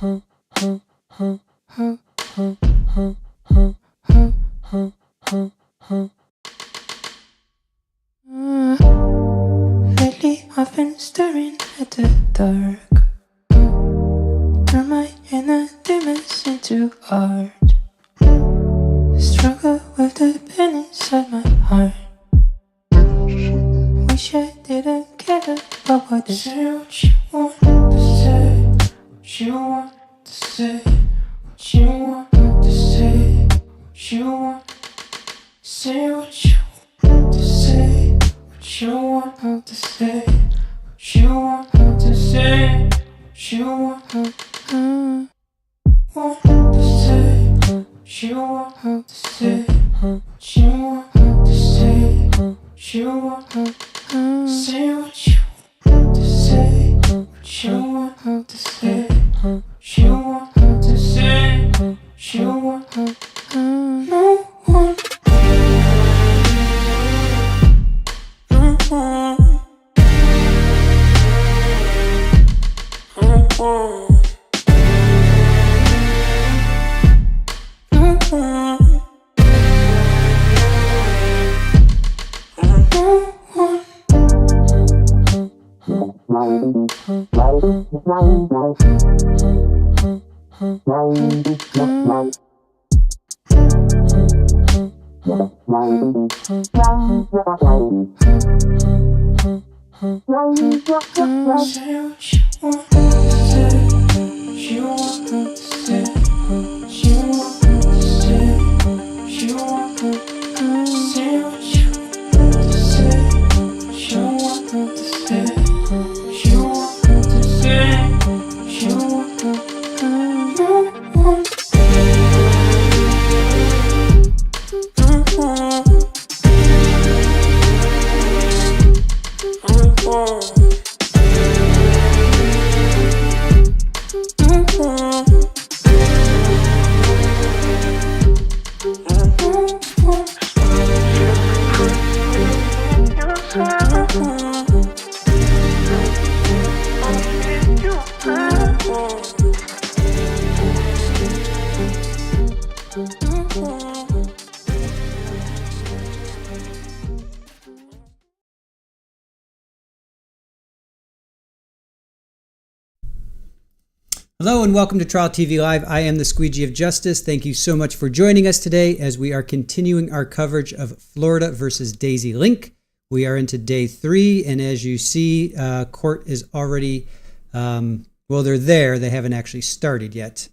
Lately I've been staring at the dark. Turn my inner demons into art. Struggle with the pain inside my heart. Wish I didn't care about what you want to say. What you want to say. What you want to say. What you want. Say what you want to say. What you want to say. What you want to say. What you want to say. What you want to say. What you want to say. What you want to say. What you want to say. What you want to say. What you want to say. What you want to no one. No one. No one. Hello and welcome to Trial TV Live. I am the Squeegee of Justice. Thank you so much for joining us today as we are continuing our coverage of Florida versus Daisy Link. We are into day 3, and as you see, court is already, well, they're there. They haven't actually started yet.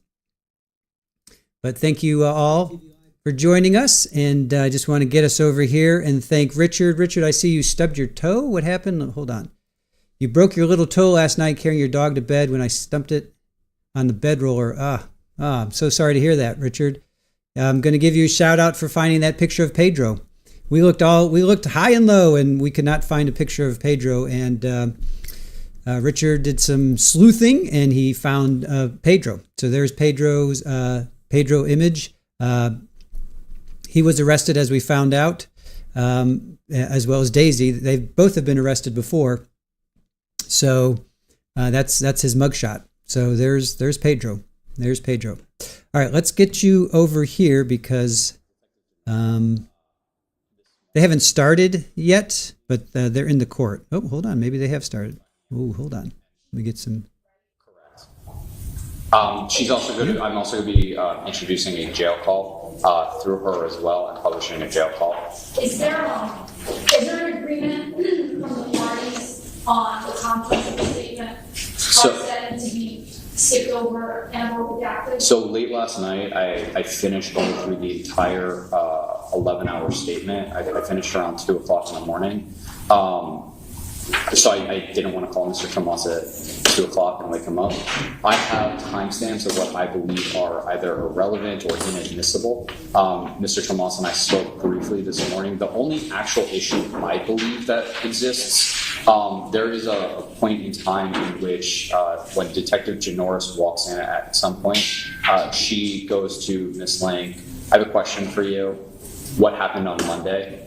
But thank you all for joining us, and I just want to get us over here and thank Richard. Richard, I see you stubbed your toe. What happened? Hold on. You broke your little toe last night carrying your dog to bed when I stumped it on the bed roller. I'm so sorry to hear that, Richard. I'm going to give you a shout out for finding that picture of Pedro. We looked high and low, and we could not find a picture of Pedro. And Richard did some sleuthing, and he found Pedro. So there's Pedro's Pedro image. He was arrested, as we found out, as well as Daisy. They both have been arrested before. So that's his mugshot. So there's Pedro. There's Pedro. All right, let's get you over here because they haven't started yet, but they're in the court. Oh, hold on. Maybe they have started. Oh, hold on. Let me get some. Correct. She's also going to. I'm also going to be introducing a jail call through her as well and publishing a jail call. Is there an agreement from the parties on the contents of the statement? That to be skipped over and or redacted? So late last night, I finished going through the entire 11-hour statement. I finished around 2 o'clock in the morning. So I didn't want to call Mr. Tomas at 2 o'clock and wake him up. I have timestamps of what I believe are either irrelevant or inadmissible. Mr. Tomas and I spoke briefly this morning. The only actual issue I believe that exists, there is a point in time in which when Detective Janoris walks in at some point, she goes to Ms. Lang, I have a question for you. What happened on Monday?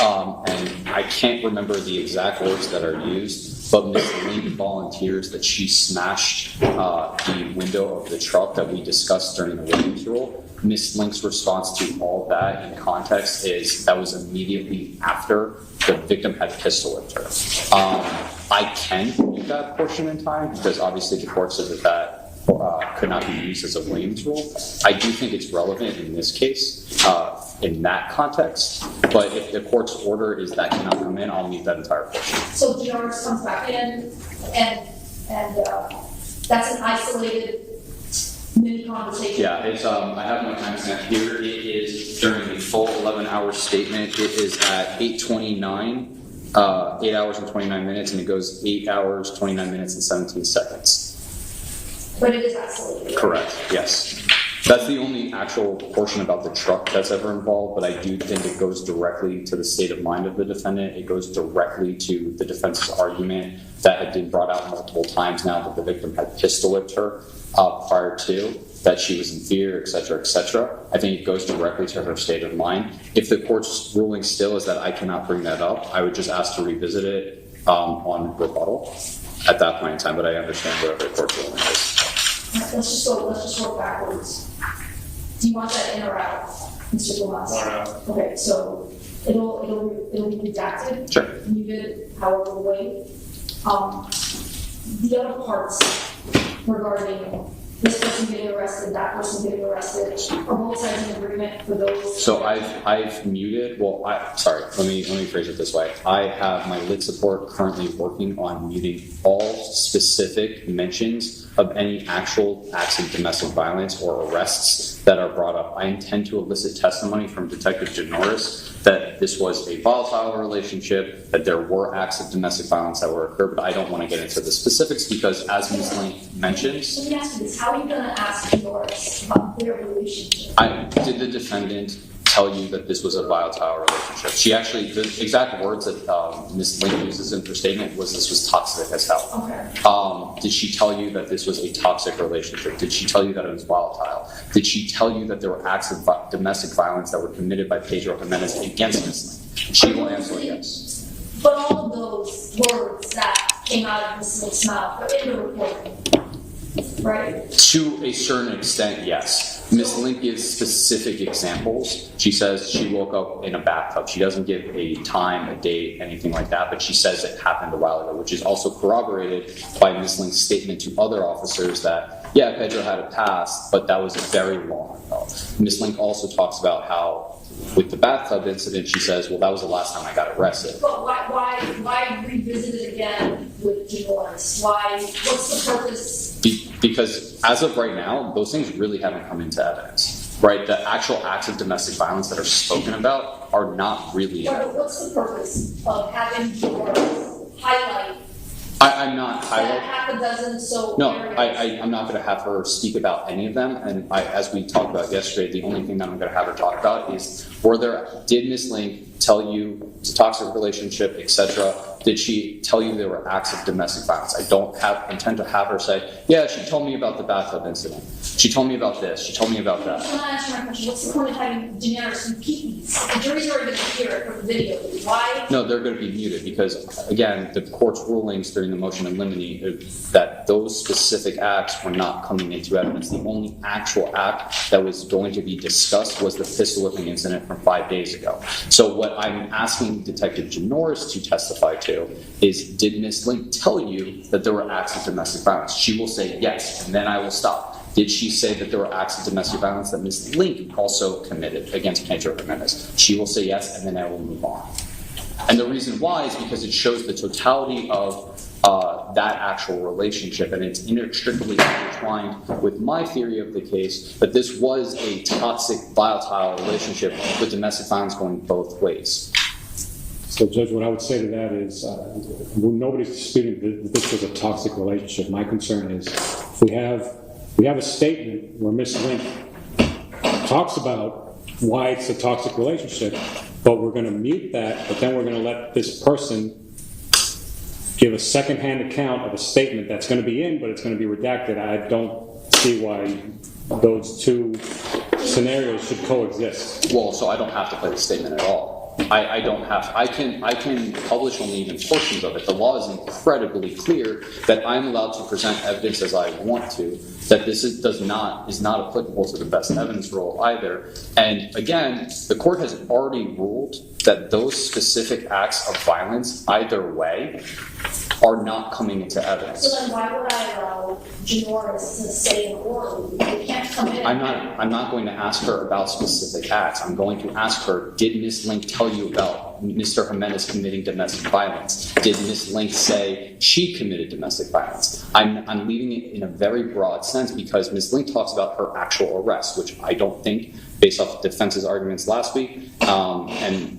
And I can't remember the exact words that are used, but Ms. Link volunteers that she smashed the window of the truck that we discussed during the Williams rule. Ms. Link's response to all that in context is that was immediately after the victim had pistol whipped her. I can mute that portion in time because obviously the court said that could not be used as a Williams rule. I do think it's relevant in this case, in that context, but if the court's order is that cannot come in, I'll mute that entire portion. So DRS comes back in, and that's an isolated mini conversation. Yeah, it's I have my timestamp here. It is during the full 11-hour statement. It is at 8:29, 8 hours and 29 minutes, and it goes 8 hours, 29 minutes, and 17 seconds. But it is isolated. Correct, yes. That's the only actual portion about the truck that's ever involved, but I do think it goes directly to the state of mind of the defendant. It goes directly to the defense's argument that had been brought out multiple times now that the victim had pistol whipped her prior to, that she was in fear, et cetera, et cetera. I think it goes directly to her state of mind. If the court's ruling still is that I cannot bring that up, I would just ask to revisit it on rebuttal at that point in time, but I understand whatever the court's ruling is. Let's just work backwards. Do you want that in or out, Mr. Gomez? Okay, so it'll be redacted. Sure. Muted, however way. The other parts regarding this person getting arrested, that person getting arrested, are both sides in agreement for those? So I've muted. Well, sorry. Let me phrase it this way. I have my lit support currently working on muting all specific mentions of any actual acts of domestic violence or arrests that are brought up. I intend to elicit testimony from Detective Jimenez that this was a volatile relationship, that there were acts of domestic violence that were occurred, but I don't want to get into the specifics because, as Ms. Link mentions, let me ask you this: how are you going to ask Jimenez about their relationship? Did the defendant tell you that this was a volatile relationship? She actually, the exact words that Ms. Link uses in her statement was this was toxic as hell. Okay. Did she tell you that this was a toxic relationship? Did she tell you that it was volatile? Did she tell you that there were acts of domestic violence that were committed by Pedro Jimenez against Ms. Link? She will answer yes. But all of those words that came out of Ms. Link's mouth are in the recording, right? To a certain extent, yes. Ms. Link gives specific examples. She says she woke up in a bathtub. She doesn't give a time, a date, anything like that, but she says it happened a while ago, which is also corroborated by Ms. Link's statement to other officers that, yeah, Pedro had a past, but that was very long ago. Ms. Link also talks about how, with the bathtub incident, she says, well, that was the last time I got arrested. But why revisit it again with divorce? What's the purpose? Because as of right now, those things really haven't come into evidence, right? The actual acts of domestic violence that are spoken about are not really. But what's the purpose of having divorce highlight? I'm not highlighting. Half a dozen, so. No, I'm not going to have her speak about any of them. And as we talked about yesterday, the only thing that I'm going to have her talk about is did Ms. Link tell you it's a toxic relationship, etc.? Did she tell you there were acts of domestic violence? I don't intend to have her say, yeah, she told me about the bathtub incident. She told me about this. She told me about that. I'm not answering my question. What's the point of having Jimenez repeat these? The jury's already going to hear it from the video. Why? No, they're going to be muted because, again, the court's rulings during the motion in limine that those specific acts were not coming into evidence. The only actual act that was going to be discussed was the pistol whipping incident from 5 days ago. So what I'm asking Detective Jimenez to testify to is, did Ms. Link tell you that there were acts of domestic violence? She will say yes, and then I will stop. Did she say that there were acts of domestic violence that Ms. Link also committed against Pedro Jimenez? She will say yes, and then I will move on. And the reason why is because it shows the totality of that actual relationship, and it's inextricably intertwined with my theory of the case that this was a toxic, volatile relationship with domestic violence going both ways. So, Judge, what I would say to that is nobody's disputing that this was a toxic relationship. My concern is we have a statement where Ms. Link talks about why it's a toxic relationship, but we're going to mute that, but then we're going to let this person give a secondhand account of a statement that's going to be in, but it's going to be redacted. I don't see why those two scenarios should coexist. Well, so I don't have to play the statement at all. I don't have. I can publish only even portions of it. The law is incredibly clear that I'm allowed to present evidence as I want to. That this is not applicable to the best evidence rule either. And again, the court has already ruled that those specific acts of violence, either way, are not coming into evidence. So then why would I allow Janoris to say in court, they can't come in? I'm not going to ask her about specific acts. I'm going to ask her, did Ms. Link tell you about Mr. Jimenez committing domestic violence? Did Ms. Link say she committed domestic violence? I'm leaving it in a very broad sense because Ms. Link talks about her actual arrest, which I don't think, based off the defense's arguments last week, and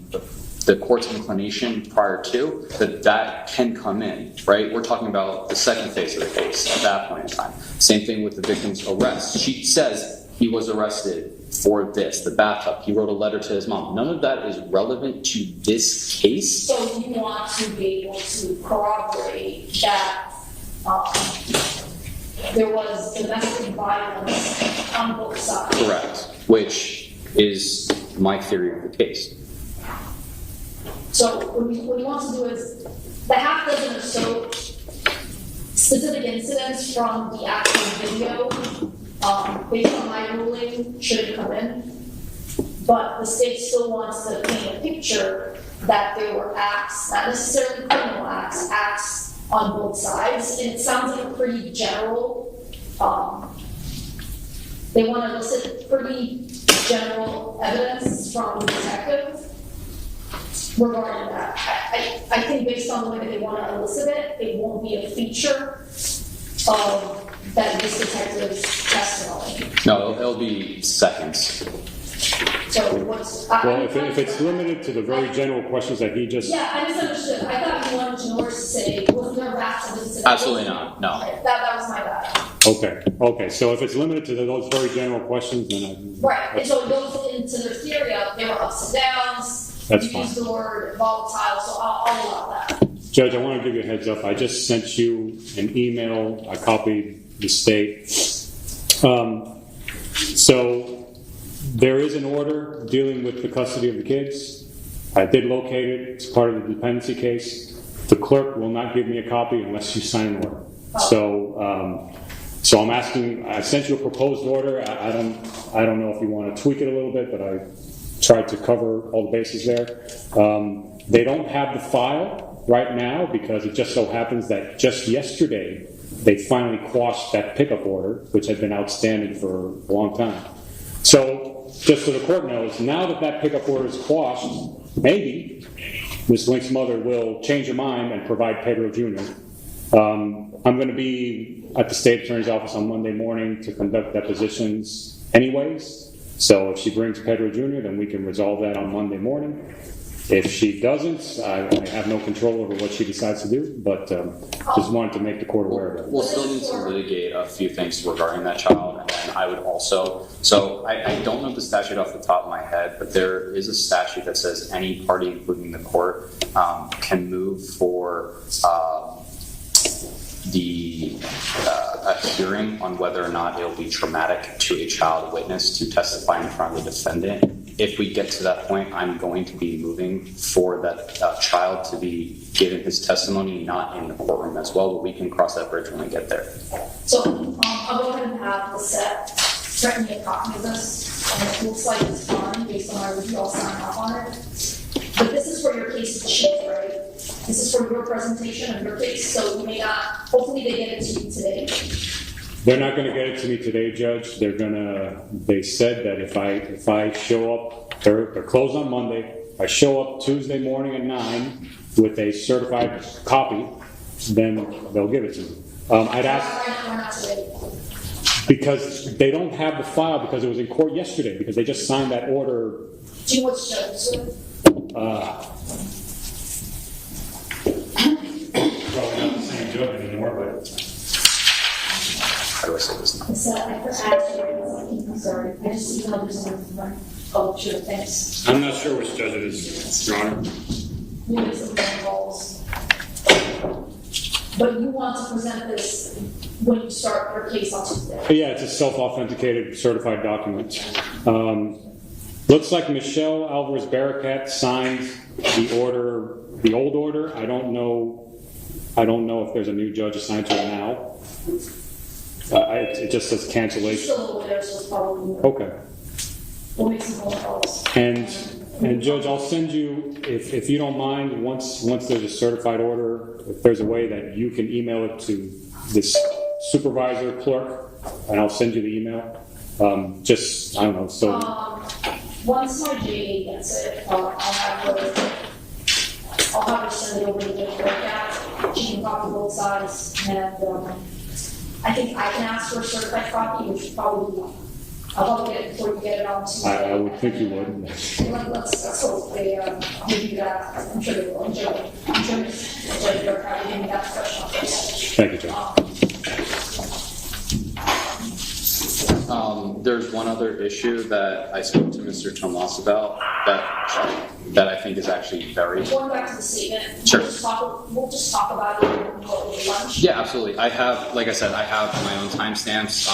the court's inclination prior to, that can come in, right? We're talking about the second phase of the case at that point in time. Same thing with the victim's arrest. She says he was arrested for this, the bathtub. He wrote a letter to his mom. None of that is relevant to this case. So you want to be able to corroborate that there was domestic violence on both sides. Correct. Which is my theory of the case. So what you want to do is the half dozen or so specific incidents from the actual video, based on my ruling, shouldn't come in. But the state still wants to paint a picture that there were acts, not necessarily criminal acts on both sides. And it sounds like a pretty general, they want to elicit pretty general evidence from the detective regarding that. I think based on the way that they want to elicit it, it won't be a feature of this detective's testimony. No, it'll be seconds. So what's... Well, if it's limited to the very general questions that he just... Yeah, I misunderstood. I thought you wanted Janoris to say, was there rats in this? Absolutely not, no. Okay, that was my bad. Okay, so if it's limited to those very general questions, then Right, and so it goes into their theory of there were ups and downs. That's you fine. used the word volatile, so I'll allow that. Judge, I want to give you a heads up. I just sent you an email. I copied the state. So there is an order dealing with the custody of the kids. I did locate it. It's part of the dependency case. The clerk will not give me a copy unless you sign an order. So I'm asking. I sent you a proposed order. I don't know if you want to tweak it a little bit, but I tried to cover all the bases there. They don't have the file right now because it just so happens that just yesterday they finally quashed that pickup order, which had been outstanding for a long time. So just so the court knows, now that that pickup order is quashed, maybe Ms. Link's mother will change her mind and provide Pedro Jr. I'm going to be at the state attorney's office on Monday morning to conduct depositions anyways. So if she brings Pedro Jr., then we can resolve that on Monday morning. If she doesn't, I have no control over what she decides to do, but just wanted to make the court aware of it. We'll still need to litigate a few things regarding that child, and then I would also, so I don't know the statute off the top of my head, but there is a statute that says any party, including the court, can move for a hearing on whether or not it will be traumatic to a child witness to testify in front of the defendant. If we get to that point, I'm going to be moving for that child to be given his testimony, not in the courtroom as well, but we can cross that bridge when we get there. So I'll go ahead and have the set threaten me a copy of this, and it looks like it's fine based on my review. I'll sign off on it. But this is for your case in chief, right? This is for your presentation of your case, so you may not, hopefully they get it to you today. They're not going to get it to me today, Judge. They said that if I show up, they're closed on Monday. I show up Tuesday morning at 9 with a certified copy, then they'll give it to me. I'd ask, We're not today. because they don't have the file because it was in court yesterday, because they just signed that order. Do you know which judge this was? Probably not the same judge anymore, but... How do I say this now? So I asked you, I'm sorry, I just emailed this one. Oh, sure, thanks. I'm not sure which judge it is, Your Honor. You make some phone calls. But you want to present this when you start your case on Tuesday? Yeah, it's a self-authenticated certified document. Looks like Michelle Alvarez Barracat signed the order, the old order. I don't know if there's a new judge assigned to it now. It just says cancellation. Still over there, so it's probably. Okay. We'll make some phone calls. And Judge, I'll send you, if you don't mind, once there's a certified order, if there's a way that you can email it to this supervisor clerk, and I'll send you the email. Just, I don't know, so. Once my JD gets it, I'll have her send it over to the clerk. She can copy both sides, and I think I can ask for a certified copy, which probably I'll probably get it before you get it on to. I would think you would. Let's hope they do that. I'm sure they will. I'm sure they're probably giving that professional. Thank you, John. There's one other issue that I spoke to Mr. Tomas about that I think is actually very. Going back to the statement, Sure. We'll just talk about it over lunch. Yeah, absolutely. I have, like I said, I have my own timestamps.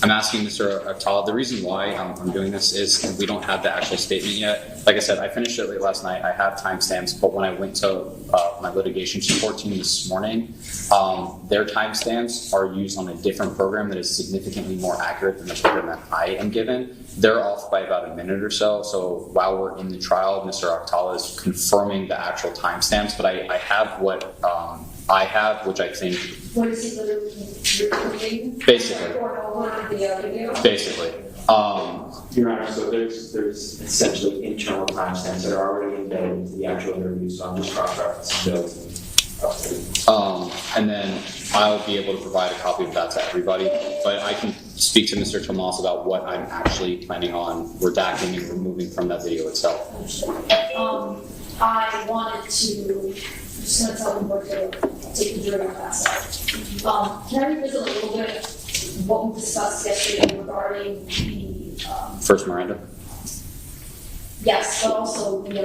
I'm asking Mr. Akhtal, the reason why I'm doing this is we don't have the actual statement yet. Like I said, I finished it late last night. I have timestamps, but when I went to my litigation support team this morning, their timestamps are used on a different program that is significantly more accurate than the program that I am given. They're off by about a minute or so. So while we're in the trial, Mr. Akhtal is confirming the actual timestamps, but I have what I have, which I think. What is he literally recording? Basically. Basically. Your Honor, so there's essentially internal timestamps that are already embedded into the actual interview, so I'm just cross-referencing those. And then I'll be able to provide a copy of that to everybody, but I can speak to Mr. Tomas about what I'm actually planning on redacting and removing from that video itself. I wanted to, I'm just going to tell them what to take the jury on that side. Can I revisit a little bit what we discussed yesterday regarding the First Miranda? yes, but also the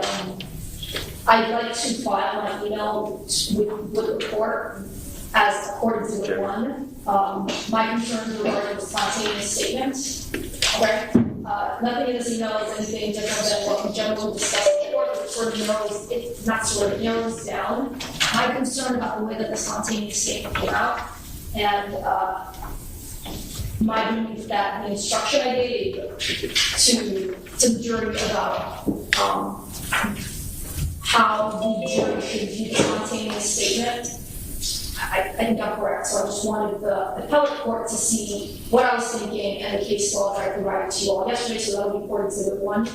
I'd like to file my email with the court as according to the one. My concerns regarding the spontaneous statement. Okay. Nothing in this email is anything different than what we generally discussed before, but it sort of narrows down my concern about the way that the spontaneous statement came out. And my belief that the instruction I gave to the jury about how the jury should view the spontaneous statement, I think I'm correct. So I just wanted the appellate court to see what I was thinking and the case law that I provided to you all yesterday, so that will be important to the one.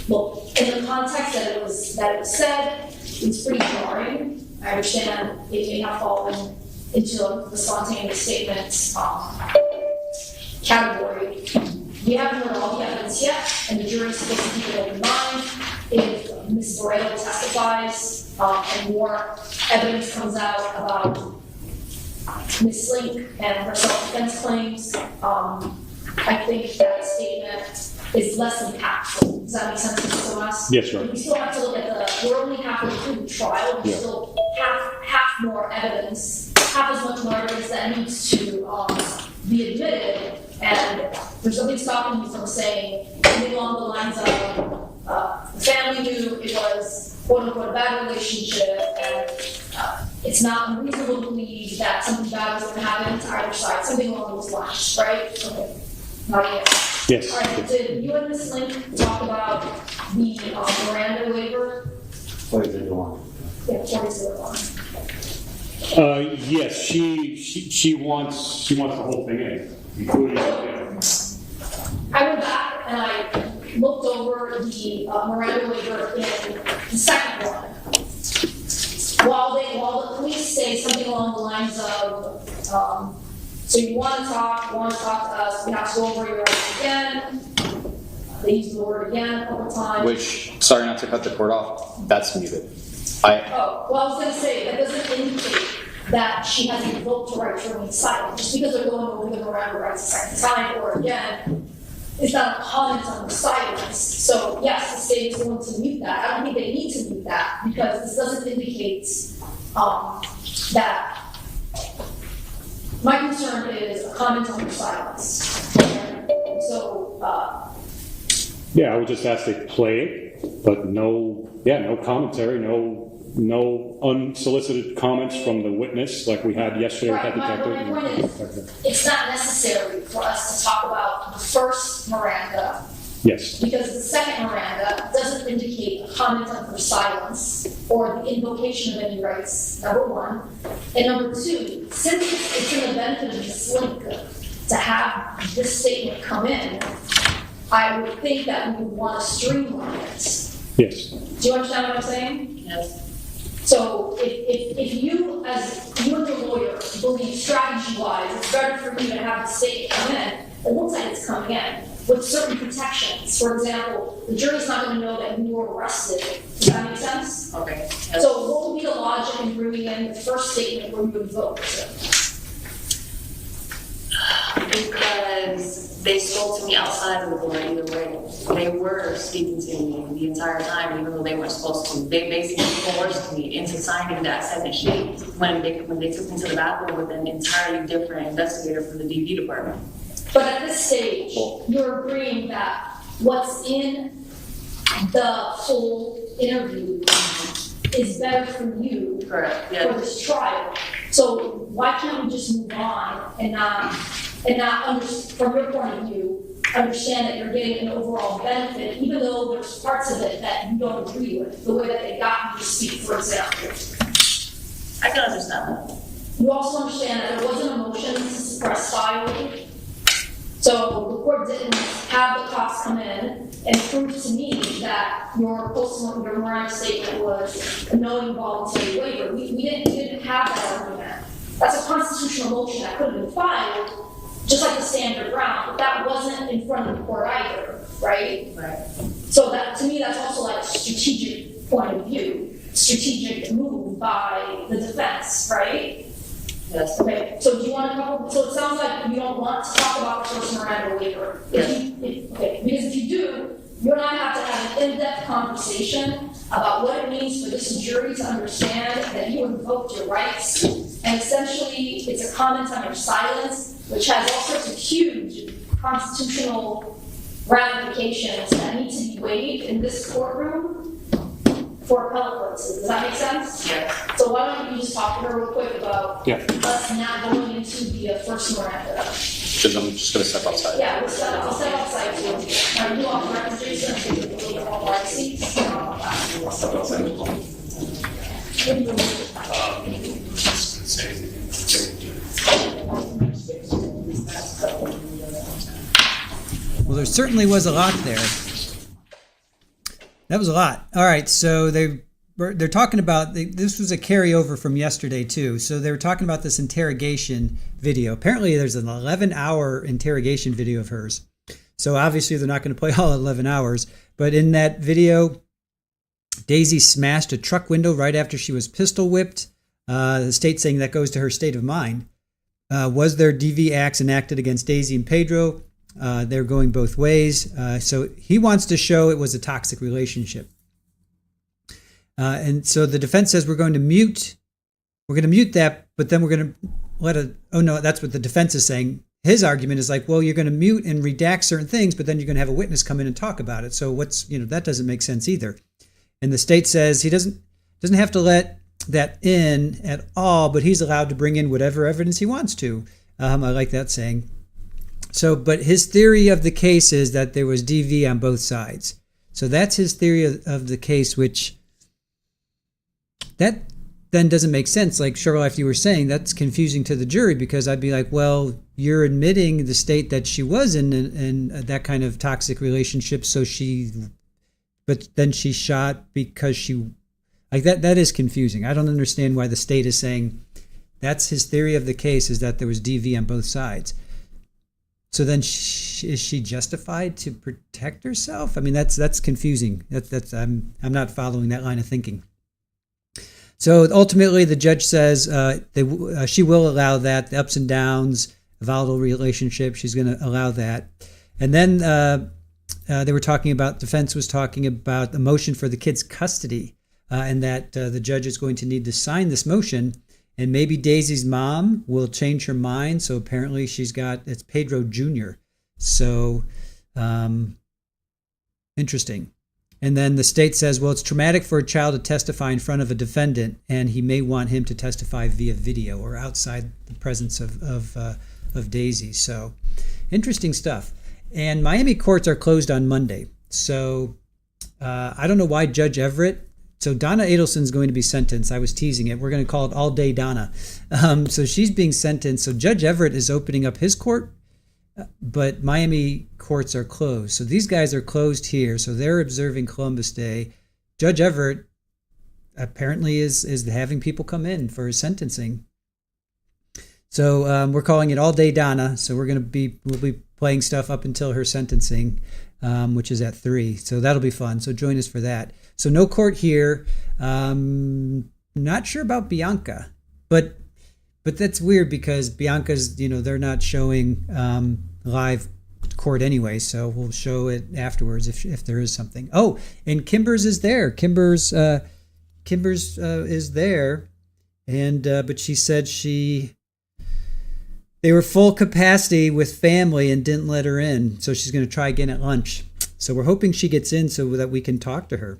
Well, in the context that it was said, it's pretty jarring. I understand it may have fallen into the spontaneous statements category. We haven't heard all the evidence yet, and the jury is supposed to keep it in mind. If Ms. Borrello testifies and more evidence comes out about Ms. Link and her self-defense claims, I think that statement is less impactful. Does that make sense, Mr. Tomas? Yes, sir. We still have to look at we're only halfway through the trial. We still have half more evidence, half as much more evidence that needs to be admitted. And there's nothing stopping me from saying something along the lines of the family knew it was quote-unquote a bad relationship, and it's not unreasonable to believe that something bad was going to happen to either side, something along those lines, right? Okay. Not yet. Yes. All right, did you and Ms. Link talk about the Miranda waiver? What is it doing? Yeah, what is the one? Yes, she wants the whole thing in, including. I went back and I looked over the Miranda waiver in the second one. While the police say something along the lines of, so you want to talk to us, we have to go over your rights again. They use the word again a couple times. Which, sorry not to cut the cord off, that's muted. I was going to say, that doesn't indicate that she has invoked her right to remain silent. Just because they're going over the Miranda rights a second time or again, it's not a comment on the silence. So yes, the state is going to mute that. I don't think they need to mute that because this doesn't indicate that. My concern is a comment on the silence. So Yeah, I would just ask they play it, but no commentary, no unsolicited comments from the witness like we had yesterday with that detective. My point is, it's not necessary for us to talk about the first Miranda. Yes. Because the second Miranda doesn't indicate a comment on her silence or the invocation of any rights, number one. And number two, since it's in the benefit of Ms. Link to have this statement come in, I would think that we would want to streamline it. Yes. Do you understand what I'm saying? Yes. So if you, as you and the lawyer, believe strategy-wise, it's better for you to have the statement come in, it looks like it's coming in with certain protections. For example, the jury's not going to know that you were arrested. Does that make sense? Okay. Yes. So what would be the logic in bringing in the first statement where you invoke it? Because they spoke to me outside of the door either way. They were speaking to me the entire time, even though they weren't supposed to. They basically coerced me into signing that second sheet when they took me to the bathroom with an entirely different investigator from the DV department. But at this stage, you're agreeing that what's in the full interview is better for you. Correct. Yeah. For this trial. So why can't we just move on and not from your point of view, understand that you're getting an overall benefit, even though there's parts of it that you don't agree with, the way that they got you to speak, for example. I can understand that. You also understand that there wasn't a motion to suppress filing. So the court didn't have the cops come in and prove to me that your Miranda statement was a knowing voluntary waiver. We didn't have that argument. That's a constitutional motion that could have been filed, just like the standard ground, but that wasn't in front of the court either, right? Right. So that, to me, that's also like a strategic point of view, strategic move by the defense, right? Yes. Okay, so do you want to cover, so it sounds like you don't want to talk about the first Miranda waiver. Yes. Okay, because if you do, you and I have to have an in-depth conversation about what it means for this jury to understand that you invoked your rights, and essentially it's a comment on your silence, which has all sorts of huge constitutional ramifications that need to be weighed in this courtroom for appellate purposes. Does that make sense? Yeah. So why don't you just talk to her real quick about Yeah. us now going into the first Miranda? Because I'm just going to step outside. Yeah, I'll step outside too. Are you off the record, Jason? I think it's a little bit more like seats. I'll step outside. Well, there certainly was a lot there. That was a lot. All right, so they're talking about, this was a carryover from yesterday too. So they were talking about this interrogation video. Apparently there's an 11-hour interrogation video of hers. So obviously they're not going to play all 11 hours. But in that video, Daisy smashed a truck window right after she was pistol whipped. The state saying that goes to her state of mind. Was there DV acts enacted against Daisy and Pedro? They're going both ways. So he wants to show it was a toxic relationship. And so the defense says we're going to mute that, but then we're going to oh no, that's what the defense is saying. His argument is like, well, you're going to mute and redact certain things, but then you're going to have a witness come in and talk about it. So that doesn't make sense either. And the state says he doesn't have to let that in at all, but he's allowed to bring in whatever evidence he wants to. I like that saying. So, but his theory of the case is that there was DV on both sides. So that's his theory of the case, which that then doesn't make sense. Like Cheryl, if you were saying, that's confusing to the jury, because I'd be like, well, you're admitting the state that she was in that kind of toxic relationship. But then she shot because she, like that is confusing. I don't understand why the state is saying that's his theory of the case, is that there was DV on both sides. So then is she justified to protect herself? I mean, that's confusing. I'm not following that line of thinking. So ultimately, the judge says she will allow that, the ups and downs, volatile relationship. She's going to allow that. And then they were talking about, defense was talking about the motion for the kid's custody, and that the judge is going to need to sign this motion. And maybe Daisy's mom will change her mind. So apparently it's Pedro Jr. So, and Interesting. And then the state says, well, it's traumatic for a child to testify in front of a defendant, and he may want him to testify via video or outside the presence of Daisy. So interesting stuff. And Miami courts are closed on Monday. So I don't know why Judge Everett. So Donna Adelson's going to be sentenced. I was teasing it. We're going to call it All Day Donna. So she's being sentenced. So Judge Everett is opening up his court, but Miami courts are closed. So these guys are closed here. So they're observing Columbus Day. Judge Everett apparently is having people come in for his sentencing. So we're calling it All Day Donna. So we'll be playing stuff up until her sentencing, which is at 3. So that'll be fun. So join us for that. So no court here. Not sure about Bianca, but that's weird because Bianca's, they're not showing live court anyway. So we'll show it afterwards if there is something. Oh, and Kimbers is there. Kimbers is there, and but she said they were full capacity with family and didn't let her in. So she's going to try again at lunch. So we're hoping she gets in so that we can talk to her.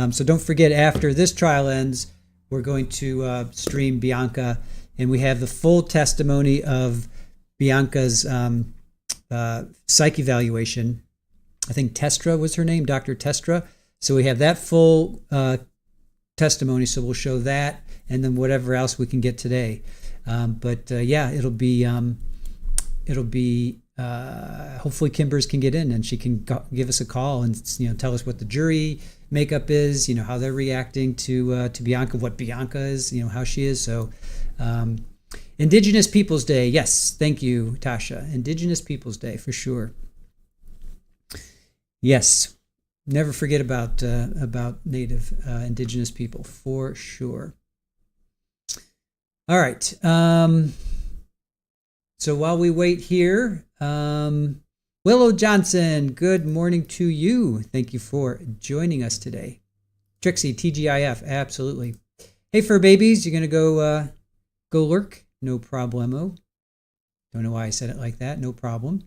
So don't forget, after this trial ends, we're going to stream Bianca, and we have the full testimony of Bianca's psych evaluation. I think Testra was her name, Dr. Testra. So we have that full testimony, so we'll show that, and then whatever else we can get today. But it'll be hopefully Kimbers can get in and she can give us a call and tell us what the jury makeup is, how they're reacting to Bianca, what Bianca is, how she is. So Indigenous Peoples Day, yes, thank you, Tasha. Indigenous Peoples Day for sure. Yes, never forget about Native Indigenous people for sure. All right. So while we wait here, Willow Johnson, good morning to you. Thank you for joining us today. Trixie, TGIF, absolutely. Hey, fur babies, you're going to go lurk? No problemo. Don't know why I said it like that. No problem.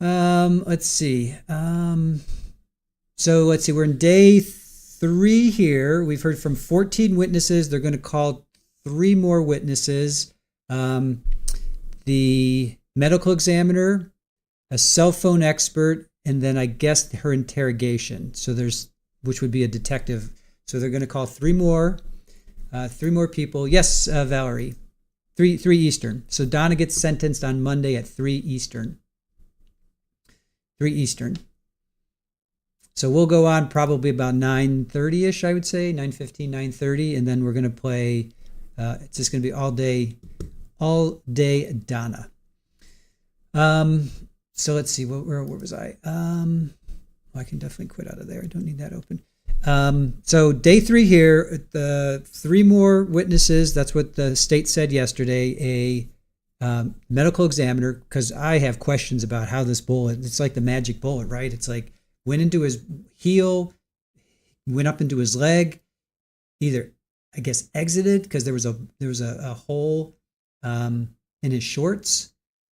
Let's see. So let's see. We're in day 3 here. We've heard from 14 witnesses. They're going to call 3 more witnesses. The medical examiner, a cell phone expert, and then I guess her interrogation. So which would be a detective. So they're going to call 3 more people. Yes, Valerie, 3 Eastern. So Donna gets sentenced on Monday at 3 Eastern. 3 Eastern. So we'll go on probably about 9:30ish, I would say, 9:15, 9:30, and then we're going to play. It's just going to be all day Donna. So let's see, where was I? I can definitely quit out of there. I don't need that open. So day 3 here, the 3 more witnesses. That's what the state said yesterday. A medical examiner, because I have questions about how this bullet. It's like the magic bullet, right? It's like went into his heel, went up into his leg, either I guess exited because there was a hole in his shorts.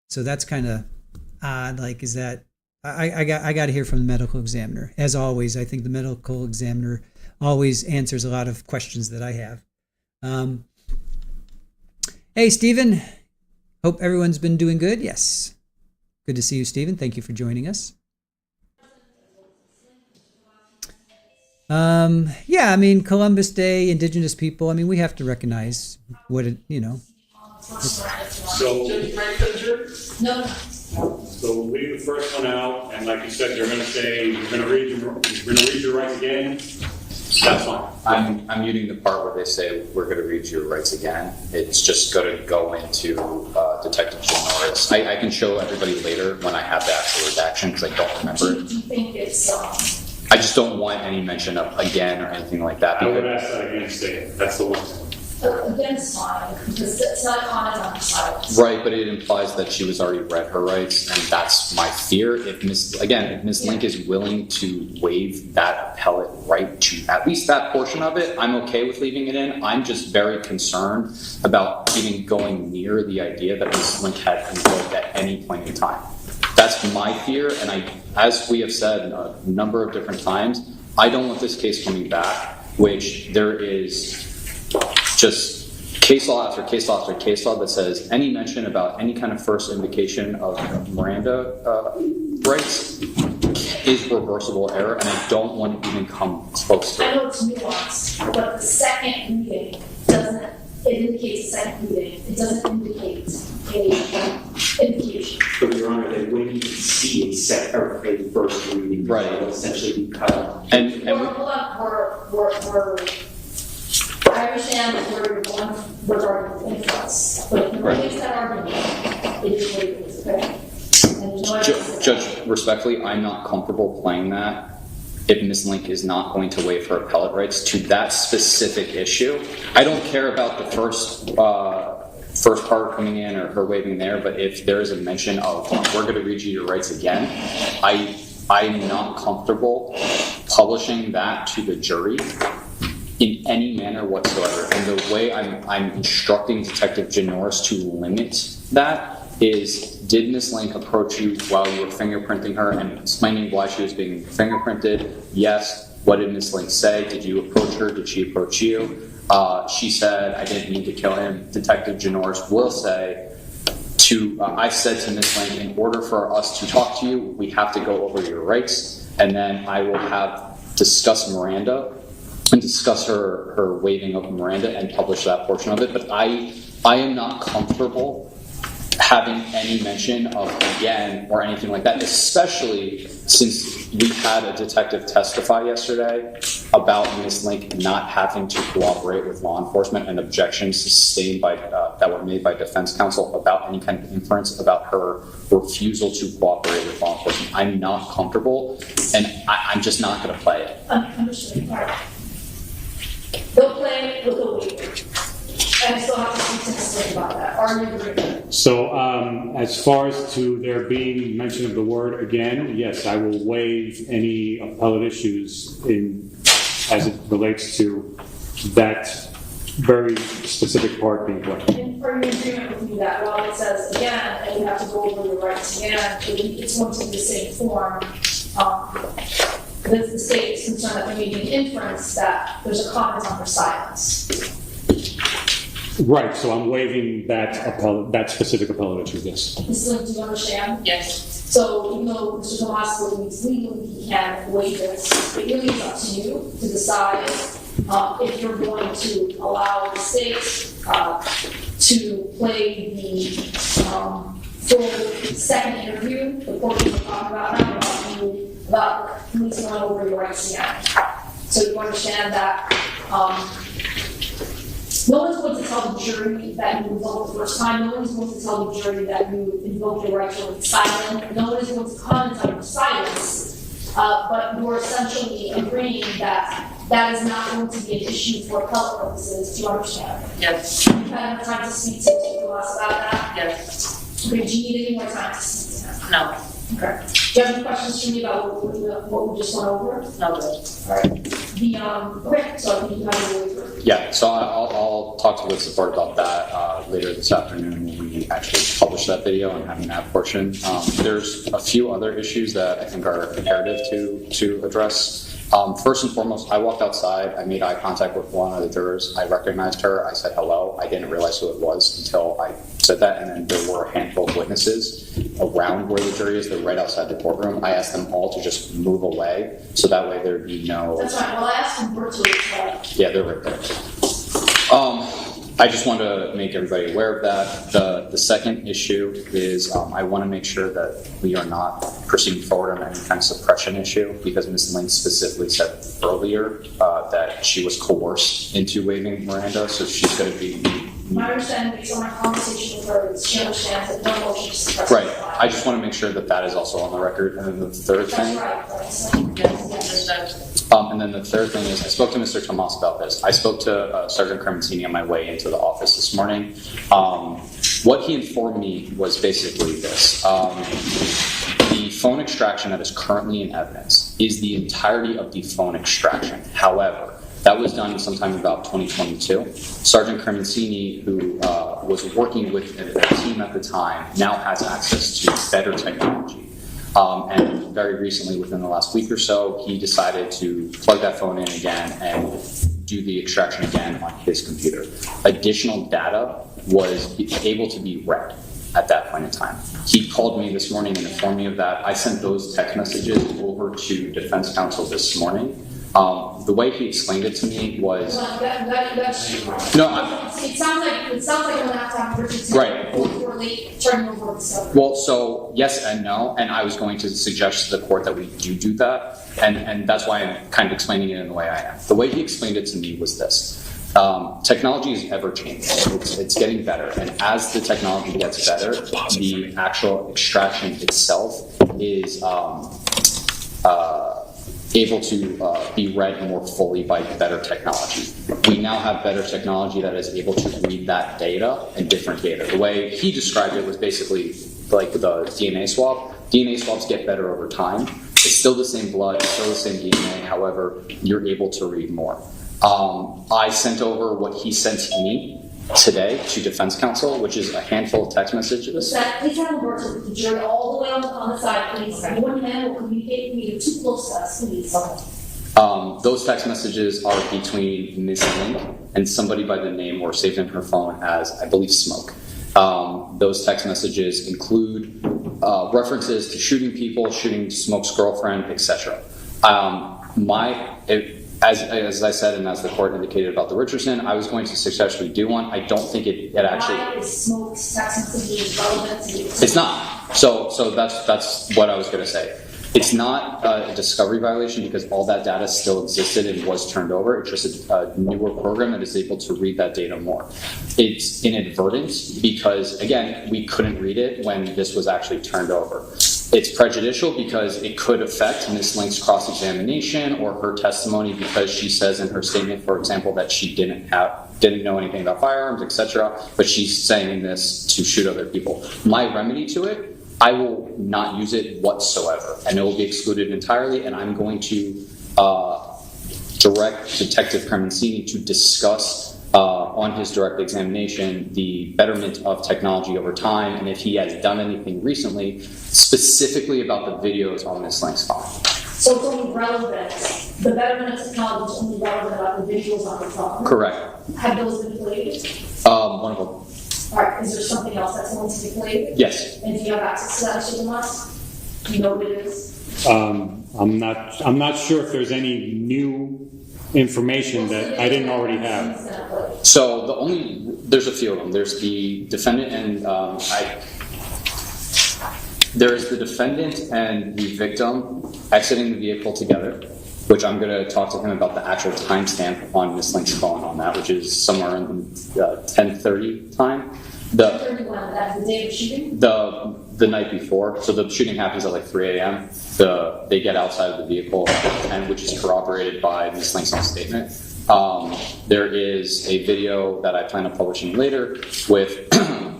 So that's kind of odd. Like, is that I got to hear from the medical examiner. As always, I think the medical examiner always answers a lot of questions that I have. Hey, Stephen. Hope everyone's been doing good. Yes. Good to see you, Stephen. Thank you for joining us. Yeah, I mean, Columbus Day, Indigenous people, I mean, we have to recognize what it, So, No. so we'll leave the first one out, and like you said, you're going to say, you're going to read your rights again. That's fine. I'm muting the part where they say we're going to read your rights again. It's just going to go into Detective Jim Norris. I can show everybody later when I have the actual redaction because I don't remember it. Do you think it's I just don't want any mention of again or anything like that. I would ask that again, say that's the one. against fine because it's not comment on the silence. Right, but it implies that she was already read her rights, and that's my fear. If Ms. Link is willing to waive that appellate right to at least that portion of it, I'm okay with leaving it in. I'm just very concerned about even going near the idea that Ms. Link had invoked at any point in time. That's my fear, and as we have said a number of different times, I don't want this case coming back, which there is just case law after case law after case law that says any mention about any kind of first indication of Miranda rights is reversible error, and I don't want to even come close to it. I know it's nuanced, but the second reading doesn't, it indicates a second reading. It doesn't indicate a indication. But Your Honor, they wouldn't even see a first reading. Right. It would essentially be cut out. And Hold on, I understand where you're going regarding influence, but if you raise that argument, it is what it is, okay? And there's no evidence. Judge, respectfully, I'm not comfortable playing that if Ms. Link is not going to waive her appellate rights to that specific issue. I don't care about the first part coming in or her waiving there, but if there is a mention of we're going to read you your rights again, I'm not comfortable publishing that to the jury in any manner whatsoever. And the way I'm instructing Detective Janorris to limit that is, did Ms. Link approach you while you were fingerprinting her and explaining why she was being fingerprinted? Yes. What did Ms. Link say? Did you approach her? Did she approach you? She said, I didn't mean to kill him. Detective Janorris will say, I said to Ms. Link, in order for us to talk to you, we have to go over your rights, and then I will discuss Miranda and discuss her waiving of Miranda and publish that portion of it. But I am not comfortable having any mention of again or anything like that, especially since we had a detective testify yesterday about Ms. Link not having to cooperate with law enforcement and objections sustained by that were made by defense counsel about any kind of inference about her refusal to cooperate with law enforcement. I'm not comfortable, and I'm just not going to play it. Understood. All right. They'll play it with a waiver. And I still have to speak to Ms. Link about that. Are you agreeing? So, as far as to there being mention of the word again, yes, I will waive any appellate issues as it relates to that very specific part being played. And are you in agreement with me that while it says again, and you have to go over your rights again, it's going to be the same form? The state is concerned that there may be an inference that there's a comment on her silence. Right, so I'm waiving that specific appellate issue, yes. Ms. Link, do you understand? Yes. So even though Mr. Tomas believes legally he can waive this, it really is up to you to decide if you're going to allow the state to play the full second interview, the portion we're talking about now, about police going over your rights again. So you understand that no one's going to tell the jury that you invoked the first time. No one's going to tell the jury that you invoked your right to remain silent. No one is going to comment on your silence. But you're essentially agreeing that that is not going to be an issue for appellate purposes. Do you understand? Yes. You've had enough time to speak to us about that? Yes. Okay, do you need any more time to speak to him? No. Okay. Do you have any questions for me about what we just went over? No good. All right. Okay, so I think you have a waiver. Yeah, so I'll talk to the support about that later this afternoon when we actually publish that video and having that portion. There's a few other issues that I think are imperative to address. First and foremost, I walked outside, I made eye contact with one of the jurors, I recognized her, I said hello, I didn't realize who it was until I said that, and then there were a handful of witnesses around where the jury is, they're right outside the courtroom. I asked them all to just move away, so that way there'd be no... That's right, well I asked them virtually as well. Yeah, they're right there. I just want to make everybody aware of that. The second issue is I want to make sure that we are not proceeding forward on any kind of suppression issue, because Ms. Link specifically said earlier that she was coerced into waiving Miranda, so she's going to be... My understanding based on my conversation with her is she understands that no motion to suppress. Right, I just want to make sure that that is also on the record. And then the third thing... That's right. Yes. And then the third thing is, I spoke to Mr. Tomas about this. I spoke to Sergeant Crementini on my way into the office this morning. What he informed me was basically this. The phone extraction that is currently in evidence is the entirety of the phone extraction. However, that was done sometime about 2022. Sergeant Crementini, who was working with a team at the time, now has access to better technology. And very recently, within the last week or so, he decided to plug that phone in again and do the extraction again on his computer. Additional data was able to be read at that point in time. He called me this morning and informed me of that. I sent those text messages over to defense counsel this morning. The way he explained it to me was It sounds like I'm gonna have to have Richardson Right. before late turning over the stuff. well, so yes and no, and I was going to suggest to the court that we do that, and that's why I'm kind of explaining it in the way I am. The way he explained it to me was this. Technology is ever changing. It's getting better, and as the technology gets better, the actual extraction itself is able to be read more fully by better technology. We now have better technology that is able to read that data and different data. The way he described it was basically like the DNA swab. DNA swabs get better over time. It's still the same blood, it's still the same DNA, however, you're able to read more. I sent over what he sent me today to defense counsel, which is a handful of text messages. Please have a word to the jury all the way on the side, please. One man will communicate with me. You're too close to us, please. Those text messages are between Miss Link and somebody by the name or saved in her phone as, I believe, Smoke. Those text messages include references to shooting people, shooting Smoke's girlfriend, etc. As I said, and as the court indicated about the Richardson, I was going to successfully do one. I don't think it actually. Why is Smoke's text message relevant to you? It's not. So that's what I was going to say. It's not a discovery violation because all that data still existed and was turned over. It's just a newer program that is able to read that data more. It's inadvertent because, again, we couldn't read it when this was actually turned over. It's prejudicial because it could affect Ms. Link's cross-examination or her testimony because she says in her statement, for example, that she didn't know anything about firearms, etc., but she's saying this to shoot other people. My remedy to it, I will not use it whatsoever, and it will be excluded entirely, and I'm going to direct Detective Cremencini to discuss on his direct examination the betterment of technology over time, and if he has done anything recently, specifically about the videos on Ms. Link's phone. So it's only relevant. The betterment of technology is only relevant about the videos on the phone. Correct. Have those been played? One of them. All right. Is there something else that's going to be played? Yes. And do you have access to that issue from us? Do you know what it is? I'm not sure if there's any new information that I didn't already have. So there's a few of them. There's the defendant and there's the defendant and the victim exiting the vehicle together, which I'm going to talk to him about the actual timestamp on Ms. Link's phone on that, which is somewhere in the 10:30 time. 10:31. That's the day of the shooting. The night before. So the shooting happens at like 3 a.m. They get outside of the vehicle at 10, which is corroborated by Ms. Link's own statement. There is a video that I plan on publishing later with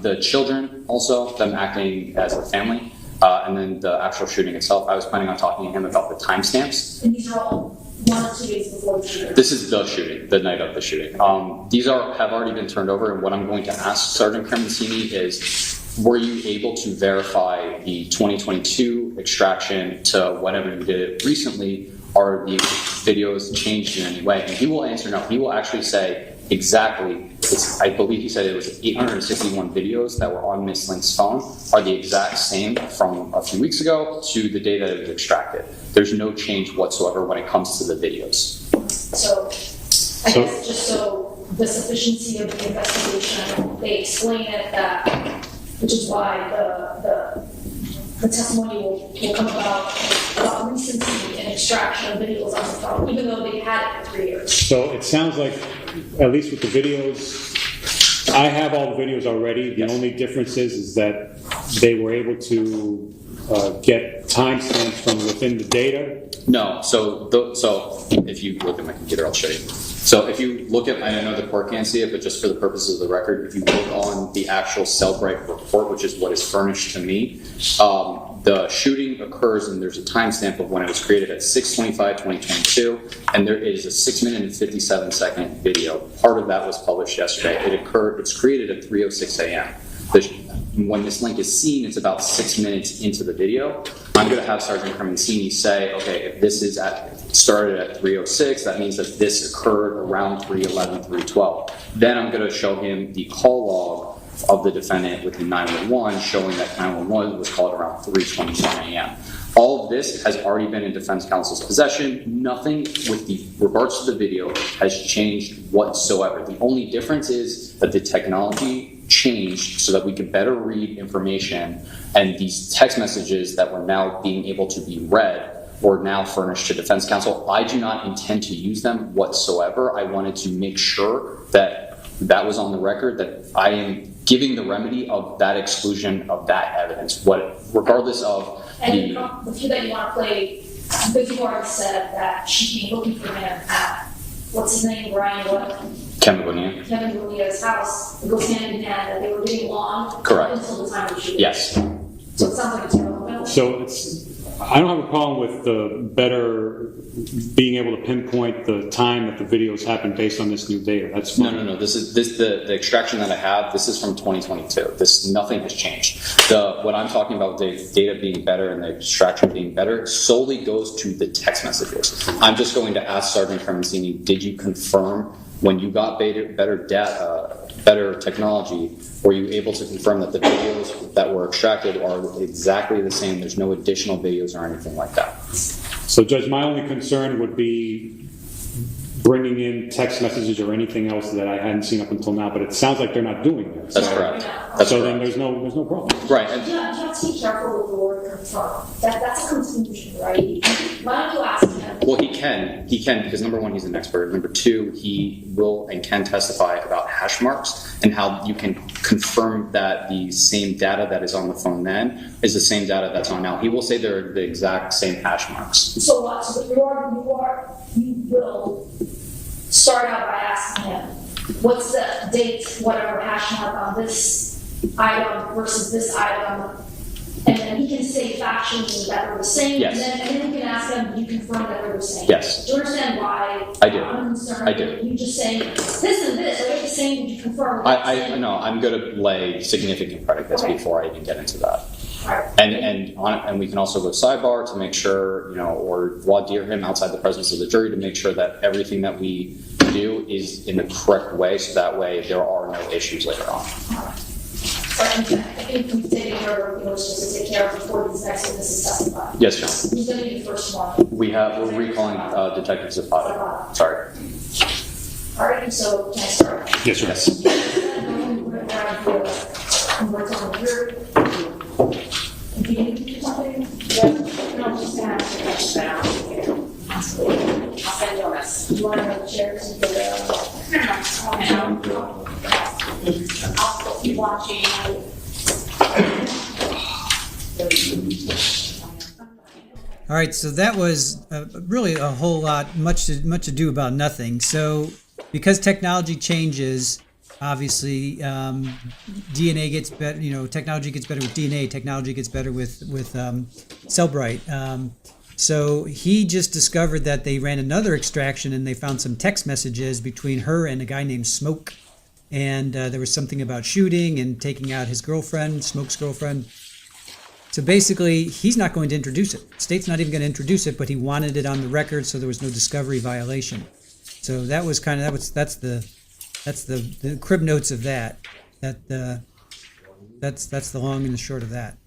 the children also, them acting as a family, and then the actual shooting itself. I was planning on talking to him about the timestamps. And these are all 1 or 2 days before the shooting. This is the shooting, the night of the shooting. These have already been turned over, and what I'm going to ask Sergeant Cremencini is, were you able to verify the 2022 extraction to whenever you did it recently? Are the videos changed in any way? And he will answer no. He will actually say exactly, I believe he said it was 861 videos that were on Ms. Link's phone are the exact same from a few weeks ago to the day that it was extracted. There's no change whatsoever when it comes to the videos. So, I guess just so the sufficiency of the investigation, they explain it that, which is why the testimony will come about recency and extraction of videos on the phone, even though they had it for 3 years. So it sounds like, at least with the videos, I have all the videos already. The only difference is that they were able to get timestamps from within the data. No, so if you look at my computer, I'll show you. So if you look at, I know the court can't see it, but just for the purposes of the record, if you look on the actual Cellbrite report, which is what is furnished to me, the shooting occurs and there's a timestamp of when it was created at 6/25/2022, and there is a 6-minute and 57-second video. Part of that was published yesterday. It's created at 3:06 a.m. when this link is seen, it's about 6 minutes into the video. I'm going to have Sergeant Cremancini say, okay, if this is started at 3:06, that means that this occurred around 3:11, 3:12. Then I'm going to show him the call log of the defendant with the 911, showing that 911 was called around 3:27 a.m. All of this has already been in defense counsel's possession. Nothing with regards to the video has changed whatsoever. The only difference is that the technology changed so that we could better read information, and these text messages that were now being able to be read were now furnished to defense counsel. I do not intend to use them whatsoever. I wanted to make sure that that was on the record, that I am giving the remedy of that exclusion of that evidence, regardless of and the few that you want to play, because you already said that she came looking for him at, what's his name, Brian, what? Kevin Bonilla. Kevin Bonilla's house. It goes hand in hand, that they were getting along. Correct. Until the time of shooting. Yes. So it sounds like it's terrible. So I don't have a problem with the better being able to pinpoint the time that the videos happened based on this new data. That's fine. No. The extraction that I have. This is from 2022. Nothing has changed. What I'm talking about, the data being better and the extraction being better, solely goes to the text messages. I'm just going to ask Sergeant Cremancini, did you confirm when you got better technology? Were you able to confirm that the videos that were extracted are exactly the same? There's no additional videos or anything like that. So, Judge, my only concern would be bringing in text messages or anything else that I hadn't seen up until now, but it sounds like they're not doing that. That's correct. Then there's no problem. Right. You have to be careful with the word confirm. That's a conclusion, right? Why don't you ask him? Well, he can, because number one, he's an expert. Number two, he will and can testify about hash marks and how you can confirm that the same data that is on the phone then is the same data that's on now. He will say they're the exact same hash marks. So what? So you will start out by asking him, what's the date, whatever hash mark on this item versus this item, and then he can say factually that they're the same. Yes. And then you can ask him, do you confirm that they're the same? Yes. Do you understand why I do. I'm concerned? I do. You just saying this and this, are you saying, did you confirm? I know. I'm going to lay significant predicates before I even get into that. Right. And we can also go sidebar to make sure, or voir dire him outside the presence of the jury to make sure that everything that we do is in the correct way, so that way there are no issues later on. So I think we've taken care of, just to take care of before these next witnesses testify. Yes, John. Who's going to be the first one? We're recalling Detective Zapata. Sorry. All right, so can I start? Yes, sir. Yes. If you need to do something, no, just gonna have to catch that out here. I'll send you a mess. You want to have chairs and I'll keep watching. All right, so that was really a whole lot, much ado about nothing. So because technology changes, obviously DNA gets better. Technology gets better with DNA. Technology gets better with Cellbrite. So he just discovered that they ran another extraction and they found some text messages between her and a guy named Smoke. And there was something about shooting and taking out his girlfriend, Smoke's girlfriend. So basically, he's not going to introduce it. State's not even going to introduce it, but he wanted it on the record, so there was no discovery violation. So that was that's the crib notes of that. That's the long and the short of that.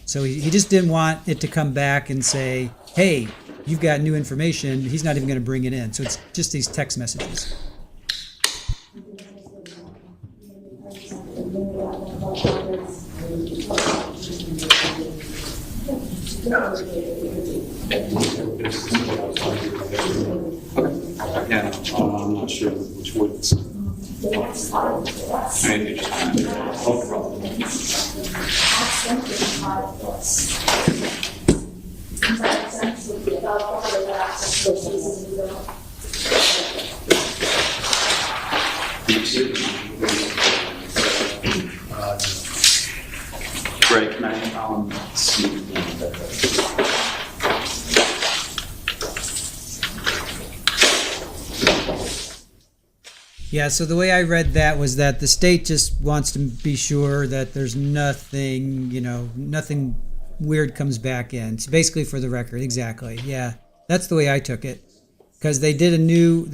So he just didn't want it to come back and say, hey, you've got new information. He's not even going to bring it in. So it's just these text messages. Yeah. I'm not sure which woods. Greg, can I see? Yeah, so the way I read that was that the state just wants to be sure that there's nothing, nothing weird comes back in. It's basically for the record, exactly. Yeah, that's the way I took it, because they did a new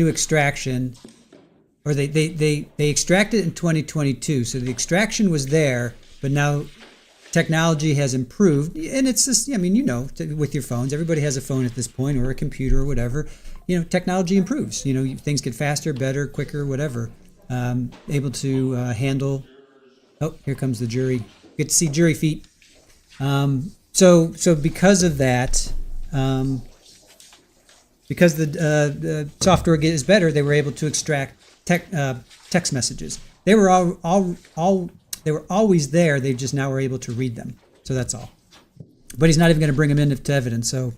extraction, or they extracted in 2022. So the extraction was there, but now technology has improved, and it's just, with your phones, everybody has a phone at this point, or a computer or whatever. Technology improves. Things get faster, better, quicker, whatever. Able to handle. Oh, here comes the jury. Good to see jury feet. So because of that, because the software is better, they were able to extract text messages. They were they were always there. They just now were able to read them. So that's all. But he's not even going to bring them into evidence. So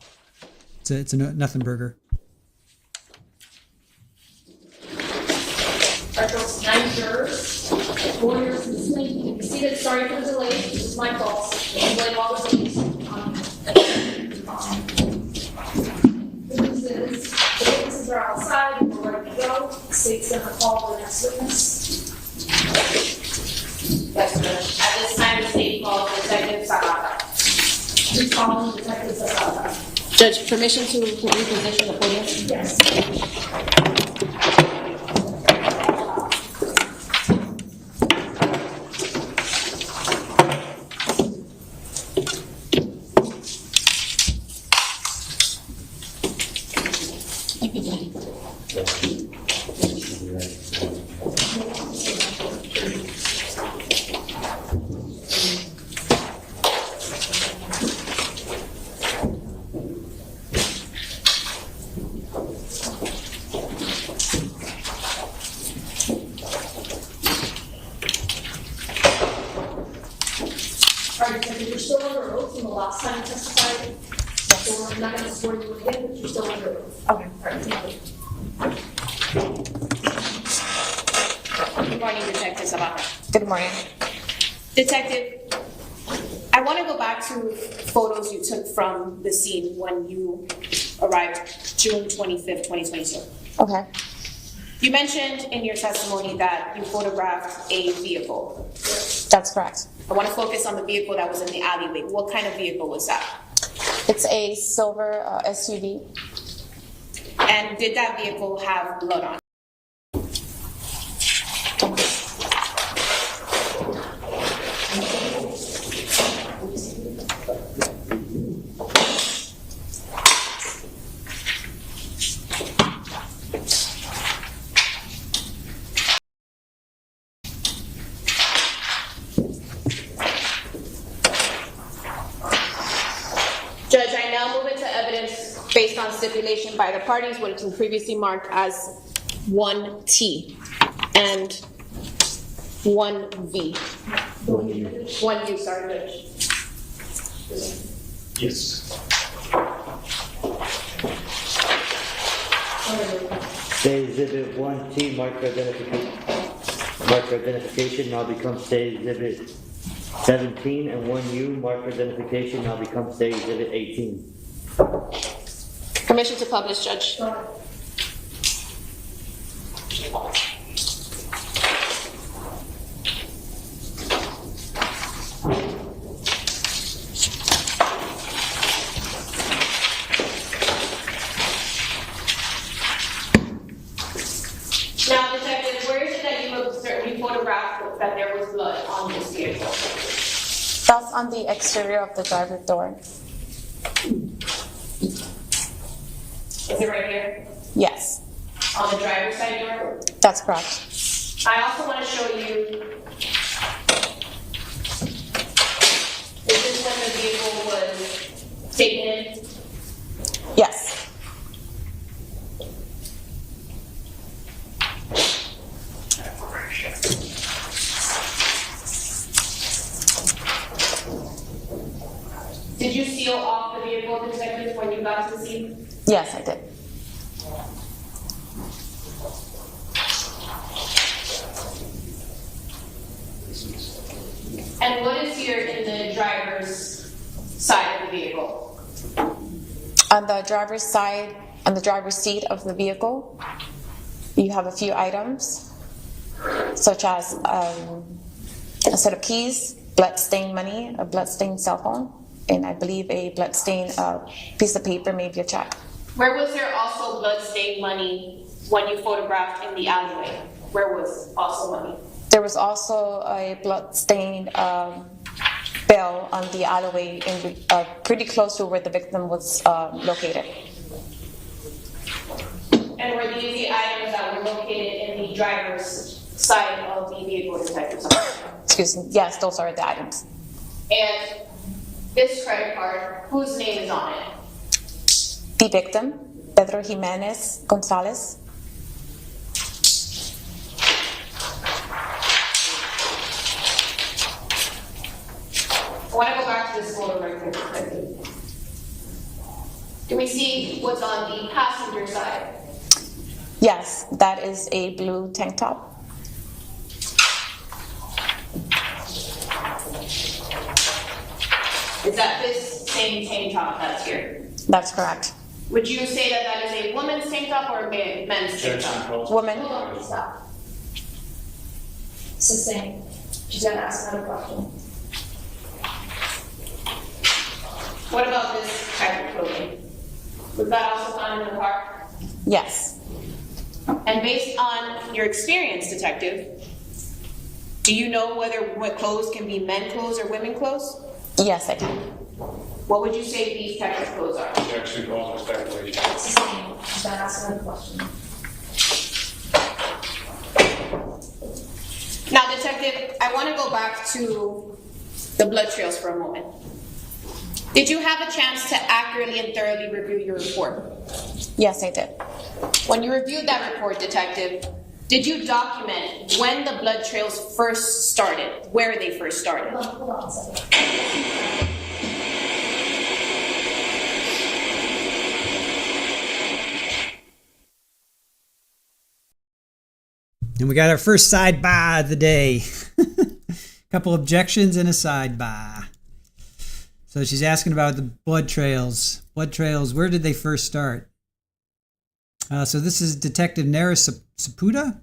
it's a nothing burger. Our those 9 jurors, 4 years listening. You see that, sorry for the delay, this is my fault. I blame all the things. The witnesses are outside, and we're ready to go. The state's going to call the next witness. Yes, Judge. At this time, the state calls Detective Zapata. Who's calling Detective Zapata? Judge, permission to reposition the podium? Yes. You're still under oath from the last time you testified. So we're not going to swear you again, but you're still under oath. Okay. All right, thank you. Good morning, Detective Zapata. Good morning. Detective, I want to go back to photos you took from the scene when you arrived June 25th, 2022. Okay. You mentioned in your testimony that you photographed a vehicle. That's correct. I want to focus on the vehicle that was in the alleyway. What kind of vehicle was that? It's a silver SUV. And did that vehicle have blood on it? Judge, I now move into evidence based on stipulation by the parties what has been previously marked as 1T and 1V. 1U, sorry, Judge. Yes. State Exhibit 1T marker identification now becomes State Exhibit 17, and 1U marker identification now becomes State Exhibit 18. Permission to publish, Judge. Now, Detective, where is it that you photographed that there was blood on this vehicle? That's on the exterior of the driver's door. Is it right here? Yes, On the driver's side door? that's correct. I also want to show you, is this when the vehicle was taken in? Yes. Did you seal off the vehicle, Detective, when you got to the scene? Yes, I did. And what is here in the driver's side of the vehicle? On the driver's side, on the driver's seat of the vehicle, you have a few items, such as a set of keys, blood-stained money, a blood-stained cell phone, and I believe a blood-stained piece of paper, maybe a check. Where was there also blood-stained money when you photographed in the alleyway? Where was also money? There was also a blood-stained bell on the alleyway, pretty close to where the victim was located. And were these the items that were located in the driver's side of the vehicle, Detective? Excuse me. Yes, those are the items. And this credit card, whose name is on it? The victim, Pedro Jimenez Gonzalez. I want to go back to this photo right here quickly. Do we see what's on the passenger side? Yes, that is a blue tank top. Is that this same tank top that's here? That's correct. Would you say that that is a woman's tank top or a men's tank top? Woman. Hold on, stop. It's the same. She's gonna ask another question. What about this type of clothing? Was that also found in the car? Yes. And based on your experience, Detective, do you know whether what clothes can be men clothes or women clothes? Yes, I can. What would you say these types of clothes are? Objection, cause for speculation. It's the same. She's gonna ask another question. Now, Detective, I want to go back to the blood trails for a moment. Did you have a chance to accurately and thoroughly review your report? Yes, I did. When you reviewed that report, Detective, did you document when the blood trails first started, where they first started? Hold on a second. And we got our first sidebar of the day. Couple objections and a sidebar. So she's asking about the blood trails. Blood trails, where did they first start? So this is Detective Nara Zapata.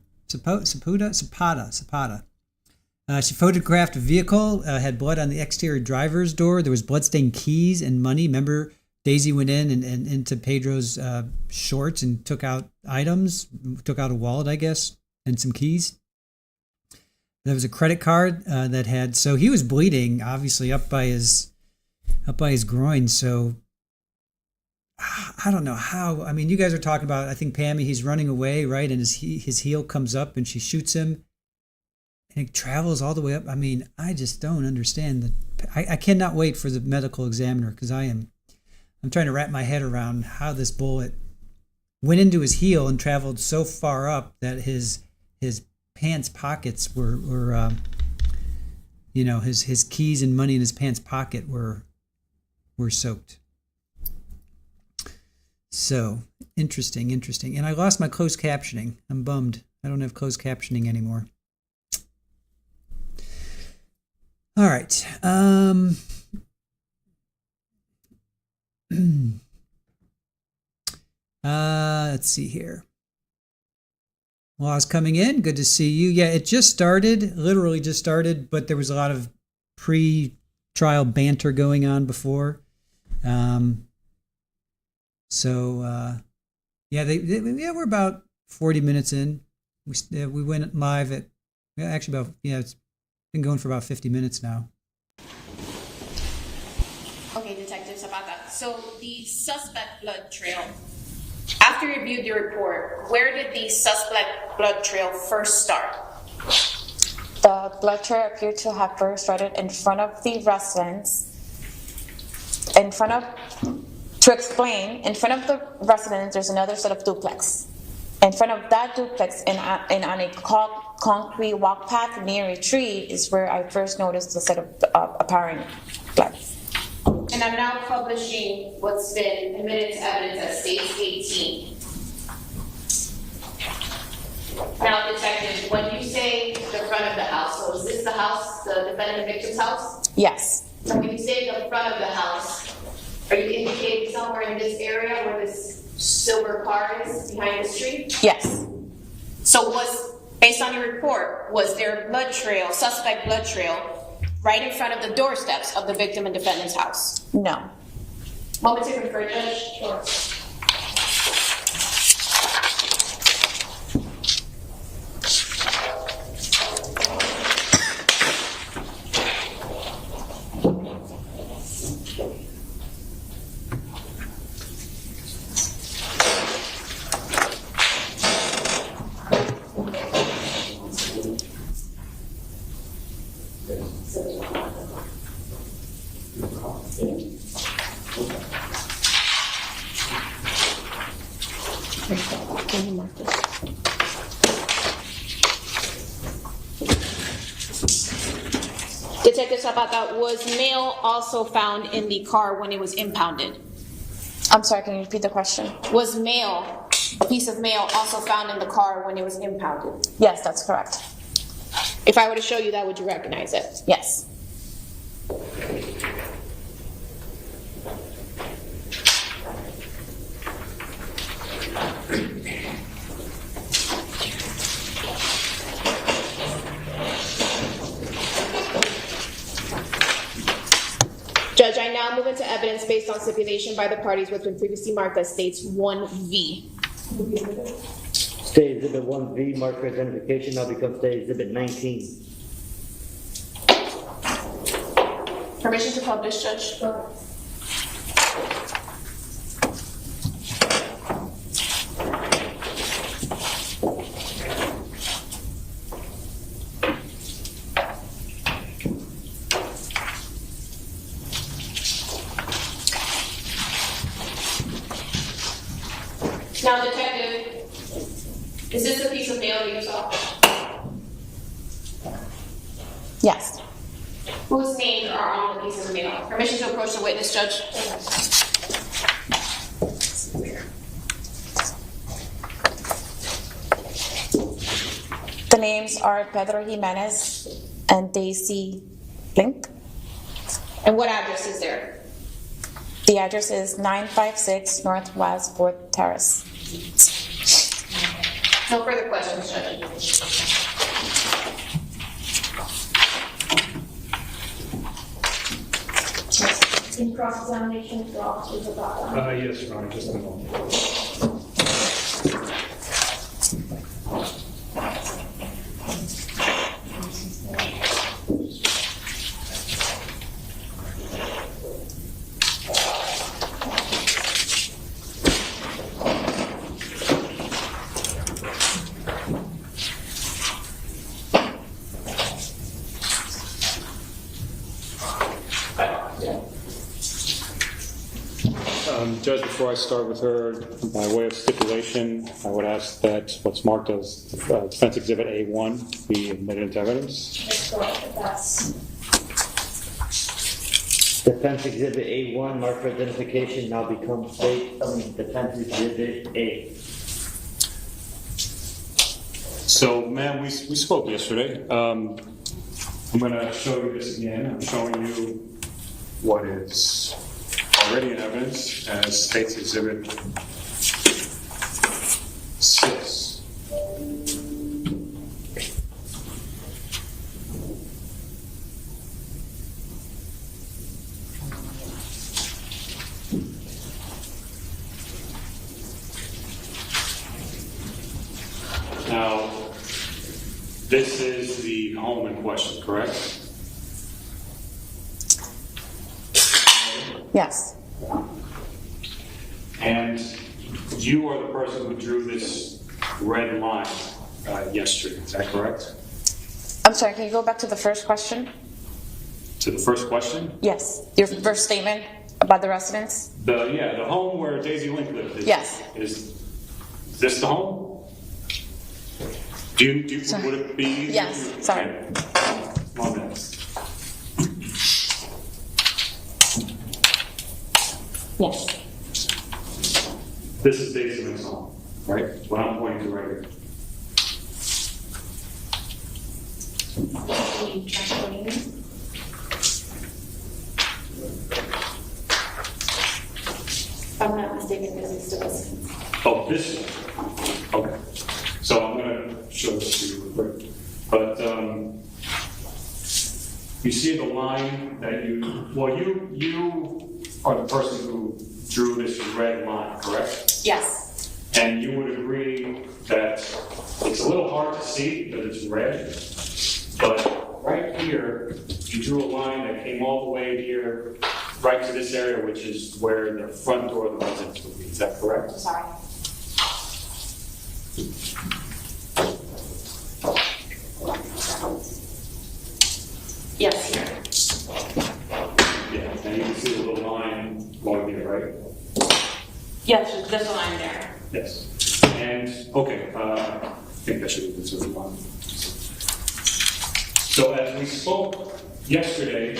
She photographed a vehicle, had blood on the exterior driver's door. There was bloodstained keys and money. Remember, Daisy went in and into Pedro's shorts and took out items, took out a wallet, I guess, and some keys. There was a credit card that had, so he was bleeding, obviously up by his groin. So I don't know how. I mean, you guys are talking about, I think Pammy, he's running away, right? And his heel comes up and she shoots him and it travels all the way up. I mean, I just don't understand I cannot wait for the medical examiner, because I'm trying to wrap my head around how this bullet went into his heel and traveled so far up that his pants pockets were his keys and money in his pants pocket were soaked. So interesting. And I lost my closed captioning. I'm bummed. I don't have closed captioning anymore. All right. Let's see here. Laws coming in. Good to see you. Yeah, it just started, literally just started, but there was a lot of pre-trial banter going on before. We're about 40 minutes in. We went live at, it's been going for about 50 minutes now. Okay, Detective Zapata. So the suspect blood trail, after you reviewed your report, where did the suspect blood trail first start? The blood trail appeared to have first started in front of the residence. In front of the residence, there's another set of duplex. In front of that duplex and on a concrete walk path near a tree is where I first noticed the set of apparent blood. And I'm now publishing what's been admitted to evidence as Stage 18. Now, Detective, when you say the front of the house, so is this the house, the defendant victim's house? Yes. So when you say the front of the house, are you indicating somewhere in this area where this silver cars behind the street? Yes. So based on your report, was there a blood trail, suspect blood trail, right in front of the doorsteps of the victim and defendant's house? No. Moment to confer, Judge. Sure. Detective Zapata, was mail also found in the car when it was impounded? I'm sorry, can you repeat the question? Was mail, a piece of mail, also found in the car when it was impounded? Yes, that's correct. If I were to show you that, would you recognize it? Yes. Judge, I now move into evidence based on stipulation by the parties which been previously marked as states 1V. State Exhibit 1V, marker identification now becomes State Exhibit 19. Permission to publish, Judge? Now, Detective, is this a piece of mail that you saw? Yes. Whose names are on the piece of mail? Permission to approach the witness, Judge? The names are Pedro Jimenez and Daisy Link. And what address is there? The address is 956 Northwest 4th Terrace. No further questions, Judge. In cross-examination for officers about that? Yes, Your Honor, just a moment. Judge, before I start with her, by way of stipulation, I would ask that what's marked as Defense Exhibit A1 be admitted into evidence. That's correct, that's... Defense Exhibit A1, marker identification now becomes Defense Exhibit A. So, ma'am, we spoke yesterday. I'm going to show you this again. I'm showing you what is already in evidence as State's Exhibit 6. Now, this is the home in question, correct? Yes. And you are the person who drew this red line yesterday, is that correct? I'm sorry, can you go back to the first question? To the first question? Yes. Your first statement about the residence? The home where Daisy Link lived. Yes. Is this the home? Would it be? Yes, sorry. Okay. 1 minute. Yes. This is Daisy Link's home, right? What I'm pointing to right here. I'm not mistaken, this is the residence. Oh, this one? Okay. So I'm gonna show this to you real quick. But, you see the line that you are the person who drew this red line, correct? Yes. And you would agree that it's a little hard to see that it's red, but right here, you drew a line that came all the way here, right to this area, which is where the front door of the residence would be. Is that correct? Sorry. Yes, here. Yeah, and you can see the little line going here, right? Yes, there's a line there. Yes. And, okay, I think that should be this one. So as we spoke yesterday,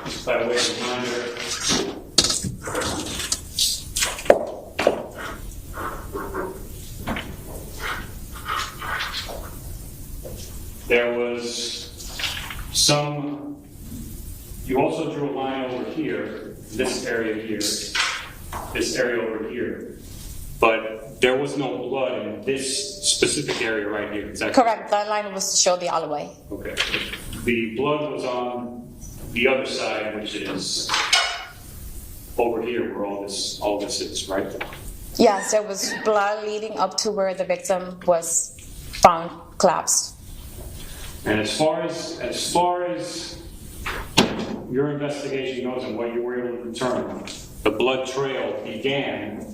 just by way of reminder, there was some, you also drew a line over here, this area here, this area over here, but there was no blood in this specific area right here. Is that Correct, that line was to show the alleyway. Okay. The blood was on the other side, which is over here where all this is, right? Yes, there was blood leading up to where the victim was found collapsed. And as far as your investigation goes and what you were able to determine, the blood trail began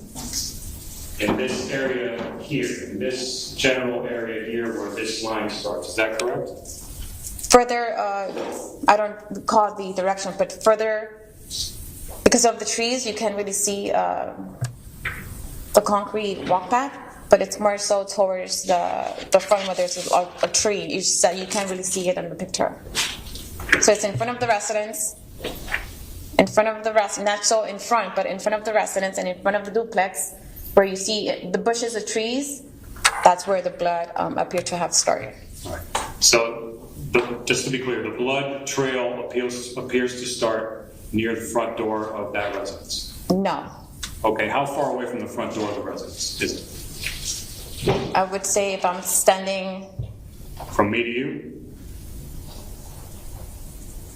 in this area here, in this general area here where this line starts. Is that correct? Further, I don't recall the direction, but further, because of the trees, you can't really see the concrete walk path, but it's more so towards the front where there's a tree. You can't really see it in the picture. So it's in front of the residence, not so in front, but in front of the residence and in front of the duplex, where you see the bushes of trees. That's where the blood appeared to have started. All right. So, just to be clear, the blood trail appears to start near the front door of that residence. No. Okay, how far away from the front door of the residence is it? I would say if I'm standing... From me to you?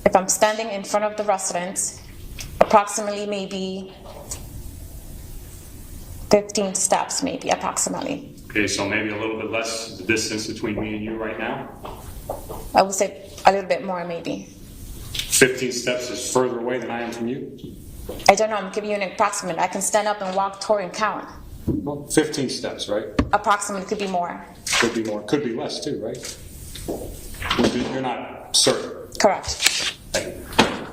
If I'm standing in front of the residence, approximately maybe 15 steps, maybe, approximately. Okay, so maybe a little bit less the distance between me and you right now? I would say a little bit more, maybe. 15 steps is further away than I am from you? I don't know, I'm giving you an approximate. I can stand up and walk toward and count. Well, 15 steps, right? Approximately, could be more. Could be more. Could be less too, right? You're not certain. Correct.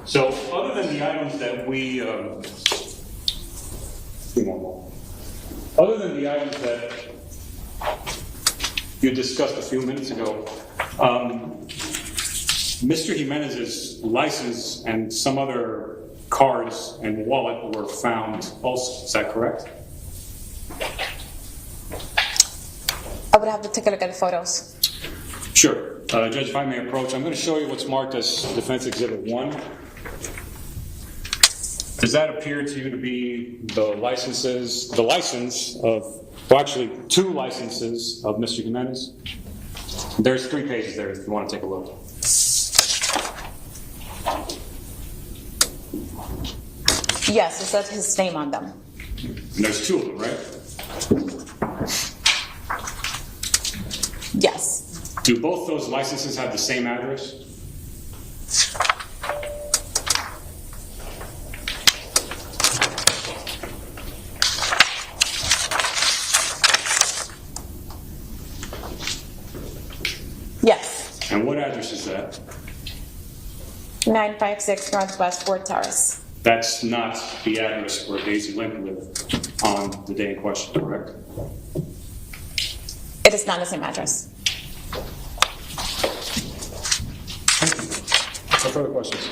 So, other than the items that we, other than the items that you discussed a few minutes ago, Mr. Jimenez's license and some other cards and wallet were found also. Is that correct? I would have to take a look at the photos. Sure. Judge, if I may approach, I'm going to show you what's marked as Defense Exhibit 1. Does that appear to you to be the license of, well, actually, 2 licenses of Mr. Jimenez? There's 3 pages there if you want to take a look. Yes, it says his name on them. And there's 2 of them, right? Yes. Do both those licenses have the same address? Yes. And what address is that? 956 Northwest 4th Terrace. That's not the address where Daisy Lynn lived on the day in question, correct? It is not the same address. No further questions?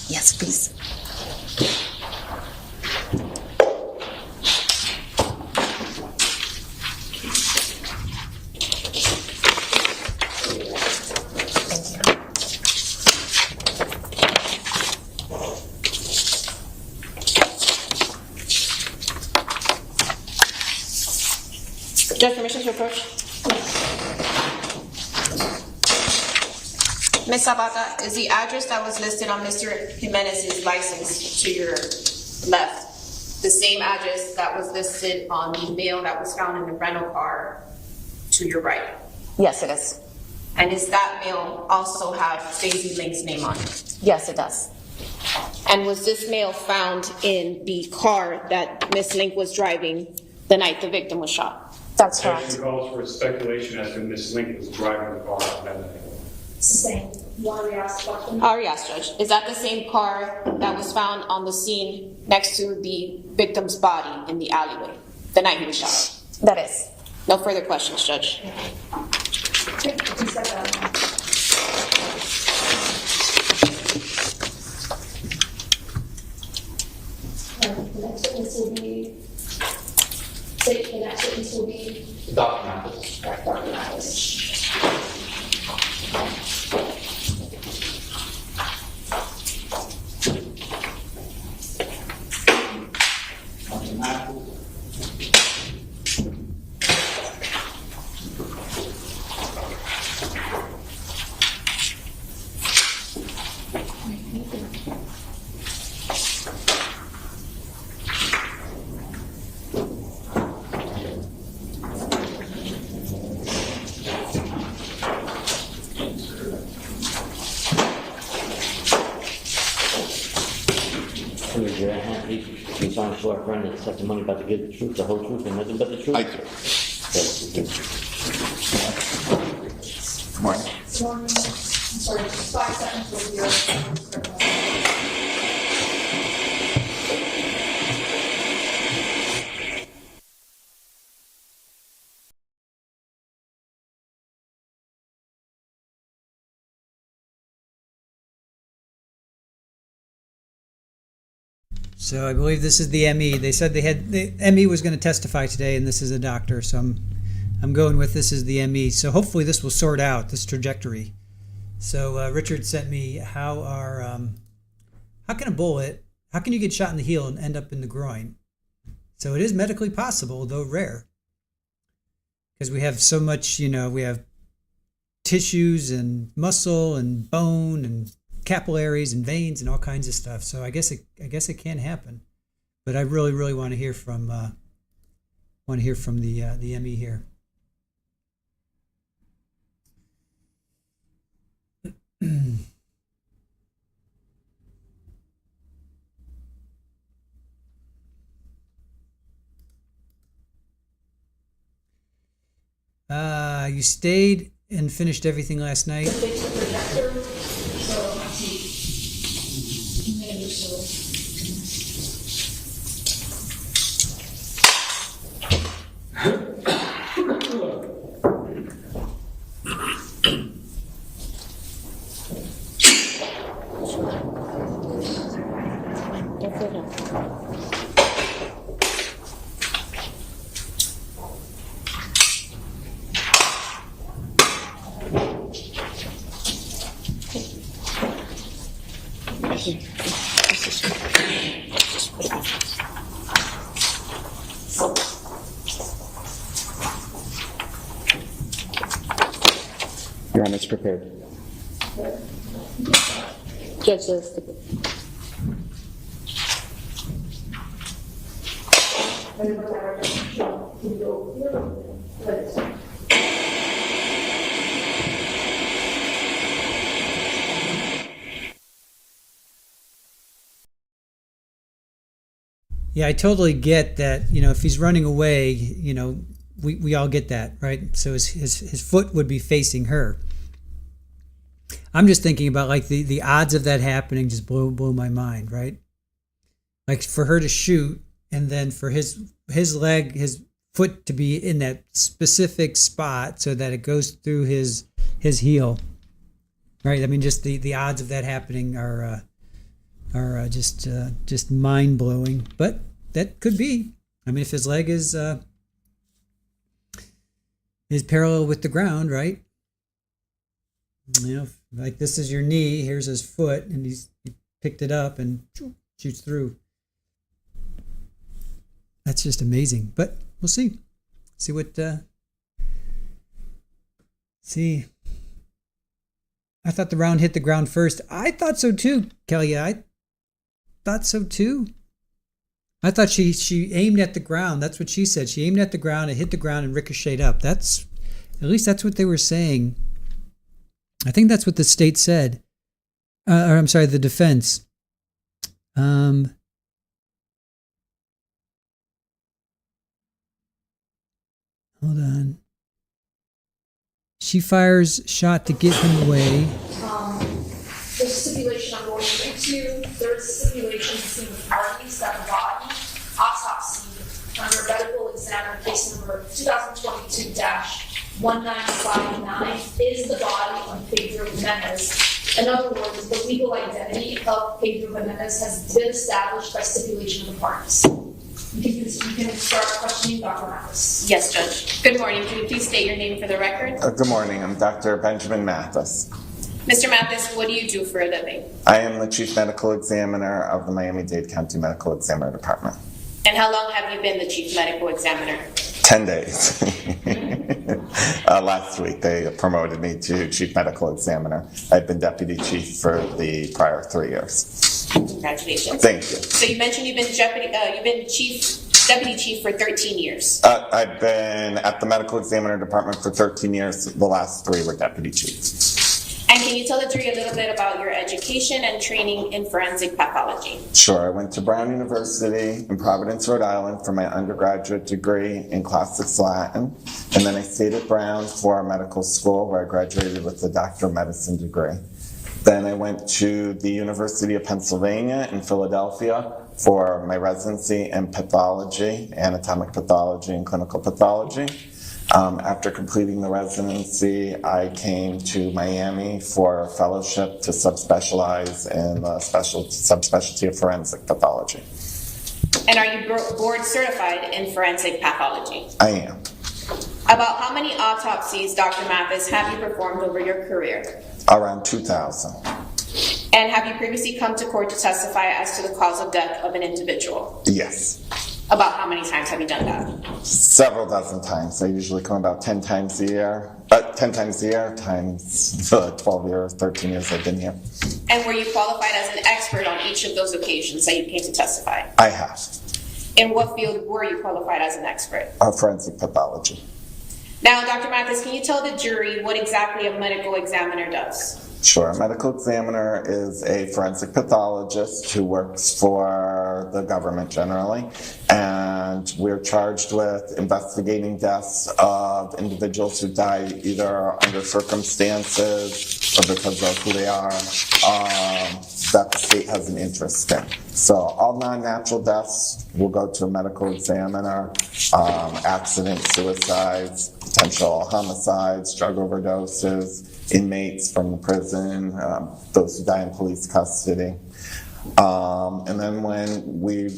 Yes, please. Judge, permission to approach? Ms. Zapata, is the address that was listed on Mr. Jimenez's license to your left the same address that was listed on the mail that was found in the rental car to your right? Yes, it is. And does that mail also have Daisy Link's name on it? Yes, it does. And was this mail found in the car that Miss Link was driving the night the victim was shot? That's correct. Objection calls for speculation as to Ms. Link was driving the car that night. Same. You want to ask a question? I already asked, Judge. Is that the same car that was found on the scene next to the victim's body in the alleyway the night he was shot? That is. No further questions, Judge. Okay, you said that. The next witness will be, the next witness will be Dr. Mathis. Dr. Mathis. He's on to our friend and testimony about to give the truth, the whole truth, and nothing but the truth. I do. Morning. I'm sorry, just 5 seconds will be your. So I believe this is the ME. They said the ME was going to testify today, and this is a doctor. So I'm going with this is the ME. So hopefully this will sort out this trajectory. So Richard sent me how can a bullet, how can you get shot in the heel and end up in the groin? So it is medically possible, though rare, because we have so much, we have tissues and muscle and bone and capillaries and veins and all kinds of stuff. So I guess it can happen, but I really want to hear from the ME here. You stayed and finished everything last night. Fix the projector, so maybe so. Your Honor, it's prepared. Judge says. Yeah, I totally get that. If he's running away, we all get that, right? So his foot would be facing her. I'm just thinking about like the odds of that happening just blow my mind, right? Like for her to shoot and then for his foot to be in that specific spot so that it goes through his heel, right? I mean, just the odds of that happening are just mind blowing. But that could be. I mean, if his leg is parallel with the ground, right? Like this is your knee, here's his foot, and he picked it up and shoots through. That's just amazing, but we'll see. See what, see. I thought the round hit the ground first. I thought so too, Kelly. I thought so too. I thought she aimed at the ground. That's what she said. She aimed at the ground, it hit the ground and ricocheted up. At least that's what they were saying. I think that's what the state said. Or I'm sorry, the defense. Hold on. She fires shot to get him away. There's a stipulation I'm going into. There's a stipulation between the parties that the body autopsy under medical examiner case number 2022-1959 is the body of Pedro Jimenez. In other words, the legal identity of Pedro Jimenez has been established by stipulation of the parties. You can start questioning Dr. Mathis. Yes, Judge. Good morning. Can you please state your name for the record? Good morning. I'm Dr. Benjamin Mathis. Mr. Mathis, what do you do for a living? I am the Chief Medical Examiner of the Miami-Dade County Medical Examiner Department. And how long have you been the Chief Medical Examiner? 10 days. Last week they promoted me to Chief Medical Examiner. I've been Deputy Chief for the prior 3 years. Congratulations. Thank you. So you mentioned you've been Deputy Chief for 13 years. I've been at the Medical Examiner Department for 13 years. The last 3 were Deputy Chief. And can you tell the jury a little bit about your education and training in forensic pathology? Sure. I went to Brown University in Providence, Rhode Island for my undergraduate degree in Classics Latin. And then I stayed at Brown for medical school where I graduated with a Doctor of Medicine degree. Then I went to the University of Pennsylvania in Philadelphia for my residency in pathology, anatomic pathology and clinical pathology. After completing the residency, I came to Miami for a fellowship to subspecialize in the subspecialty of forensic pathology. And are you board certified in forensic pathology? I am. About how many autopsies, Dr. Mathis, have you performed over your career? Around 2,000. And have you previously come to court to testify as to the cause of death of an individual? Yes. About how many times have you done that? Several dozen times. I usually come about 10 times a year. 10 times a year times the 12 years, 13 years I've been here. And were you qualified as an expert on each of those occasions that you came to testify? I have. In what field were you qualified as an expert? Forensic pathology. Now, Dr. Mathis, can you tell the jury what exactly a medical examiner does? Sure. A medical examiner is a forensic pathologist who works for the government generally, and we're charged with investigating deaths of individuals who die either under circumstances or because of who they are that the state has an interest in. So all non-natural deaths will go to a medical examiner, accidents, suicides, potential homicides, drug overdoses, inmates from the prison, those who die in police custody. And then when we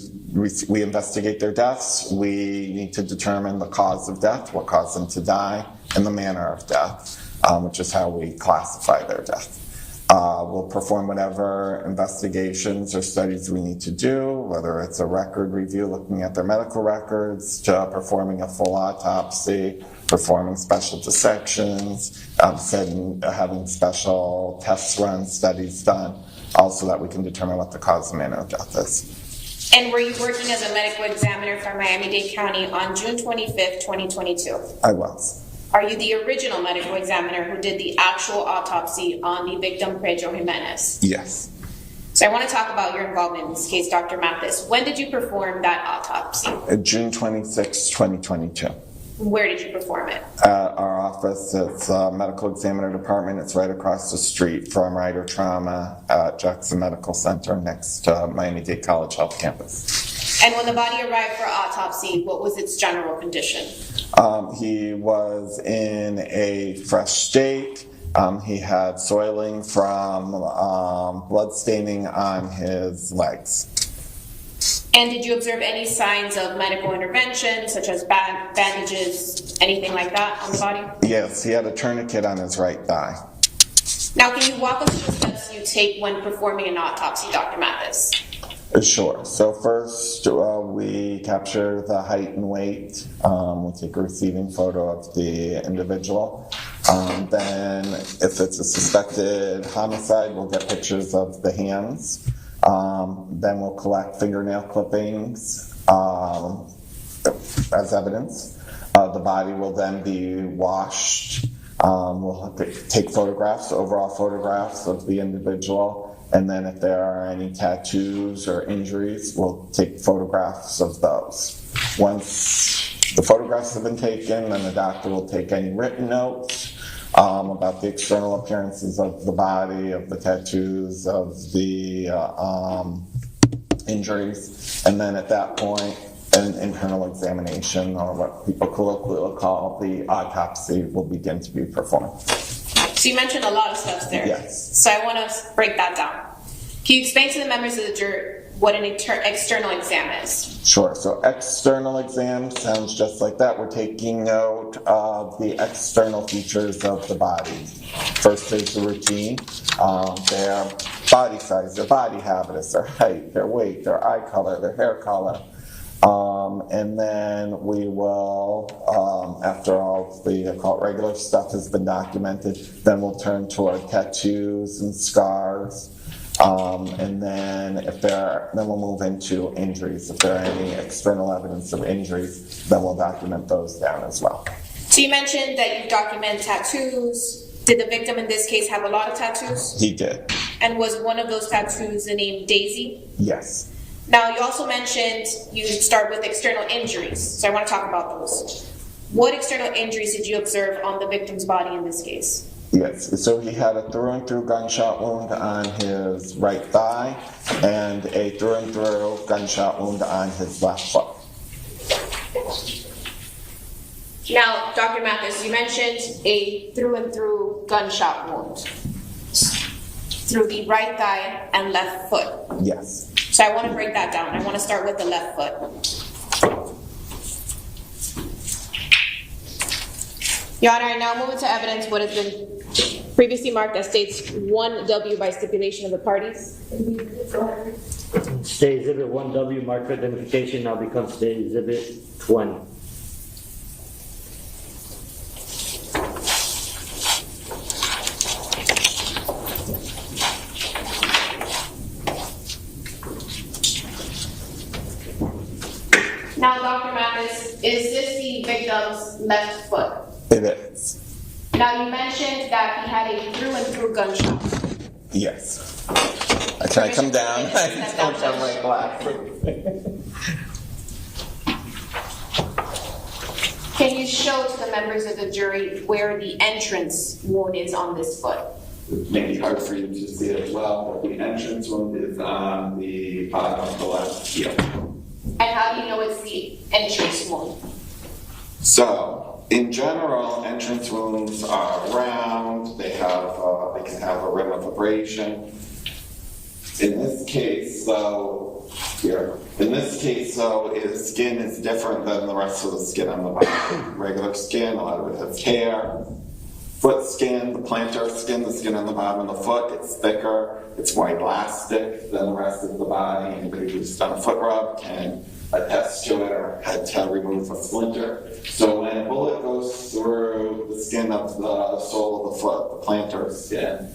investigate their deaths, we need to determine the cause of death, what caused them to die, and the manner of death, which is how we classify their death. We'll perform whatever investigations or studies we need to do, whether it's a record review looking at their medical records, to performing a full autopsy, performing special dissections, having special tests run, studies done, also that we can determine what the cause and manner of death is. And were you working as a medical examiner for Miami-Dade County on June 25th, 2022? I was. Are you the original medical examiner who did the actual autopsy on the victim, Pedro Jimenez? Yes. So I want to talk about your involvement in this case, Dr. Mathis. When did you perform that autopsy? June 26, 2022. Where did you perform it? At our office. It's a medical examiner department. It's right across the street from Ryder Trauma at Jackson Medical Center next to Miami-Dade College Health Campus. And when the body arrived for autopsy, what was its general condition? He was in a fresh state. He had soiling from blood staining on his legs. And did you observe any signs of medical intervention, such as bandages, anything like that on the body? Yes, he had a tourniquet on his right thigh. Now, can you walk us through the steps you take when performing an autopsy, Dr. Mathis? Sure. So first, we capture the height and weight. We take a receiving photo of the individual. Then, if it's a suspected homicide, we'll get pictures of the hands. Then we'll collect fingernail clippings as evidence. The body will then be washed. We'll take photographs, overall photographs of the individual. And then if there are any tattoos or injuries, we'll take photographs of those. Once the photographs have been taken, then the doctor will take any written notes about the external appearances of the body, of the tattoos, of the injuries. And then at that point, an internal examination, or what people colloquially will call the autopsy, will begin to be performed. So you mentioned a lot of stuff there. Yes. So I want to break that down. Can you explain to the members of the jury what an external exam is? Sure. So external exam sounds just like that. We're taking note of the external features of the body. First is the routine. Their body size, their body habitus, their height, their weight, their eye color, their hair color. And then we will, after all the regular stuff has been documented, then we'll turn toward tattoos and scars. And then then we'll move into injuries. If there are any external evidence of injuries, then we'll document those down as well. So you mentioned that you document tattoos. Did the victim in this case have a lot of tattoos? He did. And was one of those tattoos the name Daisy? Yes. Now, you also mentioned you start with external injuries, so I want to talk about those. What external injuries did you observe on the victim's body in this case? Yes, so he had a through-and-through gunshot wound on his right thigh and a through-and-through gunshot wound on his left foot. Now, Dr. Mathis, you mentioned a through-and-through gunshot wound through the right thigh and left foot. Yes. So I want to break that down. I want to start with the left foot. Your Honor, I now move into evidence what has been previously marked as states 1W by stipulation of the parties. State Exhibit 1W marked for identification now becomes State Exhibit 20. Now, Dr. Mathis, is this the victim's left foot? It is. Now, you mentioned that he had a through-and-through gunshot. Yes. Can I come down? I don't have my glasses. Can you show to the members of the jury where the entrance wound is on this foot? It may be hard for you to see it well, but the entrance wound is on the bottom of the left heel. And how do you know it's the entrance wound? So, in general, entrance wounds are round. They can have a rim of abrasion. In this case, though, his skin is different than the rest of the skin on the body. Regular skin, a lot of it has hair. Foot skin, the plantar skin, the skin on the bottom of the foot, it's thicker, it's more elastic than the rest of the body. Anybody who's done a foot rub can attest to it or had to remove a splinter. So when a bullet goes through the skin of the sole of the foot, the plantar skin,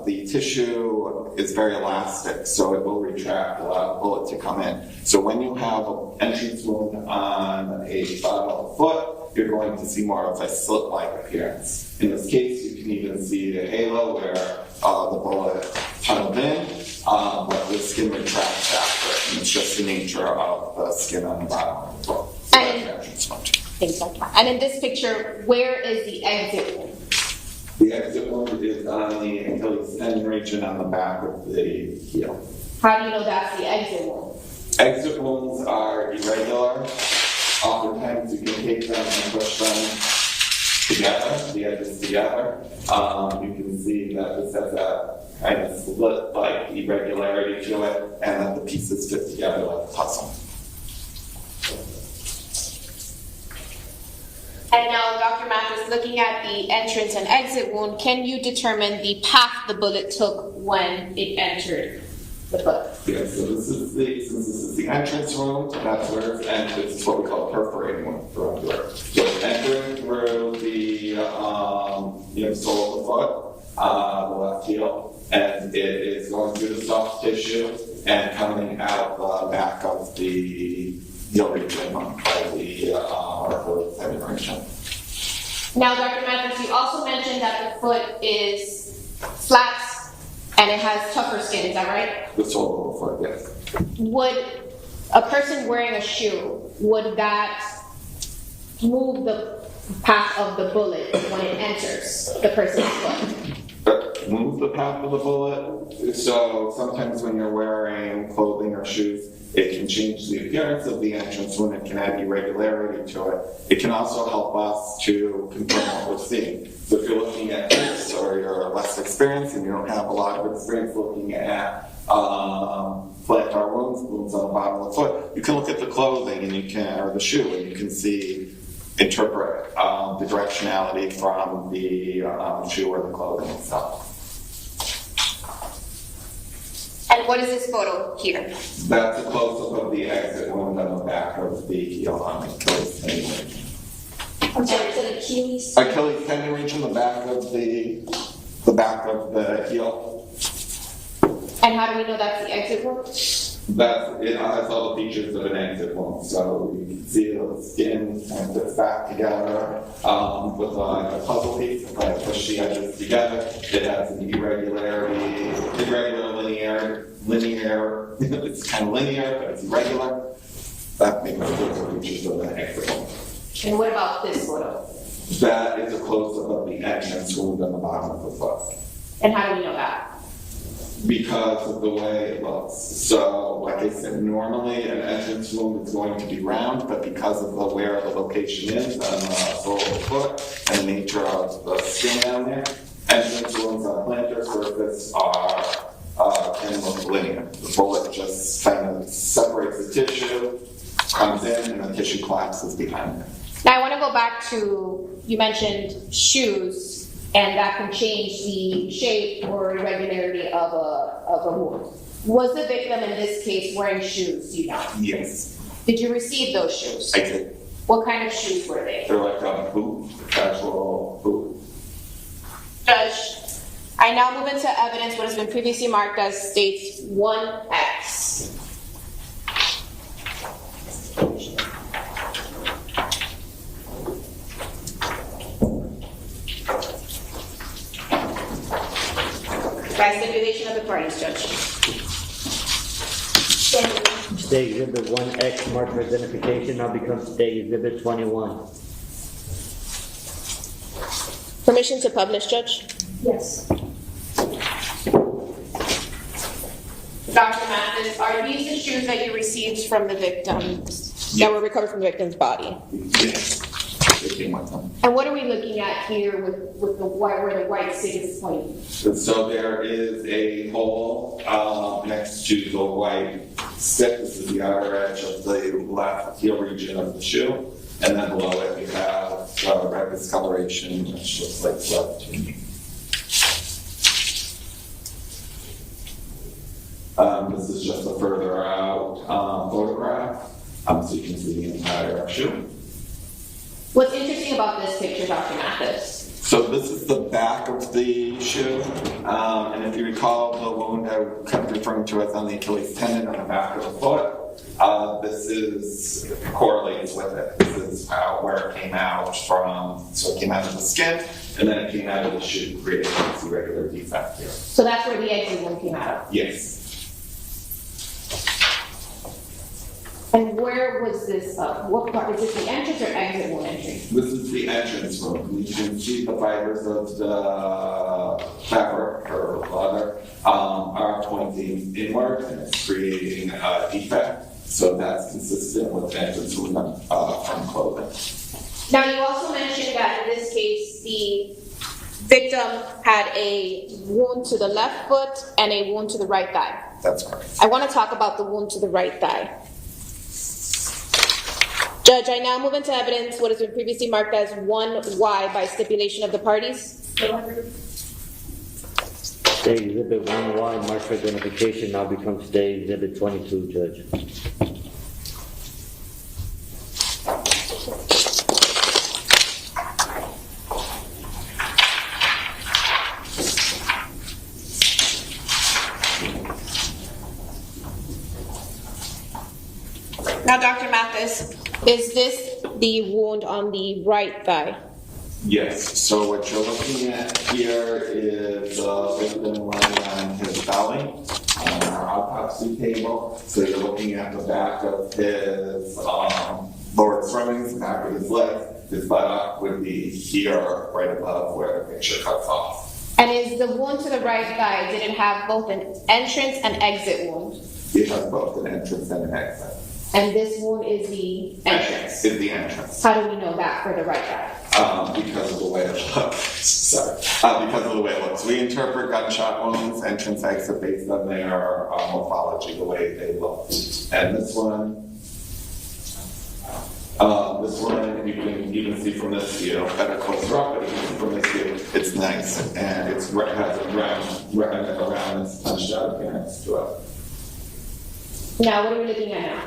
the tissue is very elastic, so it will retract, allow the bullet to come in. So when you have an entrance wound on a bottom of the foot, you're going to see more of a slit-like appearance. In this case, you can even see the halo where the bullet tunneled in, but the skin retracts after it, and it's just the nature of the skin on the bottom of the foot. And in this picture, where is the exit wound? The exit wound is on the Achilles tendon region on the back of the heel. How do you know that's the exit wound? Exit wounds are irregular. Oftentimes you can take them and push them together, the edges together. You can see that this has a kind of slit-like irregularity to it, and that the pieces fit together like a puzzle. And now, Dr. Mathis, looking at the entrance and exit wound, can you determine the path the bullet took when it entered the foot? Yeah, so this is the entrance room, that's where it's entered. This is what we call perforating room through here. So it's entering through the sole of the foot, the left heel, and it is going through the soft tissue and coming out the back of the heel region by the region. Now, Dr. Mathis, you also mentioned that the foot is flat and it has tougher skin, is that right? The sole of the foot, yes. Would a person wearing a shoe, would that move the path of the bullet when it enters the person's foot? Move the path of the bullet. So sometimes when you're wearing clothing or shoes, it can change the appearance of the entrance wound. It can add irregularity to it. It can also help us to confirm what we're seeing. So if you're looking at this or you're less experienced and you don't have a lot of experience looking at plantar wounds on the bottom of the foot, you can look at the clothing and you can, or the shoe, and you can interpret the directionality from the shoe or the clothing itself. And what is this photo here? That's a close-up of the exit wound on the back of the heel on the Achilles tendon region. I'm sorry, it's an Achilles? Achilles tendon region, the back of the heel. And how do we know that's the exit wound? It has all the features of an exit wound. So you can see the skin kind of fits back together with a puzzle piece. If I push the edges together, it has an irregular linear. It's kind of linear, but it's irregular. That makes the features of an exit wound. And what about this photo? That is a close-up of the entrance wound on the bottom of the foot. And how do we know that? Because of the way it looks. So, like I said, normally an entrance wound is going to be round, but because of where the location is on the sole of the foot and the nature of the skin down there, entrance wounds on plantar surface can look linear. The bullet just kind of separates the tissue, comes in, and the tissue collapses behind it. Now I want to go back to, you mentioned shoes, and that can change the shape or irregularity of a wound. Was the victim in this case wearing shoes, do you know? Yes. Did you receive those shoes? I did. What kind of shoes were they? They're like a boot, casual boot. Judge, I now move into evidence what has been previously marked as states 1X. By stipulation of the parties, Judge. State Exhibit 1X marked for identification now becomes State Exhibit 21. Permission to publish, Judge? Yes. Dr. Mathis, are these the shoes that you received from the victim, that were recovered from the victim's body? Yes. And what are we looking at here with the white, where the white stick is pointing? So there is a hole next to the white stick. This is the outer edge of the left heel region of the shoe. And then below it you have red discoloration, which looks like blood to me. This is just a further out photograph, so you can see the entire shoe. What's interesting about this picture, Dr. Mathis? So this is the back of the shoe, and if you recall the wound I kept referring to as on the Achilles tendon on the back of the foot, this correlates with it. This is where it came out from. So it came out of the skin, and then it came out of the shoe, creating this irregular defect here. So that's where the exit wound came out of? Yes. And where was this, what part, is this the entrance or exit wound entry? This is the entrance wound. You can see the fibers of the fabric or leather are pointing inward, and it's creating a defect. So that's consistent with entrance wound from clothing. Now, you also mentioned that in this case, the victim had a wound to the left foot and a wound to the right thigh. That's correct. I want to talk about the wound to the right thigh. Judge, I now move into evidence what has been previously marked as 1Y by stipulation of the parties. Stay Exhibit 1Y, marked for identification, now becomes Stay Exhibit 22, Judge. Now, Dr. Mathis, is this the wound on the right thigh? Yes, so what you're looking at here is the victim lying on his belly on our autopsy table. So you're looking at the back of his lower extremities, the back of his legs. His buttock would be here, right above where the picture cuts off. And is the wound to the right thigh, did it have both an entrance and exit wound? It has both an entrance and an exit. And this wound is the entrance? Is the entrance. How do we know that for the right thigh? Because of the way it looks. Sorry. Because of the way it looks. We interpret gunshot wounds, entrance, exit, based on their morphology, the way they look. And this one, you can even see from this view, better closer up, but you can see from this view, it's nice, and it has a round this punched out appearance to it. Now, what are we looking at now?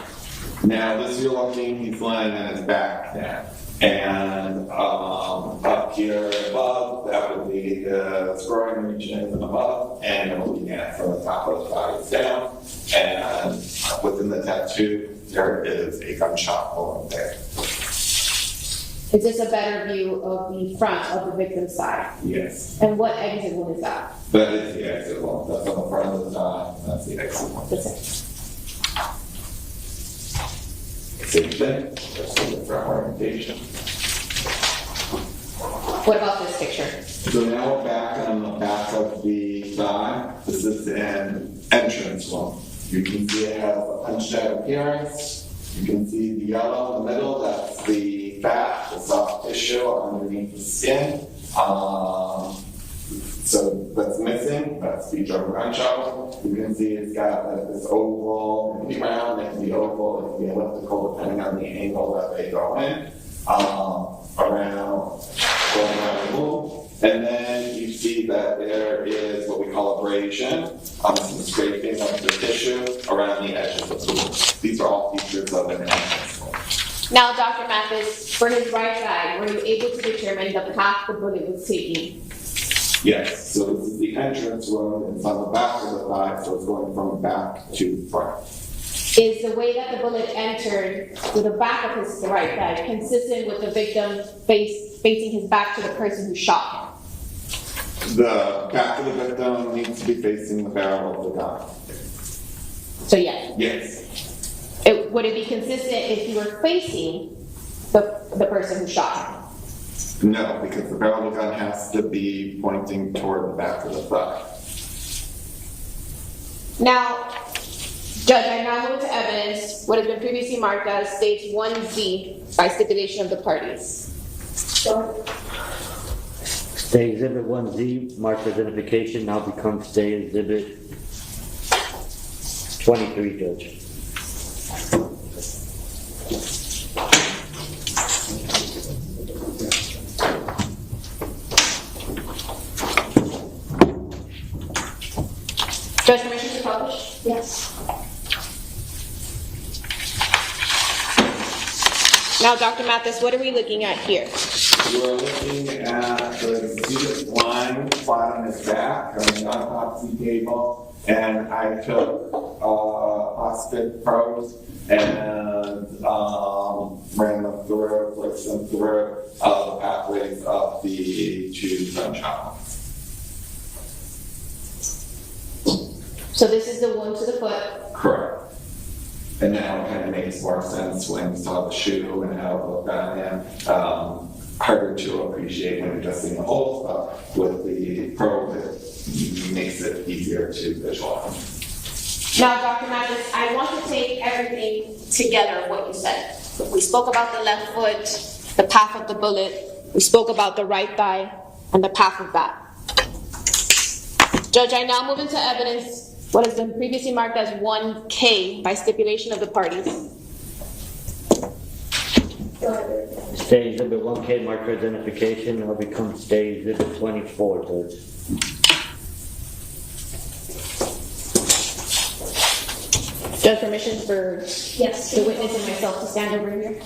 Now, this you're looking, he's lying on his back now. And up here above, that would be the groin region and above, and we're looking at from the top of the thighs down. And within the tattoo, there is a gunshot wound there. Is this a better view of the front of the victim's side? Yes. And what exit wound is that? That is the exit wound. That's on the front of the thigh. That's the exit wound. That's it. Same thing. That's the different orientation. What about this picture? So now we're back on the back of the thigh. This is an entrance wound. You can see it has a punched out appearance. You can see the yellow in the middle. That's the fat, the soft tissue underneath the skin. So that's missing. That's the German gunshot wound. You can see it's got this oval, it can be round, it can be oval, it can be elliptical depending on the angle that they go in. Around the wound. And then you see that there is what we call abrasion, some scraping of the tissue around the edges of the wound. These are all features of an entrance wound. Now, Dr. Mathis, for his right thigh, were you able to determine the path the bullet was taking? Yes, so this is the entrance wound. It's on the back of the thigh, so it's going from back to front. Is the way that the bullet entered to the back of his right thigh consistent with the victim facing his back to the person who shot him? The back of the victim needs to be facing the barrel of the gun. So yes. Yes. Would it be consistent if you were facing the person who shot him? No, because the barrel of the gun has to be pointing toward the back of the thigh. Now, Judge, I now move to evidence what has been previously marked as Stage 1Z by stipulation of the parties. Stay Exhibit 1Z, marked for identification, now becomes Stay Exhibit 23, Judge. Judge, permission to publish? Yes. Now, Dr. Mathis, what are we looking at here? We're looking at the exhibit line flat on his back on the autopsy table, and I took hospice probes and ran them through, placed them through the pathways of the two gunshot wounds. So this is the wound to the foot. Correct. And now it kind of makes more sense when you saw the shoe and how it looked on him. Harder to appreciate when you're just seeing the whole stuff. With the probe, it makes it easier to visualize. Now, Dr. Mathis, I want to take everything together, what you said. We spoke about the left foot, the path of the bullet. We spoke about the right thigh and the path of that. Judge, I now move into evidence what has been previously marked as 1K by stipulation of the parties. Stay Exhibit 1K, marked for identification, now becomes Stay Exhibit 24, Judge. have permission for Yes. the witness and myself to stand over here?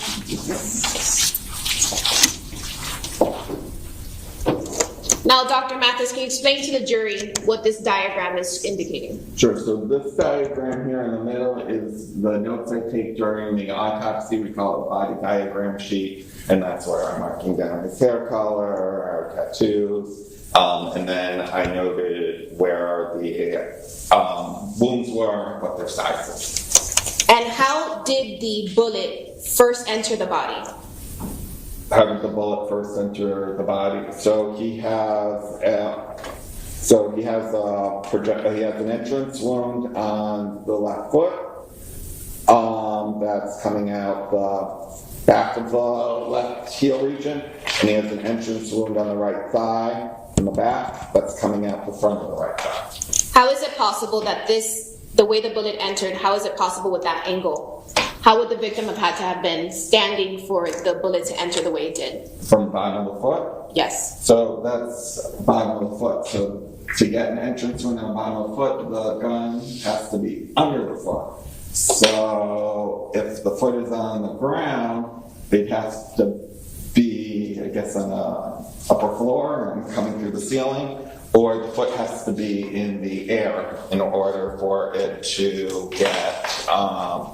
Now, Dr. Mathis, can you explain to the jury what this diagram is indicating? Sure, so this diagram here in the middle is the notes I take during the autopsy. We call it a body diagram sheet, and that's where I'm marking down his hair color, our tattoos, and then I noted where the wounds were, what their size is. And how did the bullet first enter the body? How did the bullet first enter the body? So he has an entrance wound on the left foot. That's coming out the back of the left heel region, and he has an entrance wound on the right thigh in the back that's coming out the front of the right thigh. How is it possible that the way the bullet entered, how is it possible with that angle? How would the victim have had to have been standing for the bullet to enter the way it did? From the bottom of the foot? Yes. So that's bottom of the foot. So to get an entrance wound on the bottom of the foot, the gun has to be under the foot. So if the foot is on the ground, it has to be, I guess, on the upper floor and coming through the ceiling, or the foot has to be in the air in order for it to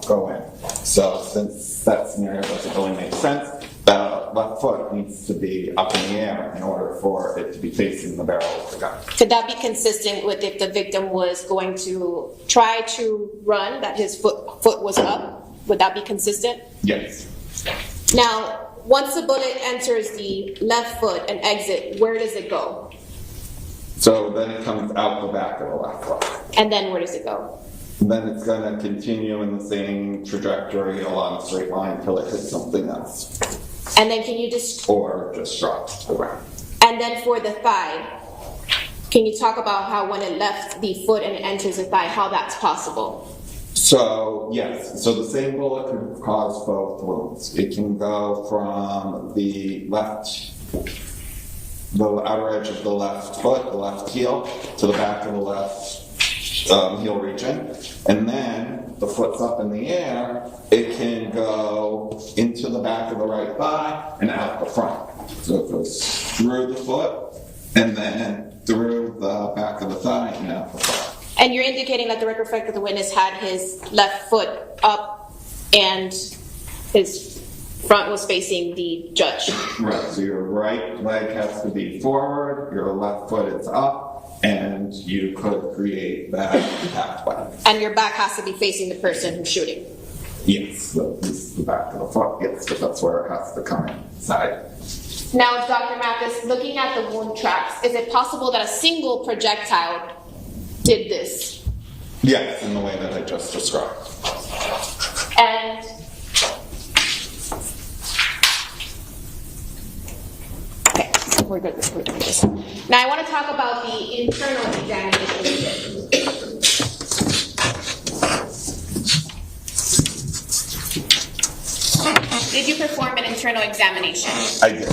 go in. So since that scenario doesn't really make sense, the left foot needs to be up in the air in order for it to be facing the barrel of the gun. Could that be consistent with if the victim was going to try to run, that his foot was up? Would that be consistent? Yes. Now, once the bullet enters the left foot and exit, where does it go? So then it comes out the back of the left foot. And then where does it go? And then it's going to continue in the same trajectory along a straight line until it hits something else. And then can you just... Or just drop to the ground. And then for the thigh, can you talk about how when it left the foot and it enters the thigh, how that's possible? So, yes. So the same bullet could cause both wounds. It can go from the outer edge of the left foot, the left heel, to the back of the left heel region. And then the foot's up in the air, it can go into the back of the right thigh and out the front. So it goes through the foot and then through the back of the thigh and out the front. And you're indicating that the record reflects that the witness had his left foot up and his front was facing the judge. Right, so your right leg has to be forward, your left foot is up, and you could create that pathway. And your back has to be facing the person who's shooting. Yes, so this is the back of the foot, yes, but that's where it has to come inside. Now, Dr. Mathis, looking at the wound tracks, is it possible that a single projectile did this? Yes, in the way that I just described. And okay, we're good. Now I want to talk about the internal examination. Did you perform an internal examination? I did.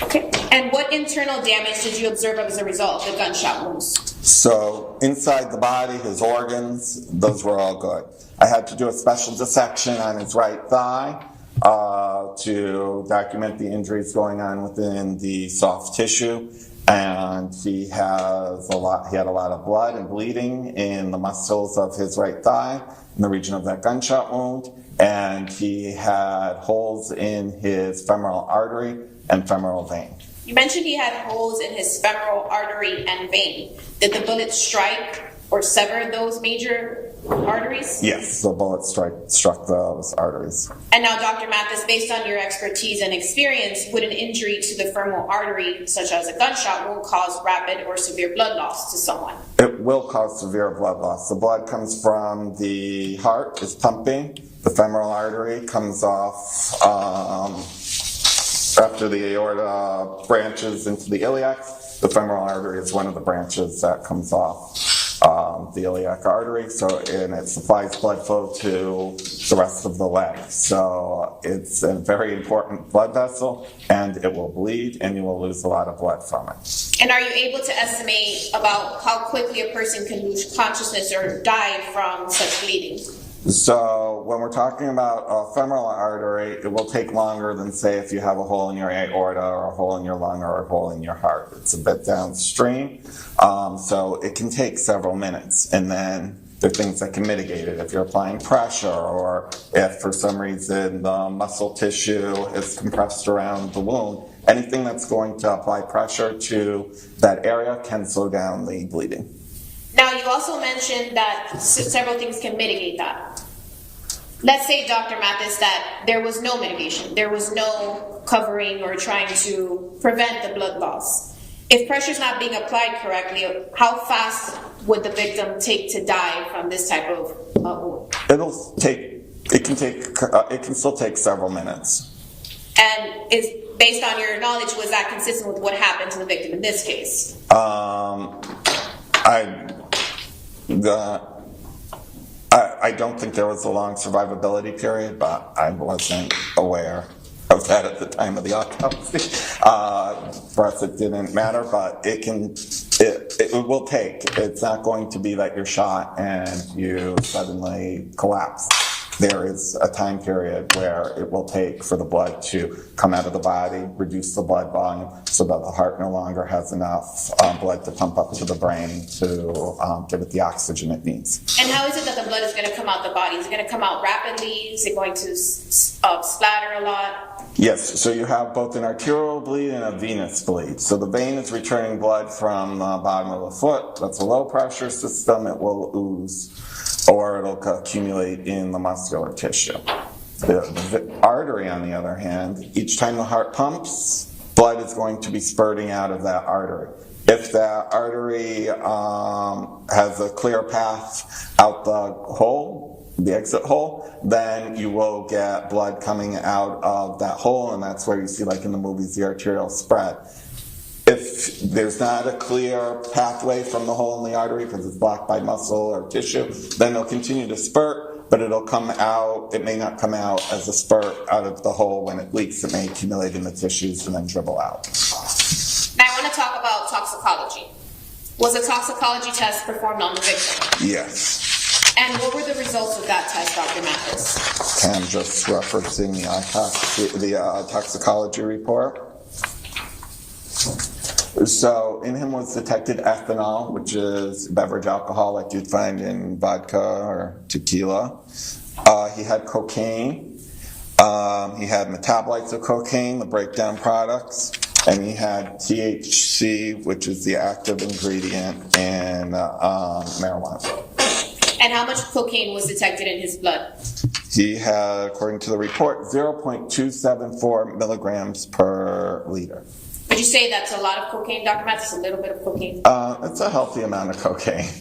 Okay. And what internal damage did you observe as a result of the gunshot wounds? So inside the body, his organs, those were all good. I had to do a special dissection on his right thigh to document the injuries going on within the soft tissue. And he had a lot of blood and bleeding in the muscles of his right thigh in the region of that gunshot wound. And he had holes in his femoral artery and femoral vein. You mentioned he had holes in his femoral artery and vein. Did the bullet strike or sever those major arteries? Yes, the bullet struck those arteries. And now, Dr. Mathis, based on your expertise and experience, would an injury to the femoral artery, such as a gunshot wound, cause rapid or severe blood loss to someone? It will cause severe blood loss. The blood comes from the heart, is pumping. The femoral artery comes off after the aorta branches into the iliac. The femoral artery is one of the branches that comes off the iliac artery, and it supplies blood flow to the rest of the leg. So it's a very important blood vessel, and it will bleed, and you will lose a lot of blood from it. And are you able to estimate about how quickly a person can lose consciousness or die from such bleeding? So when we're talking about a femoral artery, it will take longer than, say, if you have a hole in your aorta or a hole in your lung or a hole in your heart. It's a bit downstream, so it can take several minutes. And then there are things that can mitigate it. If you're applying pressure, or if for some reason the muscle tissue is compressed around the wound, anything that's going to apply pressure to that area can slow down the bleeding. Now, you also mentioned that several things can mitigate that. Let's say, Dr. Mathis, that there was no mitigation. There was no covering or trying to prevent the blood loss. If pressure is not being applied correctly, how fast would the victim take to die from this type of wound? It can still take several minutes. And is based on your knowledge, was that consistent with what happened to the victim in this case? I don't think there was a long survivability period, but I wasn't aware of that at the time of the autopsy. For us, it didn't matter, but it will take. It's not going to be that you're shot and you suddenly collapse. There is a time period where it will take for the blood to come out of the body, reduce the blood volume so that the heart no longer has enough blood to pump up to the brain to give it the oxygen it needs. And how is it that the blood is going to come out the body? Is it going to come out rapidly? Is it going to splatter a lot? Yes, so you have both an arterial bleed and a venous bleed. So the vein is returning blood from the bottom of the foot. That's a low pressure system. It will ooze, or it'll accumulate in the muscular tissue. The artery, on the other hand, each time the heart pumps, blood is going to be spurting out of that artery. If that artery has a clear path out the hole, the exit hole, then you will get blood coming out of that hole, and that's where you see, like in the movies, the arterial spread. If there's not a clear pathway from the hole in the artery because it's blocked by muscle or tissue, then it'll continue to spurt, but it'll come out. It may not come out as a spurt out of the hole when it leaks. It may accumulate in the tissues and then dribble out. Now I want to talk about toxicology. Was a toxicology test performed on the victim? Yes. And what were the results of that test, Dr. Mathis? I'm just referencing the toxicology report. So in him was detected ethanol, which is beverage alcohol like you'd find in vodka or tequila. He had cocaine. He had metabolites of cocaine, the breakdown products. And he had THC, which is the active ingredient in marijuana. And how much cocaine was detected in his blood? He had, according to the report, 0.274 milligrams per liter. Would you say that's a lot of cocaine, Dr. Mathis? A little bit of cocaine? It's a healthy amount of cocaine.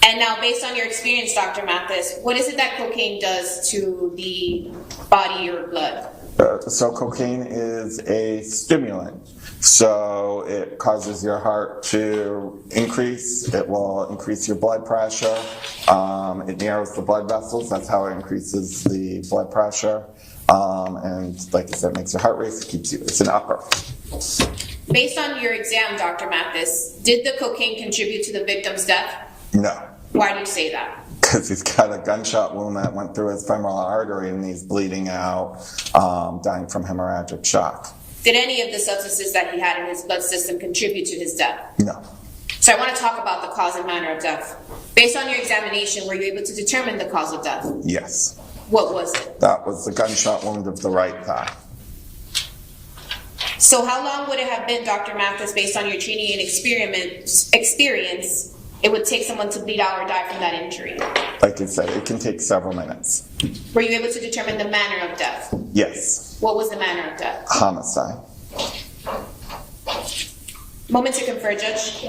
And now, based on your experience, Dr. Mathis, what is it that cocaine does to the body or blood? So cocaine is a stimulant. So it causes your heart to increase. It will increase your blood pressure. It narrows the blood vessels. That's how it increases the blood pressure. And like I said, it makes your heart race. It keeps you. It's an upper. Based on your exam, Dr. Mathis, did the cocaine contribute to the victim's death? No. Why do you say that? Because he's got a gunshot wound that went through his femoral artery and he's bleeding out, dying from hemorrhagic shock. Did any of the substances that he had in his blood system contribute to his death? No. So I want to talk about the cause and manner of death. Based on your examination, were you able to determine the cause of death? Yes. What was it? That was the gunshot wound of the right thigh. So how long would it have been, Dr. Mathis, based on your training and experience, it would take someone to bleed out or die from that injury? Like I said, it can take several minutes. Were you able to determine the manner of death? Yes. What was the manner of death? Homicide. Moment to confer, Judge.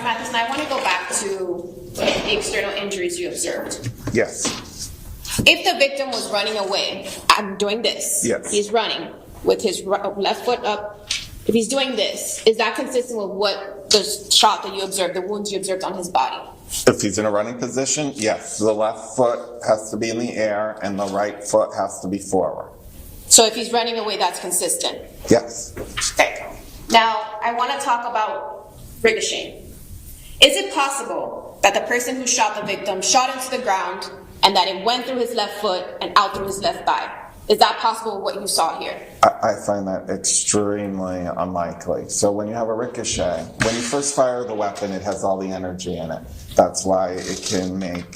Dr. Matheson, I want to go back to the external injuries you observed. Yes. If the victim was running away, I'm doing this. Yes. He's running with his left foot up. If he's doing this, is that consistent with what the shot that you observed, the wounds you observed on his body? If he's in a running position, yes. The left foot has to be in the air and the right foot has to be forward. So if he's running away, that's consistent? Yes. Okay. Now, I want to talk about ricocheting. Is it possible that the person who shot the victim shot into the ground and that it went through his left foot and out through his left thigh? Is that possible what you saw here? I find that extremely unlikely. So when you have a ricochet, when you first fire the weapon, it has all the energy in it. That's why it can make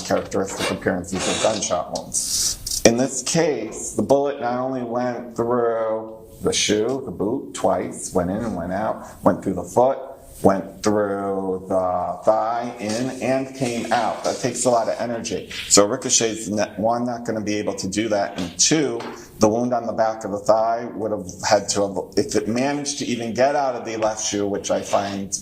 characteristic appearances of gunshot wounds. In this case, the bullet not only went through the shoe, the boot, twice, went in and went out, went through the foot, went through the thigh, in, and came out. That takes a lot of energy. So ricochet is, one, not going to be able to do that, and two, the wound on the back of the thigh would have had to have, if it managed to even get out of the left shoe, which I find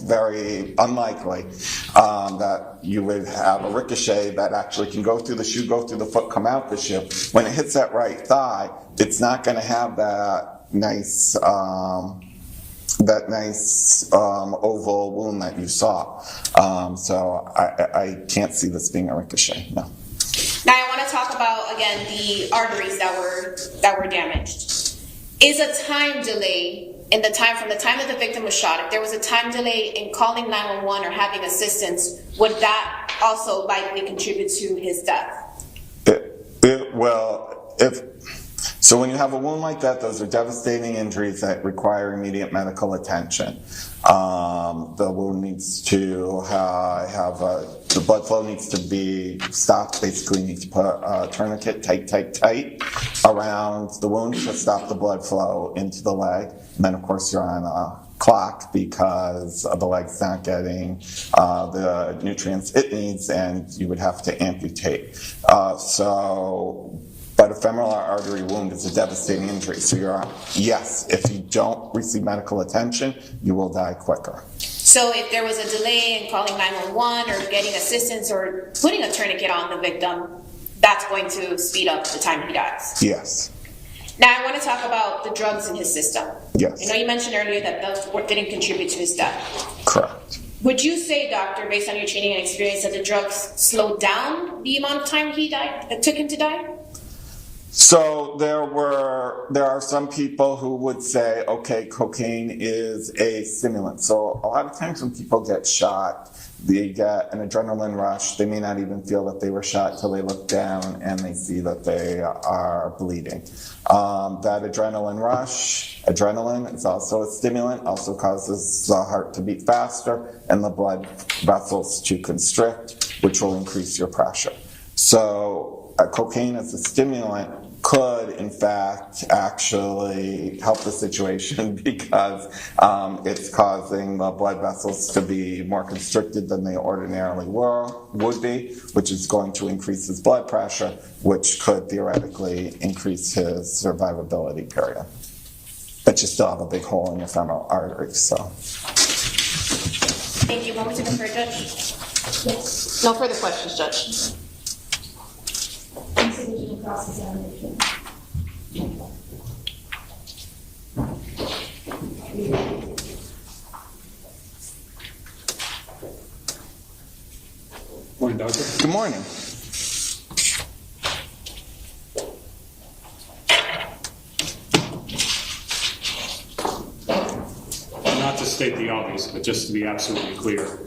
very unlikely, that you would have a ricochet that actually can go through the shoe, go through the foot, come out the shoe. When it hits that right thigh, it's not going to have that nice oval wound that you saw. So I can't see this being a ricochet, no. Now I want to talk about, again, the arteries that were damaged. Is a time delay in the time from the time that the victim was shot, if there was a time delay in calling 911 or having assistance, would that also likely contribute to his death? So when you have a wound like that, those are devastating injuries that require immediate medical attention. The wound needs to the blood flow needs to be stopped. Basically, you need to put a tourniquet tight around the wound to stop the blood flow into the leg. And then, of course, you're on a clock because the leg's not getting the nutrients it needs, and you would have to amputate. But a femoral artery wound is a devastating injury. So yes, if you don't receive medical attention, you will die quicker. So if there was a delay in calling 911 or getting assistance or putting a tourniquet on the victim, that's going to speed up the time he dies? Yes. Now I want to talk about the drugs in his system. Yes. I know you mentioned earlier that those didn't contribute to his death. Correct. Would you say, doctor, based on your training and experience, that the drugs slowed down the amount of time he died, it took him to die? So there are some people who would say, okay, cocaine is a stimulant. So a lot of times when people get shot, they get an adrenaline rush. They may not even feel that they were shot till they look down and they see that they are bleeding. That adrenaline rush, adrenaline is also a stimulant, also causes the heart to beat faster and the blood vessels to constrict, which will increase your pressure. So cocaine as a stimulant could, in fact, actually help the situation because it's causing the blood vessels to be more constricted than they ordinarily would be, which is going to increase his blood pressure, which could theoretically increase his survivability period. But you still have a big hole in your femoral artery, so. Thank you. Moment to confer, Judge. Yes. No further questions, Judge. Cross-examination. Morning, Doctor. Good morning. Not to state the obvious, but just to be absolutely clear,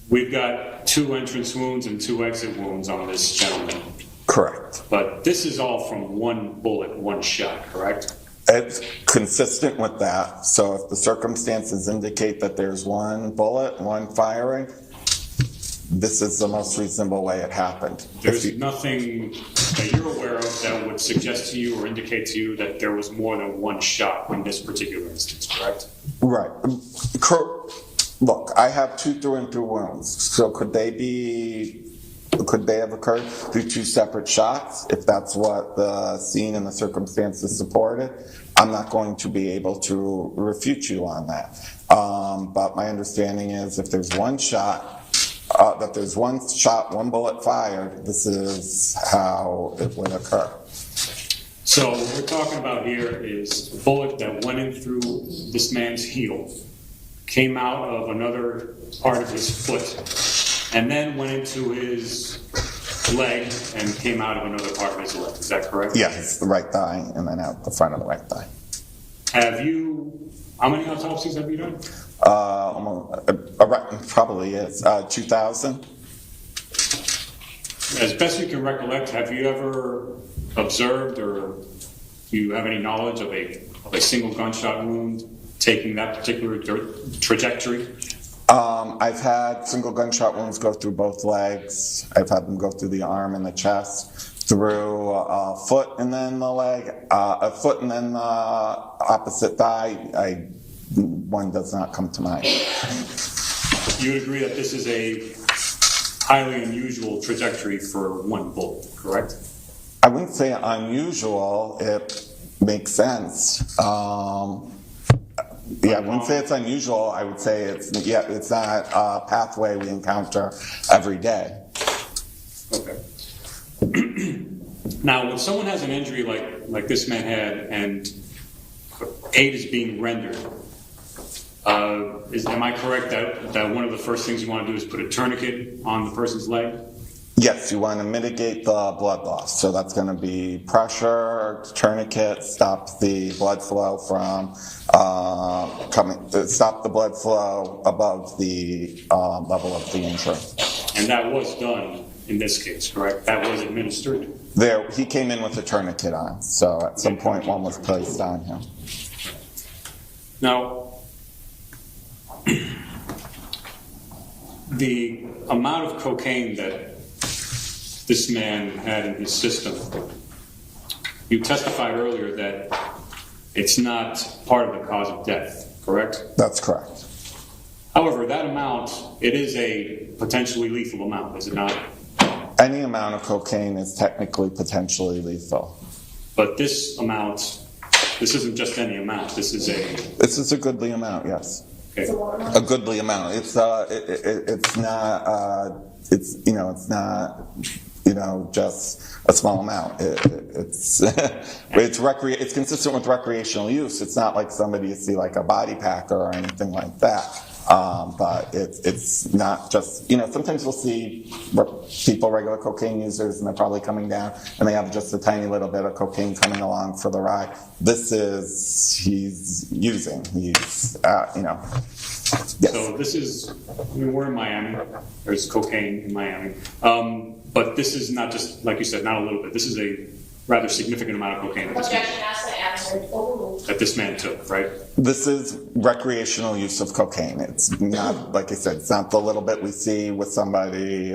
we've got 2 entrance wounds and 2 exit wounds on this gentleman. Correct. But this is all from one bullet, one shot, correct? It's consistent with that. So if the circumstances indicate that there's one bullet, one firing, this is the most reasonable way it happened. There's nothing that you're aware of that would suggest to you or indicate to you that there was more than one shot in this particular instance, correct? Right. Look, I have 2 through and through wounds. So could they have occurred through 2 separate shots, if that's what the scene and the circumstances supported? I'm not going to be able to refute you on that. But my understanding is if there's one shot, one bullet fired, this is how it would occur. So what we're talking about here is a bullet that went in through this man's heel, came out of another part of his foot, and then went into his leg and came out of another part of his leg. Is that correct? Yes, the right thigh and then out the front of the right thigh. How many autopsies have you done? Probably is 2,000. As best you can recollect, have you ever observed or do you have any knowledge of a single gunshot wound taking that particular trajectory? I've had single gunshot wounds go through both legs. I've had them go through the arm and the chest, through a foot and then the leg, a foot and then the opposite thigh. One does not come to mind. You would agree that this is a highly unusual trajectory for one bullet, correct? I wouldn't say unusual. It makes sense. I wouldn't say it's unusual. I would say it's not a pathway we encounter every day. Okay. Now, when someone has an injury like this man had, and aid is being rendered, am I correct that one of the first things you want to do is put a tourniquet on the person's leg? Yes, you want to mitigate the blood loss. So that's going to be pressure, tourniquet, stop the blood flow from stop the blood flow above the level of the injury. And that was done in this case, correct? That was administered? He came in with a tourniquet on, so at some point one was placed on him. Now, the amount of cocaine that this man had in his system, you testified earlier that it's not part of the cause of death, correct? That's correct. However, that amount, it is a potentially lethal amount, is it not? Any amount of cocaine is technically potentially lethal. But this amount, this isn't just any amount, this is a goodly amount, yes. Okay. A goodly amount. It's not just a small amount. It's consistent with recreational use. It's not like somebody you see like a body packer or anything like that. But it's not just, sometimes we'll see people, regular cocaine users, and they're probably coming down and they have just a tiny little bit of cocaine coming along for the ride. He's using, yes. So this is, we're in Miami, there's cocaine in Miami. But this is not just, like you said, not a little bit. This is a rather significant amount of cocaine that this man took, right? This is recreational use of cocaine. It's not, like I said, it's not the little bit we see with somebody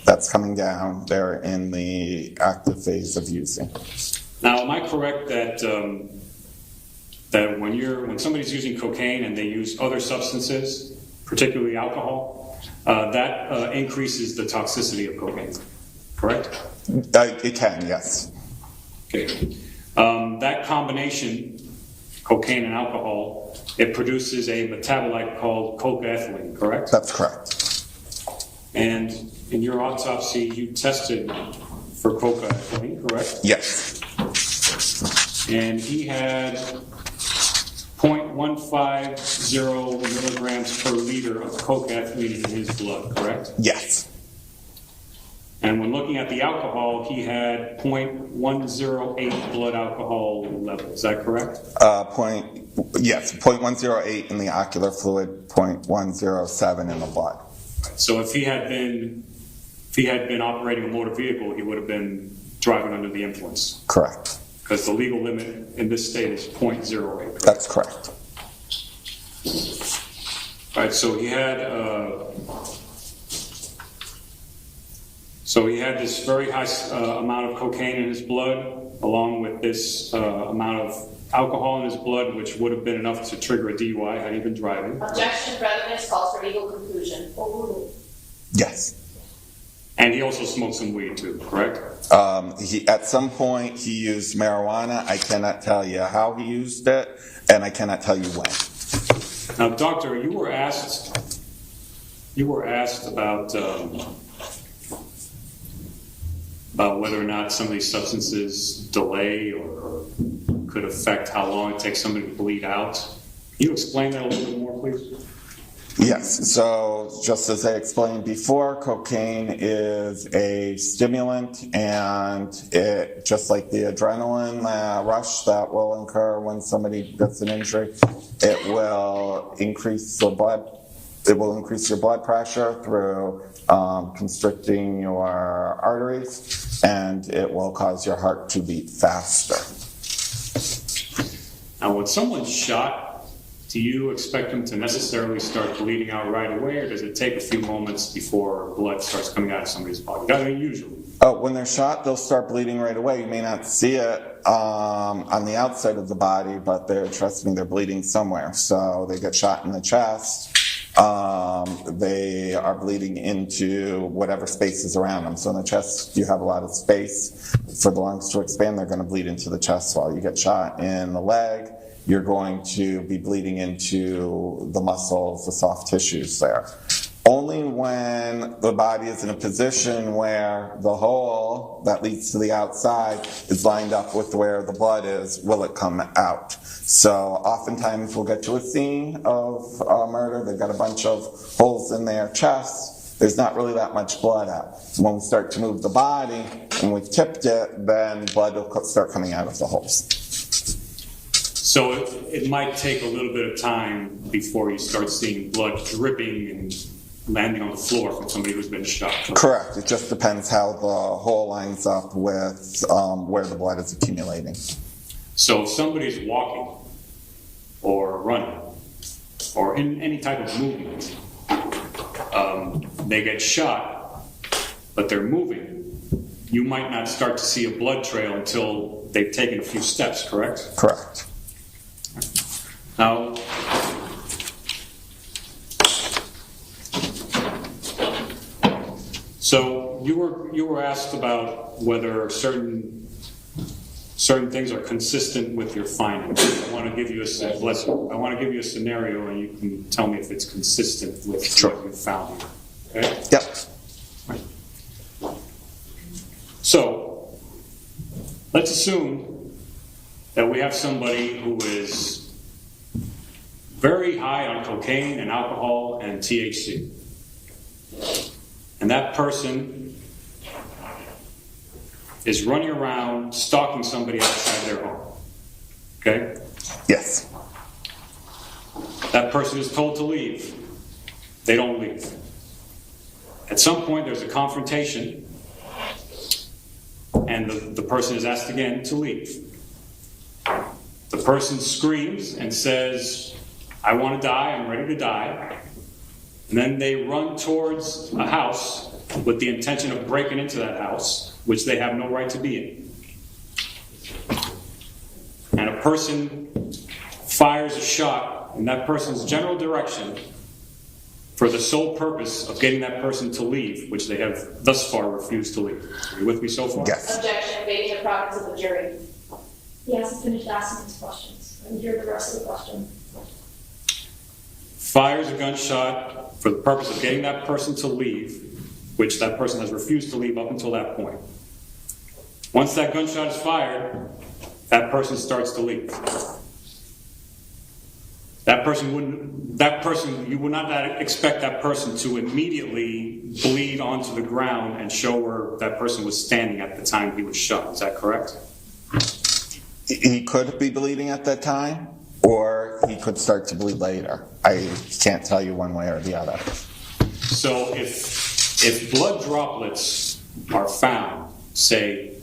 that's coming down. They're in the active phase of using. Now, am I correct that when somebody's using cocaine and they use other substances, particularly alcohol, that increases the toxicity of cocaine, correct? It can, yes. Okay. That combination, cocaine and alcohol, it produces a metabolite called cocaethylene, correct? That's correct. And in your autopsy, you tested for cocaethylene, correct? Yes. And he had 0.150 milligrams per liter of cocaethylene in his blood, correct? Yes. And when looking at the alcohol, he had 0.108 blood alcohol level. Is that correct? Yes, 0.108 in the ocular fluid, 0.107 in the blood. So if he had been operating a motor vehicle, he would have been driving under the influence. Correct. Because the legal limit in this state is 0.08. Correct? That's correct. All right. So he had this very high amount of cocaine in his blood, along with this amount of alcohol in his blood, which would have been enough to trigger a DUI had he been driving. Objection, evidence calls for legal conclusion. Yes. And he also smoked some weed too, correct? At some point he used marijuana. I cannot tell you how he used it, and I cannot tell you when. Now, doctor, you were asked about whether or not some of these substances delay or could affect how long it takes somebody to bleed out. Can you explain that a little bit more, please? Yes, so just as I explained before, cocaine is a stimulant, and it, just like the adrenaline rush that will occur when somebody gets an injury, it will increase the blood. It will increase your blood pressure through constricting your arteries, and it will cause your heart to beat faster. Now, when someone's shot, do you expect them to necessarily start bleeding out right away, or does it take a few moments before blood starts coming out of somebody's body? I mean, usually. When they're shot, they'll start bleeding right away. You may not see it on the outside of the body, but trust me, they're bleeding somewhere. So they get shot in the chest. They are bleeding into whatever space is around them. So in the chest, you have a lot of space for the lungs to expand. They're going to bleed into the chest wall. You get shot in the leg, you're going to be bleeding into the muscles, the soft tissues there. Only when the body is in a position where the hole that leads to the outside is lined up with where the blood is will it come out. So oftentimes we'll get to a scene of murder. They've got a bunch of holes in their chest. There's not really that much blood out. When we start to move the body and we've tipped it, then blood will start coming out of the holes. So it might take a little bit of time before you start seeing blood dripping and landing on the floor from somebody who's been shot. Correct. It just depends how the hole lines up with where the blood is accumulating. So if somebody's walking or running or in any type of movement, they get shot, but they're moving, you might not start to see a blood trail until they've taken a few steps, correct? Correct. Now, so you were asked about whether certain things are consistent with your findings. I want to give you a scenario, and you can tell me if it's consistent with what you found here. Okay? Yep. Right. So let's assume that we have somebody who is very high on cocaine and alcohol and THC. And that person is running around stalking somebody outside their home. Okay? Yes. That person is told to leave. They don't leave. At some point, there's a confrontation, and the person is asked again to leave. The person screams and says, "I want to die, I'm ready to die." And then they run towards a house with the intention of breaking into that house, which they have no right to be in. And a person fires a shot in that person's general direction for the sole purpose of getting that person to leave, which they have thus far refused to leave. Are you with me so far? Yes. Objection, being the province of the jury. He hasn't finished asking his questions. Let me hear the rest of the question. Fires a gunshot for the purpose of getting that person to leave, which that person has refused to leave up until that point. Once that gunshot is fired, that person starts to leave. You would not expect that person to immediately bleed onto the ground and show where that person was standing at the time he was shot. Is that correct? He could be bleeding at that time, or he could start to bleed later. I can't tell you one way or the other. So if blood droplets are found, say,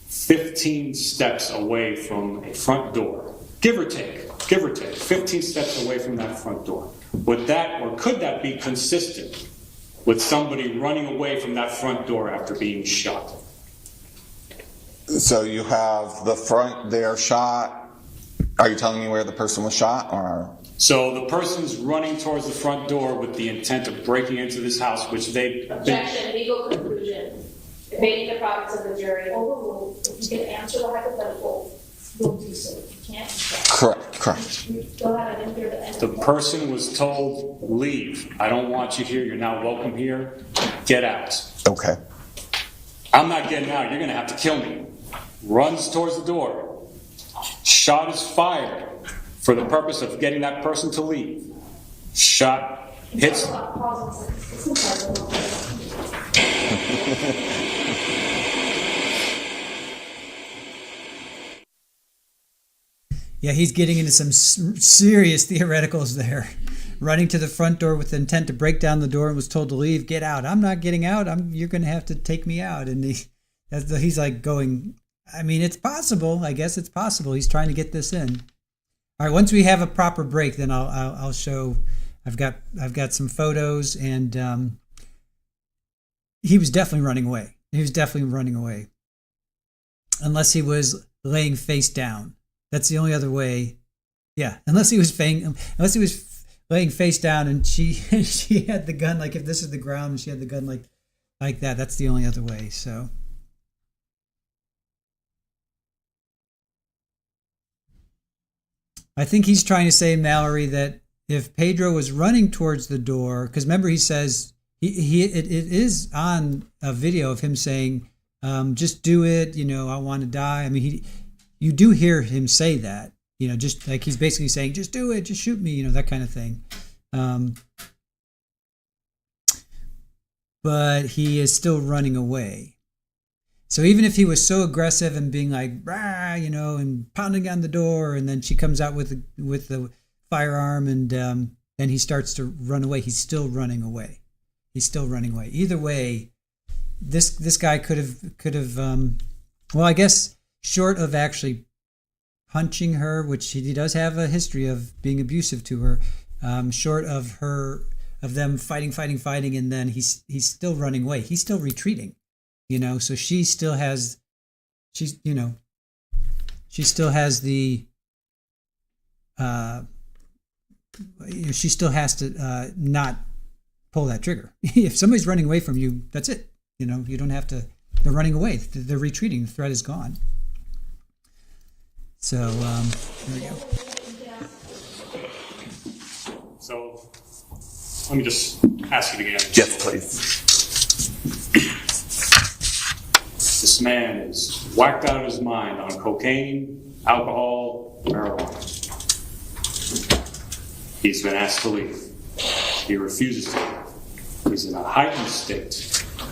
15 steps away from a front door, give or take, 15 steps away from that front door, would that or could that be consistent with somebody running away from that front door after being shot? So you have the front, they're shot. Are you telling me where the person was shot, or? So the person's running towards the front door with the intent of breaking into this house, which they... Objection, legal conclusion. Debating the province of the jury. Overruled. If you can answer the hypothetical, you'll do so. If you can't, Correct. go ahead and hear the end. The person was told, leave. I don't want you here. You're not welcome here. Get out. Okay. I'm not getting out. You're going to have to kill me. Runs towards the door. Shot is fired for the purpose of getting that person to leave. Shot hits. Yeah, he's getting into some serious theoreticals there. Running to the front door with the intent to break down the door and was told to leave. Get out. I'm not getting out. You're going to have to take me out. And he's like going, I mean, it's possible. I guess it's possible. He's trying to get this in. All right, once we have a proper break, then I'll show. I've got some photos, and he was definitely running away. He was definitely running away, unless he was laying face down. That's the only other way. Yeah, unless he was laying face down, and she had the gun. Like if this is the ground, and she had the gun like that. That's the only other way. So. I think he's trying to say, Mallory, that if Pedro was running towards the door, because remember he says it is on a video of him saying, "Just do it," I want to die. I mean, you do hear him say that, just like he's basically saying, "Just do it, just shoot me," that kind of thing. But he is still running away. So even if he was so aggressive and being like, rah, and pounding on the door, and then she comes out with the firearm, and then he starts to run away, he's still running away. He's still running away. Either way, this guy could have. Well, I guess short of actually punching her, which he does have a history of being abusive to her, short of them fighting, and then he's still running away. He's still retreating. So she still has the she still has to not pull that trigger. If somebody's running away from you, that's it. You don't have to. They're running away. They're retreating. The threat is gone. So there we go. So let me just ask you again. Yes, please. This man is whacked out of his mind on cocaine, alcohol, marijuana. He's been asked to leave. He refuses to leave. He's in a heightened state,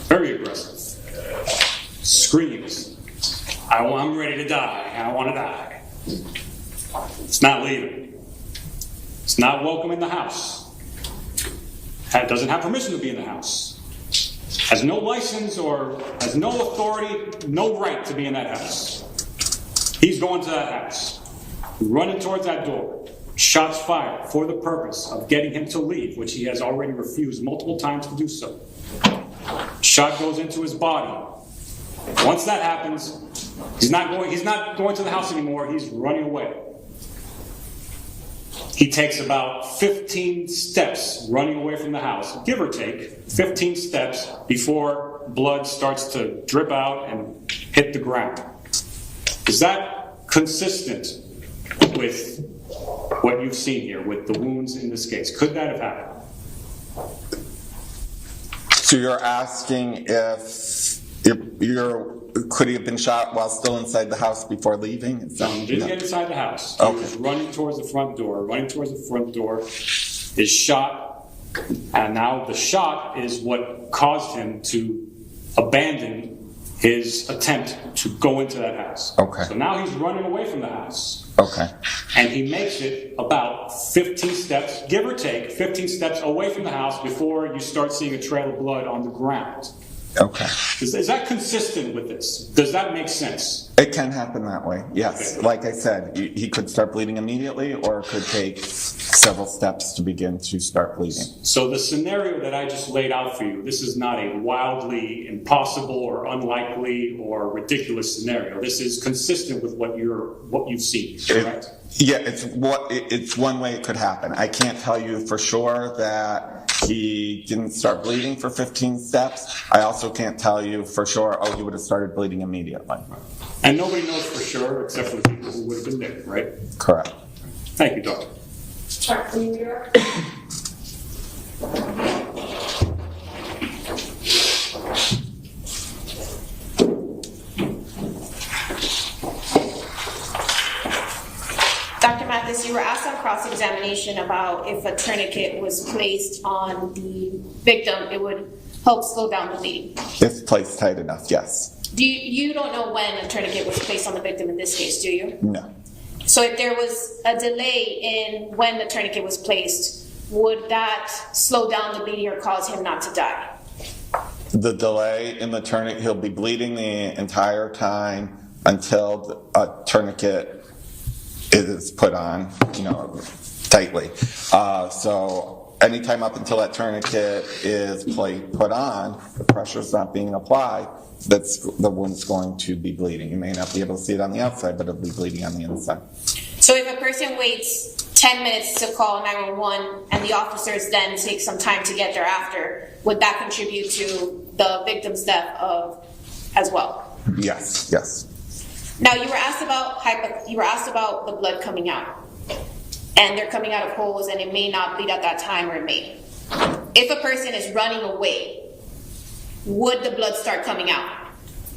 very aggressive. Screams, I'm ready to die, I want to die. It's not leaving. It's not welcome in the house. Doesn't have permission to be in the house. Has no license or has no authority, no right to be in that house. He's going to that house, running towards that door. Shots fired for the purpose of getting him to leave, which he has already refused multiple times to do so. Shot goes into his body. Once that happens, he's not going to the house anymore. He's running away. He takes about 15 steps running away from the house, give or take 15 steps before blood starts to drip out and hit the ground. Is that consistent with what you've seen here, with the wounds in this case? Could that have happened? So you're asking could he have been shot while still inside the house before leaving? He didn't get inside the house. He was running towards the front door. Running towards the front door is shot, and now the shot is what caused him to abandon his attempt to go into that house. Okay. So now he's running away from the house. Okay. And he makes it about 15 steps, give or take, 15 steps away from the house before you start seeing a trail of blood on the ground. Okay. Is that consistent with this? Does that make sense? It can happen that way, yes. Okay. Like I said, he could start bleeding immediately, or it could take several steps to begin to start bleeding. So the scenario that I just laid out for you, this is not a wildly impossible or unlikely or ridiculous scenario. This is consistent with what you've seen, correct? Yeah, it's one way it could happen. I can't tell you for sure that he didn't start bleeding for 15 steps. I also can't tell you for sure, he would have started bleeding immediately. And nobody knows for sure except for the people who would have been there, right? Correct. Thank you, Doctor. Dr. Mathis, you were asked on cross-examination about if a tourniquet was placed on the victim, it would help slow down the bleeding. If placed tight enough, yes. You don't know when a tourniquet was placed on the victim in this case, do you? No. So if there was a delay in when the tourniquet was placed, would that slow down the bleeding or cause him not to die? The delay in the tourniquet, he'll be bleeding the entire time until a tourniquet is put on, tightly. So anytime up until that tourniquet is put on, the pressure's not being applied, the wound's going to be bleeding. You may not be able to see it on the outside, but it'll be bleeding on the inside. So if a person waits 10 minutes to call 911 and the officers then take some time to get there after, would that contribute to the victim's death as well? Yes. Now you were asked about the blood coming out, and they're coming out of holes, and it may not bleed at that time, or it may. If a person is running away, would the blood start coming out?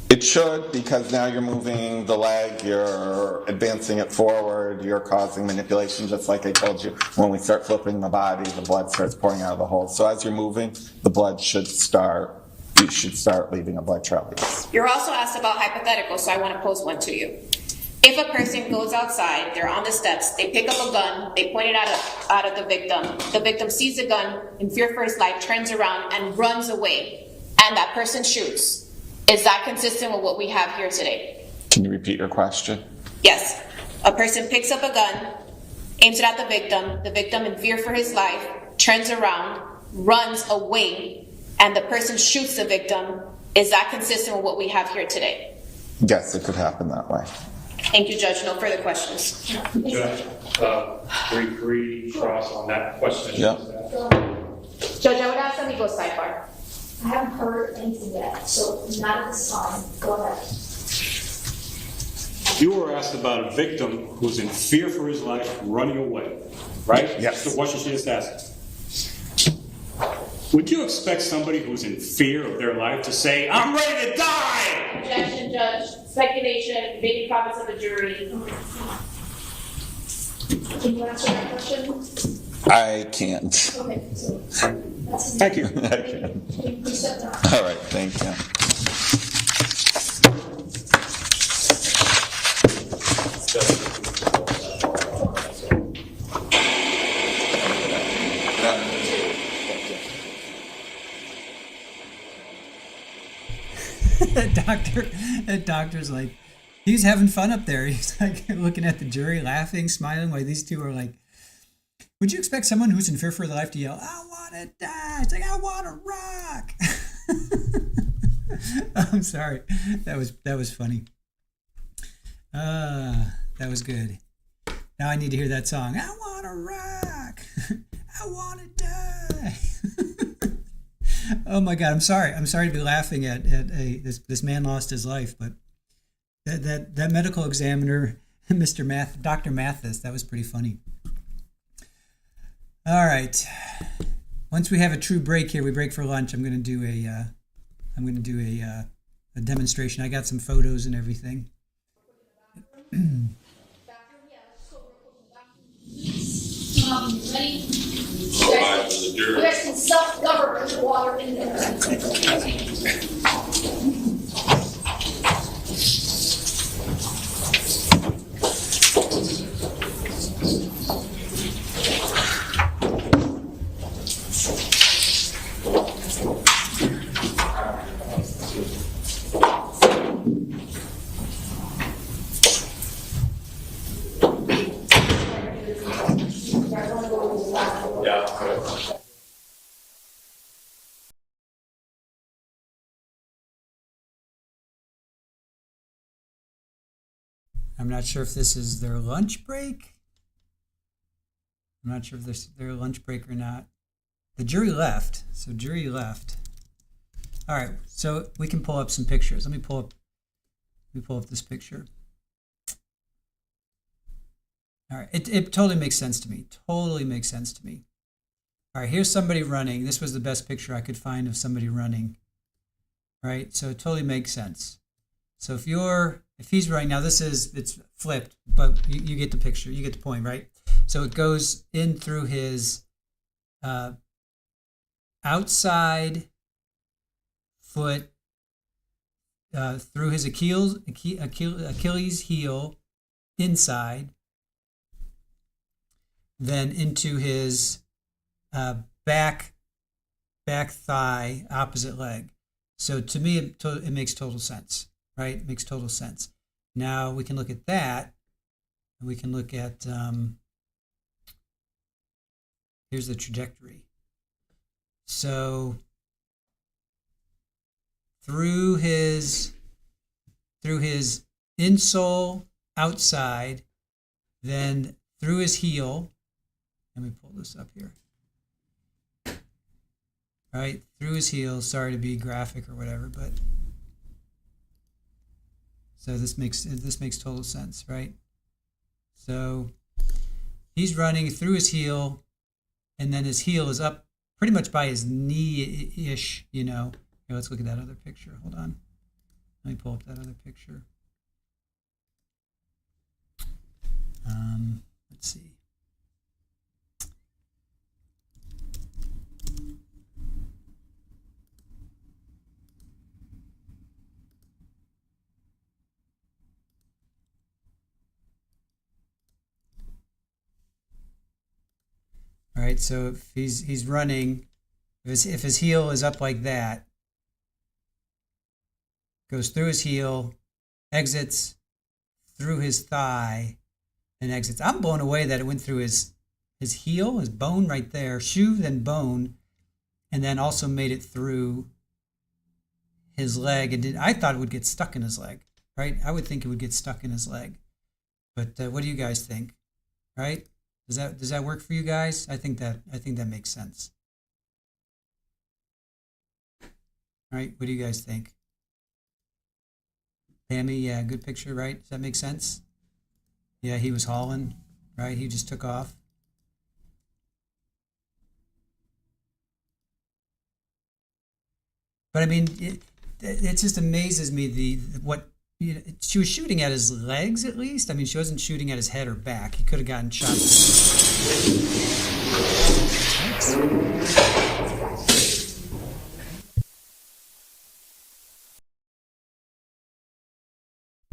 It should, because now you're moving the leg, you're advancing it forward, you're causing manipulation, just like I told you. When we start flipping the body, the blood starts pouring out of the hole. So as you're moving, the blood should start. You should start leaving a blood trail. You're also asked about hypotheticals, so I want to pose one to you. If a person goes outside, they're on the steps, they pick up a gun, they point it out of the victim sees the gun in fear for his life, turns around and runs away, and that person shoots. Is that consistent with what we have here today? Can you repeat your question? Yes. A person picks up a gun, aims it at the victim in fear for his life, turns around, runs away, and the person shoots the victim. Is that consistent with what we have here today? Yes, it could happen that way. Thank you, Judge. No further questions. Judge, agree cross on that question. Yep. Judge, I would ask that we go sidebar. I haven't heard anything yet, so not at this time. Go ahead. You were asked about a victim who's in fear for his life, running away, right? Yes. That's the question she just asked. Would you expect somebody who's in fear of their life to say, "I'm ready to die"? Objection, Judge. Speculation, maybe province of the jury. Can you answer that question? I can't. Okay, so that's Thank you. I can't. Please step down. All right, thank you. The doctor's like, he's having fun up there. He's like looking at the jury, laughing, smiling, while these two are like, would you expect someone who's in fear for their life to yell, "I want to die"? It's like, "I want to rock." I'm sorry. That was funny. That was good. Now I need to hear that song. I want to rock. I want to die. Oh my God, I'm sorry. I'm sorry to be laughing at this man lost his life, but that medical examiner, Dr. Mathis, that was pretty funny. All right. Once we have a true break here, we break for lunch. I'm going to do a demonstration. I got some photos and everything. Ready? You guys can self-govern the water in there. I'm not sure if this is their lunch break. I'm not sure if this is their lunch break or not. The jury left, so jury left. All right, so we can pull up some pictures. Let me pull up this picture. All right, it totally makes sense to me. Totally makes sense to me. All right, here's somebody running. This was the best picture I could find of somebody running. Right, so it totally makes sense. So if he's running, now it's flipped, but you get the picture, you get the point, right? So it goes in through his outside foot, through his Achilles heel inside, then into his back thigh, opposite leg. So to me, it makes total sense, right? It makes total sense. Now we can look at that. And we can look at, here's the trajectory. So through his insole outside, then through his heel. Let me pull this up here. Right, through his heel. Sorry to be graphic or whatever, but so this makes total sense, right? So he's running through his heel, and then his heel is up pretty much by his knee-ish, you know. Here, let's look at that other picture. Hold on. Let me pull up that other picture. Let's see. All right, so if he's running, if his heel is up like that, goes through his heel, exits through his thigh, and exits. I'm blown away that it went through his heel, his bone right there, shoe, then bone, and then also made it through his leg. I thought it would get stuck in his leg, right? I would think it would get stuck in his leg. But what do you guys think, right? Does that work for you guys? I think that makes sense. All right, what do you guys think? Pammy, yeah, good picture, right? Does that make sense? Yeah, he was hauling, right? He just took off. But I mean, it just amazes me what. You know, she was shooting at his legs, at least. I mean, she wasn't shooting at his head or back. He could have gotten shot.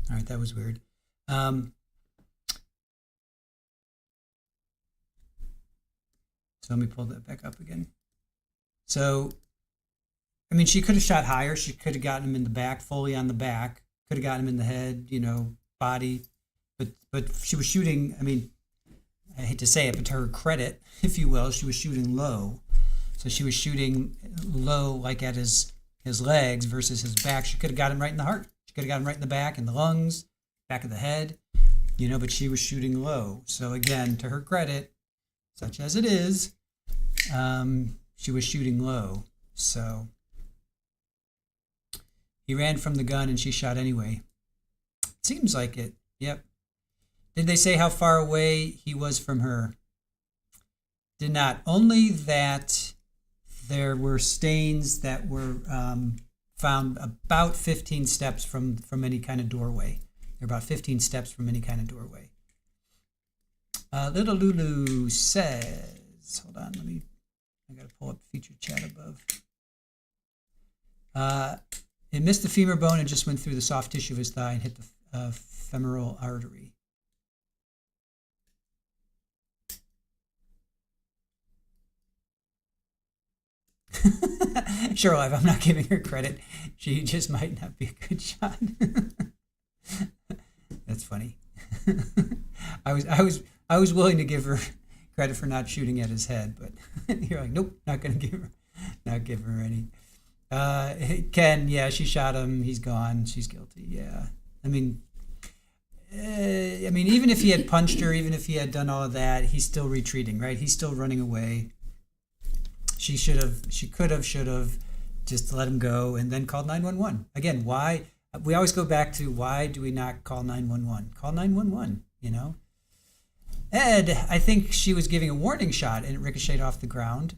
All right, that was weird. So let me pull that back up again. So, I mean, she could have shot higher. She could have gotten him in the back, fully on the back. Could have gotten him in the head, you know, body, but she was shooting. I mean, I hate to say it, but to her credit, if you will, she was shooting low. So she was shooting low, like at his legs versus his back. She could have got him right in the heart. She could have got him right in the back, in the lungs, back of the head, you know. But she was shooting low. So again, to her credit, such as it is, she was shooting low. So. He ran from the gun and she shot anyway. Seems like it. Yep. Did they say how far away he was from her? Did not. Only that there were stains that were found about 15 steps from any kind of doorway. They're about 15 steps from any kind of doorway. Little Lulu says, hold on, I got to pull up featured chat above. It missed the femur bone and just went through the soft tissue of his thigh and hit the femoral artery. Sure, Live, I'm not giving her credit. She just might not be a good shot. That's funny. I was willing to give her credit for not shooting at his head, but you're like, nope, not going to give her any. Ken, yeah, she shot him. He's gone. She's guilty. Yeah. I mean, even if he had punched her, even if he had done all of that, he's still retreating, right? He's still running away. She should have just let him go and then called 911. Again, why? We always go back to why do we not call 911? Call 911, you know? Ed, I think she was giving a warning shot and it ricocheted off the ground.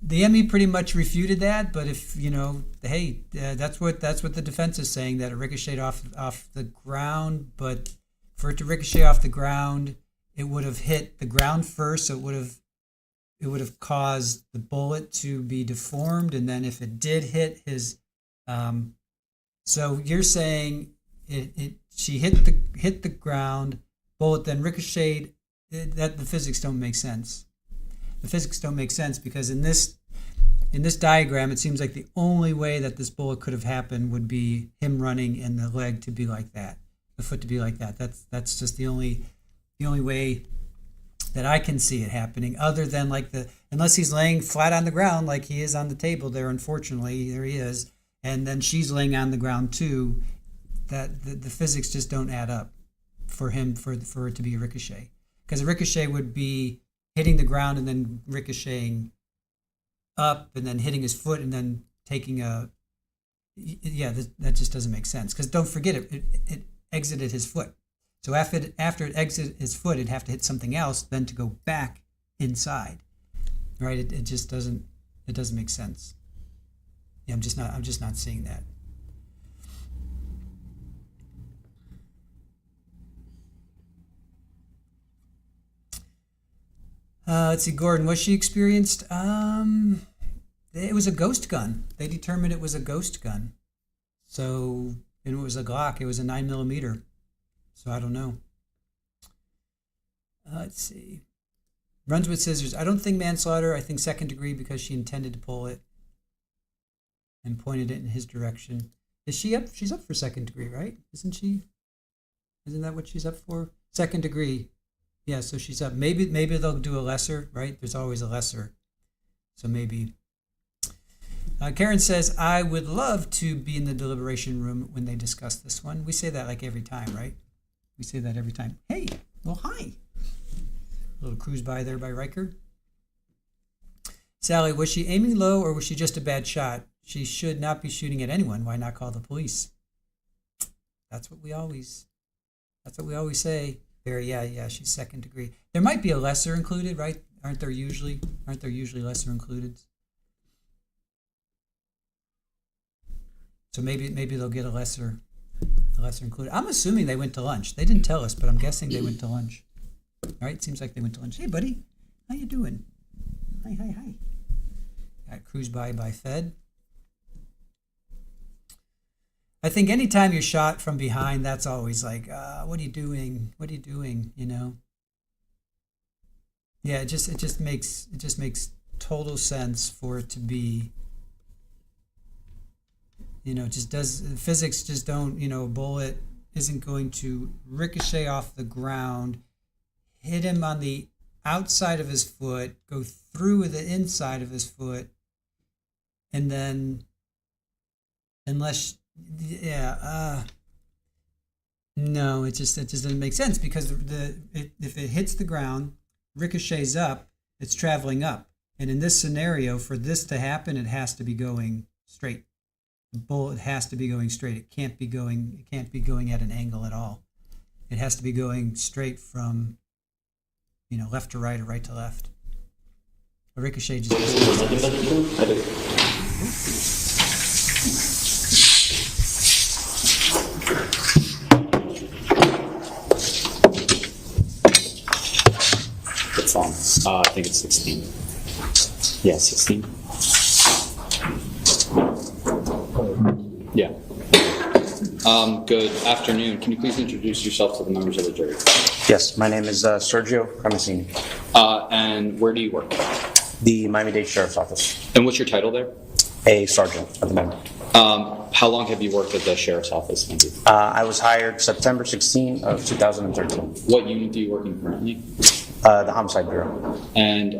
The ME pretty much refuted that, but if, you know, hey, that's what the defense is saying, that it ricocheted off the ground, but for it to ricochet off the ground, it would have hit the ground first, so it would have caused the bullet to be deformed, and then if it did hit his, so you're saying she hit the ground, bullet then ricocheted, that the physics don't make sense. The physics don't make sense because in this diagram, it seems like the only way that this bullet could have happened would be him running and the leg to be like that, the foot to be like that. That's just the only way that I can see it happening, other than unless he's laying flat on the ground like he is on the table there. Unfortunately, there he is, and then she's laying on the ground too. That the physics just don't add up for him for it to be a ricochet, because a ricochet would be hitting the ground and then ricocheting up and then hitting his foot and then taking that just doesn't make sense, because don't forget it exited his foot. So after it exited his foot, it'd have to hit something else then to go back inside, right? It just doesn't make sense. Yeah, I'm just not seeing that. Let's see, Gordon, was she experienced? It was a ghost gun. They determined it was a ghost gun. So, and it was a Glock. It was a 9mm. So I don't know. Let's see. Runs with scissors. I don't think manslaughter. I think second degree because she intended to pull it and pointed it in his direction. Is she up? She's up for second degree, right? Isn't she? Isn't that what she's up for? Second degree. Yeah, so she's up. Maybe they'll do a lesser, right? There's always a lesser. So maybe. Karen says, I would love to be in the deliberation room when they discuss this one. We say that like every time, right? We say that every time. Hey, well, hi. A little cruise by there by Riker. Sally, was she aiming low or was she just a bad shot? She should not be shooting at anyone. Why not call the police? That's what we always say. Barry, yeah, she's second degree. There might be a lesser included, right? Aren't there usually lesser included? So maybe they'll get a lesser included. I'm assuming they went to lunch. They didn't tell us, but I'm guessing they went to lunch. All right, seems like they went to lunch. Hey, buddy, how you doing? Hi. Got cruise by Fed. I think anytime you're shot from behind, that's always like, what are you doing? What are you doing? You know? Yeah, it just makes total sense for it to be, you know, just does physics just don't, you know, a bullet isn't going to ricochet off the ground, hit him on the outside of his foot, go through the inside of his foot, and then no, it just doesn't make sense, because if it hits the ground, ricochets up, it's traveling up, and in this scenario, for this to happen, it has to be going straight. The bullet has to be going straight. It can't be going at an angle at all. It has to be going straight from, you know, left to right or right to left. A ricochet just doesn't make sense. I think it's 16. Yeah, 16. Yeah. Good afternoon. Can you please introduce yourself to the members of the jury? Yes, my name is Sergio Cremesini. And where do you work? The Miami-Dade Sheriff's Office. And what's your title there? A sergeant at the moment. How long have you worked at the sheriff's office, Andy? I was hired September 16 of 2013. What unit do you work in currently? The Homicide Bureau. And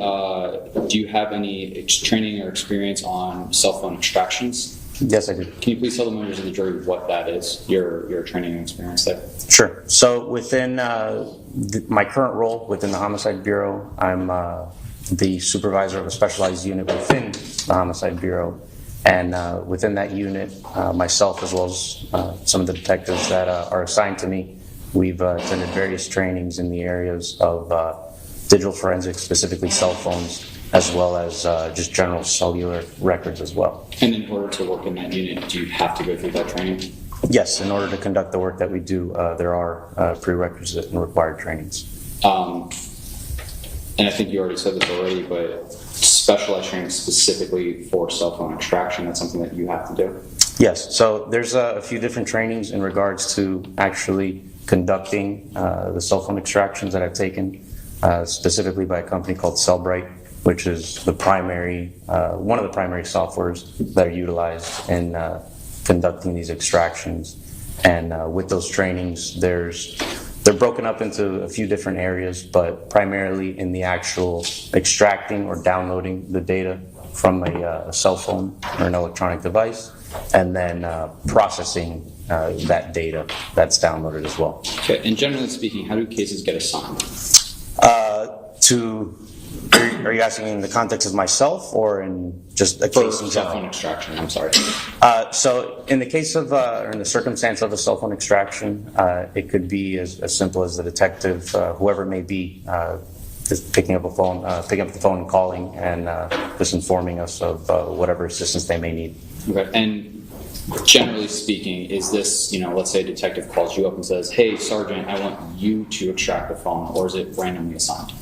do you have any training or experience on cell phone extractions? Yes, I do. Can you please tell the members of the jury what that is, your training and experience there? Sure. So within my current role within the Homicide Bureau, I'm the supervisor of a specialized unit within the Homicide Bureau. And within that unit, myself as well as some of the detectives that are assigned to me, we've attended various trainings in the areas of digital forensics, specifically cell phones, as well as just general cellular records as well. And in order to work in that unit, do you have to go through that training? Yes, in order to conduct the work that we do, there are prerequisite and required trainings. And I think you already said this already, but specialized training specifically for cell phone extraction, that's something that you have to do? Yes, so there's a few different trainings in regards to actually conducting the cell phone extractions that I've taken, specifically by a company called Cellbrite, which is the primary, one of the primary softwares that are utilized in conducting these extractions. And with those trainings, they're broken up into a few different areas, but primarily in the actual extracting or downloading the data from a cell phone or an electronic device, and then processing that data that's downloaded as well. Okay, and generally speaking, how do cases get assigned? Are you asking in the context of myself or in just a case in general? Cell phone extraction, I'm sorry. So in the case of, or in the circumstance of a cell phone extraction, it could be as simple as the detective, whoever it may be, just picking up the phone and calling and just informing us of whatever assistance they may need. Okay, and generally speaking, is this, let's say a detective calls you up and says, hey, Sergeant, I want you to extract the phone, or is it randomly assigned?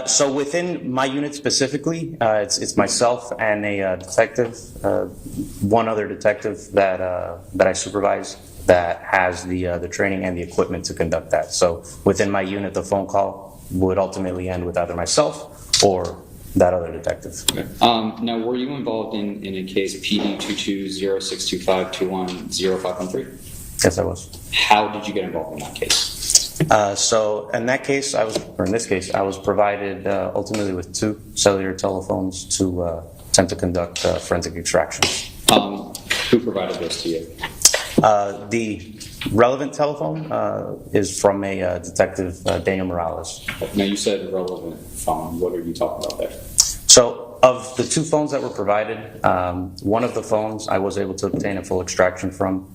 So within my unit specifically, it's myself and a detective, one other detective that I supervise that has the training and the equipment to conduct that. So within my unit, the phone call would ultimately end with either myself or that other detective. Okay. Now, were you involved in a case PD 220625210513? Yes, I was. How did you get involved in that case? So in that case, I was provided ultimately with 2 cellular telephones to attempt to conduct forensic extractions. Who provided those to you? The relevant telephone is from a detective, Daniel Morales. Now, you said relevant phone. What are you talking about there? So of the 2 phones that were provided, one of the phones I was able to obtain a full extraction from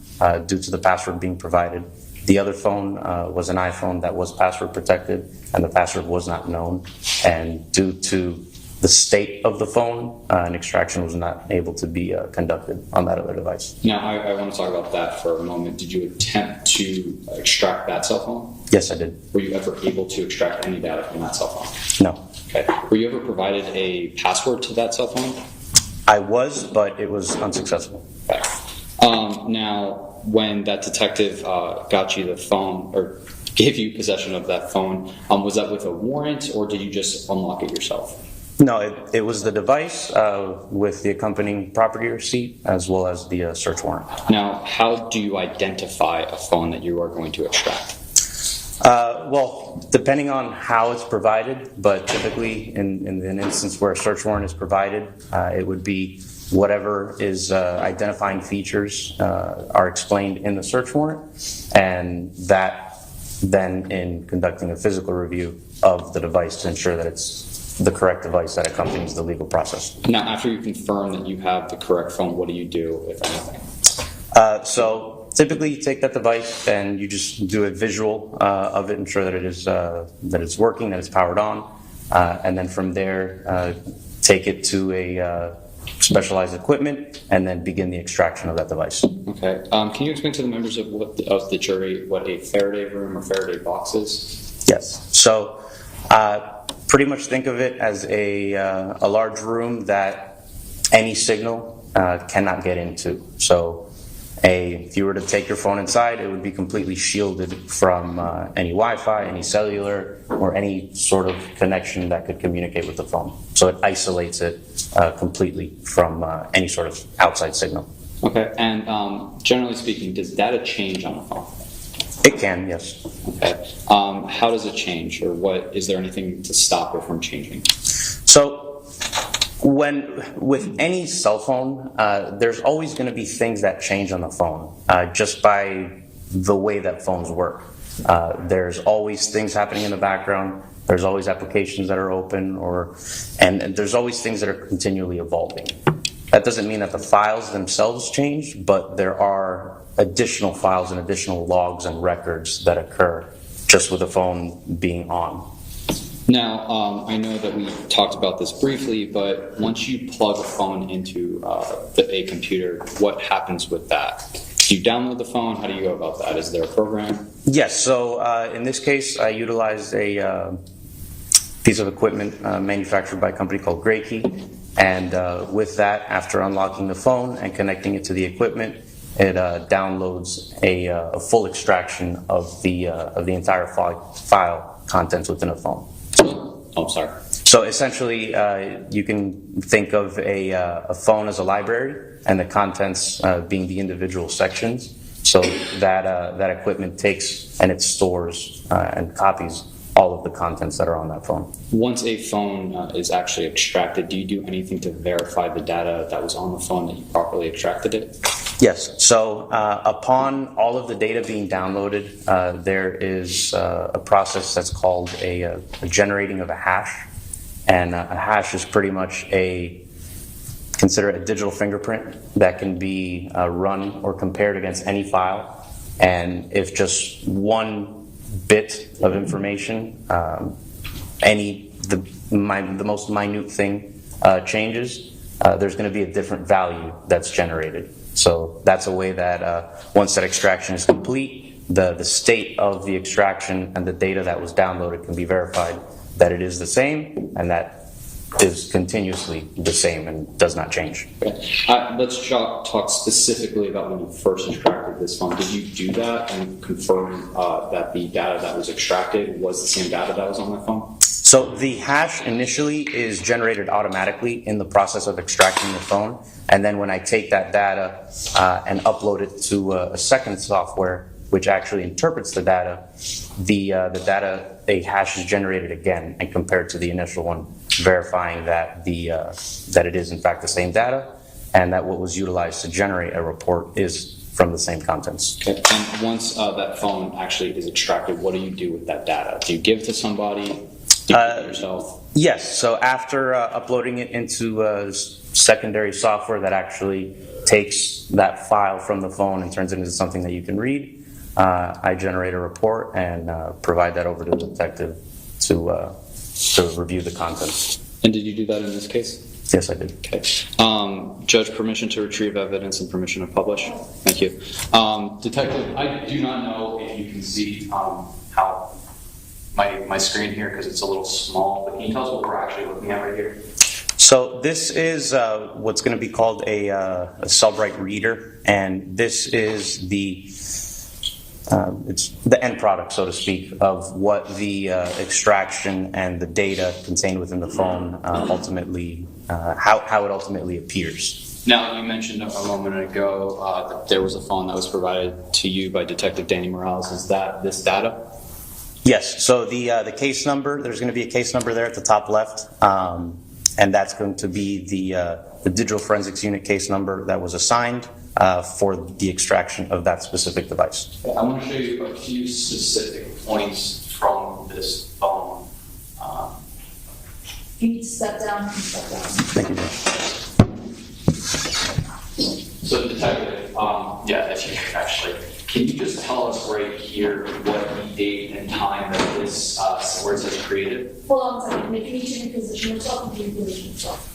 due to the password being provided. The other phone was an iPhone that was password protected, and the password was not known. And due to the state of the phone, an extraction was not able to be conducted on that other device. Now, I want to talk about that for a moment. Did you attempt to extract that cell phone? Yes, I did. Were you ever able to extract any data from that cell phone? No. Okay. Were you ever provided a password to that cell phone? I was, but it was unsuccessful. Okay. Now, when that detective got you the phone or gave you possession of that phone, was that with a warrant or did you just unlock it yourself? No, it was the device with the accompanying property receipt as well as the search warrant. Now, how do you identify a phone that you are going to extract? Well, depending on how it's provided, but typically in an instance where a search warrant is provided, it would be whatever is identifying features are explained in the search warrant, and that then in conducting a physical review of the device to ensure that it's the correct device that accompanies the legal process. Now, after you confirm that you have the correct phone, what do you do, if anything? So typically you take that device and you just do a visual of it, ensure that it is that it's working, that it's powered on, and then from there take it to a specialized equipment and then begin the extraction of that device. Okay. Can you explain to the members of the jury what a Faraday room or Faraday box is? Yes. So pretty much think of it as a large room that any signal cannot get into. So if you were to take your phone inside, it would be completely shielded from any Wi-Fi, any cellular, or any sort of connection that could communicate with the phone. So it isolates it completely from any sort of outside signal. Okay, and generally speaking, does data change on the phone? It can, yes. Okay. How does it change, or what? Is there anything to stop it from changing? So, with any cell phone, there's always going to be things that change on the phone, just by the way that phones work. There's always things happening in the background. There's always applications that are open, and there's always things that are continually evolving. That doesn't mean that the files themselves change, but there are additional files and additional logs and records that occur just with the phone being on. Now, I know that we talked about this briefly, but once you plug a phone into a computer, what happens with that? Do you download the phone? How do you go about that? Is there a program? Yes, so in this case, I utilized a piece of equipment manufactured by a company called Graykey. And with that, after unlocking the phone and connecting it to the equipment, it downloads a full extraction of the entire file contents within a phone. Oh, sorry. So essentially, you can think of a phone as a library, and the contents being the individual sections. So that equipment takes and it stores and copies all of the contents that are on that phone. Once a phone is actually extracted, do you do anything to verify the data that was on the phone that you properly extracted it? Yes. So upon all of the data being downloaded, there is a process that's called a generating of a hash. And a hash is pretty much consider a digital fingerprint that can be run or compared against any file. And if just one bit of information, the most minute thing changes, there's going to be a different value that's generated. So that's a way that once that extraction is complete, the state of the extraction and the data that was downloaded can be verified that it is the same and that is continuously the same and does not change. Okay. Let's talk specifically about when you first extracted this phone. Did you do that and confirm that the data that was extracted was the same data that was on the phone? So the hash initially is generated automatically in the process of extracting the phone, and then when I take that data and upload it to a second software which actually interprets the data, a hash is generated again and compared to the initial one, verifying that that it is in fact the same data and that what was utilized to generate a report is from the same contents. Okay. And once that phone actually is extracted, what do you do with that data? Do you give it to somebody? Do you keep it yourself? Yes. So after uploading it into secondary software that actually takes that file from the phone and turns it into something that you can read, I generate a report and provide that over to the detective to review the contents. And did you do that in this case? Yes, I did. Okay. Judge, permission to retrieve evidence and permission to publish. Thank you. Detective, I do not know if you can see how my screen here because it's a little small, but can you tell us what we're actually looking at right here? So this is what's going to be called a Cellbrite reader, and this is it's the end product, so to speak, of what the extraction and the data contained within the phone ultimately, how it ultimately appears. Now, you mentioned a moment ago that there was a phone that was provided to you by Detective Danny Morales. Is that this data? Yes. So the case number, there's going to be a case number there at the top left, and that's going to be the digital forensics unit case number that was assigned for the extraction of that specific device. I want to show you a few specific points from this phone. You need to step down. Thank you, Judge. So, Detective, if you could actually, can you just tell us right here what the date and time that this, where it says created? Hold on a second. Make me to reposition yourself and reposition yourself.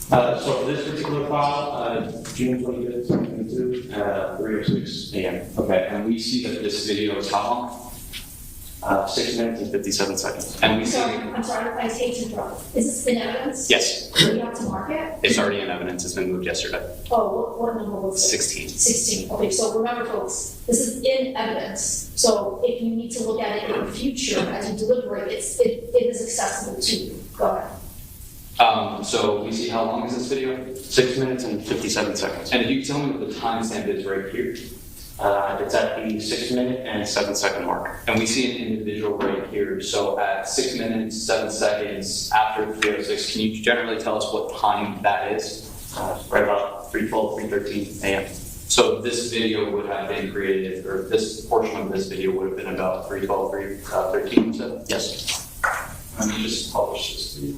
So this particular file, June 25th, 2022, 3:06 a.m. Okay, and we see that this video is how long? 6 minutes and 57 seconds. And we see. I'm sorry, I hate to interrupt. Is this in evidence? Yes. Do you have to mark it? It's already in evidence. It's been moved yesterday. Oh, what number was it? 16. 16. Okay, so remember, folks, this is in evidence. So if you need to look at it in the future as you deliberate, it is accessible to you. Go ahead. So we see how long is this video? 6 minutes and 57 seconds. And if you tell me what the timestamp is right here. It's at the 6 minute and 7 second mark. And we see an individual right here. So at 6 minutes, 7 seconds after 3:06, can you generally tell us what time that is? Right about 3:12, 3:13 a.m. So this video would have been created, or this portion of this video would have been about 3:12, 3:13. So Yes. let me just publish this video.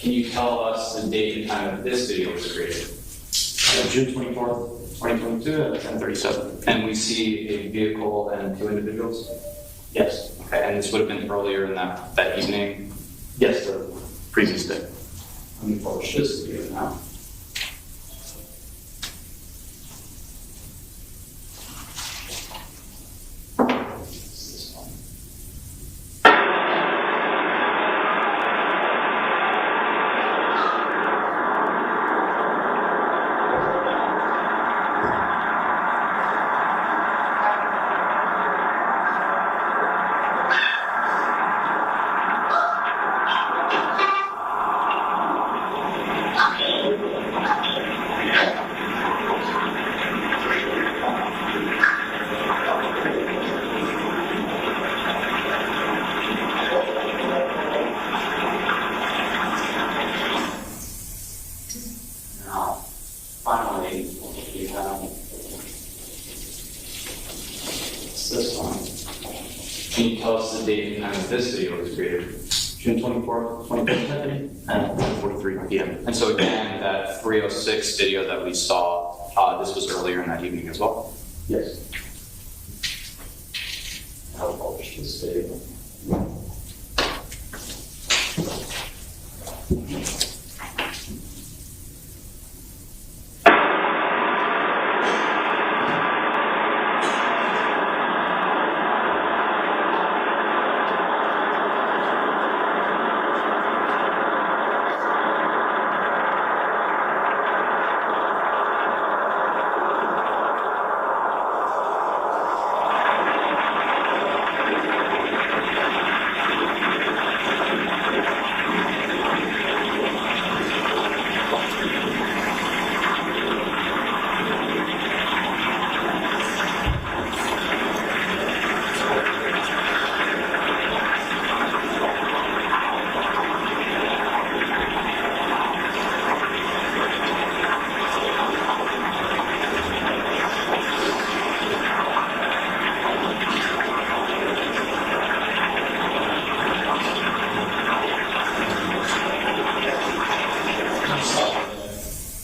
Can you tell us the date and time that this video was created? June 24th, 2022 at 10:37. And we see a vehicle and 2 individuals? Yes. Okay, and this would have been earlier in that evening? Yes, the previous day. Let me publish this video now. Finally, we have this one. Can you tell us the date and time that this video was created? June 24th, 2020 at 1:43 p.m. And so again, that 3:06 video that we saw, this was earlier in that evening as well? Yes. I'll publish this video.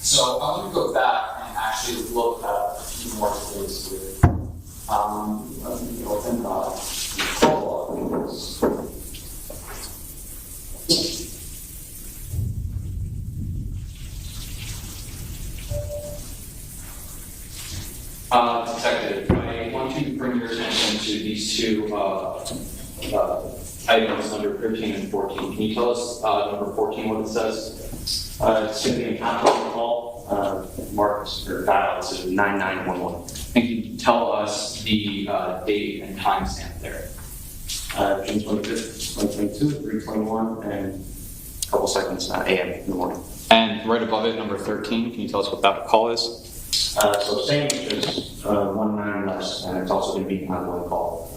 So I'm going to go back and actually look at a few more things here. Let me open the follow-up. Detective, I want you to bring your attention to these two items under 13 and 14. Can you tell us number 14 what it says? It's going to be a confidential call, marks or dial to 9911. Thank you. tell us the date and timestamp there? June 25th, 2022, 3:21, and a couple seconds a.m. in the morning. And right above it, number 13, can you tell us what that call is? So same, just 1 9 less, and it's also going to be an ongoing call.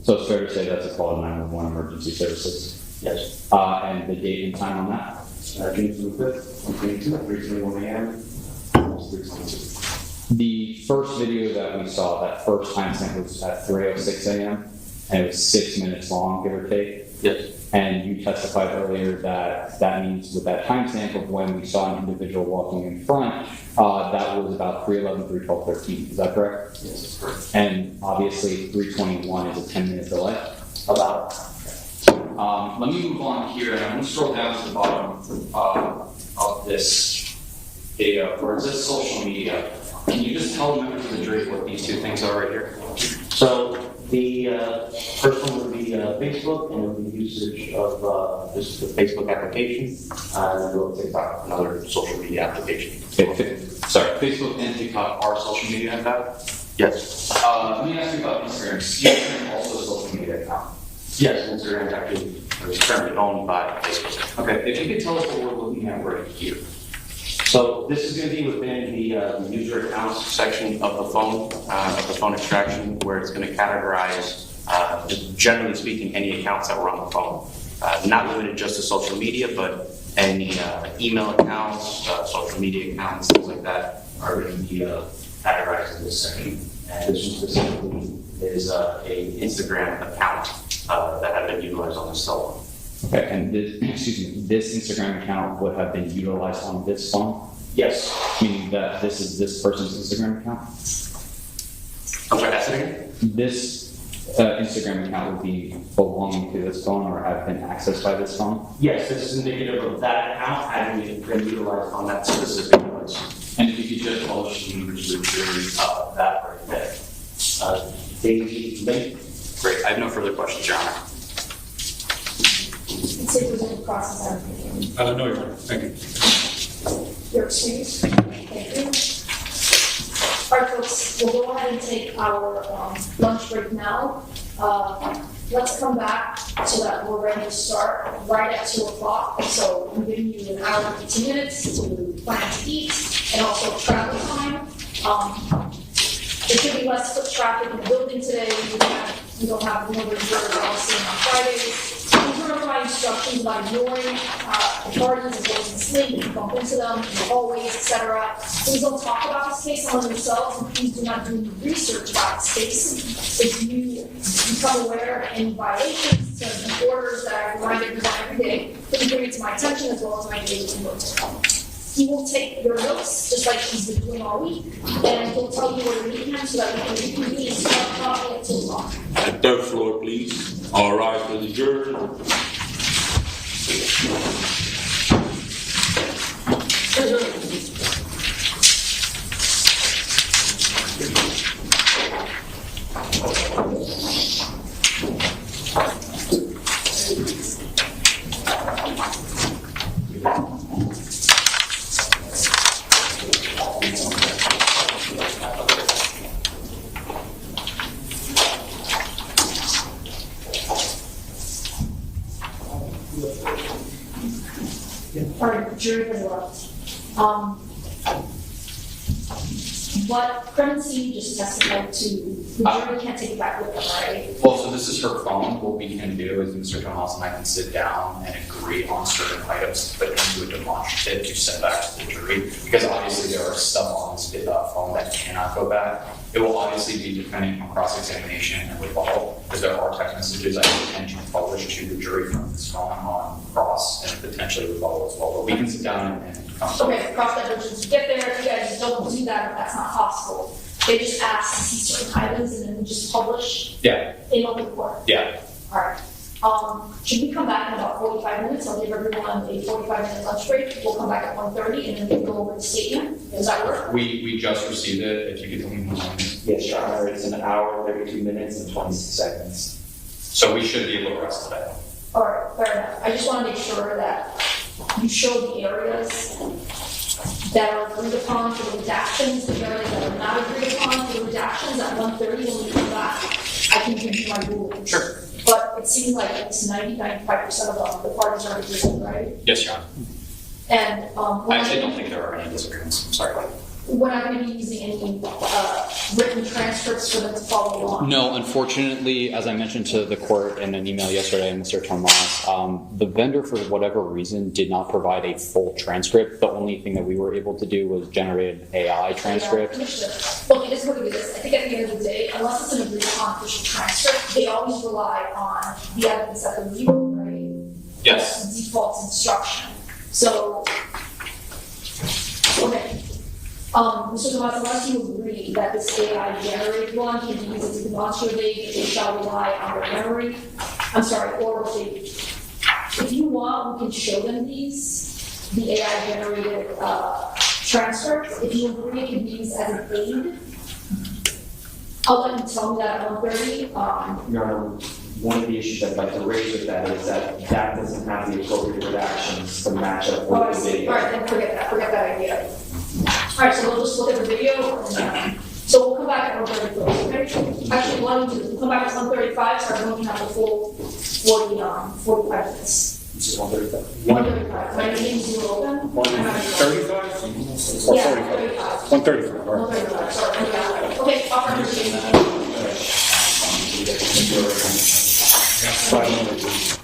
So it's fair to say that's a call to 911 emergency services? Yes. And the date and time on that? June 25th, 2022, 3:21 a.m., almost 3:22. The first video that we saw, that first timestamp was at 3:06 a.m. and it was 6 minutes long, give or take. Yes. And you testified earlier that that means with that timestamp of when we saw an individual walking in front, that was about 3:11, 3:12, 13. Is that correct? Yes, that's correct. And obviously 3:21 is a 10-minute delay. About. Let me move on here, and I'm going to scroll down to the bottom of this video where it says social media. Can you just tell the members of the jury what these two things are right here? So the first one would be Facebook, and it would be usage of just the Facebook application, and then we'll TikTok, another social media application. Sorry, Facebook and TikTok are social media accounts? Yes. Let me ask you about Instagram. Is Instagram also a social media account? Yes, Instagram actually is currently owned by Facebook. Okay, if you could tell us what we're looking at right here. So this is going to be within the user accounts section of the phone extraction, where it's going to categorize, generally speaking, any accounts that were on the phone. Not limited just to social media, but any email accounts, social media accounts, things like that are going to be categorized in this section. And this one specifically is a Instagram account that had been utilized on the cell phone. Okay, and this Instagram account would have been utilized on this phone? Yes. Meaning that this is this person's Instagram account? I'm sorry, ask it again? This Instagram account would be belonging to this phone or have been accessed by this phone? Yes, this is indicative of that account having been utilized on that specific device. And if you could just publish the numbers to the jury That right there. Daisy Link. Great, I have no further questions, Your Honor. Let's see if there's any process application. No, Your Honor. Thank you. Your excuse. Thank you. All right, folks, we'll go ahead and take our lunch break now. Let's come back so that we're ready to start right at 2 o'clock. So I'm giving you an hour and 15 minutes to plan to eat and also travel time. There should be less foot traffic in the building today. We don't have the number of jurors obviously on Fridays. These are my instructions about ignoring authorities as well as sleep. You can bump into them in the hallways, etc. Please don't talk about this case among yourselves, and please do not do any research about this case. If you become aware of any violations to the orders that I remind everyone every day, please bring it to my attention as well as my daily protocol. He will take your notes, just like he's been doing all week, and he'll tell you where to meet him so that we can reconvene and start talking at 2 o'clock. At third floor, please. All rise for the jury. Our jury has left. What Clemency just testified to, the jury can't take it back with them, right? Well, so this is her phone. What we can do is Mr. Thomas and I can sit down and agree on certain items, but into a demonstrative to send back to the jury, because obviously there are stuff on this phone that cannot go back. It will obviously be depending on cross-examination and rebuttal, because there are text messages I intend to publish to the jury from this phone on cross and potentially rebuttal as well. But we can sit down and come to Okay, cross that bridge as you get there. If you guys don't do that, if that's not possible, they just ask to see certain items and then we just publish in open court. Yeah. All right. Should we come back in about 45 minutes? I'll give everyone a 45-minute lunch break. We'll come back at 1:30 and then we'll go over the statement. Does that work? We just received it. If you could tell me one moment. Yes, Your Honor, it's an hour, 32 minutes, and 26 seconds. So we should be able to rest today. All right, fair enough. I just want to make sure that you show the areas that are agreed upon for the redactions, and areas that are not agreed upon for the redactions at 1:30 when we come back, I can give you my ruling. Sure. But it seems like it's 90-95% of the parties are agreeing, right? Yes, Your Honor. And I actually don't think there are any disagreements. I'm sorry. we're not going to be using any written transcripts for them to follow along. No, unfortunately, as I mentioned to the court in an email yesterday, Mr. Tomas, the vendor, for whatever reason, did not provide a full transcript. The only thing that we were able to do was generate an AI transcript. Look, it is what it is. I think at the end of the day, unless it's an agreed upon official transcript, they always rely on the evidence that they're viewing, right? Yes. That's the default instruction. So, okay. Mr. Tomas, unless you agree that this AI generated one can be used to demonstrate they shall rely on their memory, I'm sorry, oral statement. If you want, we can show them these, the AI generated transcripts. If you agree it can be used as an aid, I'll let you tell me that at 1:30. Your Honor, one of the issues I'd like to raise with that is that that doesn't have the appropriate redactions to match up with the video. All right, then forget that idea. All right, so we'll just look at the video, and so we'll come back at 1:35. Okay? Actually, we'll come back at 1:35, so everyone can have the full 45 minutes. This is 1:35. 1:35. My meeting's due open. 1:35? Or Yeah, 45? 1:35. 1:35, all right. 1:35, sorry. Okay, offer your 5 minutes.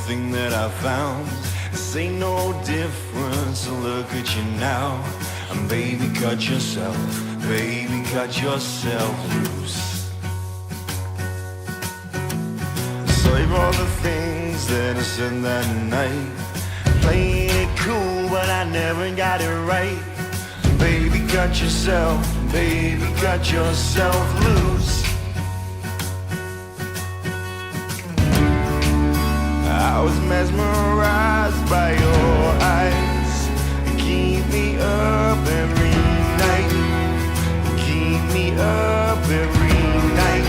everything that I found. This ain't no difference, look at you now. And baby, cut yourself loose. Save all the things that I said that night. Playing it cool, but I never got it right. Baby, cut yourself loose. I was mesmerized by your eyes. Keep me up every night. Keep me up every night.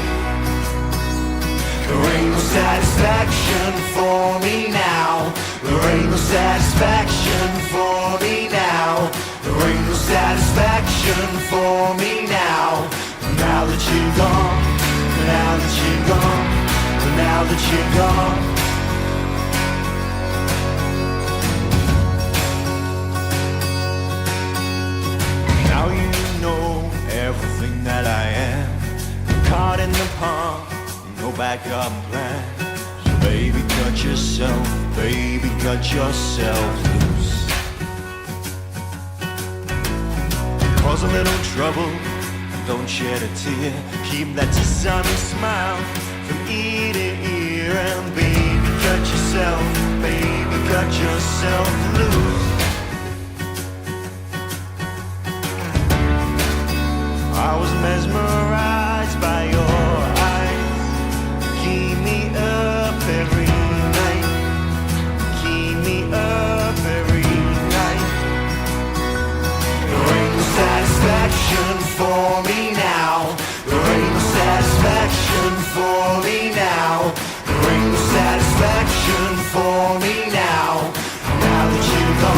There ain't no satisfaction for me now. There ain't no satisfaction for me now. There ain't no satisfaction for me now. Now that you're gone, now that you're gone, now that you're gone. Now you know everything that I am. Caught in the palm, no backup plan. So baby, cut yourself loose. Cause a little trouble, don't shed a tear. Keep that sunny smile from ear to ear. And baby, cut yourself loose. I was mesmerized by your eyes. Keep me up every night. Keep me up every night. There ain't no satisfaction for me now. There ain't no satisfaction for me now. There ain't no satisfaction for me now. Now that you're gone.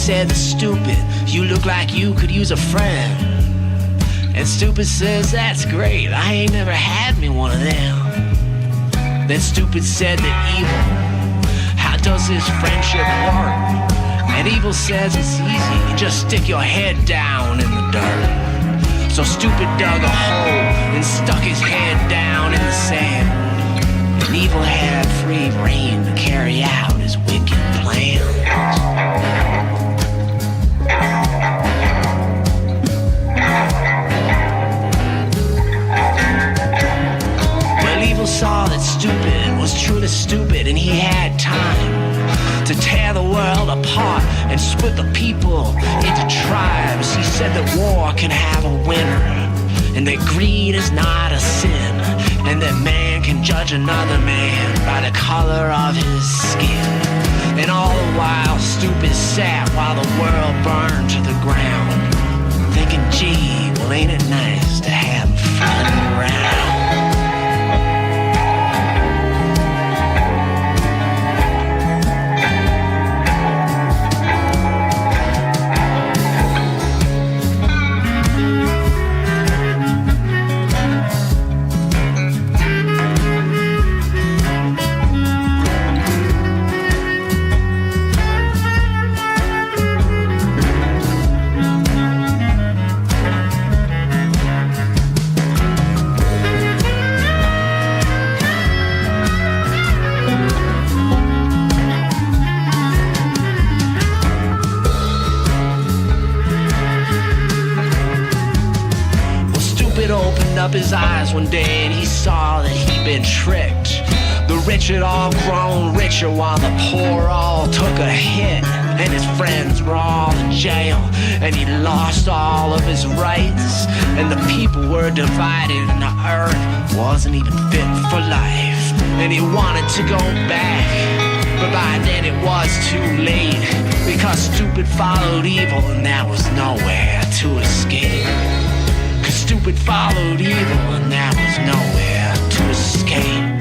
said to Stupid, you look like you could use a friend. And Stupid says, that's great, I ain't never had me one of them. Then Stupid said to Evil, how does this friendship work? And Evil says it's easy, you just stick your head down in the dirt. So Stupid dug a hole and stuck his head down in the sand. And Evil had free rein to carry out his wicked plans. Well, Evil saw that Stupid was truly stupid, and he had time to tear the world apart and split the people into tribes. He said that war can have a winner, and that greed is not a sin, and that man can judge another man by the color of his skin. And all the while Stupid sat while the world burned to the ground, thinking, gee, well, ain't it nice to have him floating around? Up his eyes one day and he saw that he'd been tricked. The rich had all grown richer while the poor all took a hit. And his friends were all in jail and he lost all of his rights. And the people were divided and the earth wasn't even fit for life. And he wanted to go back, but by then it was too late, because Stupid followed Evil and there was nowhere to escape. Stupid followed Evil and there was nowhere to escape.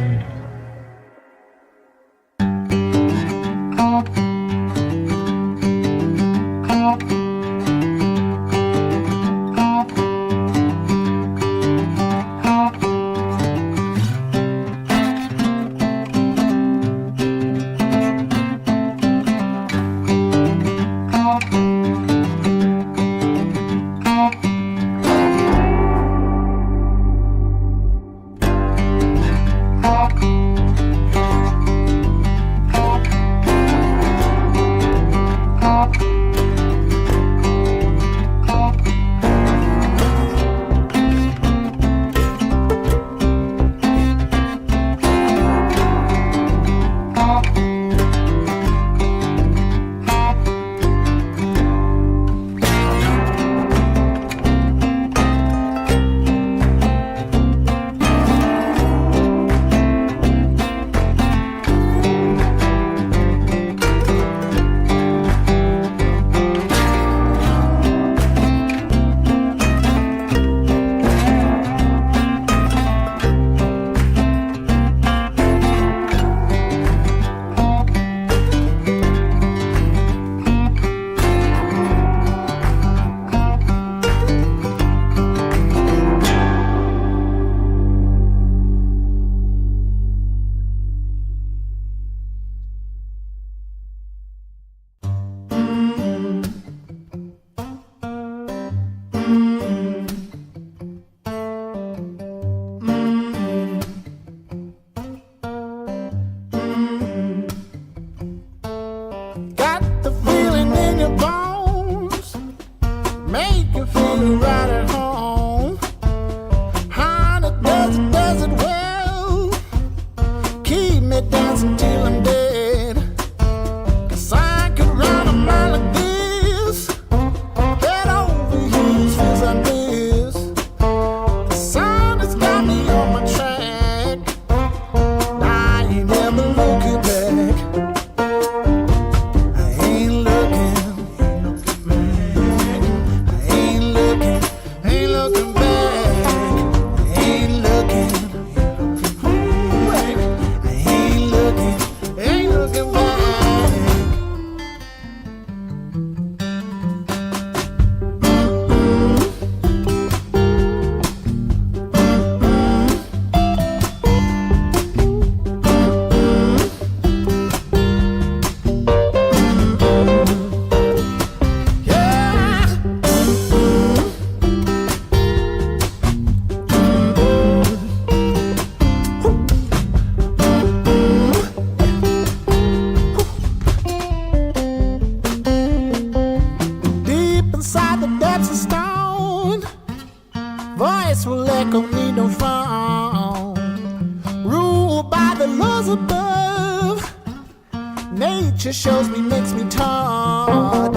Nature shows me, makes me taut.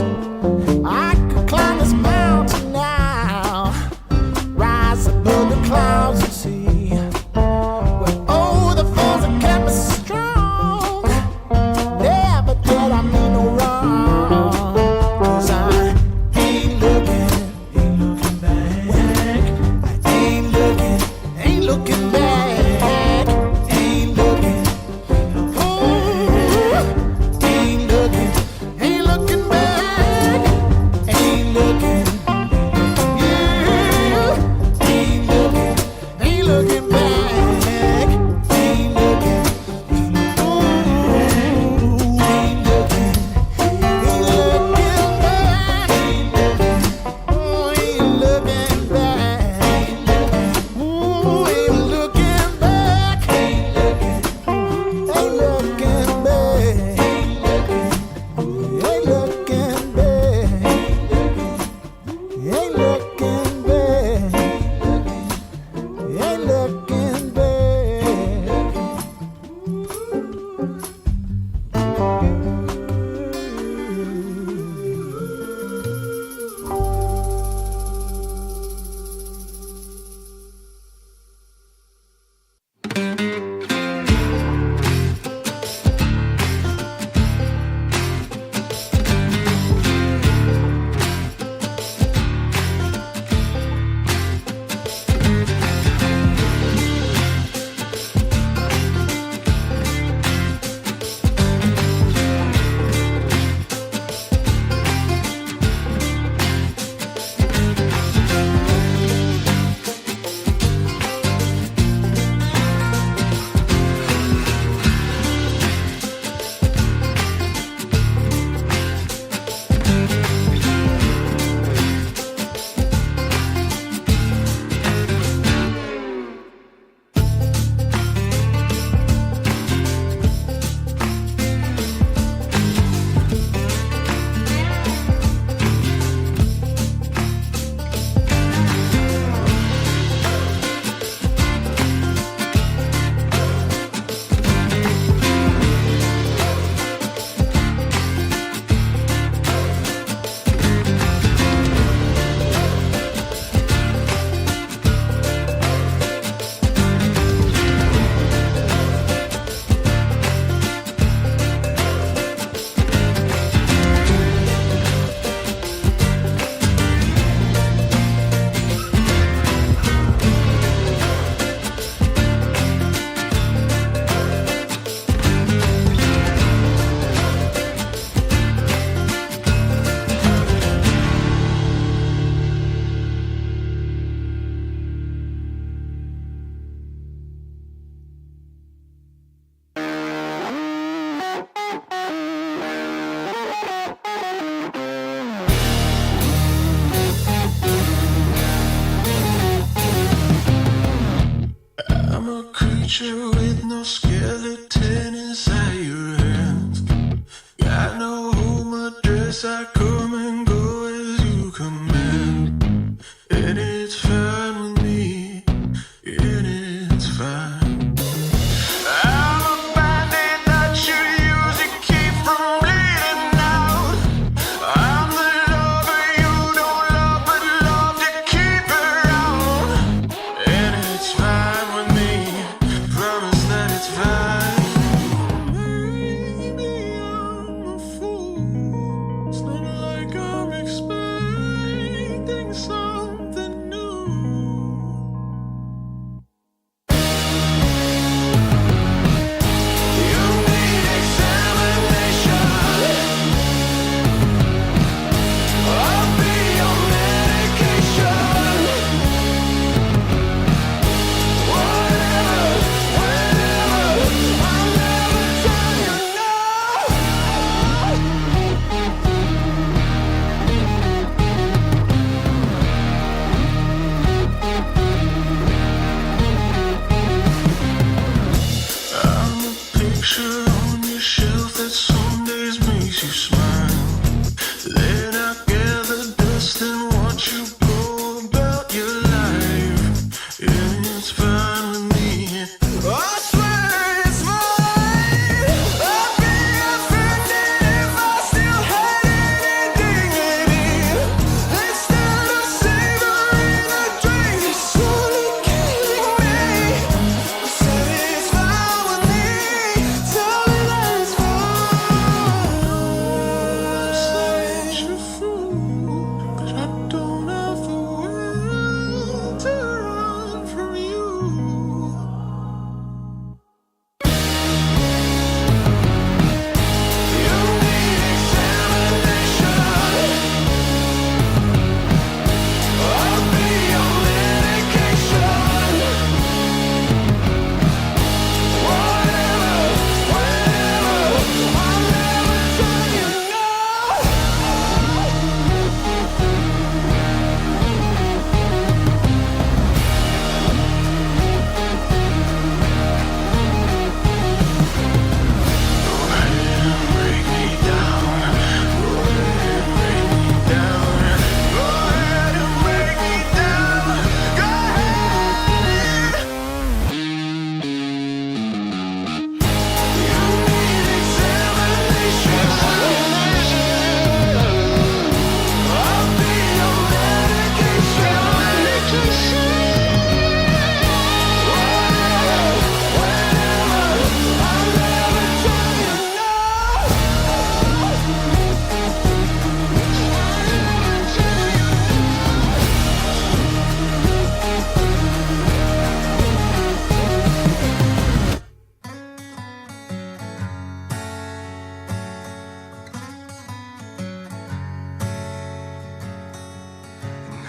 I could climb this mountain now, rise above the clouds and see. Well, oh, the falls that kept me strong. Never did I mean no wrong. 'Cause I ain't looking back. I ain't looking back. Ain't looking back. creature with no skeleton inside your hands. Got no home address, I come and go as you command. And it's fine with me, and it's fine. I'm a bandit that you use to keep from bleeding out. I'm the lover you don't love, but love to keep around. And it's fine with me, promise that it's fine. Maybe I'm a fool, it's not like I'm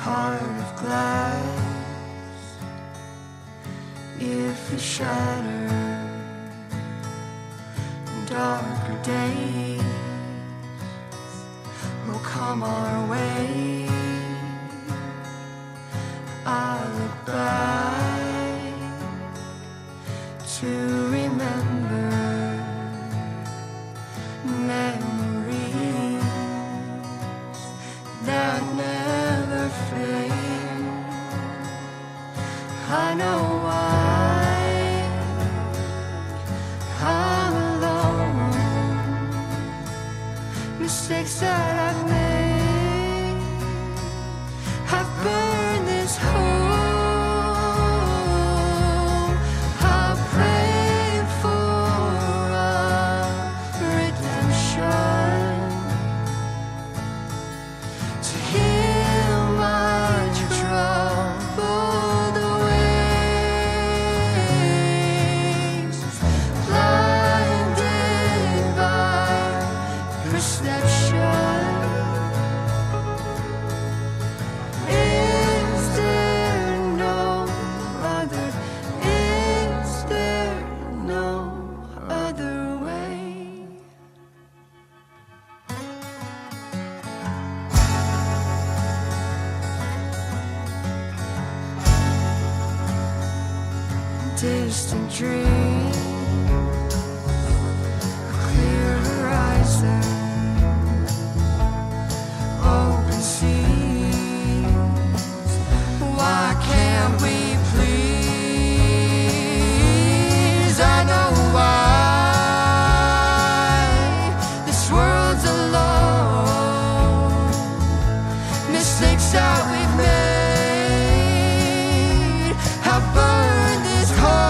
heart of glass. If it shattered, darker days will come our way. I look back to remember memories that never fade. I know why I'm alone. Mistakes that I've made have burned this home. I pray for a redemption to heal my troubled ways, blinded by perception. Is there no other? Is there no other way? Distant dream, a clear horizon, open seas. Why can't we please? I know why this world's alone. Mistakes that we've made have burned this heart.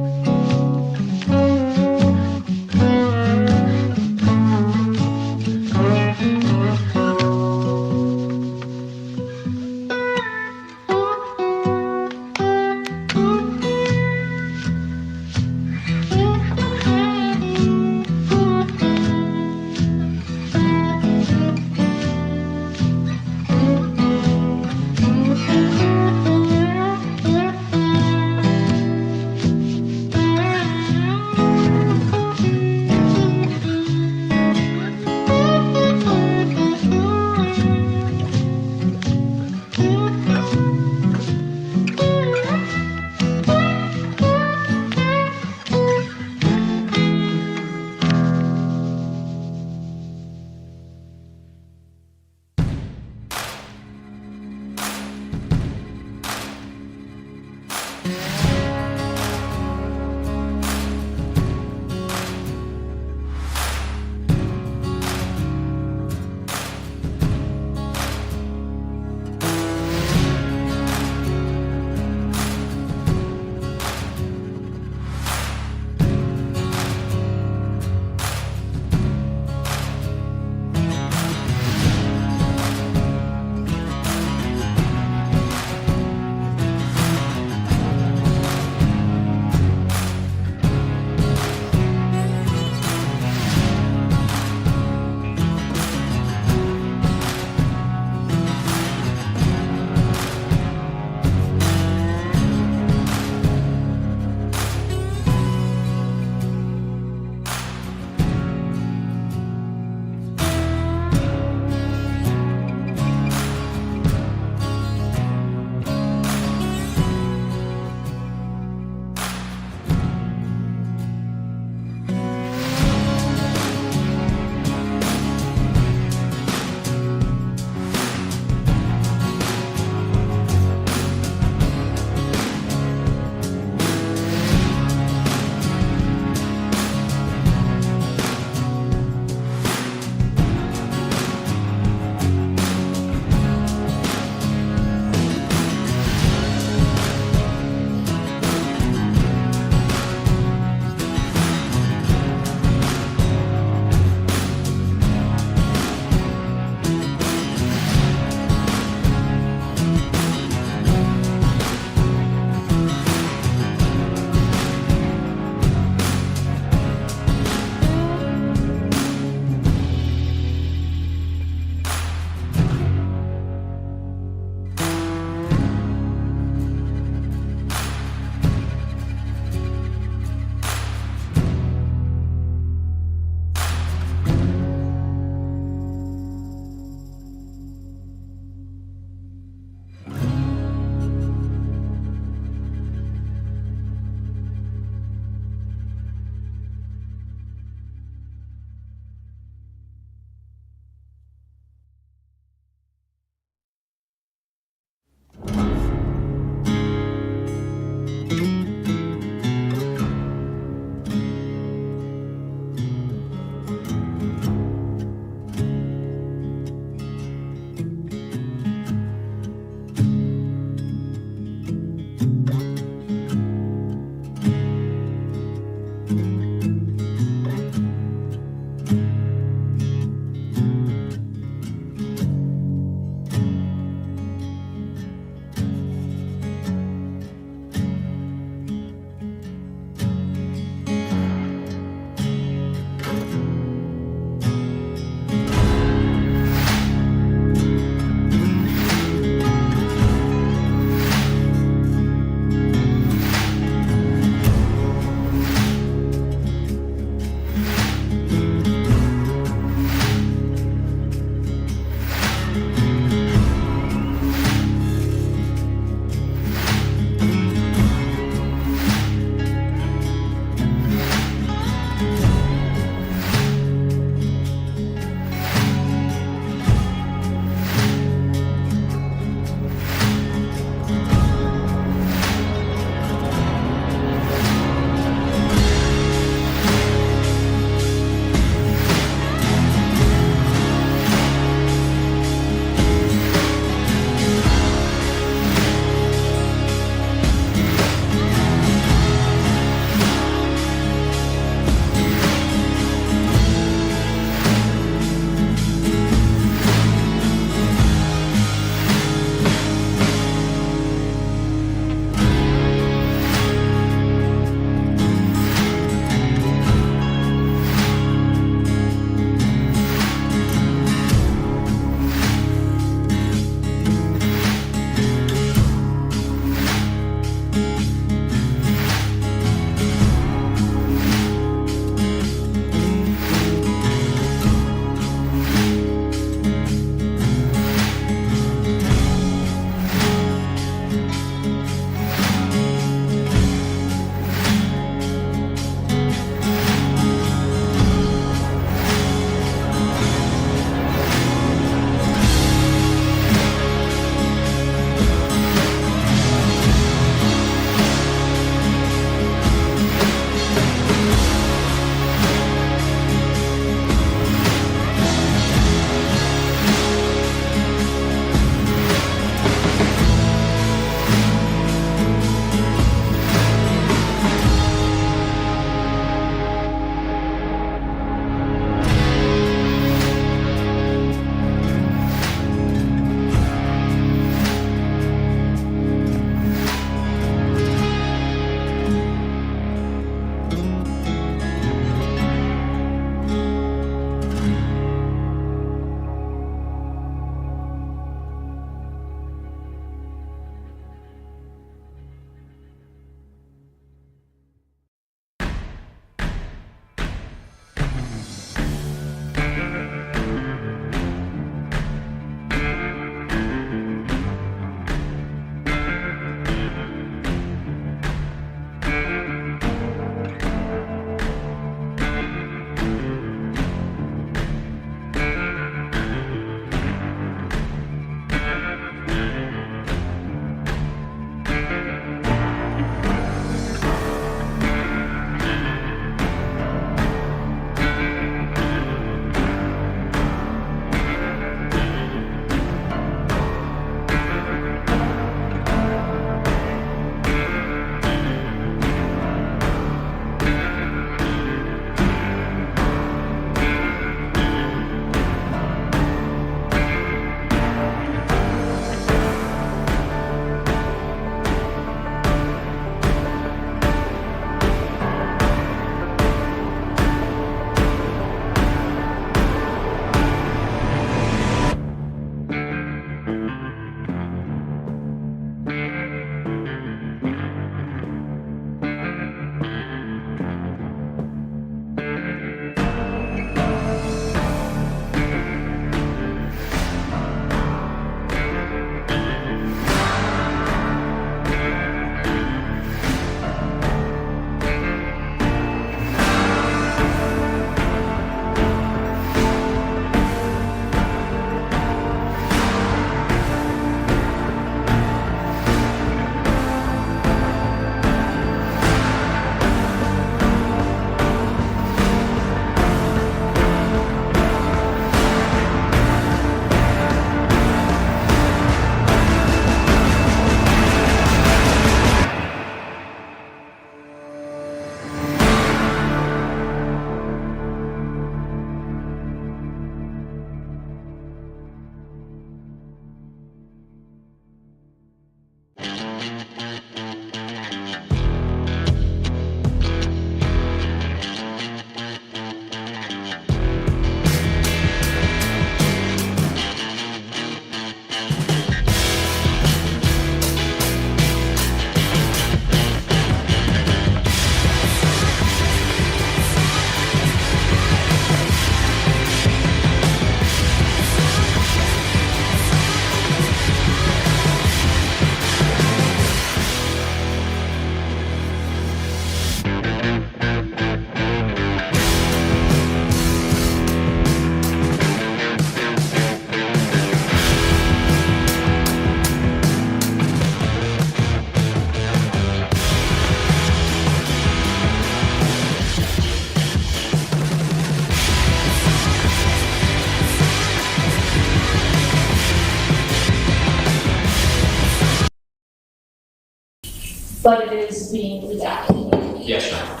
but it is being redacted. Yes, Your Honor.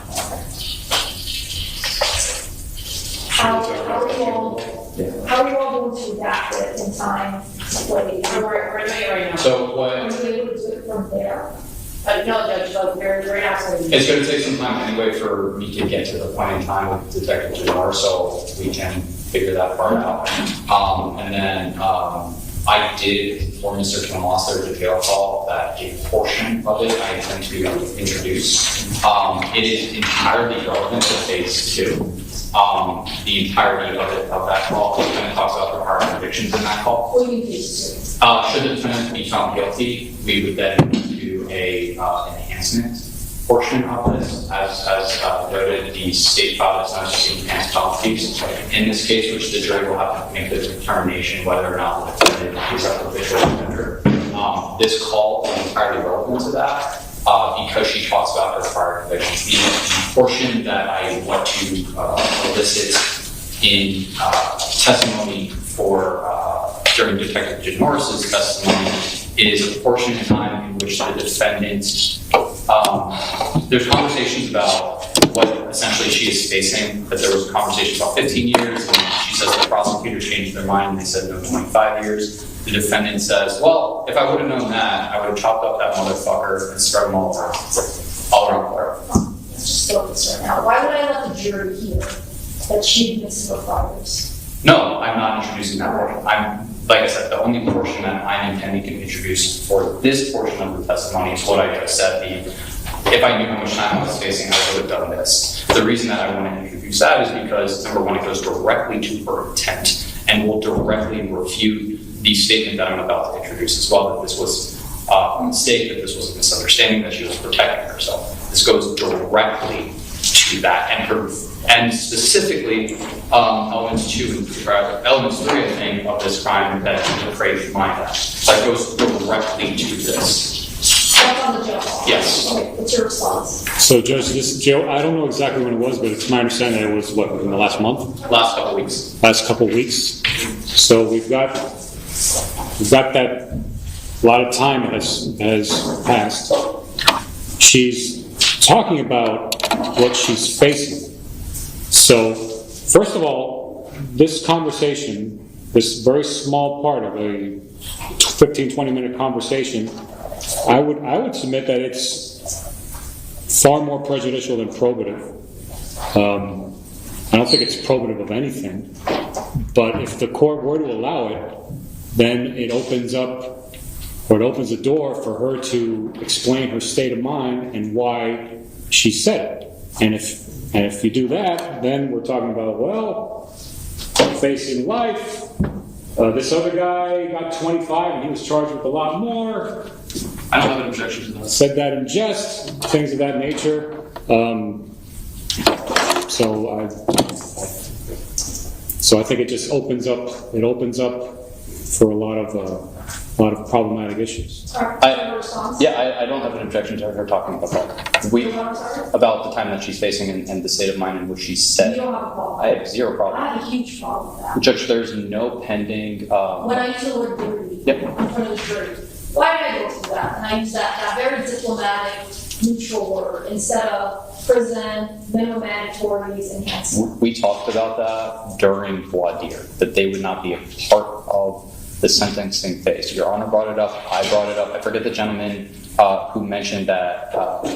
How are you all going to redact it in time? We're doing it right now. So what? Are you able to do it from there? No, Judge, but we're absolutely. It's going to take some time anyway for me to get to the point in time with Detective Janor, so we can figure that part out. And then I did inform Mr. Tomas at the jail call that a portion of it I intend to introduce. It is entirely relevant to phase 2. The entirety of that call, the defendant talks about the prior convictions in that call. What do you mean phase 2? Should the defendant be found guilty, we would then do a enhancement portion of this. As noted, the state filed its notice of enhanced penalties. In this case, which the jury will have to make the determination whether or not the defendant is a habitual offender. This call is entirely relevant to that. Because she talks about her prior convictions. The portion that I want to elicit in testimony for during Detective Janor's testimony is a portion in time in which the defendant, there's conversations about what essentially she is facing, but there was a conversation about 15 years, and she says the prosecutors changed their mind and they said no, 25 years. The defendant says, well, if I would have known that, I would have chopped up that motherfucker and spread them all around Florida. Let's just go with this right now. Why would I let the jury hear that she admits to her crimes? No, I'm not introducing that portion. Like I said, the only portion that I'm intending to introduce for this portion of the testimony is what I just said. If I knew how much time I was facing, I would have done this. The reason that I want to introduce that is because, number one, it goes directly to her intent and will directly refute the statement that I'm about to introduce as well, that this was a mistake, that this was a misunderstanding, that she was protecting herself. This goes directly to that, and specifically elements 3, I think, of this crime that depraved mind act. That goes directly to this. That's on the jail call. Yes. Okay, what's your response? So, Judge, this jail, I don't know exactly when it was, but it's my understanding that it was, what, in the last month? Last couple weeks. Last couple weeks. So we've got that, a lot of time has passed. She's talking about what she's facing. So, first of all, this conversation, this very small part of a 15, 20-minute conversation, I would submit that it's far more prejudicial than probative. I don't think it's probative of anything. But if the court were to allow it, then it opens the door for her to explain her state of mind and why she said it. And if you do that, then we're talking about, well, facing life. This other guy got 25 and he was charged with a lot more. I don't have an objection to that. Said that in jest, things of that nature. So I think it just opens up for a lot of problematic issues. I don't have an objection to her talking about that. About the time that she's facing and the state of mind in which she said. You don't have a problem. I have zero problem. I have a huge problem with that. Judge, there's no pending. When I use the word liberty in front of the jury, why did I go through that? And I use that very diplomatic, neutral word instead of prison, minimum mandatories, enhancement. We talked about that during voir dire, that they would not be a part of the sentencing phase. Your Honor brought it up. I brought it up. I forget the gentleman who mentioned that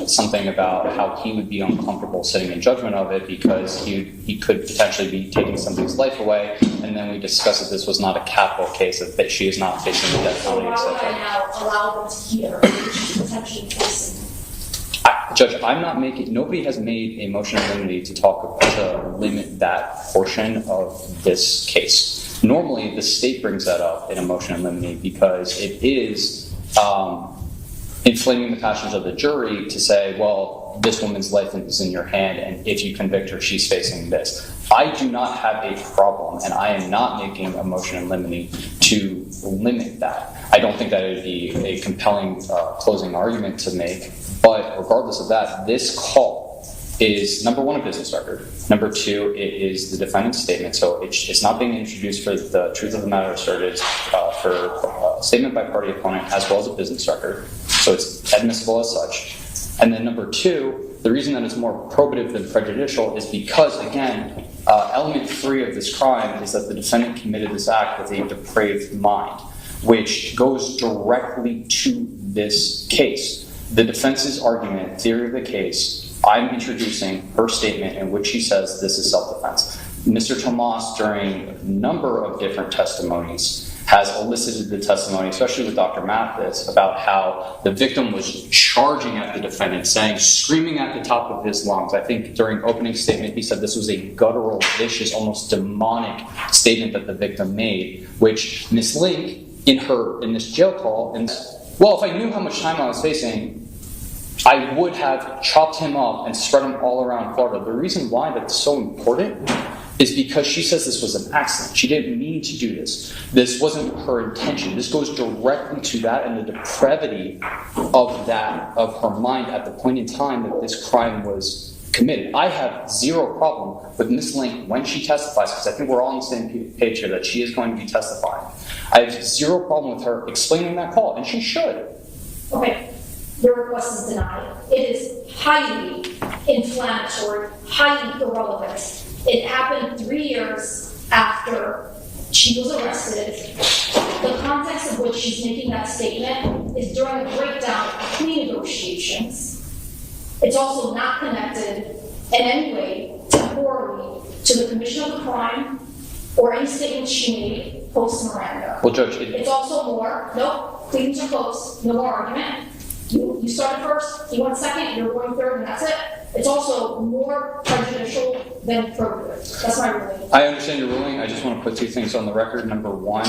something about how he would be uncomfortable sitting in judgment of it because he could potentially be taking somebody's life away. And then we discussed that this was not a capital case, that she is not facing the death penalty. So why would I now allow them to hear that she's potentially facing? Judge, I'm not making. Nobody has made a motion of limine to limit that portion of this case. Normally, the state brings that up in a motion of limine because it is inflaming the passions of the jury to say, well, this woman's life is in your hand, and if you convict her, she's facing this. I do not have a problem, and I am not making a motion in limine to limit that. I don't think that it would be a compelling closing argument to make, but regardless of that, this call is, number one, a business record. Number two, it is the defendant's statement, so it's not being introduced for the truth of the matter asserted, for a statement by party opponent as well as a business record, so it's admissible as such. And then number two, the reason that it's more probative than prejudicial is because, again, element 3 of this crime is that the defendant committed this act with a depraved mind, which goes directly to this case. The defense's argument, theory of the case, I'm introducing her statement in which she says this is self-defense. Mr. Tomas, during a number of different testimonies, has elicited the testimony, especially with Dr. Mathis, about how the victim was charging at the defendant, screaming at the top of his lungs. I think during opening statement, he said this was a guttural, vicious, almost demonic statement that the victim made, which Ms. Link, in this jail call, well, if I knew how much time I was facing, I would have chopped him up and spread him all around Florida. The reason why that's so important is because she says this was an accident. She didn't mean to do this. This wasn't her intention. This goes directly to that and the depravity of her mind at the point in time that this crime was committed. I have zero problem with Ms. Link when she testifies, because I think we're all on the same page here that she is going to be testifying. I have zero problem with her explaining that call, and she should. Okay, your request is denied. It is highly inflammatory, highly irrelevant. It happened 3 years after she was arrested. The context of which she's making that statement is during a breakdown of plea negotiations. It's also not connected in any way temporally to the commission of the crime or any statements she made post-Miranda. Well, Judge, it's also more, nope, pleadings are closed, no more argument. You started first, you went second, you're going third, and that's it. It's also more prejudicial than probative. That's my ruling. I understand your ruling. I just want to put 2 things on the record. Number one,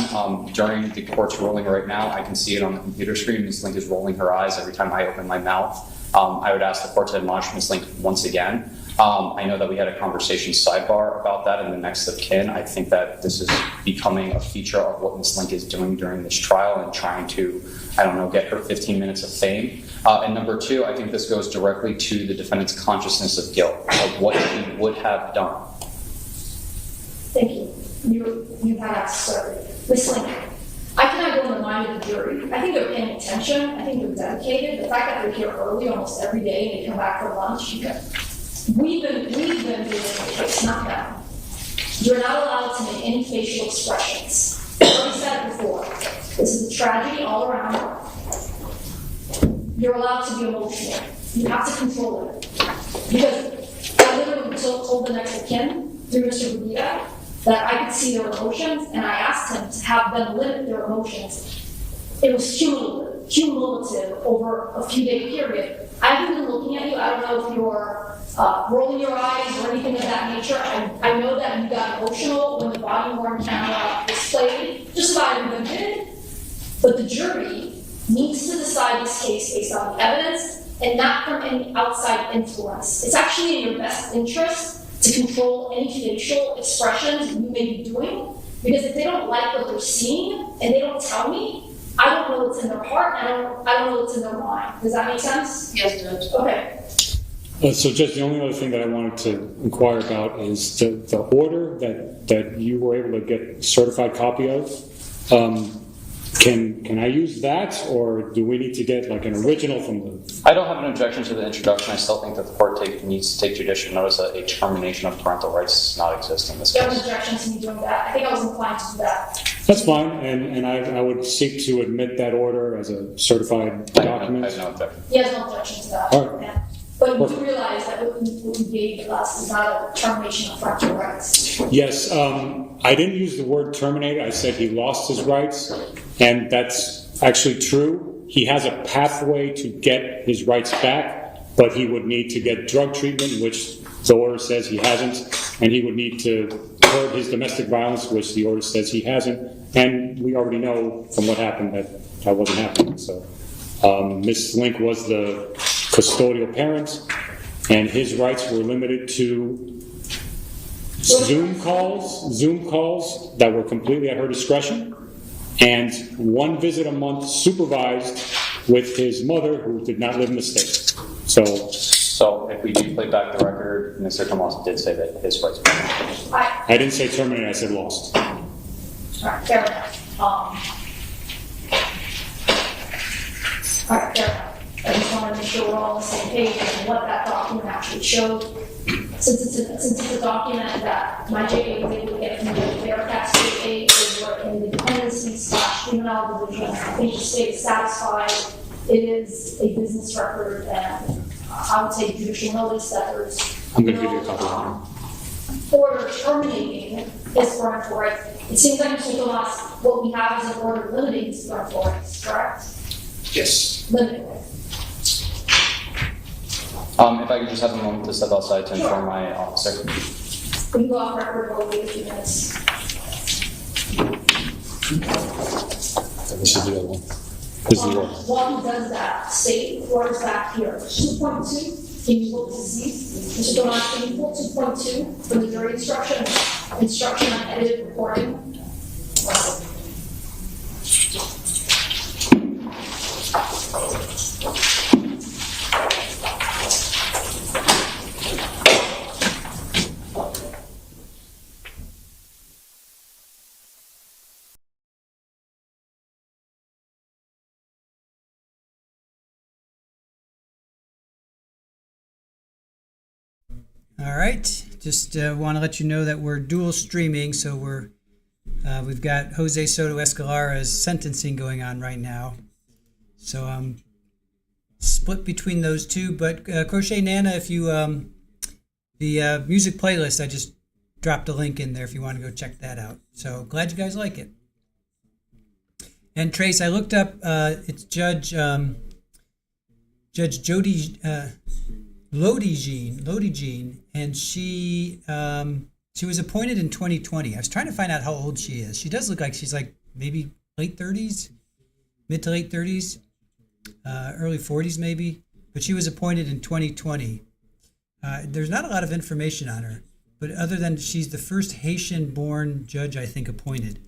during the court's ruling right now, I can see it on the computer screen. Ms. Link is rolling her eyes every time I open my mouth. I would ask the court to admonish Ms. Link once again. I know that we had a conversation sidebar about that in the next of kin. I think that this is becoming a feature of what Ms. Link is doing during this trial and trying to, get her 15 minutes of fame. And number 2, I think this goes directly to the defendant's consciousness of guilt, of what he would have done. Thank you. You have answered. Ms. Link, I cannot go in the mind of the jury. I think they're paying attention. I think they're dedicated. The fact that they're here early almost every day and they come back for lunch, we've been doing the case, not them. You're not allowed to make any facial expressions. I already said it before. This is a tragedy all around. You're allowed to be emotional. You have to control it. Because I literally told the next of kin, through Mr. Bermuda, that I could see their emotions, and I asked him to have them limit their emotions. It was cumulative over a few-day period. I haven't been looking at you. I don't know if you're rolling your eyes or anything of that nature. I know that you got emotional when the body-worn camera was played. Just about everyone did. But the jury needs to decide this case based on the evidence and not from any outside influence. It's actually in your best interest to control any facial expressions you may be doing, because if they don't like what they're seeing and they don't tell me, I don't know what's in their heart, and I don't know what's in their mind. Does that make sense? Yes, Judge. Okay. So just the only other thing that I wanted to inquire about is the order that you were able to get a certified copy of. Can I use that, or do we need to get like an original from the... I don't have an objection to the introduction. I still think that the court needs to take judicial notice that a termination of parental rights does not exist in this There case. was objection to me doing that. I think I was inclined to do that. That's fine, and I would seek to admit that order as a certified document. I have no objection. He has no objection to that. All right. Yeah. But you do realize that what we gave us is not a termination of parental rights. Yes, I didn't use the word terminate. I said he lost his rights, and that's actually true. He has a pathway to get his rights back, but he would need to get drug treatment, which the order says he hasn't, and he would need to curb his domestic violence, which the order says he hasn't, and we already know from what happened that wasn't happening. So Ms. Link was the custodial parent, and his rights were limited to Zoom calls that were completely at her discretion, and 1 visit a month supervised with his mother, who did not live in the state. So if we do play back the record, Mr. Tomas did say that his rights were limited. I didn't say terminate, I said lost. All right, fair enough. All right, fair enough. I just want to make sure we're all on the same page and what that document actually showed. Since it's a document that my JA was able to get from the Fairfax JA, is work in the dependency/juvenile division, I think the state is satisfied. It is a business record, and I would say judicial notice that there's I'm going to give you a copy of order terminating his parental rights. It seems like Mr. Tomas, what we have is an order limiting his parental rights, correct? it. Yes. Limiting. If I could just have a moment to step outside to inform my officer. We can go off record or wait a few minutes. This is the other one. This is the one. While he does that, state orders back here. 2.2, can you vote to cease? Mr. Tomas, can you vote 2.2 for the jury instruction on edited recording? All right, just want to let you know that we're dual streaming, so we've got Jose Soto Escalara's sentencing going on right now. So I'm split between those two, but Crochet Nana, if you the music playlist, I just dropped a link in there if you want to go check that out. So glad you guys like it. And Trace, I looked up it's Judge Jody Lodi Jean, and she was appointed in 2020. I was trying to find out how old she is. She does look like she's like maybe late 30s, mid to late 30s, early 40s maybe. But she was appointed in 2020. There's not a lot of information on her, but other than she's the first Haitian-born judge, I think, appointed.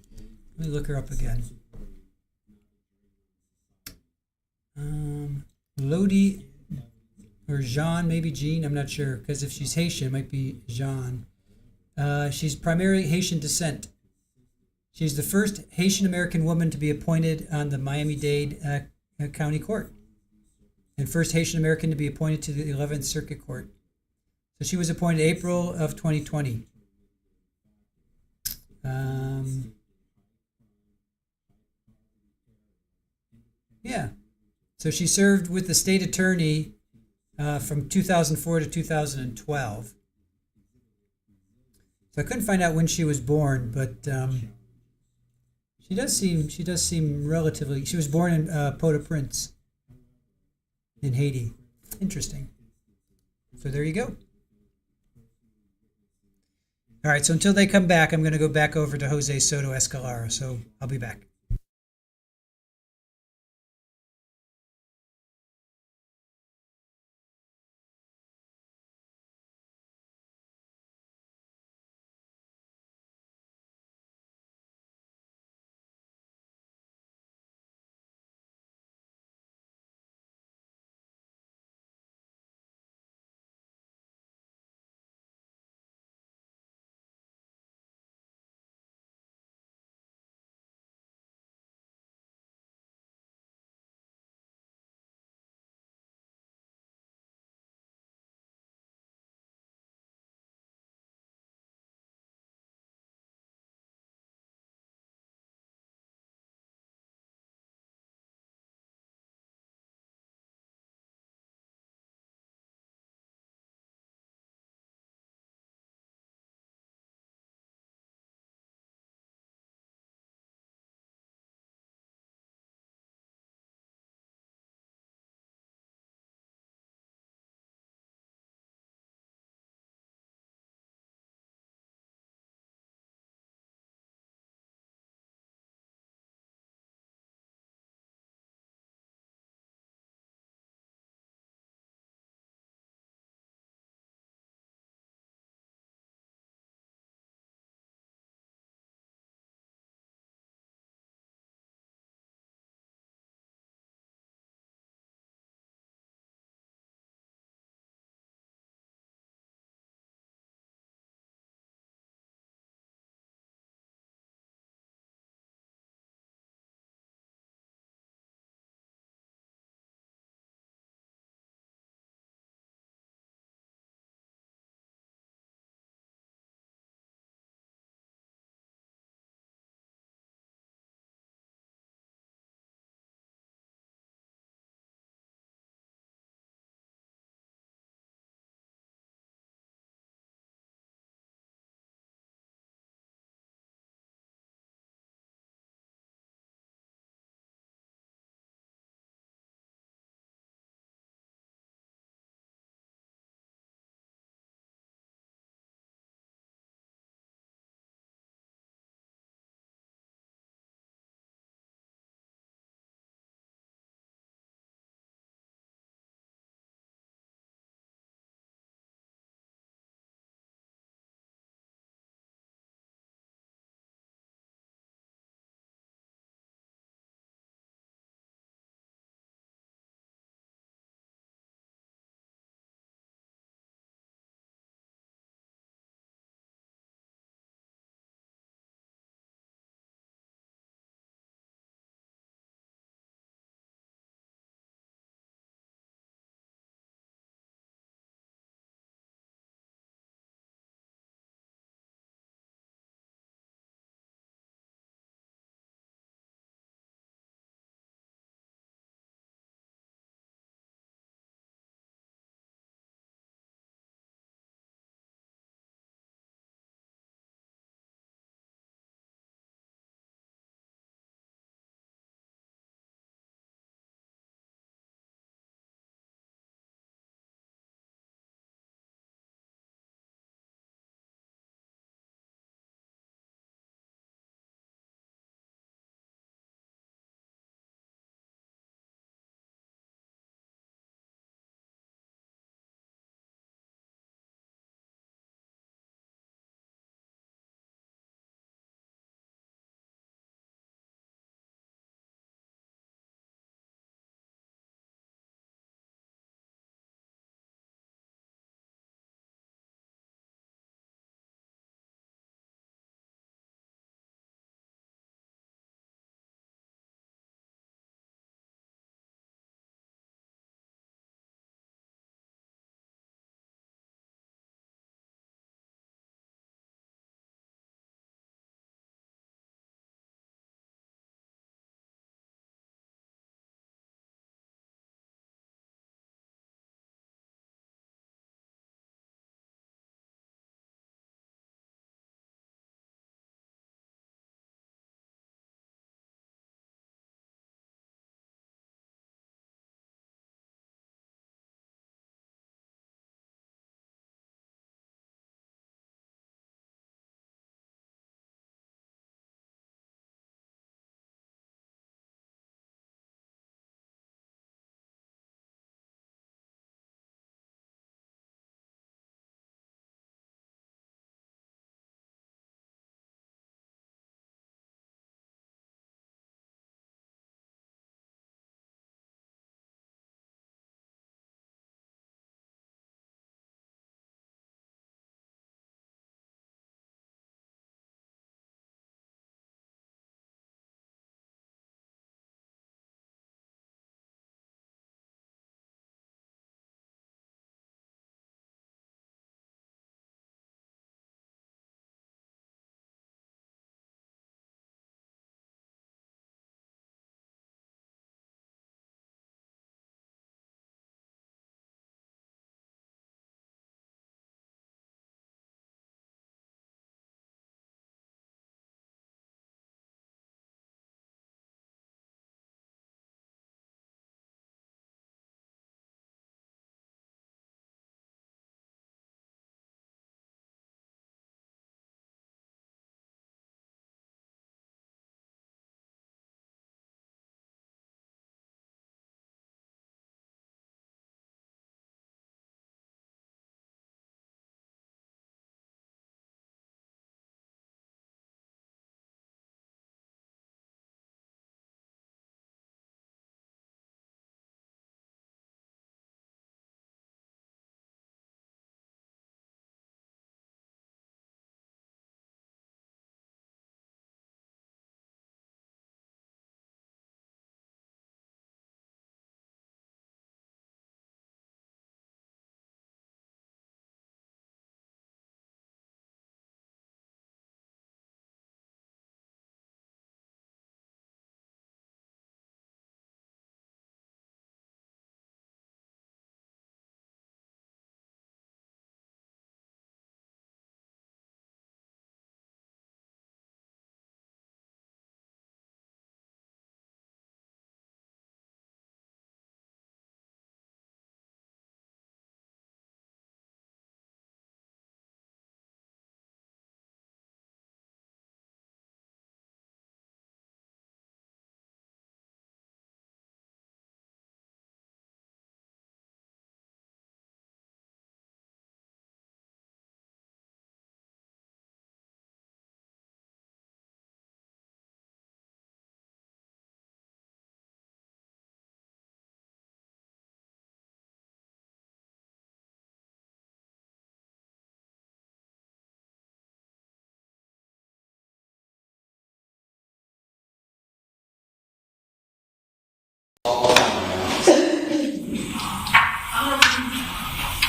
Let me look her up again. Lodi. Or Jean, maybe Jean, I'm not sure, because if she's Haitian, it might be Jean. She's primarily Haitian descent. She's the first Haitian American woman to be appointed on the Miami-Dade County Court, and first Haitian American to be appointed to the 11th Circuit Court. So she was appointed April of 2020. Yeah. So she served with the state attorney from 2004 to 2012. So I couldn't find out when she was born, but she does seem relatively. She was born in Port-au-Prince in Haiti. Interesting. So there you go. All right. So until they come back, I'm going to go back over to Jose Soto Escalara. So I'll be back.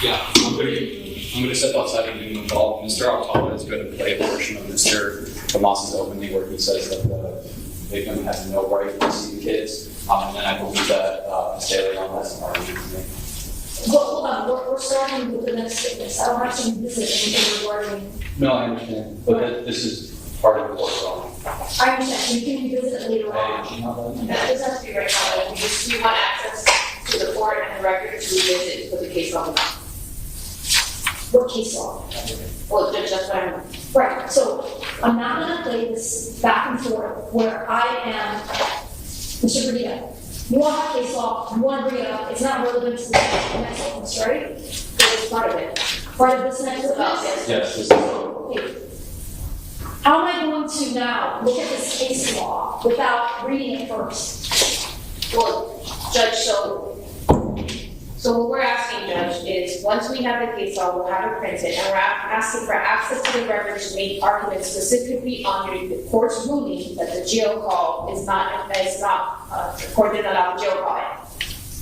Yeah, I'm gonna step outside and give him a call. Mr. Alcala is going to play a portion of Mr. Tomas's opening where he says that the victim has no right to see the kids. And then I believe that Ms. Leon has an argument with me. Well, hold on, we're starting with the next witness. I don't have to visit anything regarding. No, I understand, but this is part of the court zone. I understand, you can revisit it later on. That doesn't have to be right now, like, you want access to the court and the record to revisit, put the case on. What case law? Well, just what Right, so I'm not gonna play this back and forth where I am, Mr. Brita, you want that case law, you want to bring it up, it's not relevant to the next witness, right? it's part of it. Part of this next witness? Yes, this is. Okay. How am I going to now look at this case law without reading it first? Well, Judge, so what we're asking, Judge, is once we have the case law, we'll have it printed, and we're asking for access to the records to make arguments specifically on the court's ruling that the jail call is not, the court didn't allow the jail call.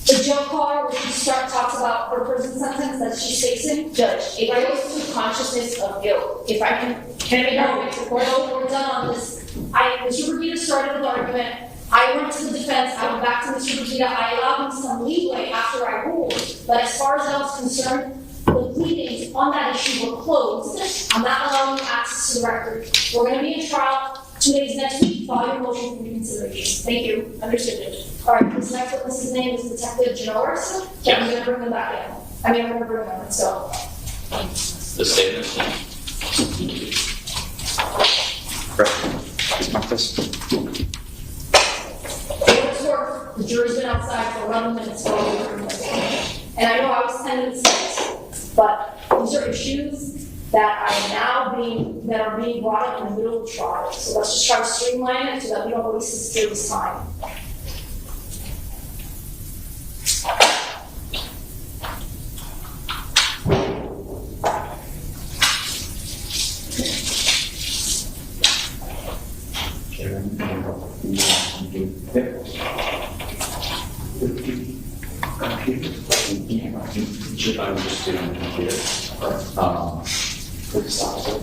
The jail call, where she talks about her prison sentence that she's facing? Judge, it goes to consciousness of guilt. If I can I make arguments to court? No, we're done on this. Mr. Brita started the argument. I went to the defense, I went back to Mr. Brita, I allowed him some leeway after I ruled, but as far as I was concerned, the pleadings on that issue were closed. I'm not allowing you access to the record. We're going to be in trial 2 days next week, file your motion for reconsideration. Thank you. Understood. All right, this next witness's name is Detective Jimenez. Yeah. I'm going to bring him back in. I'm going to bring him in, so. The statement. Correct. Mark this. The jury's been outside for 11 minutes. And I know I was 10 minutes late, but these are issues that are being brought up in the middle of the trial. So let's just try to streamline it so that we don't waste this jury's time. I'm just doing the computer. With the software.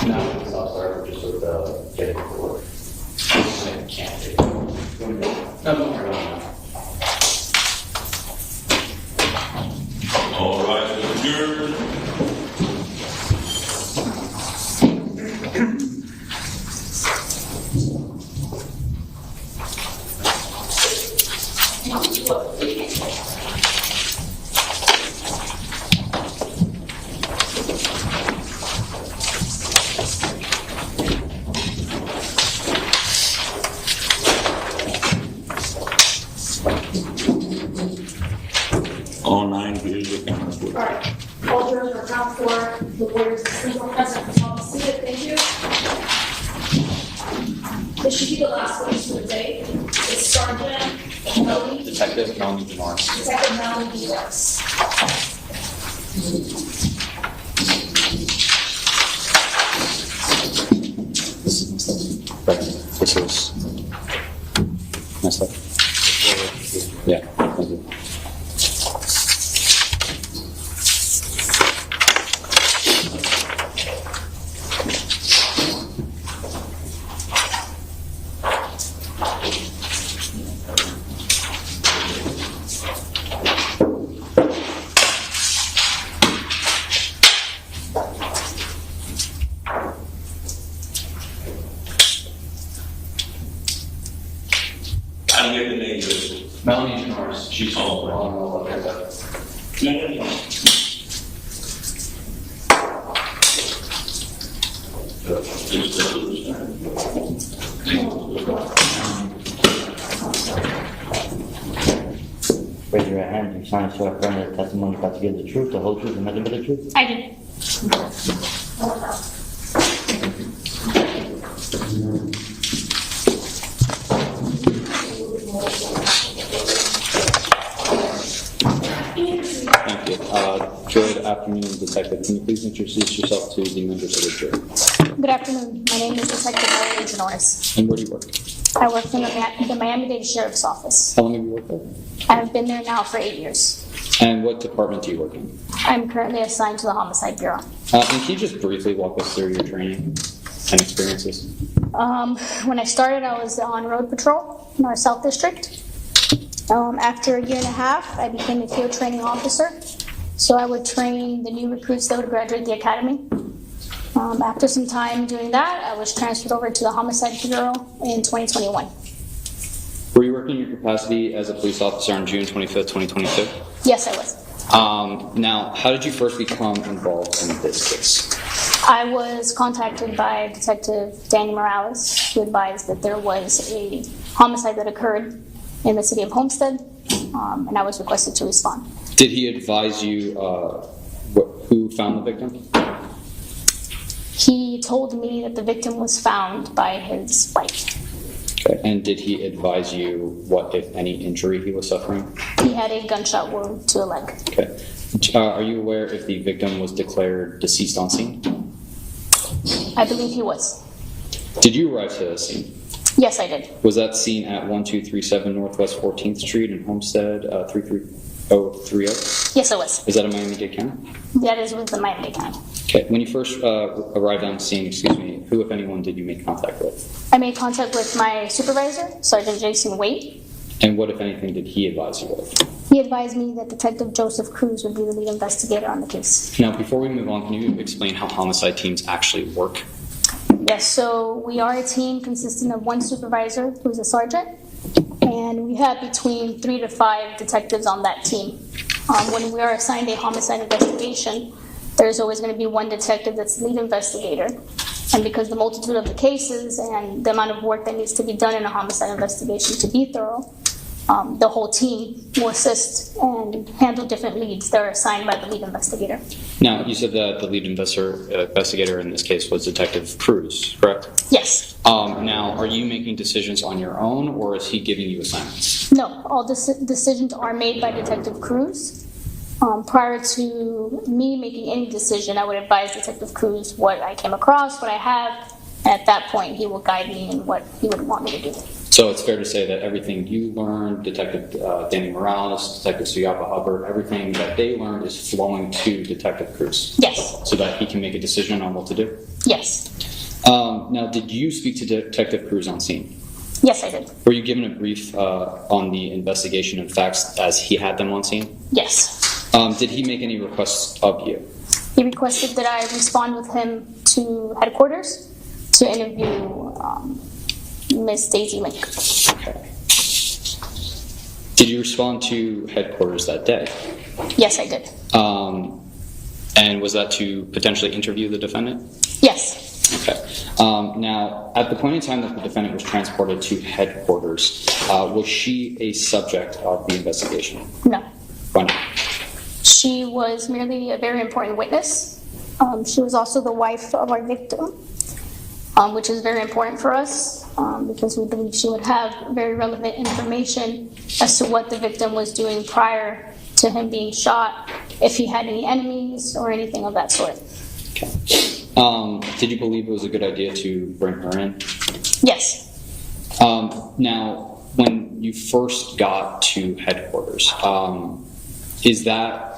Not with the software, but just with the getting it to work. I can't do it. No, don't worry about it. All right, adjourned. All 9 views are accounted for. All right. All jurors are accounted for. The lawyers are single present. Thank you. This should be the last witness for the day. It's Sergeant Melanie. Detective Melanie Denores. Detective Melanie Denores. Right. This is messed up. Yeah, thank you. I don't get the name of it. Melanie Denores. She's Oh, right. on the look at that. Raise your right hand. You sign to affirm that the testimony about to give the truth, the whole truth, and nothing but the truth. I did. Thank you. Good afternoon, Detective. Can you please introduce yourself to the members of the jury? Good afternoon. My name is Detective Melanie Denores. And where do you work? I work in the Miami-Dade Sheriff's Office. How long have you worked there? I've been there now for 8 years. And what department do you work in? I'm currently assigned to the Homicide Bureau. And can you just briefly walk us through your training and experiences? When I started, I was on road patrol in our South District. After a year and a half, I became a field training officer. So I would train the new recruits that would graduate the academy. After some time doing that, I was transferred over to the Homicide Bureau in 2021. Were you working in your capacity as a police officer on June 25th, 2022? Yes, I was. Now, how did you first become involved in this case? I was contacted by Detective Danny Morales, who advised that there was a homicide that occurred in the city of Homestead, and I was requested to respond. Did he advise you who found the victim? He told me that the victim was found by his wife. Okay. And did he advise you what, if any, injury he was suffering? He had a gunshot wound to the leg. Okay. Are you aware if the victim was declared deceased on scene? I believe he was. Did you arrive to the scene? Yes, I did. Was that scene at 1237 Northwest 14th Street in Homestead, 33030? Yes, it was. Is that a Miami-Dade County? That is with the Miami-Dade County. Okay. When you first arrived on scene, who, if anyone, did you make contact with? I made contact with my supervisor, Sergeant Jason Waite. And what, if anything, did he advise you of? He advised me that Detective Joseph Cruz would be the lead investigator on the case. Now, before we move on, can you explain how homicide teams actually work? Yes, so we are a team consisting of one supervisor, who's a sergeant, and we have between 3 to 5 detectives on that team. When we are assigned a homicide investigation, there's always going to be one detective that's the lead investigator. And because the multitude of the cases and the amount of work that needs to be done in a homicide investigation to be thorough, the whole team will assist and handle different leads that are assigned by the lead investigator. Now, you said that the lead investigator in this case was Detective Cruz, correct? Yes. Now, are you making decisions on your own, or is he giving you assignments? No, all decisions are made by Detective Cruz. Prior to me making any decision, I would advise Detective Cruz what I came across, what I have, and at that point he will guide me in what he would want me to do. So it's fair to say that everything you learned, Detective Danny Morales, Detective Suyapa Hubbard, everything that they learned is flowing to Detective Cruz? Yes. So that he can make a decision on what to do? Yes. Now, did you speak to Detective Cruz on scene? Yes, I did. Were you given a brief on the investigation and facts as he had them on scene? Yes. Did he make any requests of you? He requested that I respond with him to headquarters to interview Miss Daisy Link. Okay. Did you respond to headquarters that day? Yes, I did. And was that to potentially interview the defendant? Yes. Okay. Now, at the point in time that the defendant was transported to headquarters, was she a subject of the investigation? No. Why not? She was merely a very important witness. She was also the wife of our victim, which is very important for us because we believe she would have very relevant information as to what the victim was doing prior to him being shot, if he had any enemies or anything of that sort. Okay. Did you believe it was a good idea to bring her in? Yes. Now, when you first got to headquarters, is that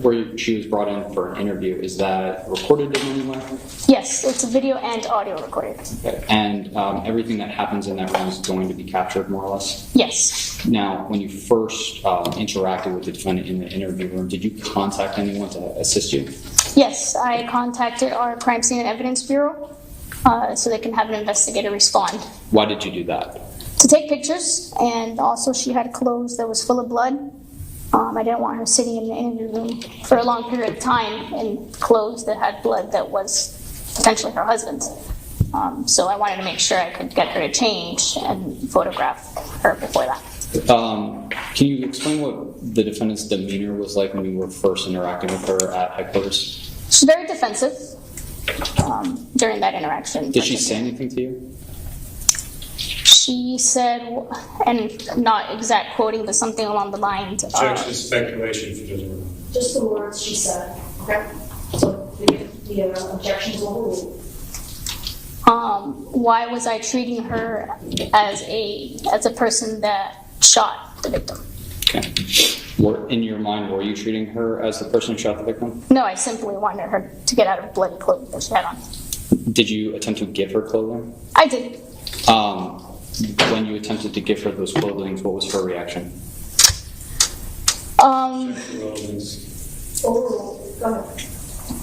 where she was brought in for an interview? Is that recorded in any way? Yes, it's video and audio recorded. Okay. And everything that happens in that room is going to be captured, more or less? Yes. Now, when you first interacted with the defendant in the interview room, did you contact anyone to assist you? Yes, I contacted our Crime Scene and Evidence Bureau so they can have an investigator respond. Why did you do that? To take pictures, and also she had clothes that was full of blood. I didn't want her sitting in the interview room for a long period of time in clothes that had blood that was potentially her husband's. So I wanted to make sure I could get her to change and photograph her before that. Can you explain what the defendant's demeanor was like when you were first interacting with her at headquarters? She's very defensive during that interaction. Did she say anything to you? She said, and not exact quoting, but something along the lines of... Judge's speculation if she doesn't remember. Just the words she said. Okay? So the objections overruled. Why was I treating her as a person that shot the victim? Okay. In your mind, were you treating her as the person who shot the victim? No, I simply wanted her to get out of bloody clothing that she had on. Did you attempt to give her clothing? I did. When you attempted to give her those clothing, what was her reaction?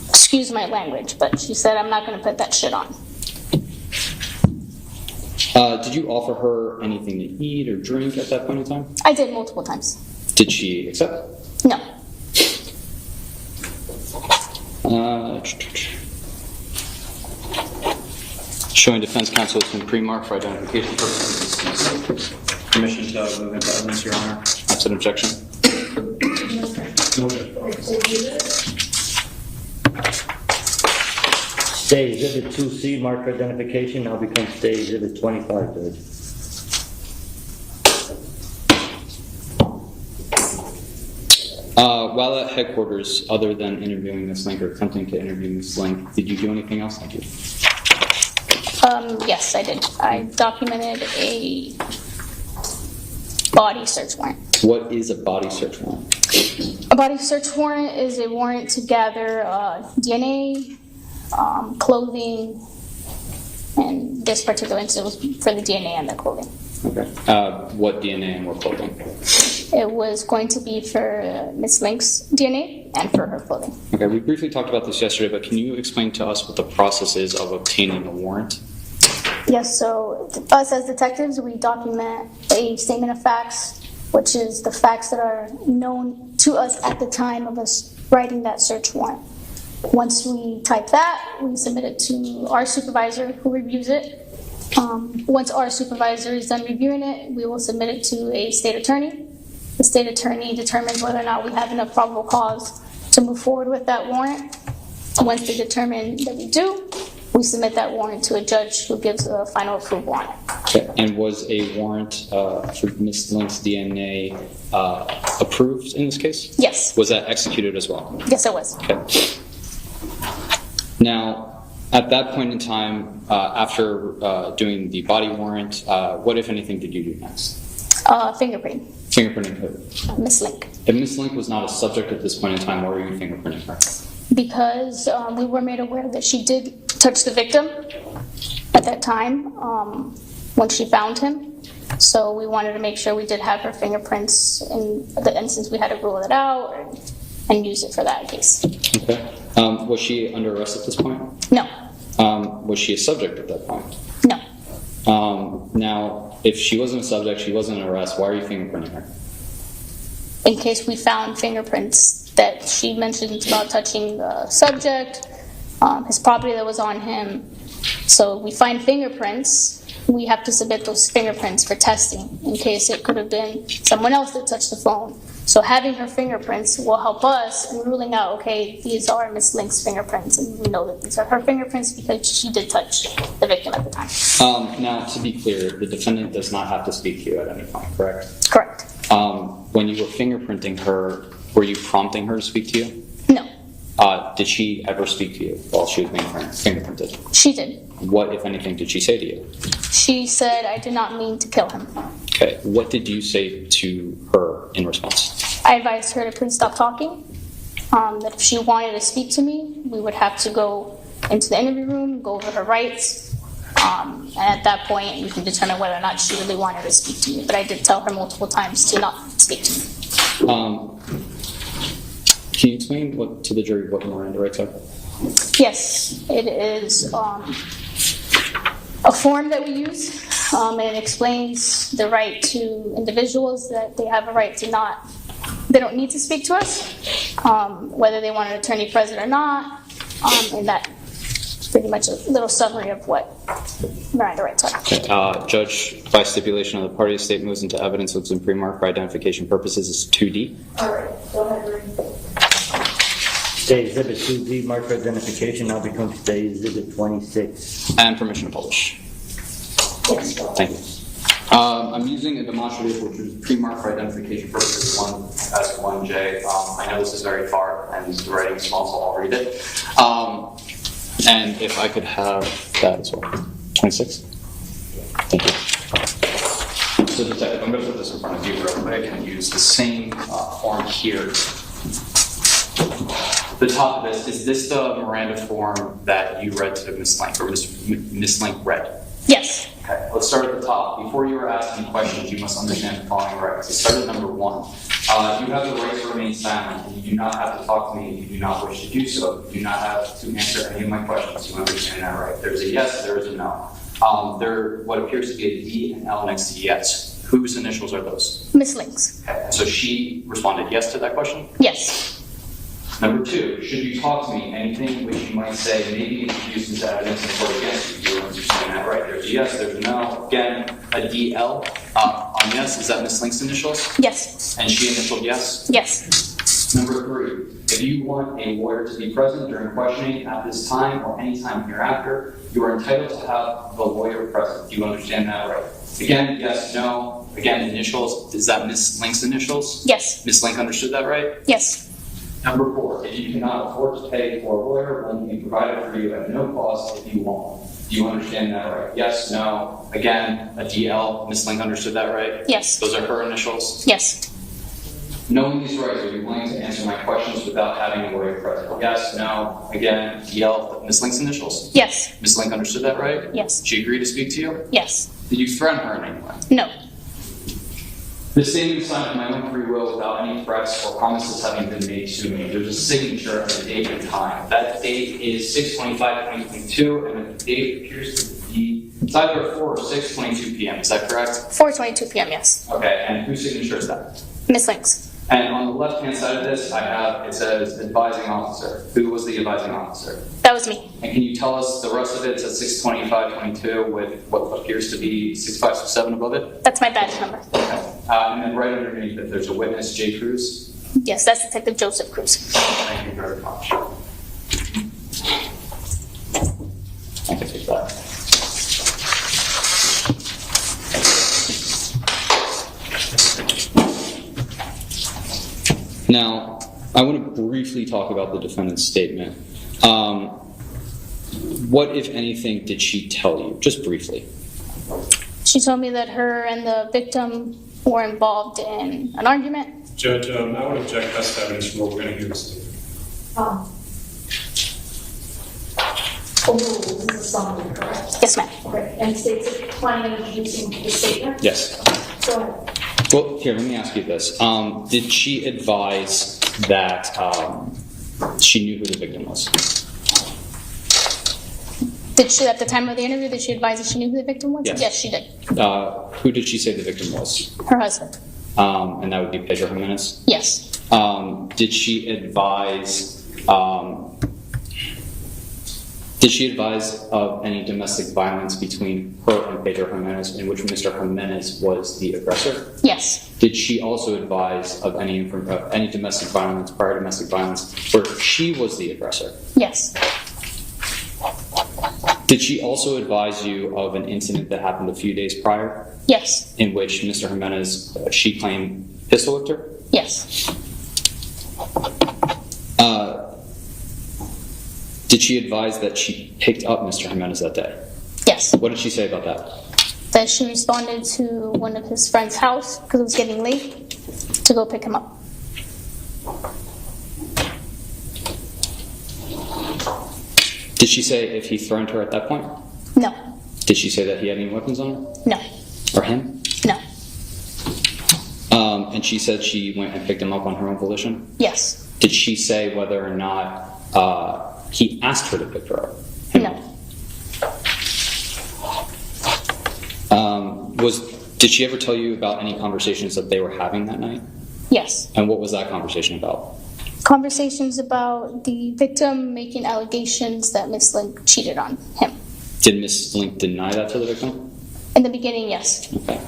Excuse my language, but she said, I'm not going to put that shit on. Did you offer her anything to eat or drink at that point in time? I did multiple times. Did she accept? No. Showing defense counsel has been pre-marked for identification purposes. Permission to move into evidence, Your Honor. Absent objection. Stay Exhibit 2C, marker identification, now becomes Stay Exhibit 25, Judge. While at headquarters, other than interviewing Ms. Link or attempting to interview Ms. Link, did you do anything else? Thank you. Yes, I did. I documented a body search warrant. What is a body search warrant? A body search warrant is a warrant to gather DNA, clothing, and this particular incident was for the DNA and the clothing. Okay. What DNA and what clothing? It was going to be for Ms. Link's DNA and for her clothing. Okay, we briefly talked about this yesterday, but can you explain to us what the process is of obtaining a warrant? Yes, so us as detectives, we document a statement of facts, which is the facts that are known to us at the time of us writing that search warrant. Once we type that, we submit it to our supervisor who reviews it. Once our supervisor is done reviewing it, we will submit it to a state attorney. The state attorney determines whether or not we have enough probable cause to move forward with that warrant. Once they determine that we do, we submit that warrant to a judge who gives a final approval on it. Okay. And was a warrant for Ms. Link's DNA approved in this case? Yes. Was that executed as well? Yes, it was. Okay. Now, at that point in time, after doing the body warrant, what, if anything, did you do next? Fingerprint. Fingerprinting who? Miss Link. If Ms. Link was not a subject at this point in time, why were you fingerprinting her? Because we were made aware that she did touch the victim at that time when she found him. So we wanted to make sure we did have her fingerprints in the instance we had to rule it out and use it for that case. Okay. Was she under arrest at this point? No. Was she a subject at that point? No. Now, if she wasn't a subject, she wasn't an arrest, why are you fingerprinting her? In case we found fingerprints that she mentioned about touching the subject, his property that was on him. So we find fingerprints, we have to submit those fingerprints for testing in case it could have been someone else that touched the phone. So having her fingerprints will help us in ruling out, okay, these are Miss Link's fingerprints, and we know that these are her fingerprints because she did touch the victim at the time. Now, to be clear, the defendant does not have to speak to you at any point, correct? Correct. When you were fingerprinting her, were you prompting her to speak to you? No. Did she ever speak to you while she was being fingerprinted? She did. What, if anything, did she say to you? She said, I did not mean to kill him. Okay. What did you say to her in response? I advised her to please stop talking, that if she wanted to speak to me, we would have to go into the interview room, go over her rights, and at that point we can determine whether or not she really wanted to speak to me. But I did tell her multiple times to not speak to me. Can you explain to the jury what Miranda rights are? Yes, it is a form that we use. It explains the right to individuals that they have a right to they don't need to speak to us, whether they want an attorney present or not, and that's pretty much a little summary of what Miranda rights are. Okay. Judge, by stipulation of the party, the state moves into evidence that's been pre-marked for identification purposes is 2D. All right, go ahead. Stay Exhibit 2D, marker identification, now becomes Stay Exhibit 26. And permission to publish. Yes. Thank you. I'm using a demonstrative which is pre-marked for identification purposes as 1J. I know this is very far and the writing is small, so I'll read it. And if I could have that as well. 26. Thank you. So, Detective, I'm going to put this in front of you real quick and use the same form here. The top of this, is this the Miranda form that you read to Ms. Link, or Ms. Link read? Yes. Okay, let's start at the top. Before you are asking questions, you must understand the following rights. Let's start at number 1. You have the right to remain silent, and you do not have to talk to me if you do not wish to do so. You do not have to answer any of my questions. You understand that right? There's a yes, there is a no. There, what appears to be a D and L next to yes. Whose initials are those? Miss Link's. Okay, so she responded yes to that question? Yes. Number 2, should you talk to me, anything which you might say may be introduced into evidence in court against you. You understand that right? There's a yes, there's a no. Again, a DL on yes. Is that Miss Link's initials? Yes. And she initialed yes? Yes. Number 3, if you want a lawyer to be present during questioning at this time or any time hereafter, you are entitled to have the lawyer present. Do you understand that right? Again, yes, no. Again, initials. Is that Miss Link's initials? Yes. Miss Link understood that right? Yes. Number 4, if you cannot afford to pay for a lawyer, one can be provided for you at no cost if you want. Do you understand that right? Yes, no. Again, a DL. Miss Link understood that right? Yes. Those are her initials? Yes. Knowing these rights, are you willing to answer my questions without having a lawyer present? Yes, no. Again, DL. Miss Link's initials? Yes. Miss Link understood that right? Yes. She agreed to speak to you? Yes. Did you threaten her in any way? No. This statement is signed of my own free will without any threats or promises having been made to me. There's a signature of the date and time. That date is 6/25/2022, and the date appears to be it's either 4 or 6:22 p.m. Is that correct? 4:22 p.m. Yes. Okay, and whose signature is that? Miss Link's. And on the left-hand side of this, it says advising officer. Who was the advising officer? That was me. And can you tell us the rest of it? It says 6/25/22 with what appears to be 6567 above it? That's my badge number. Okay. And then right underneath it, there's a witness, J. Cruz. Yes, that's Detective Joseph Cruz. Thank you very much. I can take that. Now, I want to briefly talk about the defendant's statement. What, if anything, did she tell you? Just briefly. She told me that her and the victim were involved in an argument. Judge, I would object best evidence from what we're going to hear this statement. Overruled, this is summary, correct? Yes, ma'am. Okay, and states it planning on introducing the statement? Yes. Go ahead. Well, here, let me ask you this. Did she advise that she knew who the victim was? Did she, at the time of the interview, did she advise that she knew who the victim was? Yes. Yes, she did. Who did she say the victim was? Her husband. And that would be Pedro Jimenez? Yes. Did she advise of any domestic violence between her and Pedro Jimenez, in which Mr. Jimenez was the aggressor? Yes. Did she also advise of any domestic violence, prior domestic violence, where she was the aggressor? Yes. Did she also advise you of an incident that happened a few days prior? Yes. In which Mr. Jimenez, she claimed, pistol whipped her? Yes. Did she advise that she picked up Mr. Jimenez that day? Yes. What did she say about that? That she responded to one of his friend's house because it was getting late to go pick him up. Did she say if he threatened her at that point? No. Did she say that he had any weapons on her? No. Or him? No. And she said she went and picked him up on her own volition? Yes. Did she say whether or not he asked her to pick her up? No. Did she ever tell you about any conversations that they were having that night? Yes. And what was that conversation about? Conversations about the victim making allegations that Miss Link cheated on him. Did Miss Link deny that to the victim? In the beginning, yes. Okay.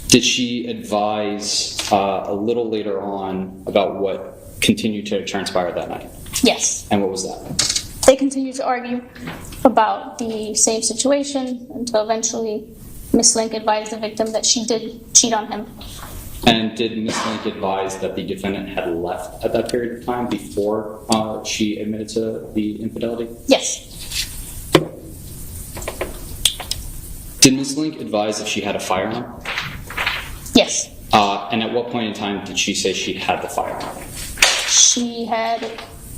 Did she advise a little later on about what continued to transpire that night? Yes. And what was that? They continued to argue about the same situation until eventually Miss Link advised the victim that she did cheat on him. And did Miss Link advise that the defendant had left at that period of time before she admitted to the infidelity? Yes. Did Ms. Link advise if she had a firearm? Yes. And at what point in time did she say she had the firearm? She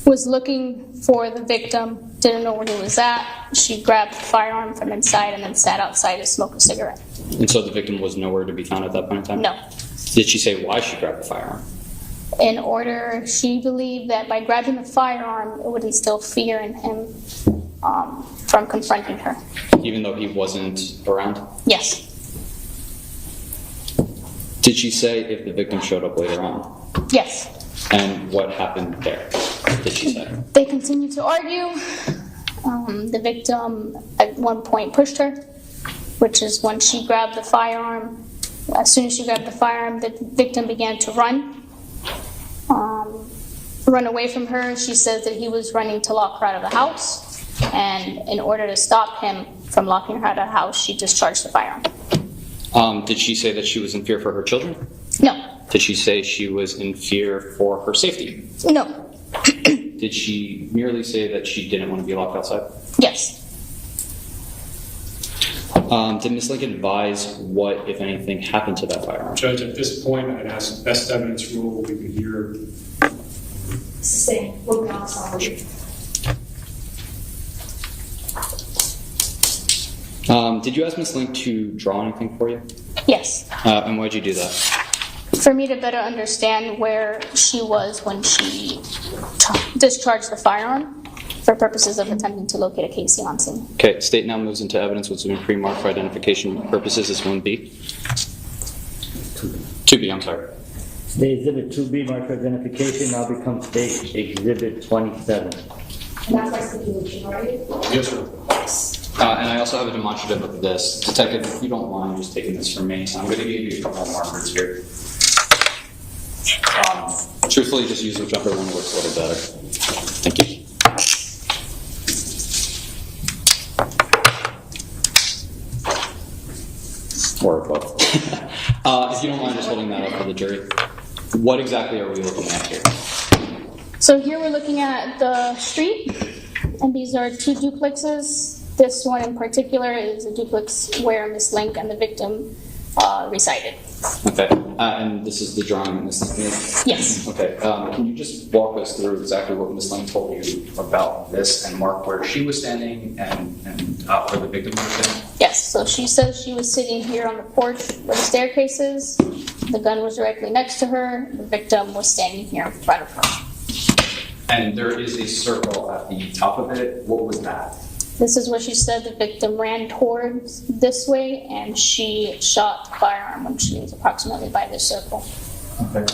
was looking for the victim, didn't know where he was at. She grabbed the firearm from inside and then sat outside to smoke a cigarette. And so the victim was nowhere to be found at that point in time? No. Did she say why she grabbed the firearm? She believed that by grabbing the firearm, it would instill fear in him from confronting her. Even though he wasn't around? Yes. Did she say if the victim showed up later on? Yes. And what happened there, did she say? They continued to argue. The victim at one point pushed her, which is when she grabbed the firearm. As soon as she grabbed the firearm, the victim began to run away from her. She says that he was running to lock her out of the house, and in order to stop him from locking her out of the house, she discharged the firearm. Did she say that she was in fear for her children? No. Did she say she was in fear for her safety? No. Did she merely say that she didn't want to be locked outside? Yes. Did Ms. Lincoln advise what, if anything, happened to that firearm? Judge, at this point, I'd ask the best evidence rule we can hear. Sustain. We'll be on solid. Did you ask Ms. Link to draw anything for you? Yes. And why'd you do that? For me to better understand where she was when she discharged the firearm for purposes of attempting to locate a casing on scene. Okay, state now moves into evidence which has been pre-marked for identification purposes as 1B. 2B, I'm sorry. State Exhibit 2B, marked for identification, now becomes State Exhibit 27. And that's my stipulation, right? Yes, sir. And I also have a demonstrative of this. Detective, if you don't mind just taking this from me, I'm going to give you a couple of markers here. Truthfully, just use whichever one works a little better. Thank you. Or both. If you don't mind just holding that up for the jury. What exactly are we looking at here? So here we're looking at the street, and these are two duplexes. This one in particular is a duplex where Ms. Link and the victim resided. Okay, and this is the drawing Ms. Link made? Yes. Okay, can you just walk us through exactly what Ms. Link told you about this and mark where she was standing and where the victim was standing? Yes, so she says she was sitting here on the porch where the staircase is. The gun was directly next to her. The victim was standing here in front of her. And there is a circle at the top of it. What was that? This is what she said. The victim ran towards this way, and she shot the firearm when she was approximately by this circle. Okay.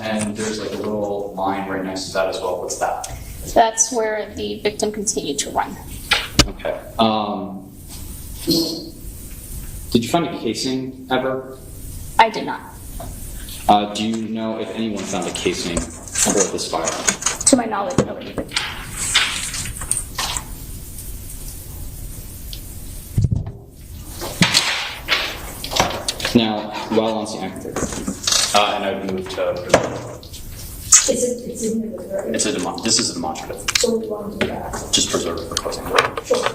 And there's like a little line right next to that as well. What's that? That's where the victim continued to run. Okay. Did you find a casing ever? I did not. Do you know if anyone found a casing for this firearm? To my knowledge, nobody did. Now, while on scene, and I've moved to. It's in the right? This is a demonstrative. So we want to do that. Just preserve it for closing. Sure.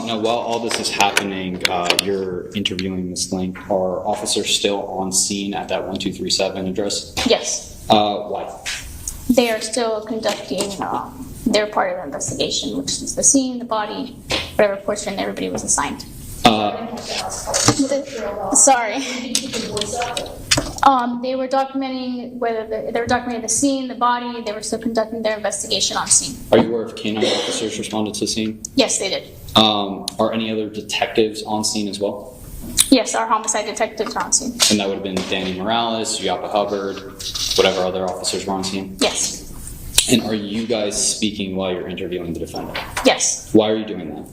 Now, while all this is happening, you're interviewing Ms. Link. Are officers still on scene at that 1237 address? Yes. Why? They are still conducting their part of the investigation, which is the scene, the body, whatever portion everybody was assigned. Sorry. They were documenting they were documenting the scene, the body. They were still conducting their investigation on scene. Are you aware if canine officers responded to the scene? Yes, they did. Are any other detectives on scene as well? Yes, our homicide detectives are on scene. And that would have been Danny Morales, Yapa Hubbard, whatever other officers were on scene? Yes. And are you guys speaking while you're interviewing the defendant? Yes. Why are you doing that?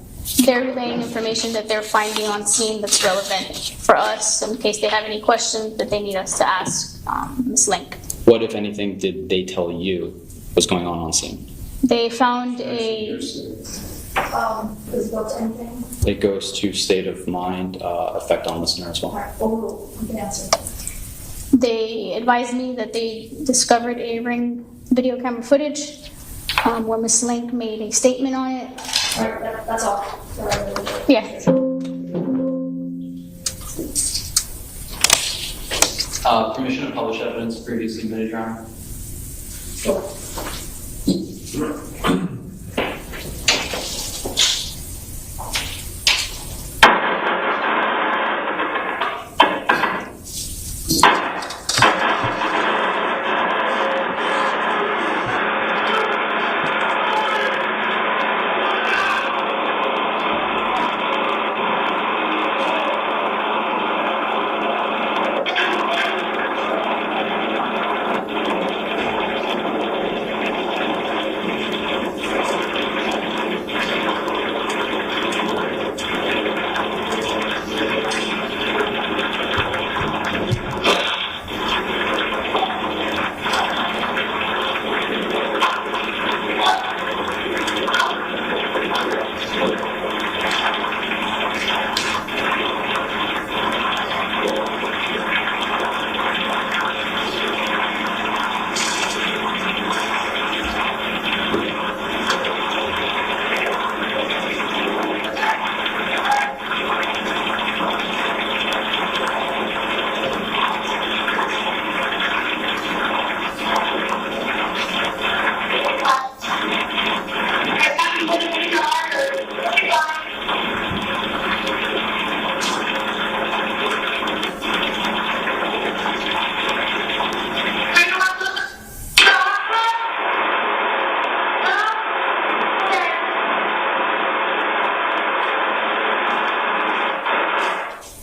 They're relaying information that they're finding on scene that's relevant for us in case they have any questions that they need us to ask Ms. Link. What, if anything, did they tell you was going on scene? They found a... anything? It goes to state of mind, effect on listener as well. All right, you can answer. They advised me that they discovered a ring video camera footage where Ms. Link made a statement on it. That's all. Yeah. Permission to publish evidence previously admitted, Your Honor?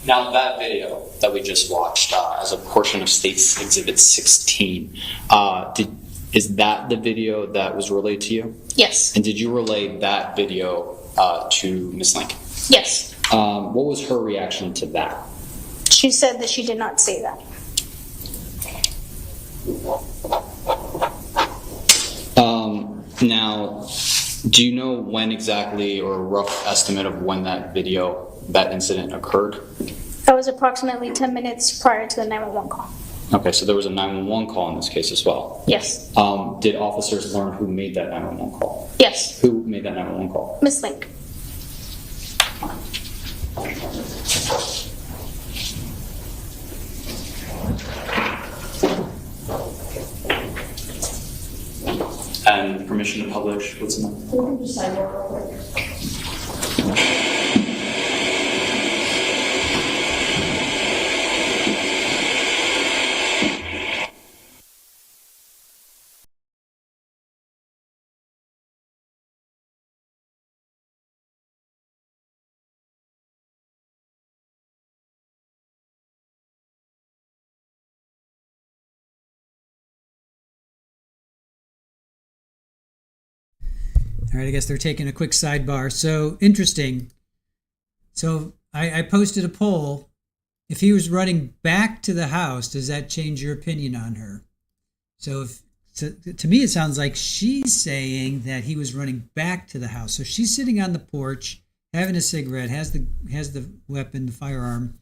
Now, that video that we just watched as a portion of State's Exhibit 16, is that the video that was relayed to you? Yes. And did you relay that video to Ms. Link? Yes. What was her reaction to that? She said that she did not say that. Now, do you know when exactly, or a rough estimate of when that incident occurred? That was approximately 10 minutes prior to the 911 call. Okay, so there was a 911 call in this case as well? Yes. Did officers learn who made that 911 call? Yes. Who made that 911 call? Ms. Link. And permission to publish, what's in that? We can just sign real quick. All right, I guess they're taking a quick sidebar. So interesting. So I posted a poll. If he was running back to the house, does that change your opinion on her? So to me, it sounds like she's saying that he was running back to the house. So she's sitting on the porch, having a cigarette, has the weapon, the firearm.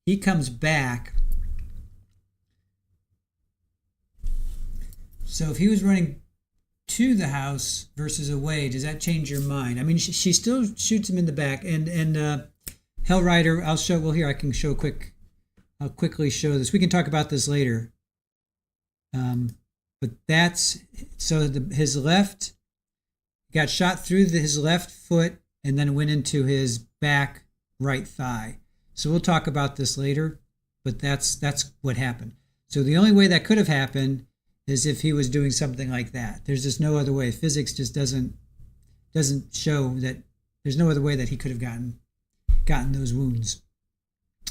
He comes back. So if he was running to the house versus away, does that change your mind? I mean, she still shoots him in the back, and Hellrider, I can show I'll quickly show this. We can talk about this later. But that's, so his left, got shot through his left foot and then went into his back right thigh. So we'll talk about this later, but that's what happened. So the only way that could have happened is if he was doing something like that. There's just no other way. Physics just doesn't show that. There's no other way that he could have gotten those wounds.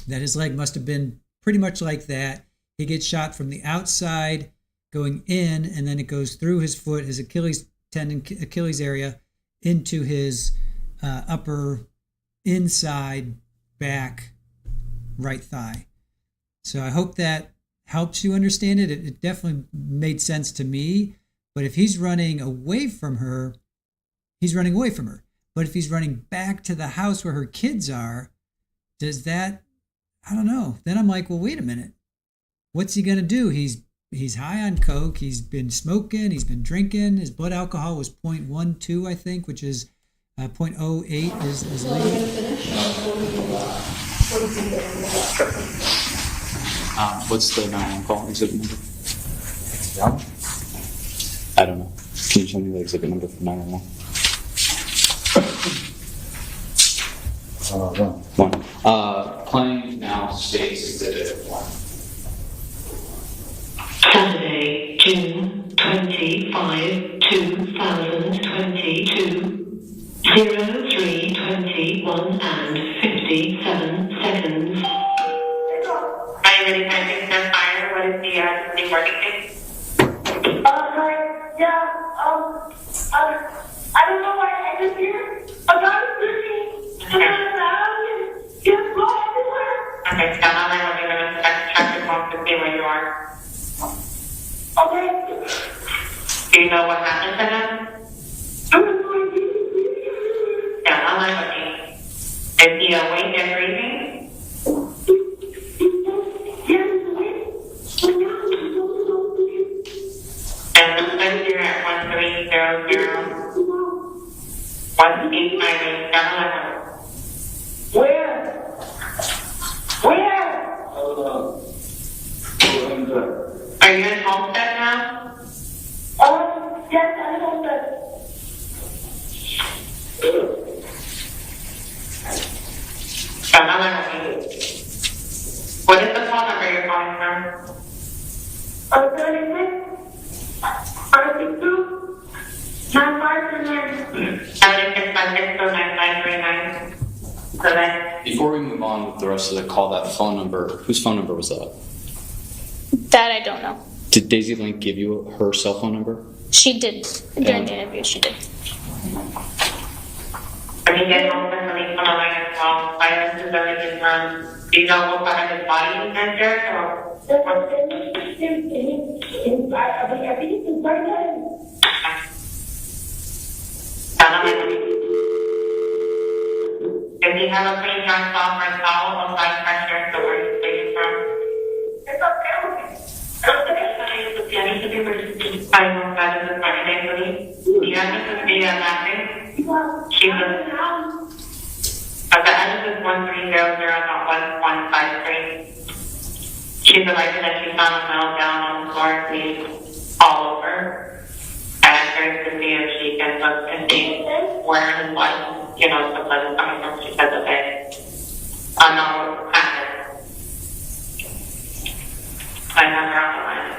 That his leg must have been pretty much like that. He gets shot from the outside going in, and then it goes through his foot, his Achilles tendon, Achilles area, into his upper inside back right thigh. So I hope that helps you understand it. It definitely made sense to me. But if he's running away from her, he's running away from her. But if he's running back to the house where her kids are, does that, I don't know. Then I'm like, well, wait a minute. What's he going to do? He's He's high on coke. He's been smoking. He's been drinking. His blood alcohol was 0.12, I think, which is 0.08 is legal. What's the 911 call exhibit number? I don't know. Can you tell me the exhibit number for 911? One. Claim now states exhibit 1. Saturday, June 25, 2022, 03:21 and 57 seconds. Are you ready for anything to fire? What is the emergency? I don't know why I just hear a guy screaming. Okay, stand on there. We're going to check your phone to see where you are. Okay. Do you know what happened to him? Stand on there with me. Is he awake and breathing? And the says you're at 1300 185 Where? Are you in Homestead now? Yes, I'm Homestead. What is the phone number you're calling from? 36, 32, 7656295939. Before we move on with the rest of the call, that phone number, whose phone number was that? That I don't know. Did Daisy Link give you her cell phone number? She did. During the interview, she did. When you get home from the police on the line as well, violence is already confirmed. Do you know what part of his body is injured or? I think it's inside there. Does he have a clean dry cloth or towel or blood pressure so where he's bleeding from? It's okay. I know that is a funny day for me. The address is via mapping. She was, the address is 1300.1153. She's alleged that she found a metal down on the floor and bleeding all over. And I'm curious to see if she can look and see where his blood, the blood is coming from. She says, okay. No, happened. I have her on the line.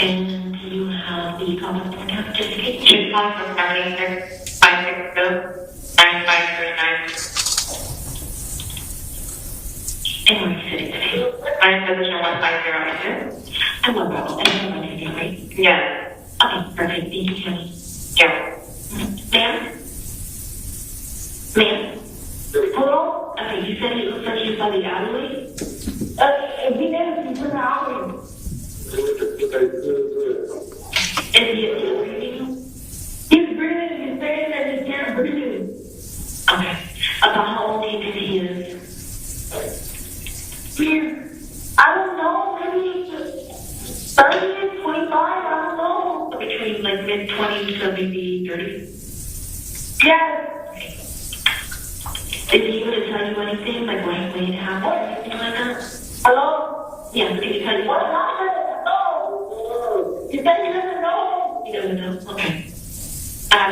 And you have the common point of certificate? She's calling from 786-562-9539. And where are you sitting today? I'm in position 1508. And what about and you're rotating, right? Yeah. Okay, perfect. Thank you, Kelly. Yeah. Ma'am? Ma'am? Hello? Okay, you said it looks like you saw the alleyway? We never see the alleyway. Is he still breathing? He's breathing. He's saying that he can't breathe. Okay. About how old do you think he is? I don't know. Maybe 30, 25. I don't know. Between like mid-20s to maybe 30. Yes. Is he able to tell you anything? Like when it happened or anything like that? Hello? Yes, can you tell you what happened? No. He said he doesn't know. He doesn't know? Okay.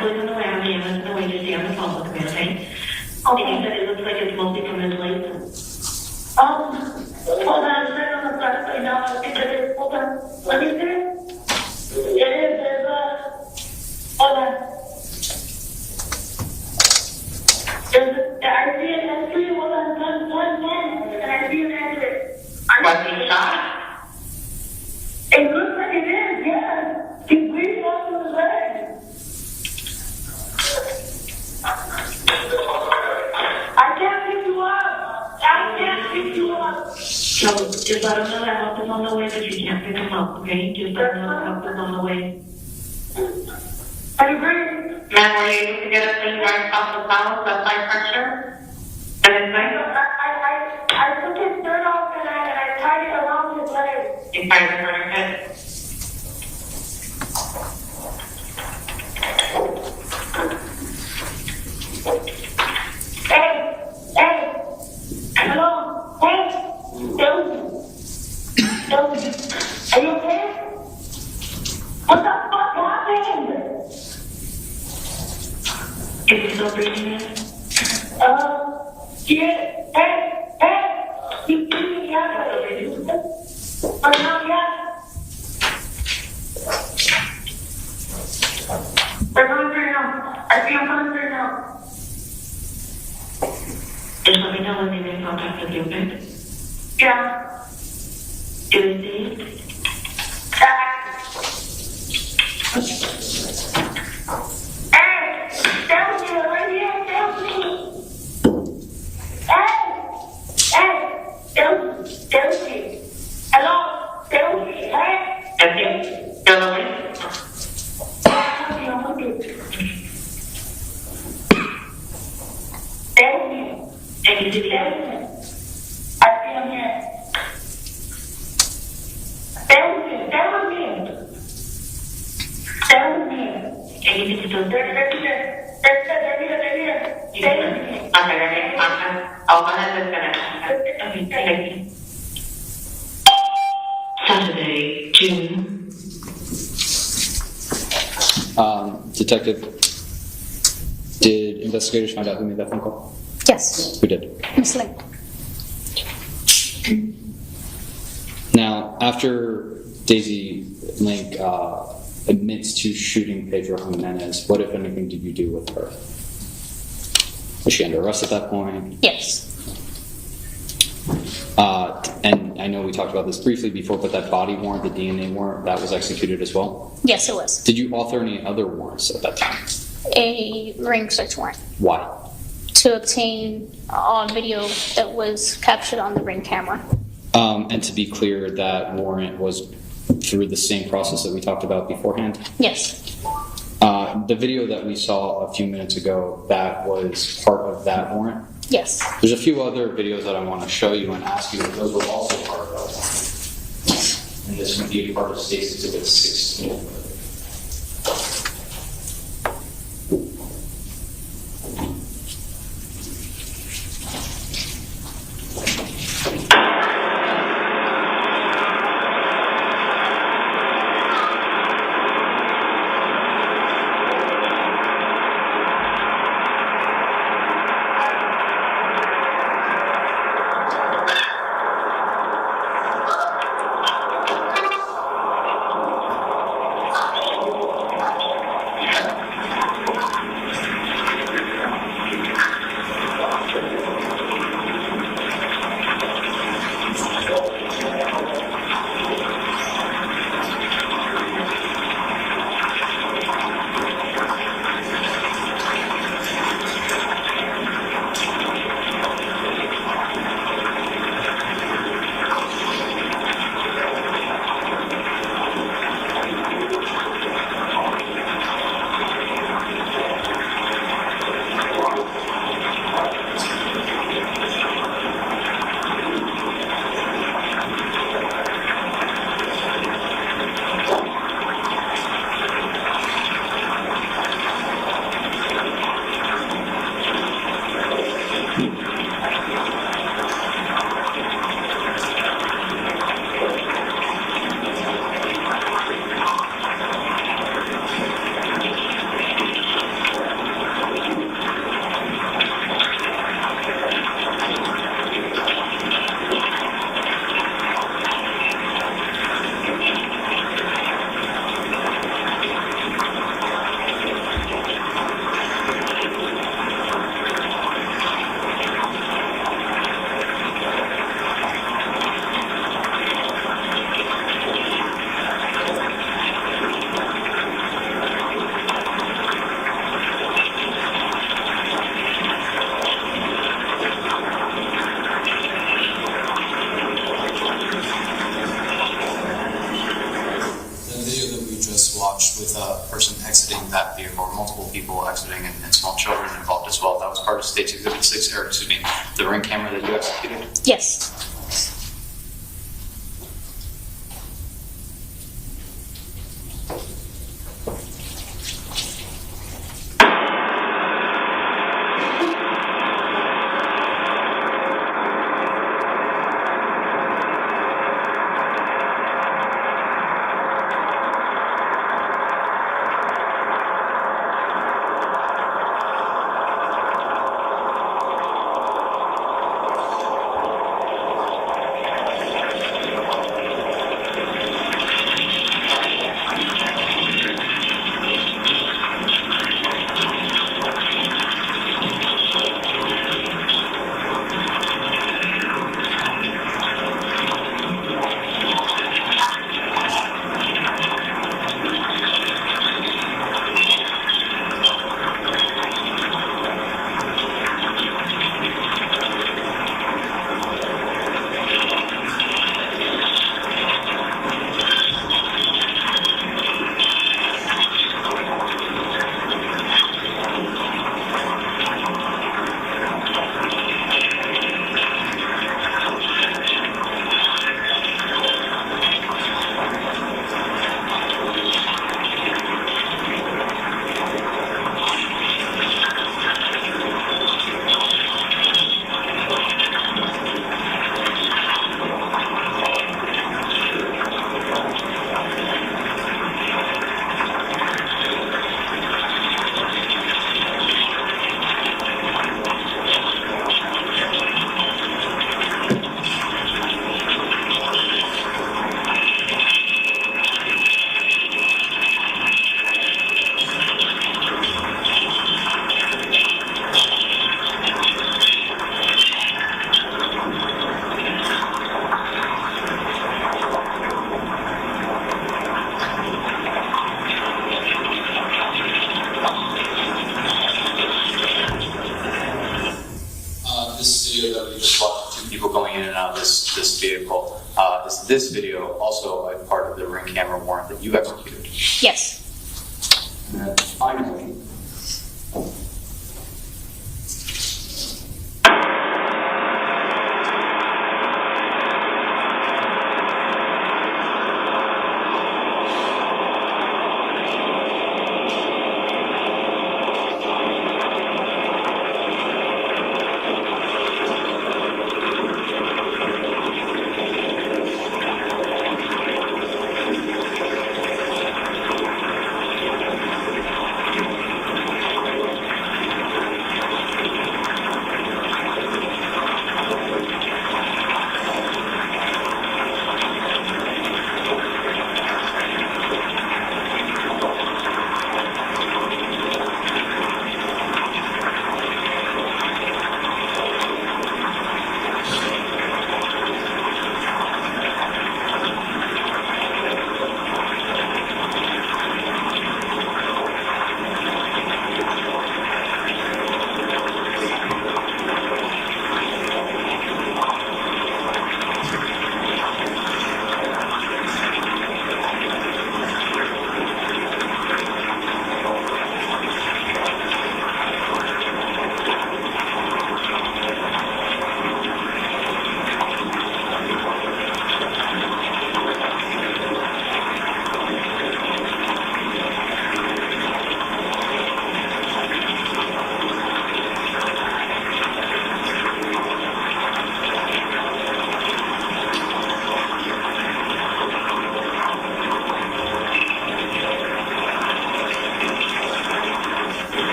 Please on the way. I'm the ambulance on the way to stay on the phone with me, okay? Okay. And you said it looks like it's mostly from his legs. Hold on. I'm sitting on the side right now. I think it is. Hold on. Let me see. It is. There's hold on. I see an entry. Hold on. One. And I see an entry. Was he shot? It looks like it is, yeah. He's bleeding off of his leg. I can't pick you up. So just let him know that help is on the way, but you can't pick him up, okay? Just let him know that help is on the way. Are you breathing? Ma'am, were you able to get a clean dry off the towel, the blood pressure? And his leg? I took his shirt off and I fire the murder pit. Hey, hello, hey, Joan, are you okay? What the fuck happened? Is he still breathing in? Yeah, hey, you breathing out? Or not yet? They're coming through now. I see them coming through now. Just let me know when they make contact with you, okay? Yeah. Do they see? Hey! Down here, right here, down here! Hey! Down here! Hello? Down here, hey? That's you. Down the way? And you did that? I see him here. Stay with me. And you did the they're here. Stay with me. Okay. I'll go ahead and finish. Okay. Saturday, June. Detective, did investigators find out who made that phone call? Yes. Who did? Miss Link. Now, after Daisy Link admits to shooting Pedro Jimenez, what, if anything, did you do with her? Was she under arrest at that point? Yes. And I know we talked about this briefly before, but that body warrant, the DNA warrant, that was executed as well? Yes, it was. Did you author any other warrants at that time? A ring search warrant Why? to obtain video that was captured on the ring camera. And to be clear, that warrant was through the same process that we talked about beforehand? Yes. The video that we saw a few minutes ago, that was part of that warrant? Yes. There's a few other videos that I want to show you and ask you if those were also part of that warrant. And this would be a part of State's Exhibit 16. With a person exiting that vehicle, or multiple people exiting, and small children involved as well. That was part of State's Exhibit 6, or excuse me, the ring camera that you executed? Yes. this video that we just watched, two people going in and out of this vehicle, is this video also a part of the ring camera warrant that you executed? Yes. And then finally,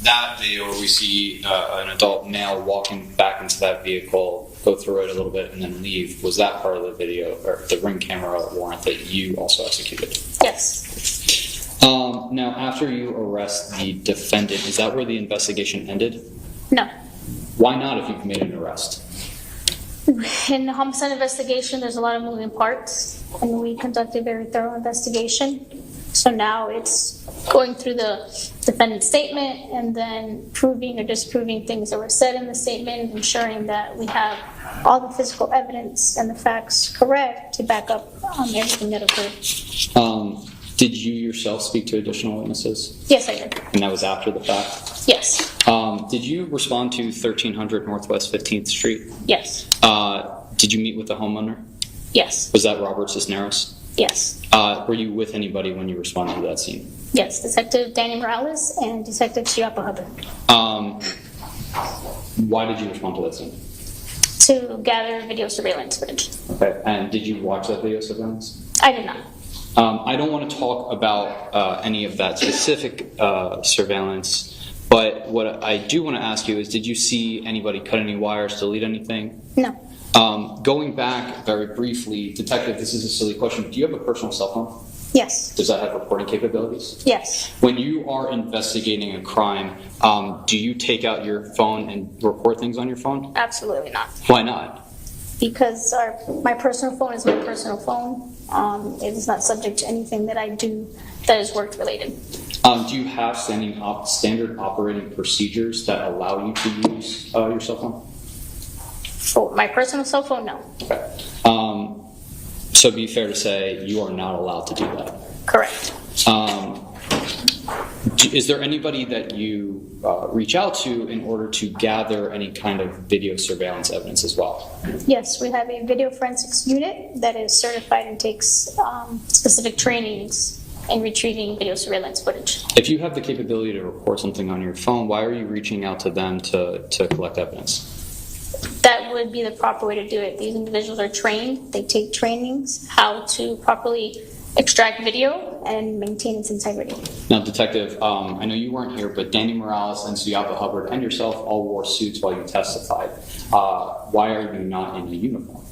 that video where we see an adult male walking back into that vehicle, go through it a little bit, and then leave, was that part of the video, or the ring camera warrant that you also executed? Yes. Now, after you arrest the defendant, is that where the investigation ended? No. Why not if you've made an arrest? In the homicide investigation, there's a lot of moving parts, and we conducted a very thorough investigation. So now it's going through the defendant's statement and then proving or disproving things that were said in the statement, ensuring that we have all the physical evidence and the facts correct to back up everything that occurred. Did you yourself speak to additional witnesses? Yes, I did. And that was after the fact? Yes. Did you respond to 1300 Northwest 15th Street? Yes. Did you meet with the homeowner? Yes. Was that Robert Cisneros? Yes. Were you with anybody when you responded to that scene? Yes, Detective Danny Morales and Detective Chiapa Hubbard. Why did you respond to that scene? To gather video surveillance footage. Okay, and did you watch that video surveillance? I did not. I don't want to talk about any of that specific surveillance, but what I do want to ask you is, did you see anybody cut any wires, delete anything? No. Going back very briefly, Detective, this is a silly question. Do you have a personal cell phone? Yes. Does that have reporting capabilities? Yes. When you are investigating a crime, do you take out your phone and report things on your phone? Absolutely not. Why not? Because my personal phone is my personal phone. It is not subject to anything that I do that is work related. Do you have standard operating procedures that allow you to use your cell phone? For my personal cell phone, no. Okay. So it'd be fair to say you are not allowed to do that. Correct. Is there anybody that you reach out to in order to gather any kind of video surveillance evidence as well? Yes, we have a video forensics unit that is certified and takes specific trainings in retrieving video surveillance footage. If you have the capability to record something on your phone, why are you reaching out to them to collect evidence? That would be the proper way to do it. These individuals are trained. They take trainings how to properly extract video and maintain its integrity. Now, Detective, I know you weren't here, but Danny Morales and Chiapa Hubbard and yourself all wore suits while you testified. Why are you not in a uniform?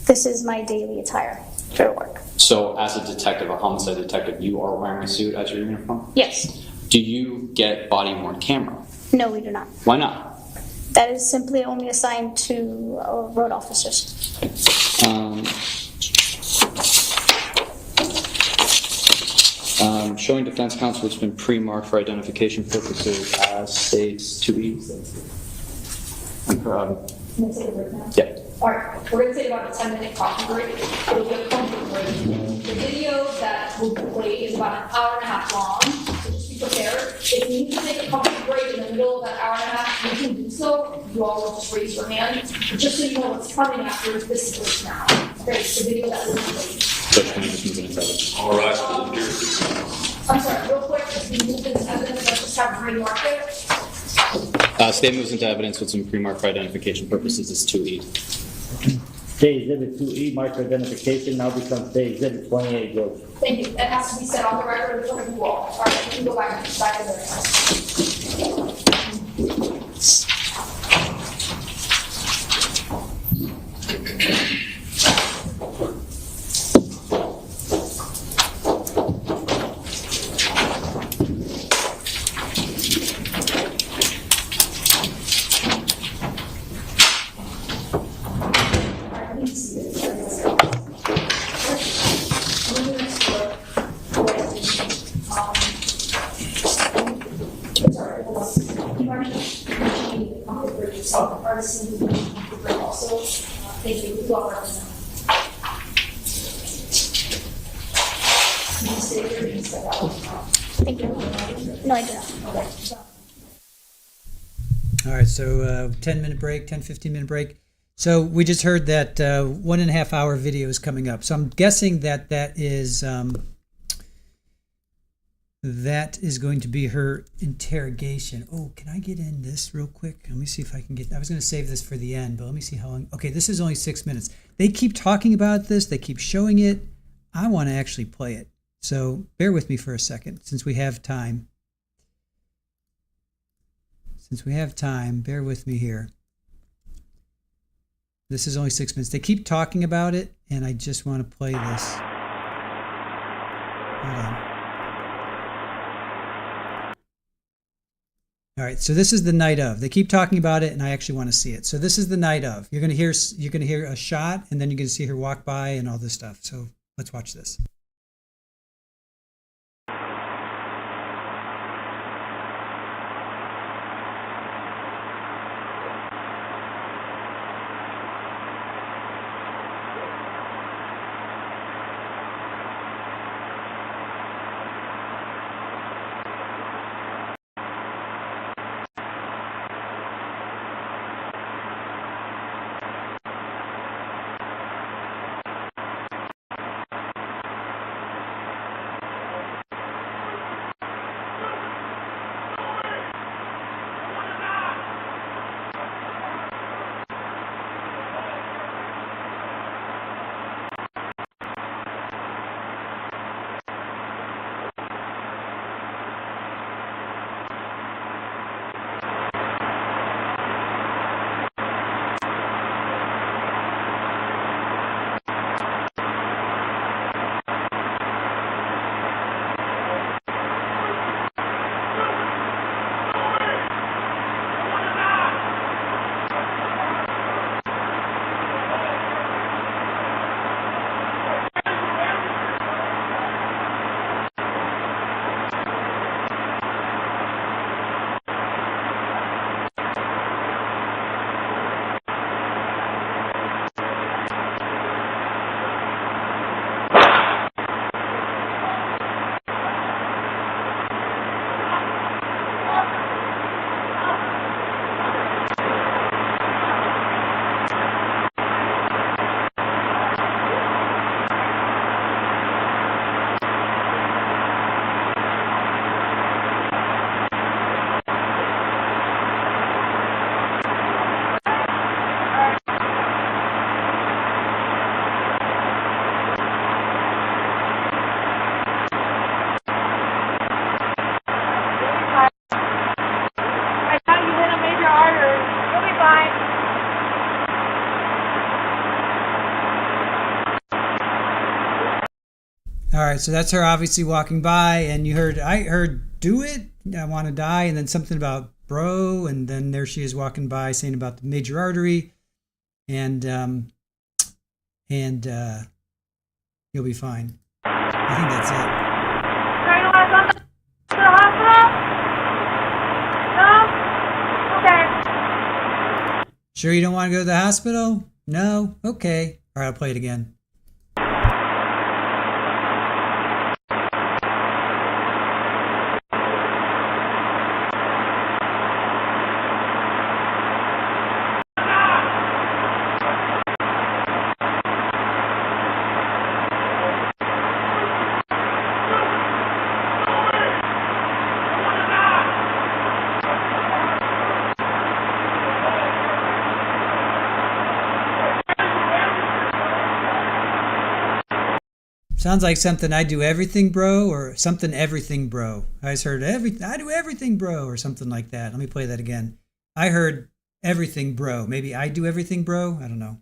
This is my daily attire for work. So as a detective, a homicide detective, you are wearing a suit as your uniform? Yes. Do you get body-worn camera? No, we do not. Why not? That is simply only assigned to road officers. Showing defense counsel it's been pre-marked for identification purposes as states to be. Can I take a break now? Yeah. All right, we're going to take about a 10-minute coffee break. It'll be a comfort break. The video that will be played is about an hour and a half long, so just be prepared. If you need to take a comfort break in the middle of that hour and a half, you can do so. You all will just raise your hand. But just so you know what's coming after this break now. Okay, it's the video that will be played. Judge, can I just move it into evidence? All right, for the jury. I'm sorry, real quick, as we move into evidence, let's just have Green mark it. State moves into evidence with some pre-marked for identification purposes is 2E. State Exhibit 2E, marked for identification, now becomes State Exhibit 28, Judge. Thank you. That has to be said on the record in front of you all. All right, you can go back in there. Also, thank you. You all represent. You stay here, you step out. Thank you. No, I didn't. Okay. All right, so 10-minute break, 15-minute break. So we just heard that 1.5 hour video is coming up. So I'm guessing that is going to be her interrogation. Oh, can I get in this real quick? Let me see if I can get. I was going to save this for the end, but let me see how long. Okay, this is only 6 minutes. They keep talking about this. They keep showing it. I want to actually play it. So bear with me for a second, since we have time. Bear with me here. This is only 6 minutes. They keep talking about it, and I just want to play this. Hold on. All right, so this is the night of. They keep talking about it, and I actually want to see it. So this is the night of. You're gonna hear a shot, and then you're gonna see her walk by and all this stuff. So let's watch this. All right, so that's her obviously walking by, and I heard, do it, I want to die, and then something about bro, and then there she is walking by saying about the major artery, and you'll be fine. I think that's it. Sure you don't want to go to the hospital? No? Okay. All right, I'll play it again. Sounds like something I do everything, bro, or something everything, bro. I just heard I do everything, bro, or something like that. Let me play that again. I heard everything, bro. Maybe I do everything, bro. I don't know.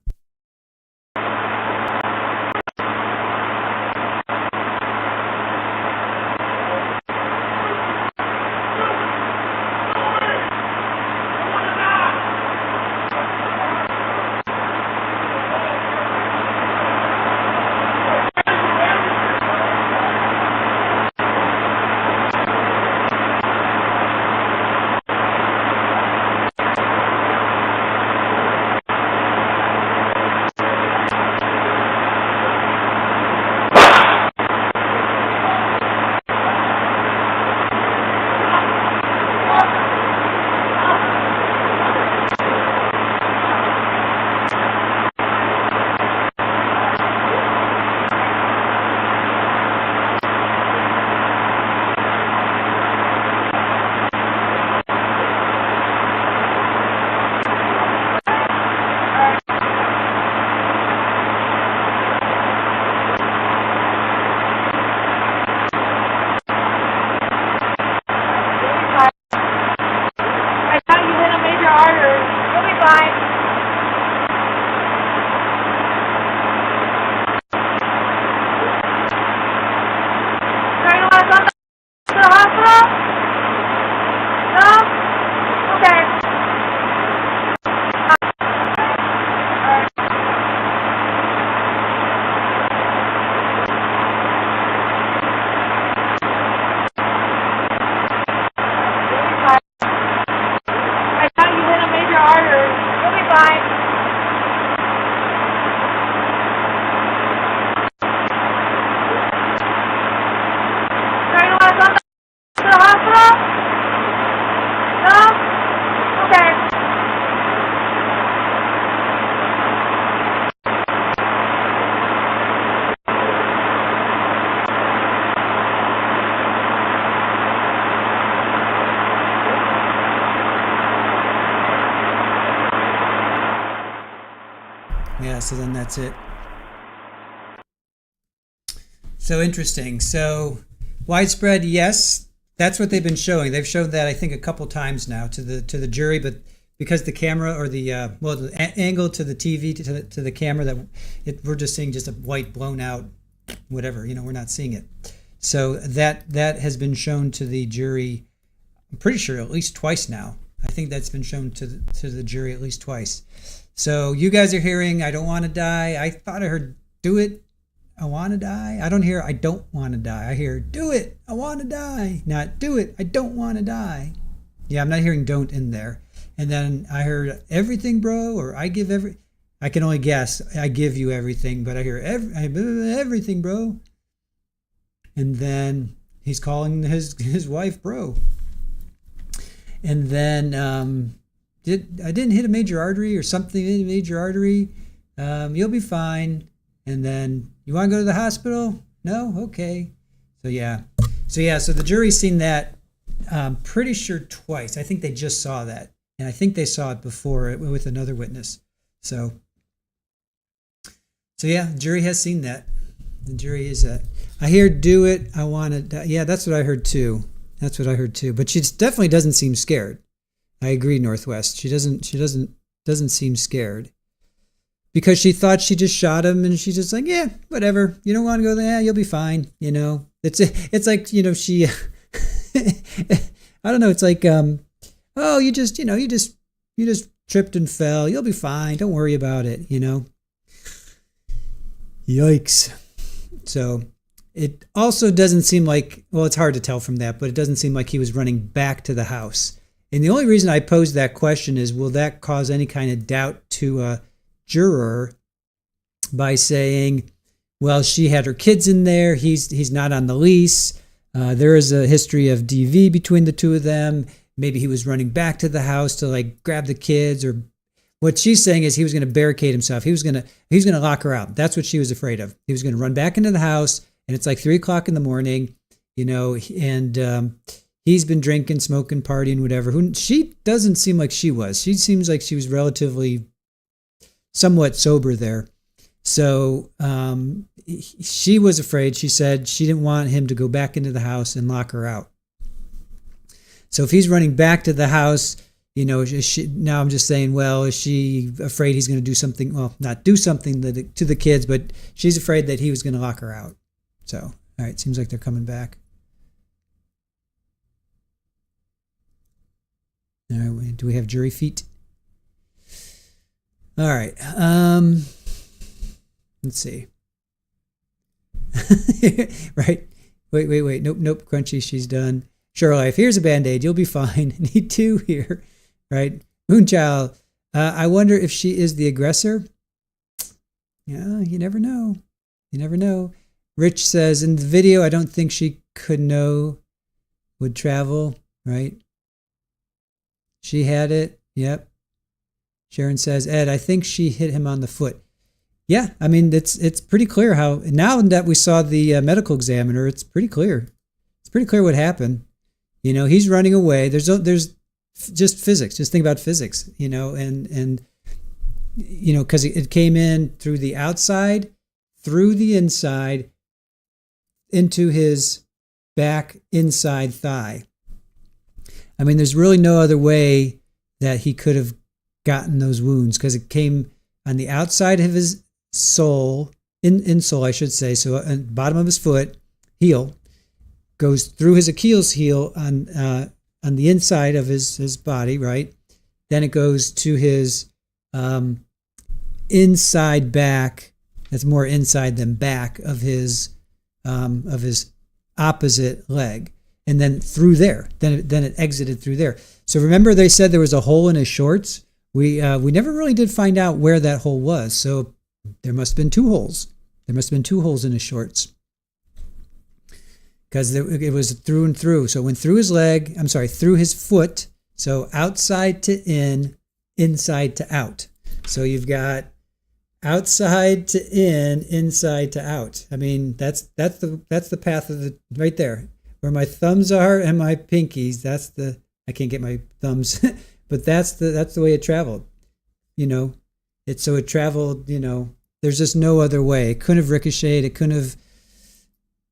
Yeah, so then that's it. So interesting. So widespread, yes, that's what they've been showing. They've shown that I think a couple times now to the jury, but because the camera or the angle to the TV to the camera that we're just seeing just a white blown out whatever, we're not seeing it. So that has been shown to the jury. I'm pretty sure at least twice now. I think that's been shown to the jury at least twice. So you guys are hearing, I don't want to die. I thought I heard, do it, I want to die. I don't hear, I don't want to die. I hear, do it, I want to die. Not, do it, I don't want to die. Yeah, I'm not hearing don't in there. And then I heard everything, bro, or I give I can only guess, I give you everything, but I hear everything, bro. And then he's calling his wife, bro. And then I didn't hit a major artery or something in a major artery. You'll be fine. And then you want to go to the hospital? No? Okay. So the jury's seen that pretty sure twice. I think they just saw that. And I think they saw it before with another witness. So yeah, the jury has seen that. The jury is that. I hear do it, I want to die. Yeah, that's what I heard too. But she definitely doesn't seem scared. I agree, Northwest. She doesn't seem scared. Because she thought she just shot him and she's just like, yeah, whatever. You don't want to go there, you'll be fine, It's like, she I don't know, it's like oh, you just tripped and fell. You'll be fine. Don't worry about it, Yikes. So it also doesn't seem like, well, it's hard to tell from that, but it doesn't seem like he was running back to the house. And the only reason I posed that question is, will that cause any kind of doubt to a juror by saying, well, she had her kids in there, he's not on the lease, there is a history of DV between the two of them, maybe he was running back to the house to like grab the kids, or what she's saying is he was going to barricade himself, he was going to lock her out. That's what she was afraid of. He was going to run back into the house, and it's like 3:00 in the morning, and he's been drinking, smoking, partying, whatever. She doesn't seem like she was. She seems like she was relatively somewhat sober there. So she was afraid. She said she didn't want him to go back into the house and lock her out. So if he's running back to the house, now I'm just saying, well, is she afraid he's going to do something? Well, not do something to the kids, but she's afraid that he was going to lock her out. So, all right, seems like they're coming back. All right, do we have jury feet? All right. Let's see. Right. Wait. Nope. Crunchy, she's done. Sure Life, here's a Band-Aid. You'll be fine. Need two here. Right. Moonchild, I wonder if she is the aggressor. Yeah, you never know. Rich says, in the video, I don't think she would travel. Right. She had it. Yep. Sharon says, Ed, I think she hit him on the foot. Yeah, I mean, it's pretty clear how, now that we saw the medical examiner, it's pretty clear. It's pretty clear what happened. He's running away. There's just physics. Just think about physics, and because it came in through the outside, through the inside, into his back inside thigh. I mean, there's really no other way that he could have gotten those wounds, because it came on the outside of his sole, insole, I should say, so on the bottom of his foot, heel, goes through his Achilles heel on the inside of his body, right? Then it goes to his inside back. That's more inside than back of his opposite leg, and then through there. Then it exited through there. So remember, they said there was a hole in his shorts. We never really did find out where that hole was. So there must have been two holes. There must have been two holes in his shorts, because it was through and through. So it went through his leg. I'm sorry, through his foot. So outside to in, inside to out. So you've got outside to in, inside to out. I mean, that's the path of the right there, where my thumbs are and my pinkies. I can't get my thumbs, but that's the way it traveled. It traveled. There's just no other way. It couldn't have ricocheted. It couldn't have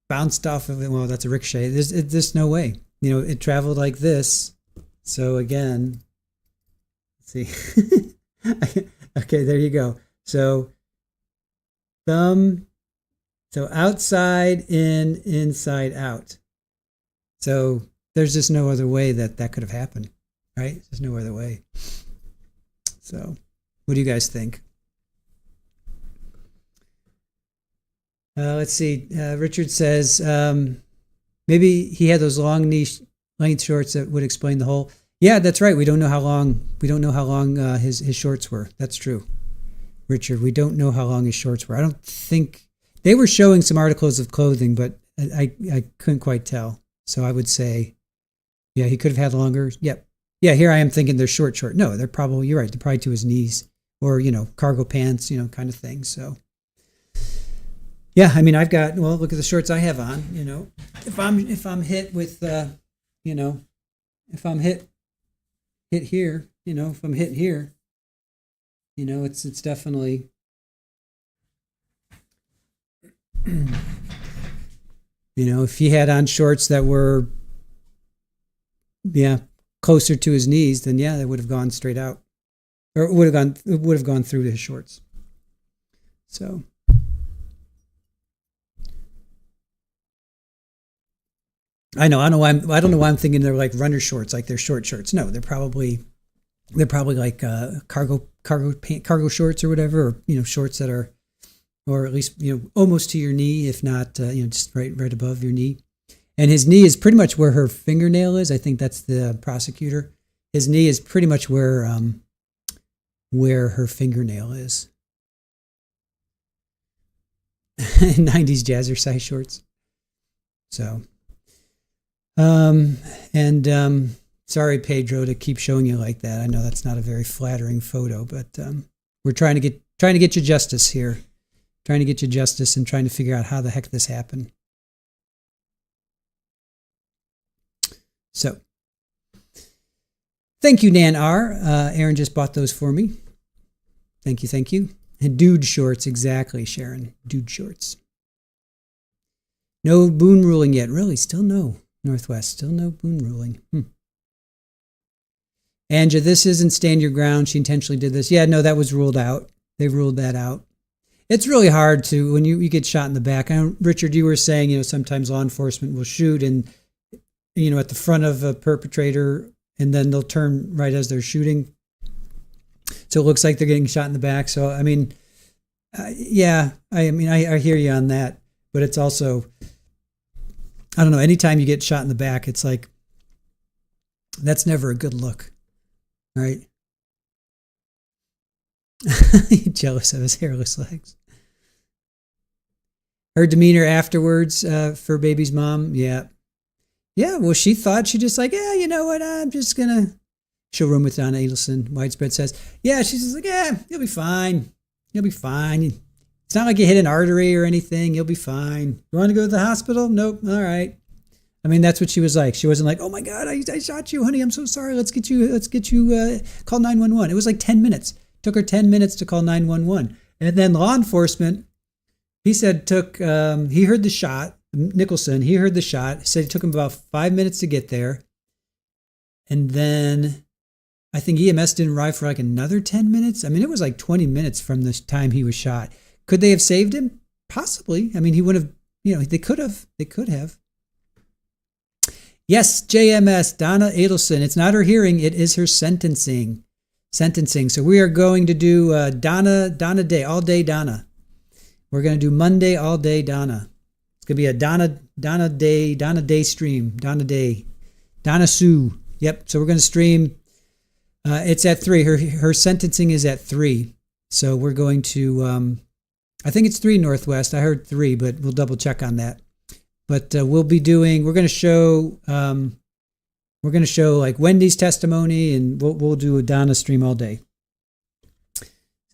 bounced off of it. Well, that's a ricochet. There's no way. It traveled like this. So again, let's see. Okay, there you go. So thumb, so outside in, inside out. So there's just no other way that could have happened, right? There's no other way. So what do you guys think? Let's see. Richard says maybe he had those long length shorts that would explain the hole. Yeah, that's right. We don't know how long his shorts were. That's true, Richard. We don't know how long his shorts were. I don't think they were showing some articles of clothing, but I couldn't quite tell. So I would say, yeah, he could have had longer. Yep. Yeah, here I am thinking they're short. No, they're probably, you're right. They're probably to his knees, or cargo pants, kind of thing. So. Yeah, I mean, look at the shorts I have on, if I'm hit with, if I'm hit here, if I'm hit here, it's definitely, if he had on shorts that were, closer to his knees, then yeah, they would have gone straight out, or it would have gone through his shorts. So. I don't know why I'm thinking they're like runner shorts, like they're short shorts. No, they're probably like cargo shorts or whatever, or shorts that are, or at least almost to your knee, if not just right above your knee. And his knee is pretty much where her fingernail is. I think that's the prosecutor. His knee is pretty much where her fingernail is. 90s jazzercise shorts. So, sorry, Pedro, to keep showing you like that. I know that's not a very flattering photo, but we're trying to get you justice here. Trying to get you justice and trying to figure out how the heck this happened. So, thank you, Nan R. Aaron just bought those for me. Thank you. And dude shorts, exactly, Sharon. Dude shorts. No Boone ruling yet. Really, still no. Northwest, still no Boone ruling. Anja, this isn't stand your ground. She intentionally did this. Yeah, no, that was ruled out. They ruled that out. It's really hard to, when you get shot in the back. I know, Richard, you were saying, sometimes law enforcement will shoot and, at the front of a perpetrator, and then they'll turn right as they're shooting. So it looks like they're getting shot in the back. So, I hear you on that. But it's also, I don't know, anytime you get shot in the back, it's like, that's never a good look, right? Jealous of his hairless legs. Her demeanor afterwards for baby's mom, yeah. Yeah, well, she thought, she just like, yeah, you know what, I'm just going to, she'll room with Donna Adelson. Widespread says, yeah, she's just like, yeah, you'll be fine. You'll be fine. It's not like you hit an artery or anything. You'll be fine. You want to go to the hospital? Nope. All right. That's what she was like. She wasn't like, oh my God, I shot you, honey. I'm so sorry. Let's get you, call 911. It was like 10 minutes. It took her 10 minutes to call 911. And then law enforcement, he said he heard the shot, Nicholson, he heard the shot, said it took him about 5 minutes to get there. And then I think EMS didn't arrive for like another 10 minutes. It was like 20 minutes from the time he was shot. Could they have saved him? Possibly. He would have, they could have. Yes, JMS, Donna Adelson. It's not her hearing, it is her sentencing. So we are going to do Donna Day, all day Donna. We're going to do Monday, all day Donna. It's going to be a Donna Day stream. Donna Sue. Yep, so we're going to stream. It's at 3. Her sentencing is at 3. So we're going to, I think it's 3 Northwest. I heard 3, but we'll double check on that. But we're going to show like Wendy's testimony, and we'll do a Donna stream all day,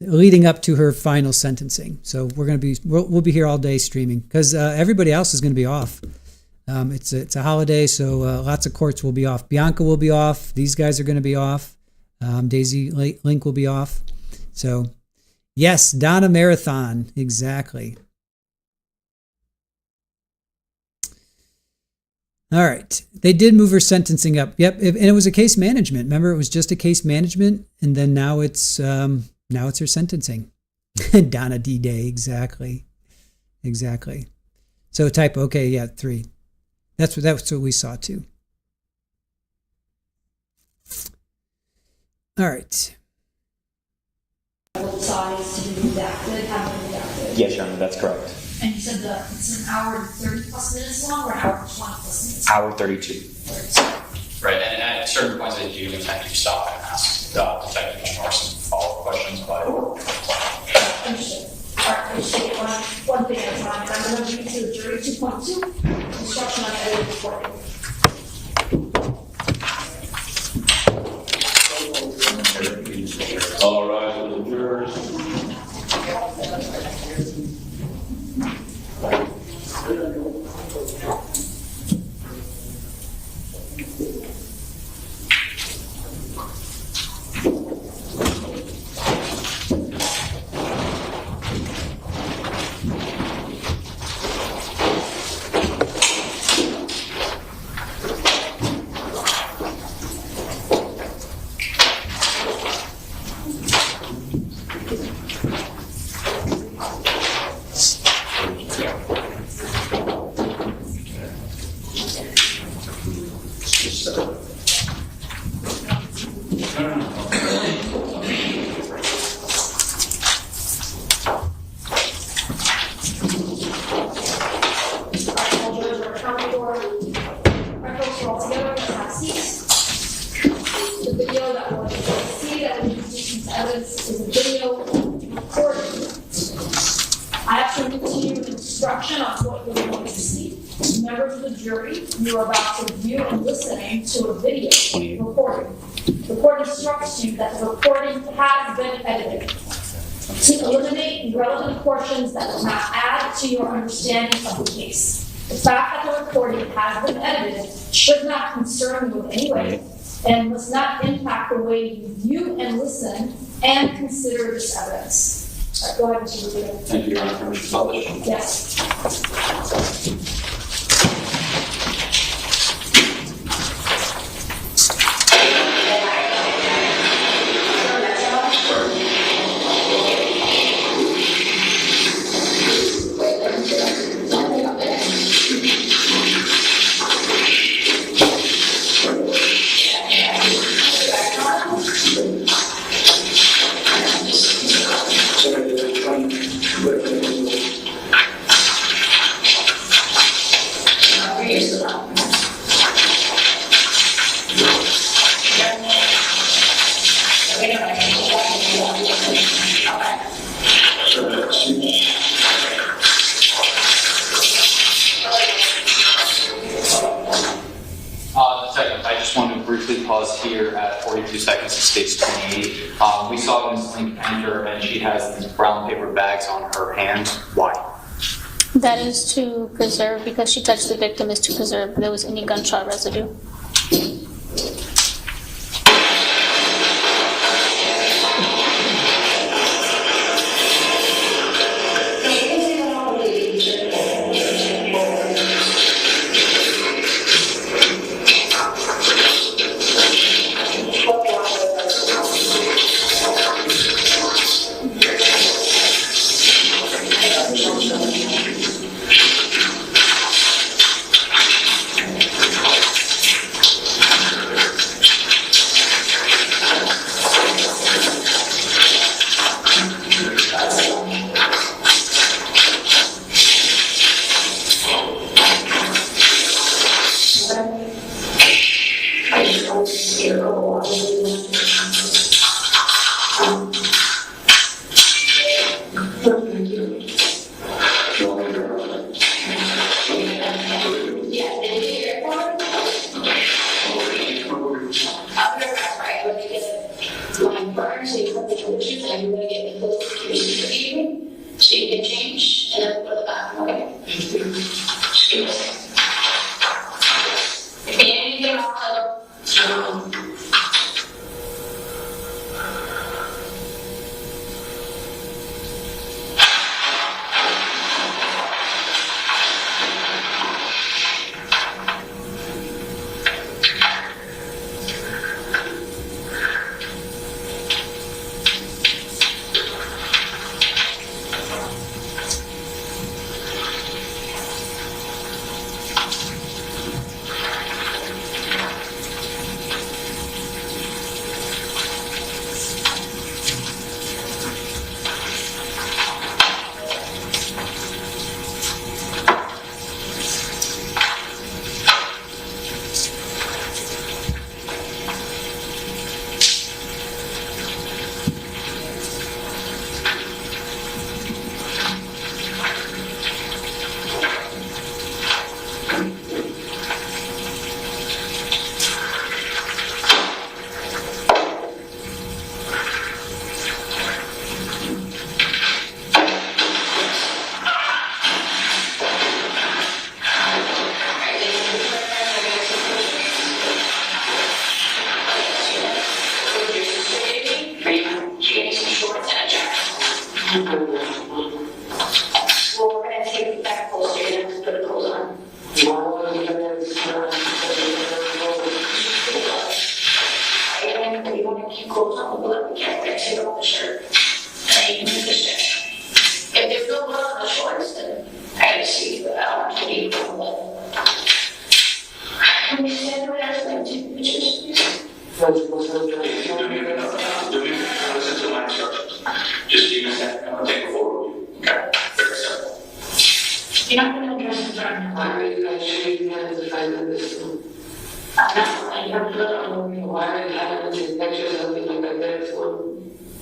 leading up to her final sentencing. So we'll be here all day streaming because everybody else is going to be off. It's a holiday, so lots of courts will be off. Bianca will be off. These guys are going to be off. Daisy Link will be off. So yes, Donna Marathon, exactly. All right. They did move her sentencing up. Yep. And it was a case management. Remember, it was just a case management. And then now it's her sentencing. Donna D-Day. Exactly. So type, okay. Yeah. 3. That's what we saw too. All right. Size to be redacted, have it redacted. Yes, Your Honor, that's correct. And you said that it's an hour and 30 plus minutes long or an hour and 20 plus minutes? Hour 32. Right, and at certain points I do intend to stop and ask Detective Moore some follow-up questions, but... Understood. All right, appreciate one thing at a time. I'm going to read to the jury 2.2, instruction on edited recording. All rise with the jurors. The video evidence is a video recording. I have to continue with instruction on what you're going to see. Members of the jury, you are about to view and listening to a video recording. The court instructs you that the recording has been edited to eliminate relevant portions that will not add to your understanding of the case. The fact that the recording has been edited should not concern you in any way and must not impact the way you view and listen and consider this evidence. All right, go ahead, Mr. Rubio. Thank you, Your Honor. Publish. Yes. I just want to briefly pause here at 42 seconds. It states 28. We saw Ms. Link enter and she has these brown paper bags on her hands. Why? That is to preserve, because she touched the victim, is to preserve if there was any gunshot residue.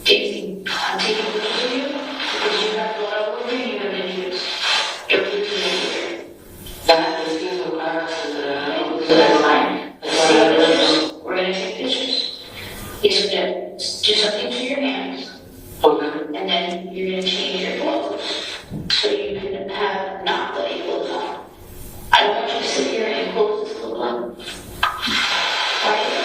Daisy, I'm taking a look at you because you have blood all over you and you have injuries. Everything is here. That is good for viruses that are happening. So that's fine. We're going to take pictures. He's going to do something to your hands. Okay. And then you're going to change your clothes so you can have not bloody clothes on. I don't want you to sit here and close this clothes on. Right?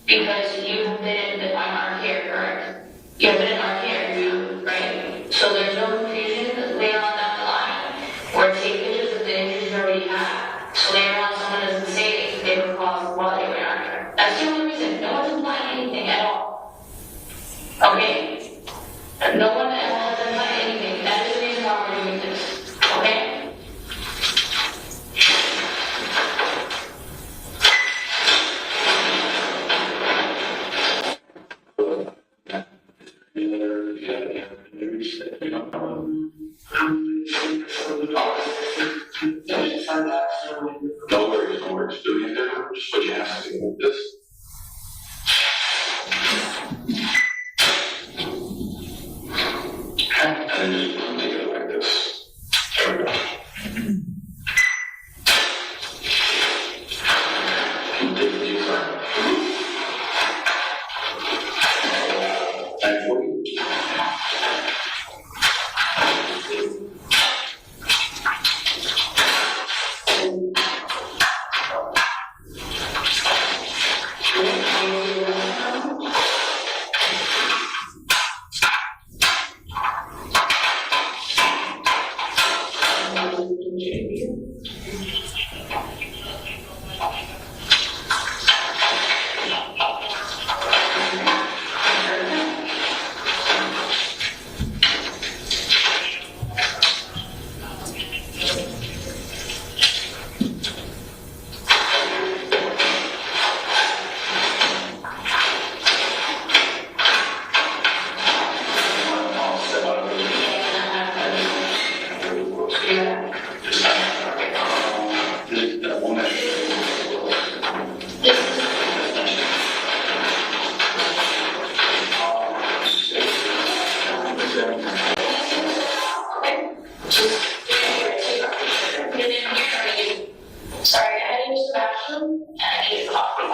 because you've been on our care, correct? You've been in our care, right? So there's no confusion later on down the line, or take pictures of the injuries you already have. So later on, someone doesn't say they were caused while they were in our care. That's the only reason. No one's implying anything at all. Okay? No one has implied anything. That is the reason why we're doing this. Okay? No worries, no worries. Do you think just what you have to do with this? And then just make it like this. There we go. Take a deep breath. And 40. Sorry, I had to use the bathroom and I needed coffee.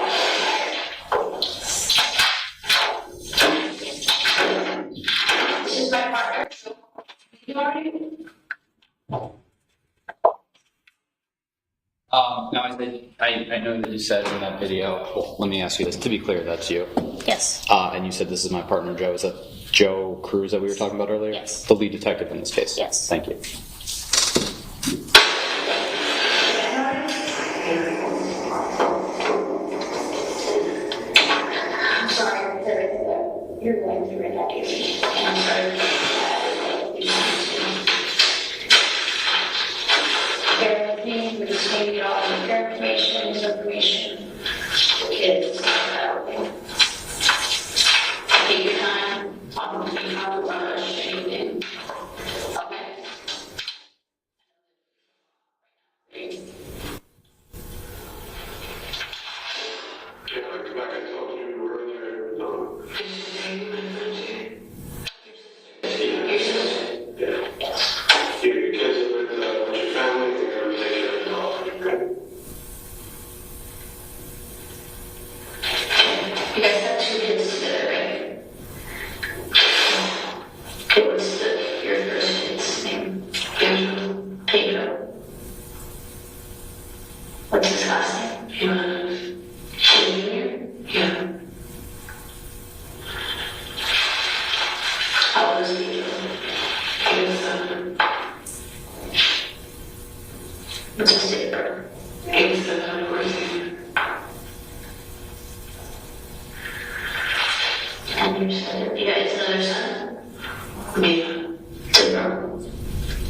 This is my partner. You already? Now, I know that you said in that video, well, let me ask you this, to be clear, that's you. Yes. And you said this is my partner, Joe. Is that Joe Cruz that we were talking about earlier? Yes. The lead detective in this case? Yes. Thank you. I'm sorry for everything that you're going through right now, Daisy. I'm sorry. Bear with me, we just gave you all the care information, this information. The kids, take your time, talk to me, how to rush, anything. Okay? Yeah, like I told you earlier, Your sister? yeah. Yes. Your kids are with your family, they're going to take care of the dog, okay? You guys have 2 kids together, right? Okay, what's your first kid's name? Pedro. What's his last name? Jimenez. Junior? Yeah. How old is Pedro? He was 7. What's his date of birth? 87, 14. And you said, yeah, it's another son? Yeah. Pedro.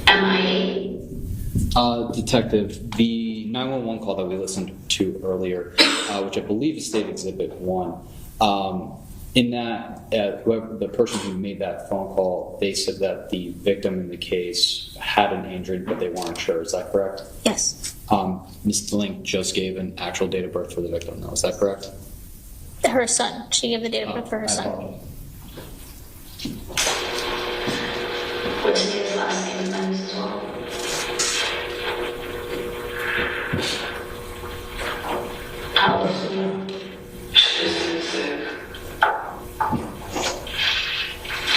MIA? Detective, the 911 call that we listened to earlier, which I believe is State Exhibit 1, in that, whoever the person who made that phone call, they said that the victim in the case had an injury, but they weren't sure. Is that correct? Yes. Ms. Link just gave an actual date of birth for the victim, though. Is that correct? Her son. She gave the date of birth for her son. What's his last name and as well? How old is he? She's sick.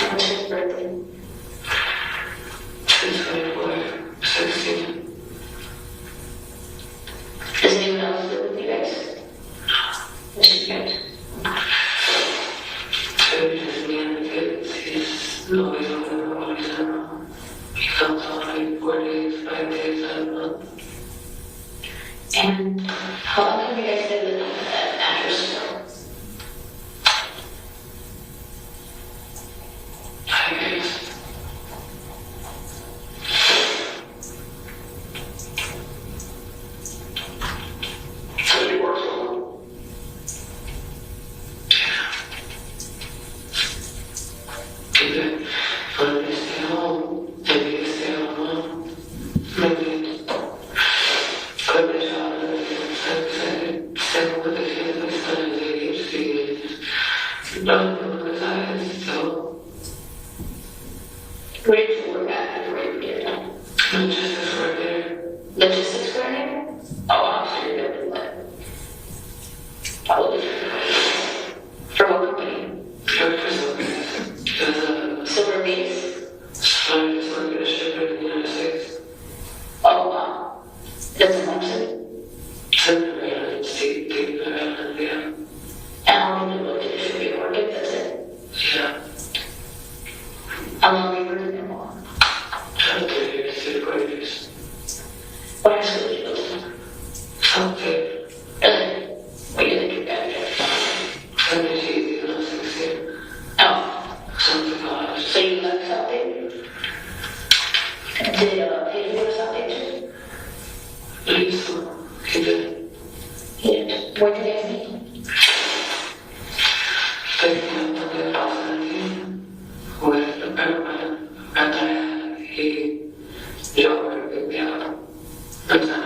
What's his birthday? She's going to 16. Does anyone else live with you guys? Just you guys? And how long have you guys been living with that mattress for? 5 years. So you work from home? Okay. When they stay home, maybe they stay home, maybe quit my job and stay home with the kids. My son is ADHD and not anxiety, so. Where did you work at before you get done? Logistics coordinator. Logistics coordinator? Oh, I'm sure you're doing what? Probably different companies. For what company? For Silver. Silver Base? I just work at a ship in the United States. Oh, wow. Doesn't like it? Send me around and see, take me around and yeah. And how long did you look at the shipping market? That's it? Yeah. How long have you worked there for? 3 years, 4 years. What high school did you go to? Okay. Really? What do you think you graduated? I'm just easy when I was 16. Oh. Something college. So you left South Bay? Did Pedro go to South Bay too? I used to. He did. He did. Where did you guys meet? Taking up on the Boston with the Pedro at that he Joe picked me up. And then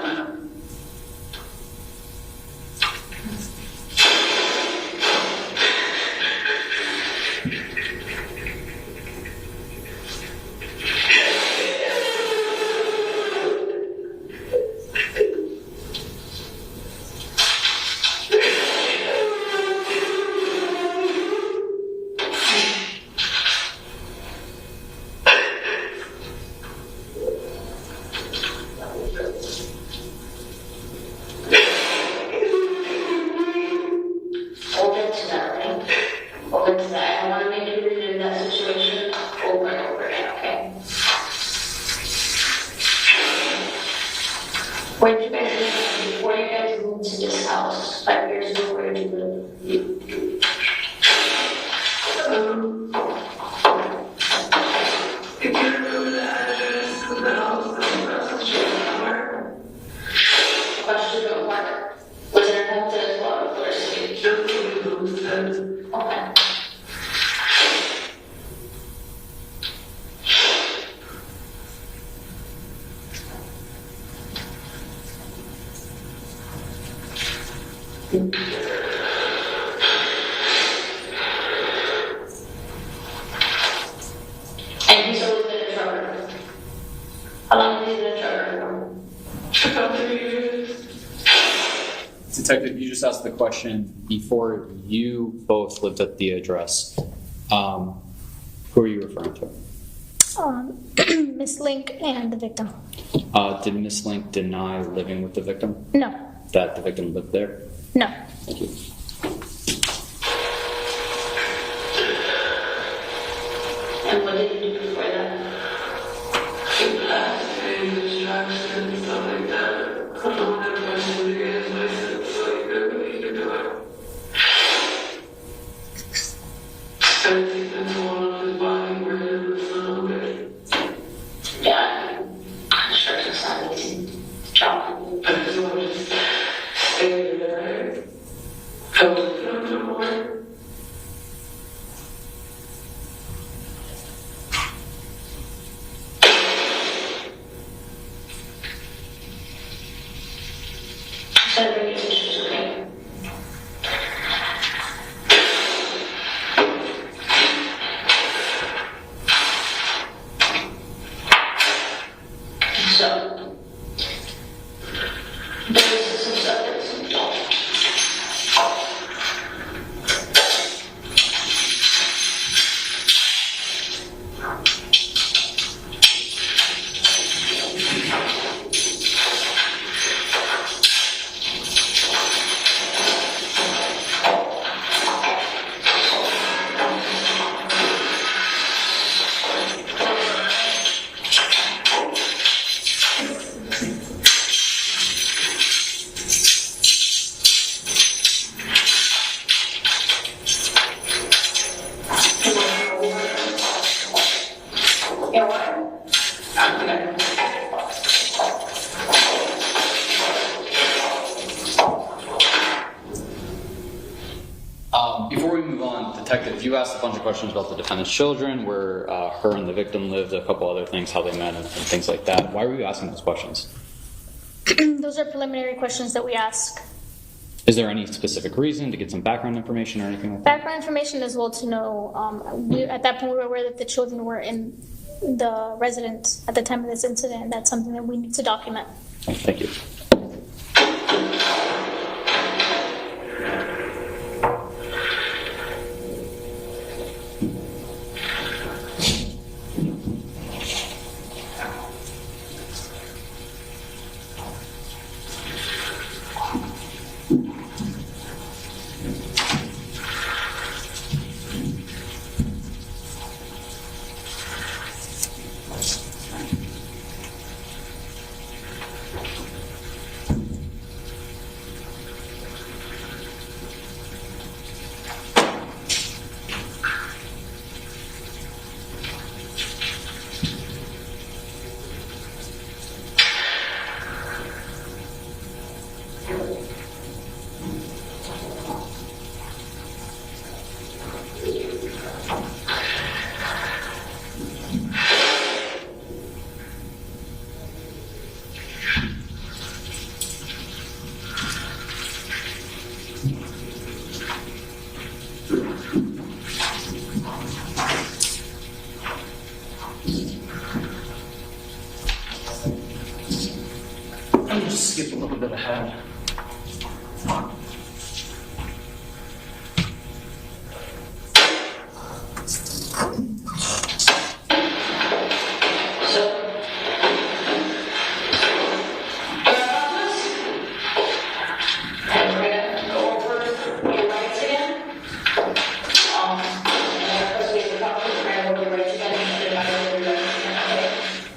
Hold it to that, right? Hold it to that. I want to make you relive that situation over and over again, okay? Where did you guys live before you guys moved to this house? 5 years ago, where did you live? I can't remember the address of the house across the street from her. Across the street from Mark? Was it in Hampton as well, or Florida City? Just in Homestead. Okay. And he's always been a trucker. How long has he been a trucker for? About 3 years. Detective, you just asked the question before you both lived at the address. Who are you referring to? Miss Link and the victim. Did Miss Link deny living with the victim? No, That the victim lived there? no. Thank you. And what did you do before that? He passed and distraction and stuff like that. I don't want to question to get his license so he could do it. Everything that's going on in his body where it was not good. Yeah, construction's not easy. Job. I just want to just stay there. I wasn't going to more. So bring your tissues, okay? So, there's some stuff that's Detective, you asked a bunch of questions about the defendant's children, where her and the victim lived, a couple other things, how they met, and things like that. Why were you asking those questions? Those are preliminary questions that we ask. Is there any specific reason to get some background information or anything like that? Background information as well to know. At that point, we were aware that the children were in the residence at the time of this incident, and that's something that we need to document. Thank you. Let me just skip a little bit ahead.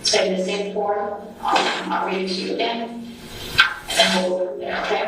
Stay in the same form. I'll read it to you again, and then we'll go from there, okay?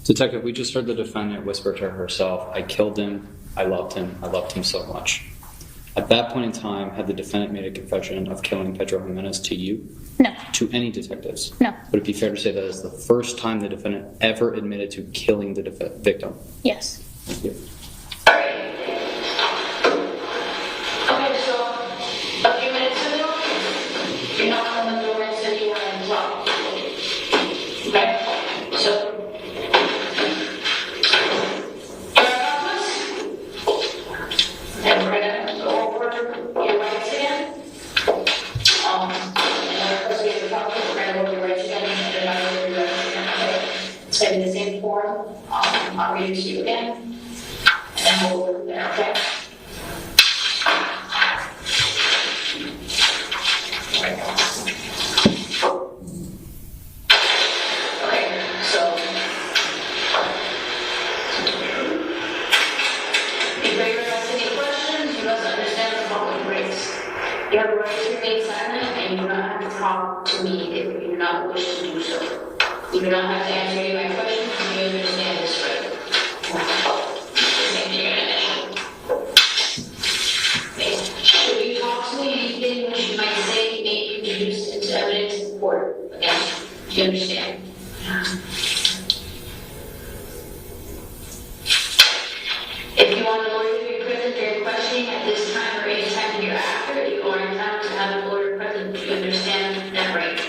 Detective, we just heard the defendant whisper to herself, "I killed him, I loved him so much." At that point in time, had the defendant made a confession of killing Pedro Jimenez to you? No. To any detectives? No. Would it be fair to say that is the first time the defendant ever admitted to killing the victim? Yes. Thank you. Okay, so a few minutes ago, you knocked on the door and said you were in trouble. Okay, so and we're gonna go over your rights again. And of course we have to talk, we're gonna go over your rights again, and then I'll go over your rights again, okay? It's gonna be the same form, I'll read it to you again, and then we'll go over there, okay? Okay, so if Pedro has any questions, you must understand the following rights. You have a right to remain silent, and you do not have to talk to me if you do not wish to do so. You do not have to answer any of my questions if you understand this right. Same thing in addition. Should you talk to me, anything which you might say may be introduced into evidence in court against you. Do you understand? If you want a lawyer to be present during questioning at this time or any time hereafter, you are entitled to have a lawyer present. Do you understand that right?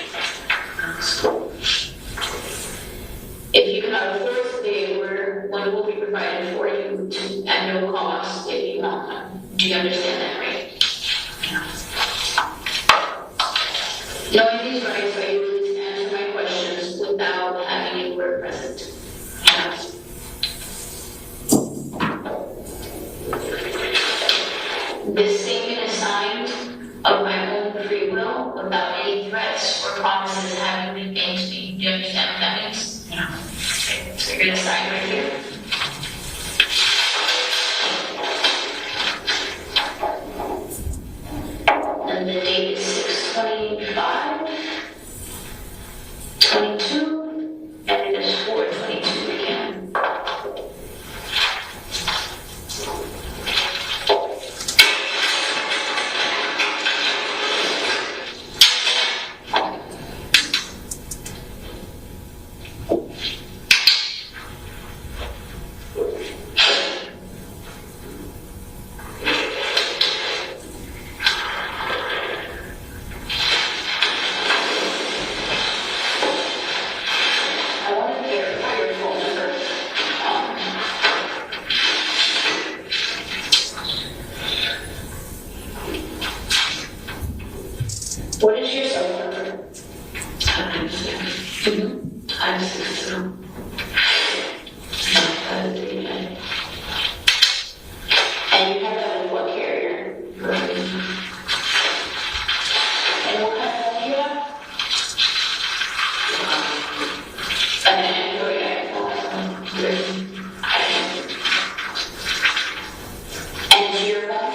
If you cannot afford to pay a lawyer, one will be provided for you at no cost if you want one. Do you understand that right? Knowing these rights, are you willing to answer my questions without having a lawyer present? This statement is signed of my own free will, without any threats or promises having been made to me. Do you understand what that means? Yeah. Okay. So you're going to sign right here. And the date is 6/25/22, and it is 4:22 p.m. What is your cell phone number? I'm 62. And you have that with what carrier? And what kind of phone do you have? An Android iPhone. And to your phone?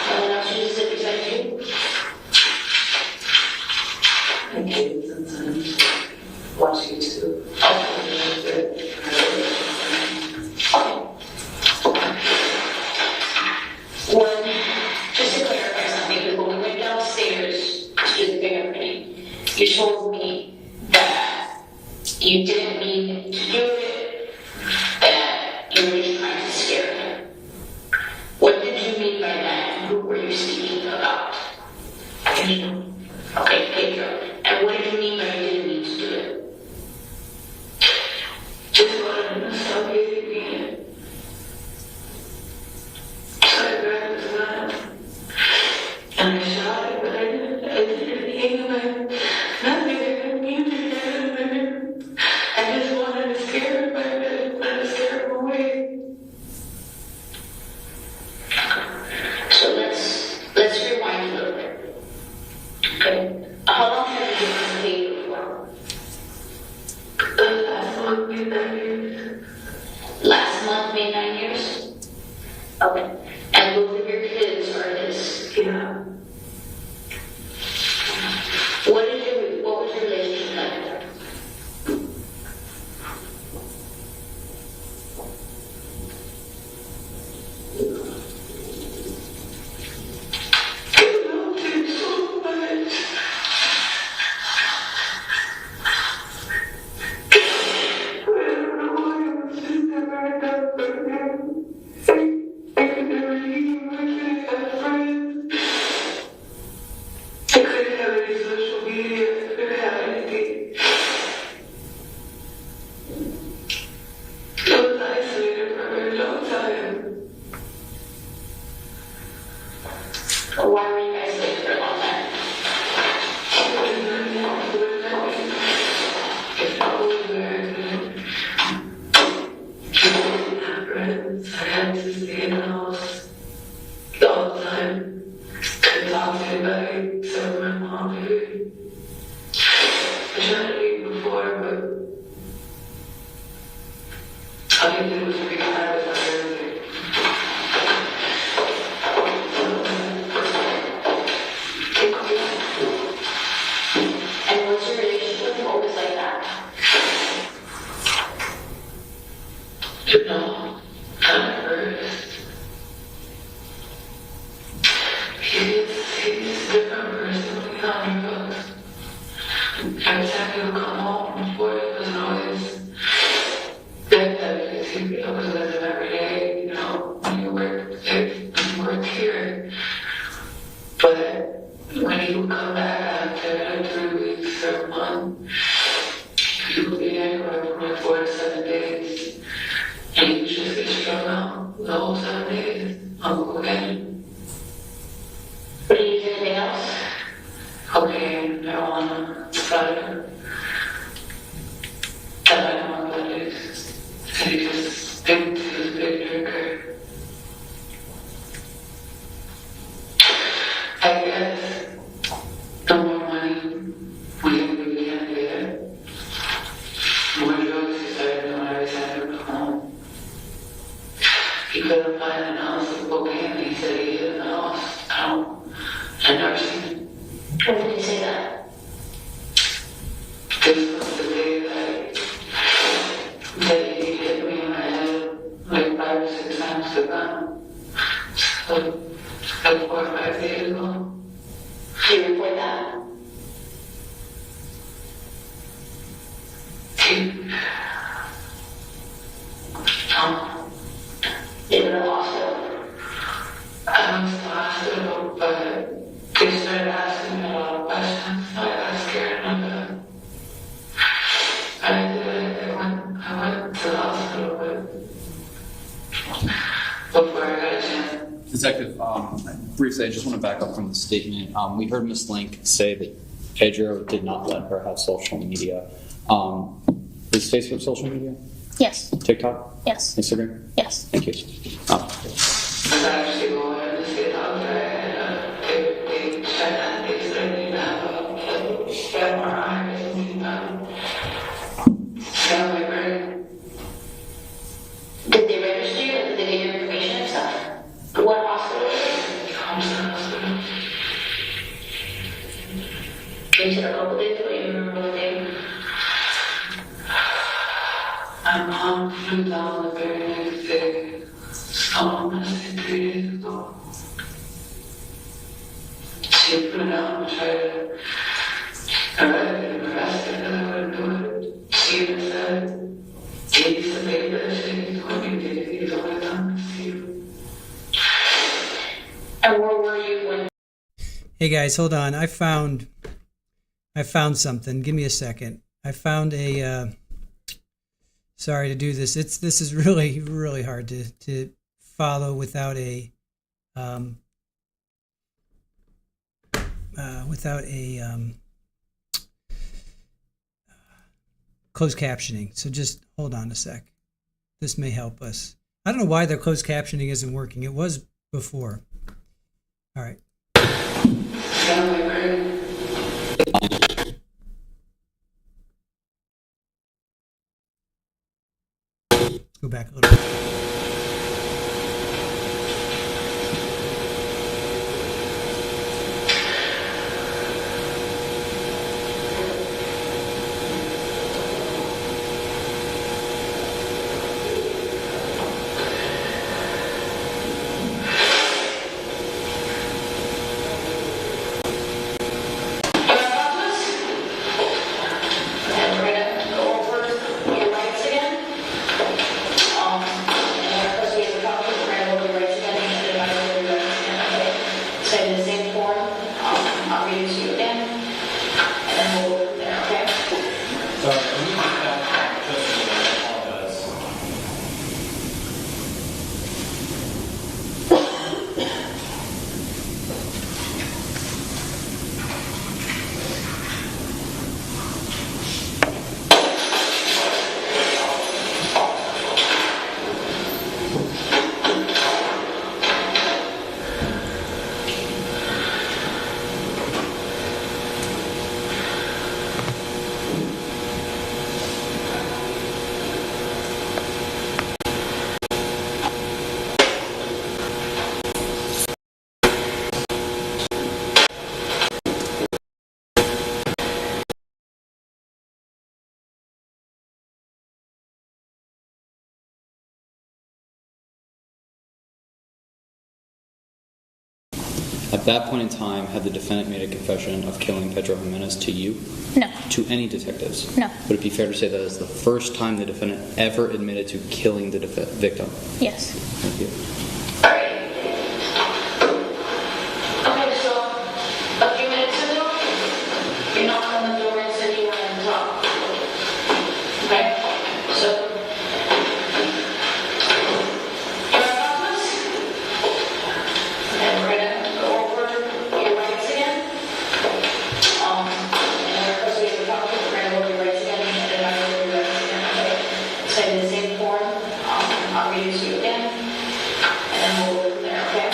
Someone else uses it besides you? I do sometimes. Watch YouTube. One, just to clarify something, because when we went downstairs to do the fingerprinting, you told me that you didn't mean to do it, that you were just trying to scare him. What did you mean by that? Who were you speaking about? Okay, Pedro. And what did you mean by you didn't mean to do it? Just wanted to stop hitting me. So I grabbed his knife. And I shot it, but I didn't aim him. Nothing, I didn't mean to get him. I just wanted to scare him. I didn't want to scare him away. So let's rewind a little bit. Okay. How long have you been on Pedro for? Last month made 9 years. Last month made 9 years? Okay. And both of your kids are his? Yeah. What was your relationship like? couldn't have any social media. I couldn't have anything. I was isolated for a very long time. Why were you isolated for a long time? I had to stay in the house all the time. Couldn't talk to anybody except my mom, maybe. I tried to leave before, but all I did was be tired of everything. And what's your relationship with him always like that? No, not at first. He's a different person when he's on drugs. Every time he would come home before, it wasn't always that because he was with him every day, when you worked here. But when he would come back after 3 weeks or a month, he would be anywhere from 4 to 7 days. And he would just get strung out the whole 7 days on cocaine. But do you use anything else? Cocaine, marijuana, cider. That I know about this. And he just thinks he was a big drinker. I guess the more money we began to get, more drugs he started doing every time he would come home. He couldn't find an ounce of cocaine. He said he hid in the house. I've never seen it. When did he say that? This was the day that he hit me in my head like 5 or 6 times with a gun. Like 4 or 5 days ago. Do you report that? They were in the hospital. I went to the hospital, but they started asking me a lot of questions. I got scared and I went to the hospital, but before I got a chance. Detective, briefly, I just want to back up from the statement. We heard Ms. Link say that Pedro did not let her have social media. Is Facebook social media? Yes. TikTok? Yes. Instagram? Yes. Thank you. I actually wanted to sit out there and they tried to they have a MRI scan my brain. Did they register you? Did they get your information and stuff? What hospital is it? Thompson Hospital. You said a couple days ago, you remember what day? My mom flew down the very next day. So I'm gonna say 3 days ago. She flew down and tried to get arrested and I wouldn't do it. She even said, give me some paper. She told me he's always on to you. And where were you when? Hey guys, hold on. I found something. Give me a second. I found a sorry to do this. This is really, really hard to follow without a closed captioning. So just hold on a sec. This may help us. I don't know why the closed captioning isn't working. It was before. All right. Go back a little bit. At that point in time, had the defendant made a confession of killing Pedro Jimenez to you? No. To any detectives? No. Would it be fair to say that is the first time the defendant ever admitted to killing the victim? Yes. Thank you. Okay, so a few minutes ago, you knocked on the door and said you wanted to talk. Okay? So, you want to talk to us? Okay, we're going to go over your rights again. And we're supposed to talk to you, we're going to go over your rights again, and then I'm going to go over your rights again, okay? So in the same form, I'll read it to you again, and then we'll go from there, okay?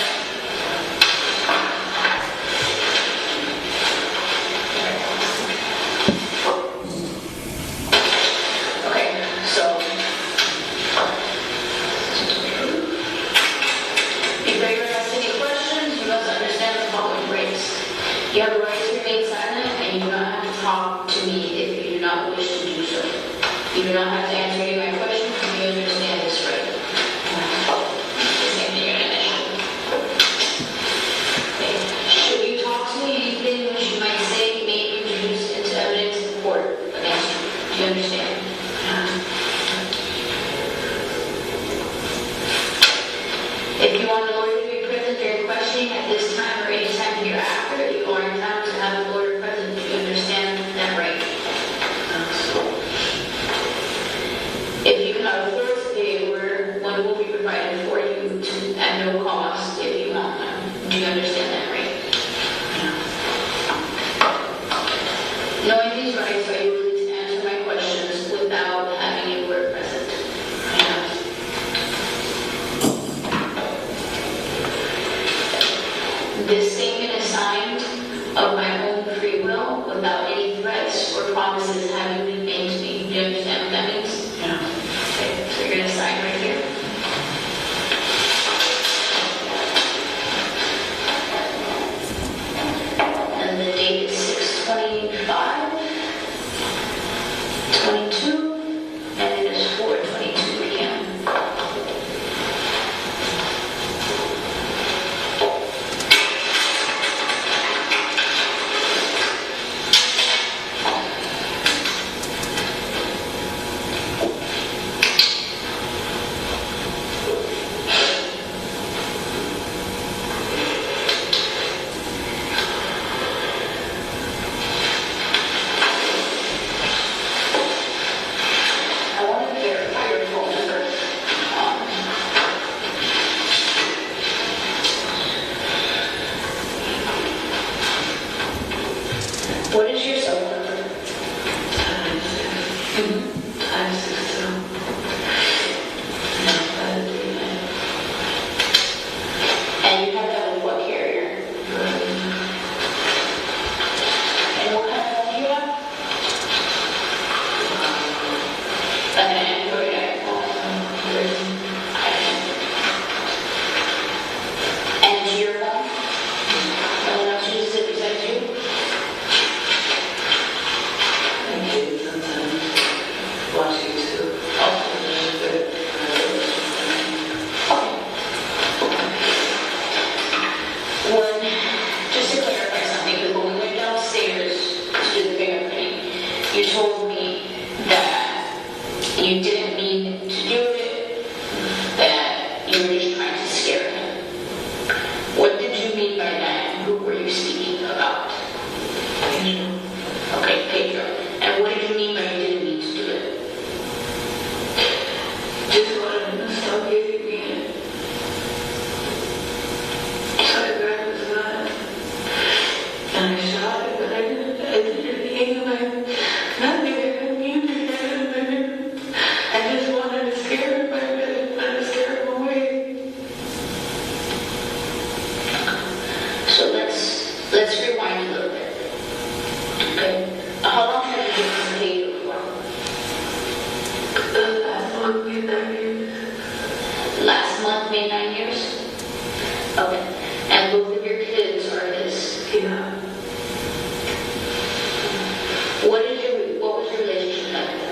Okay, so if Pedro has any questions, you must understand the following rights. You have the right to remain silent, and you do not have to talk to me if you do not wish to do so. You do not have to answer any of my questions if you understand this right. The same thing in initial. Okay. Should you talk to me, anything which you might say may be introduced into evidence in court against you. Do you understand? If you want the lawyer to be present during questioning at this time or any time hereafter, you are entitled to have the lawyer present. Do you understand that right? If you cannot afford to pay a lawyer, one will be provided for you at no cost if you want one. Do you understand that right? Knowing these rights, are you willing to answer my questions without having a lawyer present? This statement is signed of my own free will without any threats or promises having been made to me. Do you understand what that means? Okay, so you're going to sign right here. And the date is 6/25, 22, and it is 4:22 p.m. I want to verify your phone number. What is your cell phone number? And you have that with what carrier? And what kind of phone do you have? Like an Android iPhone. And it's your phone? No one else uses it besides you? I do sometimes. Watch YouTube. One, just to clarify something, because when we went downstairs to do the fingerprinting, you told me that you didn't mean to do it, that you were just trying to scare him. What did you mean by that, and who were you speaking about? Pedro. Okay, Pedro. And what did you mean by you didn't mean to do it? Just wanted him to stop hitting me. So I grabbed his gun, and I shot it, but I didn't aim like nothing. I mean it. I just wanted to scare him. I really wanted to scare him away. So let's rewind a little bit. Okay. How long have you been in Pedro for? Last month made 9 years. Last month made 9 years? Okay. And both of your kids are his? Yeah. What was your relationship like with him?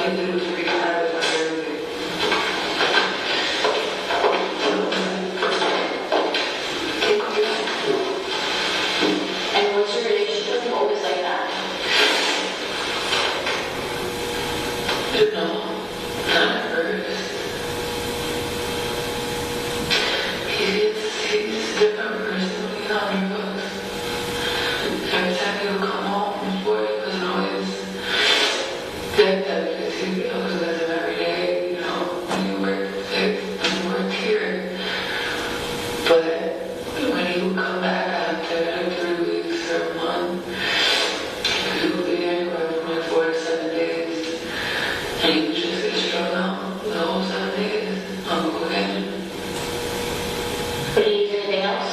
he did was re-satisfy everything. And what's your relationship with him? Always like that? No, not at first. He's a different person when he's on your books. Every time he would come home from sport, he wasn't always dead because he was with him every day, you know, when you worked here. But when he would come back after 3 weeks or a month, he would be anywhere from like 4 to 7 days. And he would just get strung out the whole 7 days on cocaine. But do you use anything else?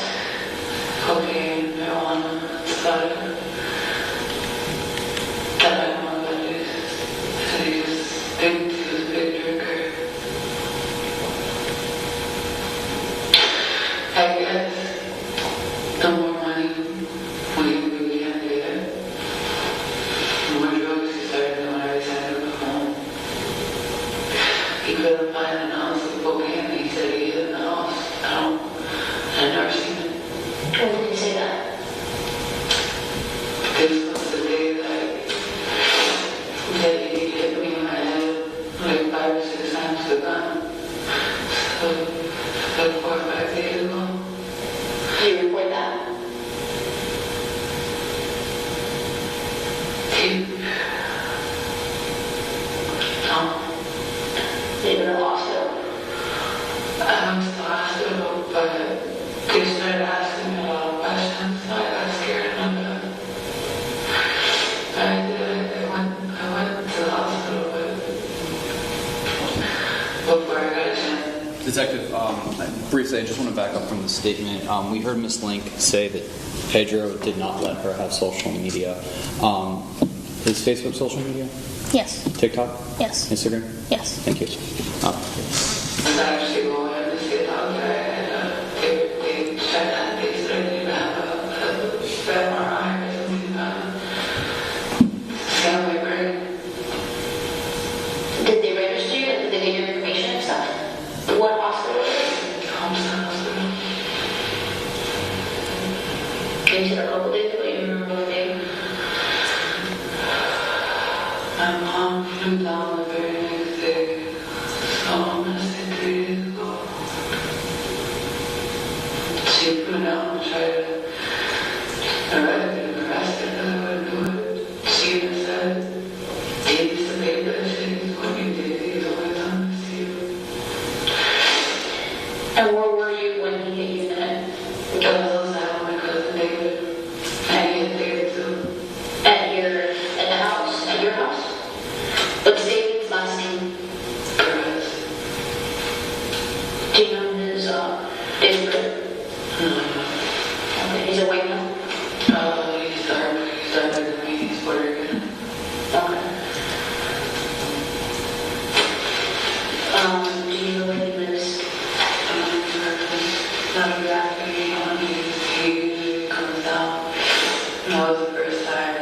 Cocaine, marijuana, soda. That I know about this. So he was a big drinker. I guess the more money we began to get, the more drugs he started doing every time he was home. He couldn't find an ounce of cocaine. He said he hid in the house. I've never seen it. When did you say that? This was the day that he hit me in my head like 5 or 6 times with a gun. So, like 4 or 5 days ago. Do you report that? No. Did you go to the hospital? I went to the hospital, but they started asking me a lot of questions, so I got scared and I went to the hospital, but before I got a chance. Detective, briefly, I just want to back up from the statement. We heard Ms. Link say that Pedro did not let her have social media. Is Facebook social media? Yes. TikTok? Yes. Instagram? Yes. Thank you. I was actually going to see a doctor, and they said they started to have a MRI or something scan my brain. Did they register you? Did they get your information and stuff? What hospital is it? Hospital. Can you say a couple days ago? You remember what day? My mom flew down the very next day, so I'm gonna say 3 days ago. She flew down and tried to arrest me, because I wouldn't do it. She even said, take this to paper, she's what you did, he's always on to see you. And where were you when he hit you in the head? I was outside with my cousin David, and he hit David too. At the house? At your house? What's David's last name? Perez. Do you know his date of birth? No. Okay, he's a white male? He's darker than me, he's Puerto Rican. Okay. Do you know where he lives? Not exactly. He usually comes down. That was the first time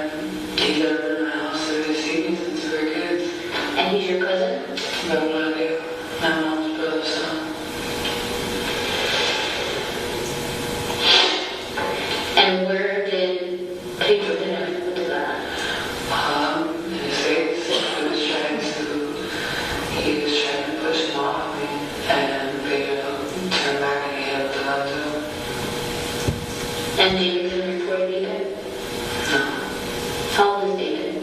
he's ever been in my house, so he's seen me since we were kids. And he's your cousin? No idea. My mom's brother's son. And where did Pedro hit him with the gun? In his face, he was trying to push him off me, and Pedro turned back and he hit up the gun too. And David didn't report it either? No. How old is David?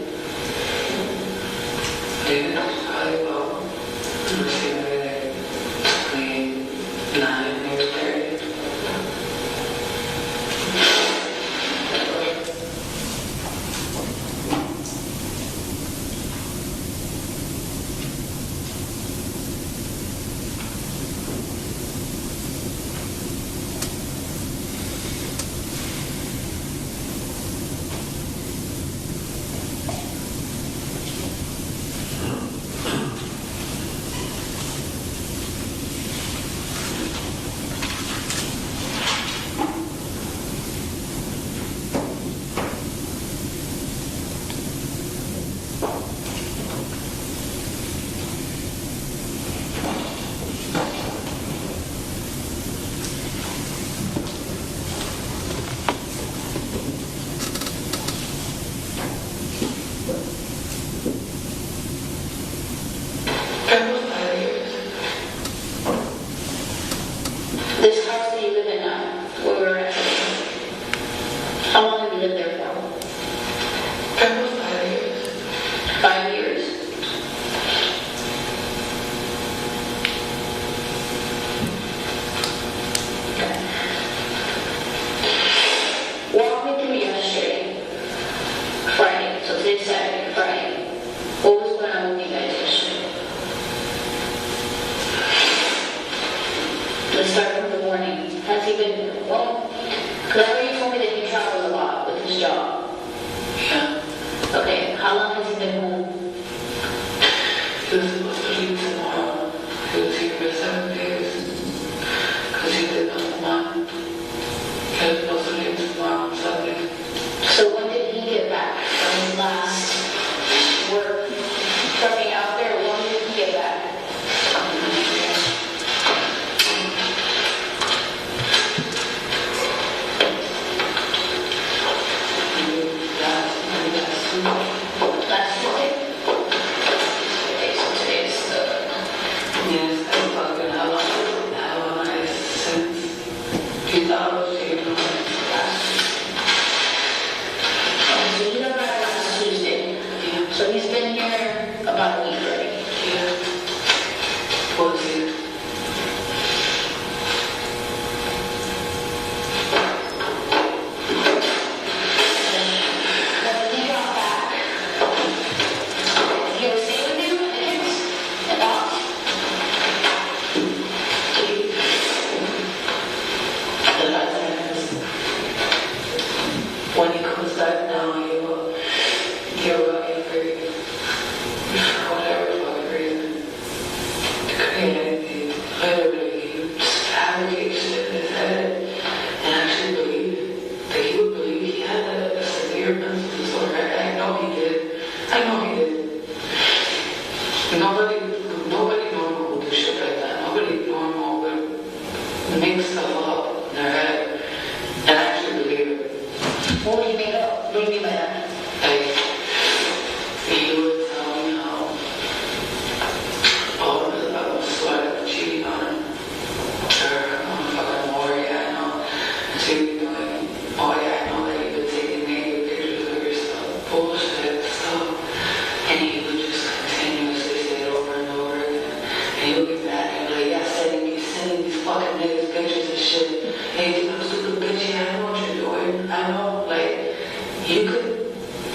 David was probably about, let's see, maybe like Almost 5 years. This house that you live in now, where we're at, how long have you lived there for? Almost 5 years. 5 years. Walk me through yesterday, Friday, so today's Saturday, Friday. What was going on with you guys yesterday? Let's start from the morning. Has he been, well, because I know you told me that he travels a lot with his job. Yeah. Okay, how long has he been home? He was supposed to leave tomorrow. He was here for 7 days. Because he did not want. He was supposed to leave tomorrow on Sunday. So when did he get back from his last work? Coming out there, when did he get back? Last Tuesday? Okay, so today's Yes, I was talking how long I since he thought I was taking him last so he got back last Tuesday. So he's been here about a week already. Yeah. Was here. When he got back, he was staying with you and all? The last time is when he comes back now, he'll get free. Whatever fucking reason. To create anything. Literally, he would just fabricate shit in his head and actually believe that he would believe he had a severe mental disorder. I know he did. Nobody normal would do shit like that. Nobody normal would make stuff up in their head and actually believe it. What do you mean? What do you mean by that? Like, he would tell me how all of it, I was sweating, cheating on him. Or I'm a fucking warrior, I know. And she would be like, oh yeah, I know that you've been taking negative pictures of yourself, bullshit stuff. And he would just continuously say it over and over again. And he would be mad and be like, yeah, sending these fucking negative pictures and shit. Hey, you think I'm stupid bitch? Yeah, I know what you're doing. I know, like, you could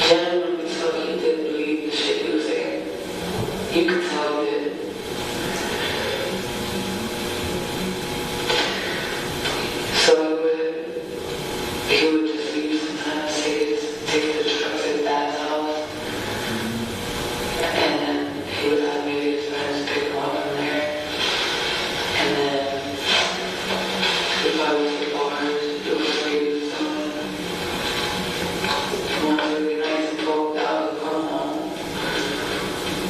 genuinely tell he didn't believe the shit he was saying. You could tell he did. So he would just leave sometimes, take the truck to his dad's house, and then he would have maybe his friends pick him up from there, and then he'd probably take bars, do his radio something. He wanted to be nice and coked out and come home.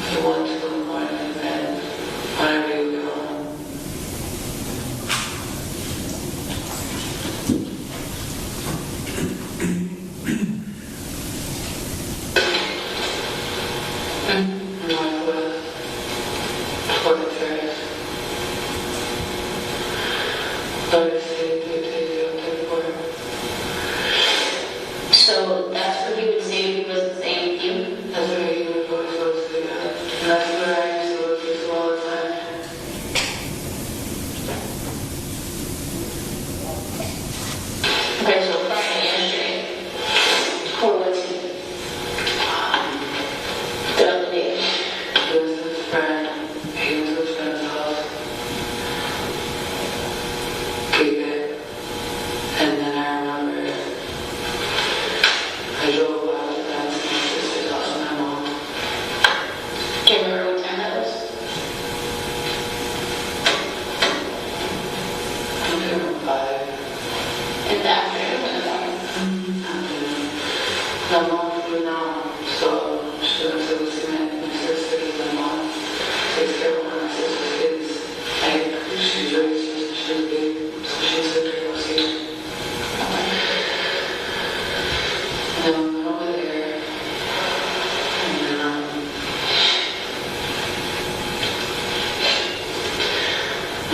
He wanted to go in the morning and then whenever he would go home. So that's what he would say if he wasn't staying with you? That's where he would always go to sleep at. And that's where I used to go to all the time. Okay, so Friday yesterday, or what's he? The other day. He was with his friend. He was with his friend's house.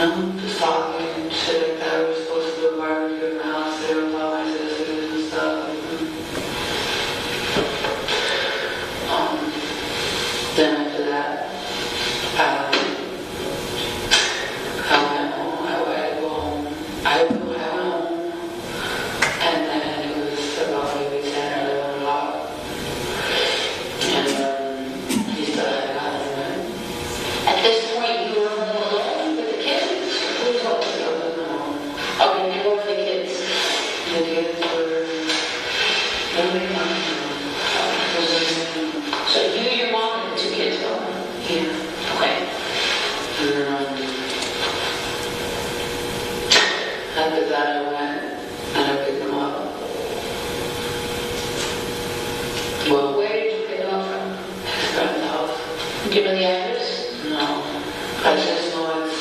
Just talking shit like that. We're supposed to do a barbecue in the house there with all my sisters and stuff. Then after that, I went home. I went home. I went home. And then it was about maybe 10 or 11 o'clock. And he still hadn't gotten it. At this point, you were home alone with the kids? Who was home? Okay, and what were the kids? The kids were nobody comes. So you, your mom, and the two kids go home? Yeah. Okay. After that, I went and I picked them up. Well, Where did you pick them up from? his friend's house. Do you know the address? No. I just know it's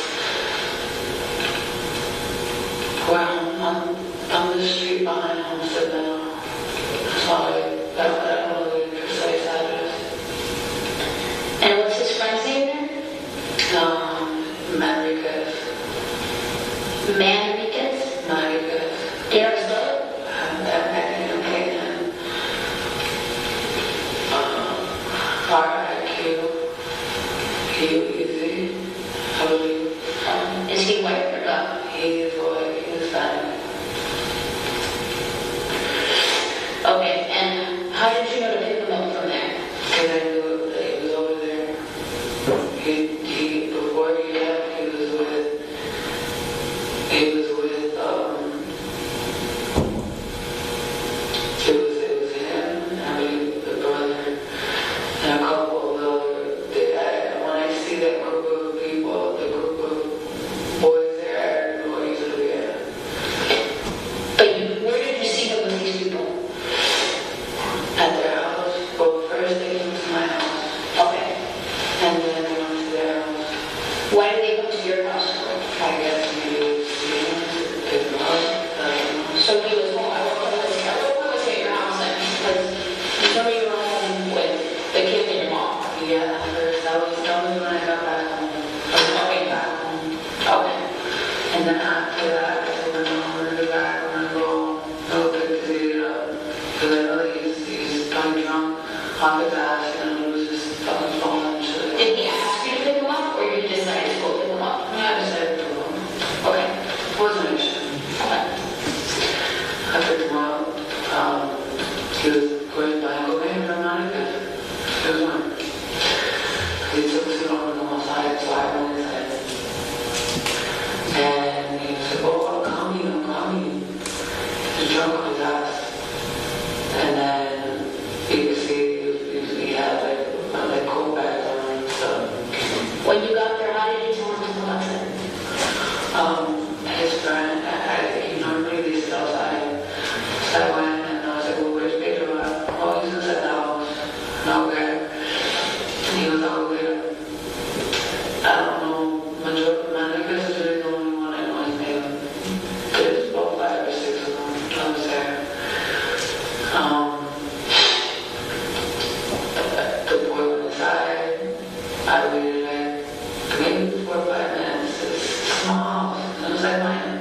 on the street behind Homestead now. So I don't know the precise address. And what's his friend's name there? Manriquez. Manriquez? Manriquez. Do you know how to spell it? M-A-N-K-N. R-I-Q-U-E-Z, I believe. Is he white or not? He is white, he is Hispanic. Okay, and how did you know to pick them up from there? Because I knew that he was over there. Before he left, he was with it was him, I believe the brother, and a couple of other, when I see that group of people, the group of boys there, I know he's over there. But where did you see them with these people? At their house. Well, first they came to my house. Okay. And then they went to their house. Why did they come to your house? I guess maybe to pick them up. I don't know. So he was home. I don't know what was at your house then, because you told me you were home with the kid and your mom. Yeah, that was when I got back home. Okay. Back home. Okay. And then after that, I told my mom we're gonna go back, we're gonna go pick the dude up. Because I know that he's probably drunk off his ass and lose his fucking phone and shit. Did he ask you to pick them up, or you decided to go pick them up? Yeah, I decided to go. Okay. Wasn't an issue. Okay. I picked him up. He was going by cocaine, but I'm not good. He was one. He took me outside, so I went inside. And he said, oh, I'm coming. He's drunk on his ass. And then you could see he had like coke bags on and stuff. When you got there, how did you tell him to come outside? His friend, he normally leaves it outside. So I went and I was like, well, where's Pedro at? Oh, he's inside the house. Okay. And he was over there. I don't know much of him. I guess it's really the only one I know his name. There's about 5 or 6 of them. I was there. The boy went inside. I waited like maybe 4 or 5 minutes. It's small. It was like mine.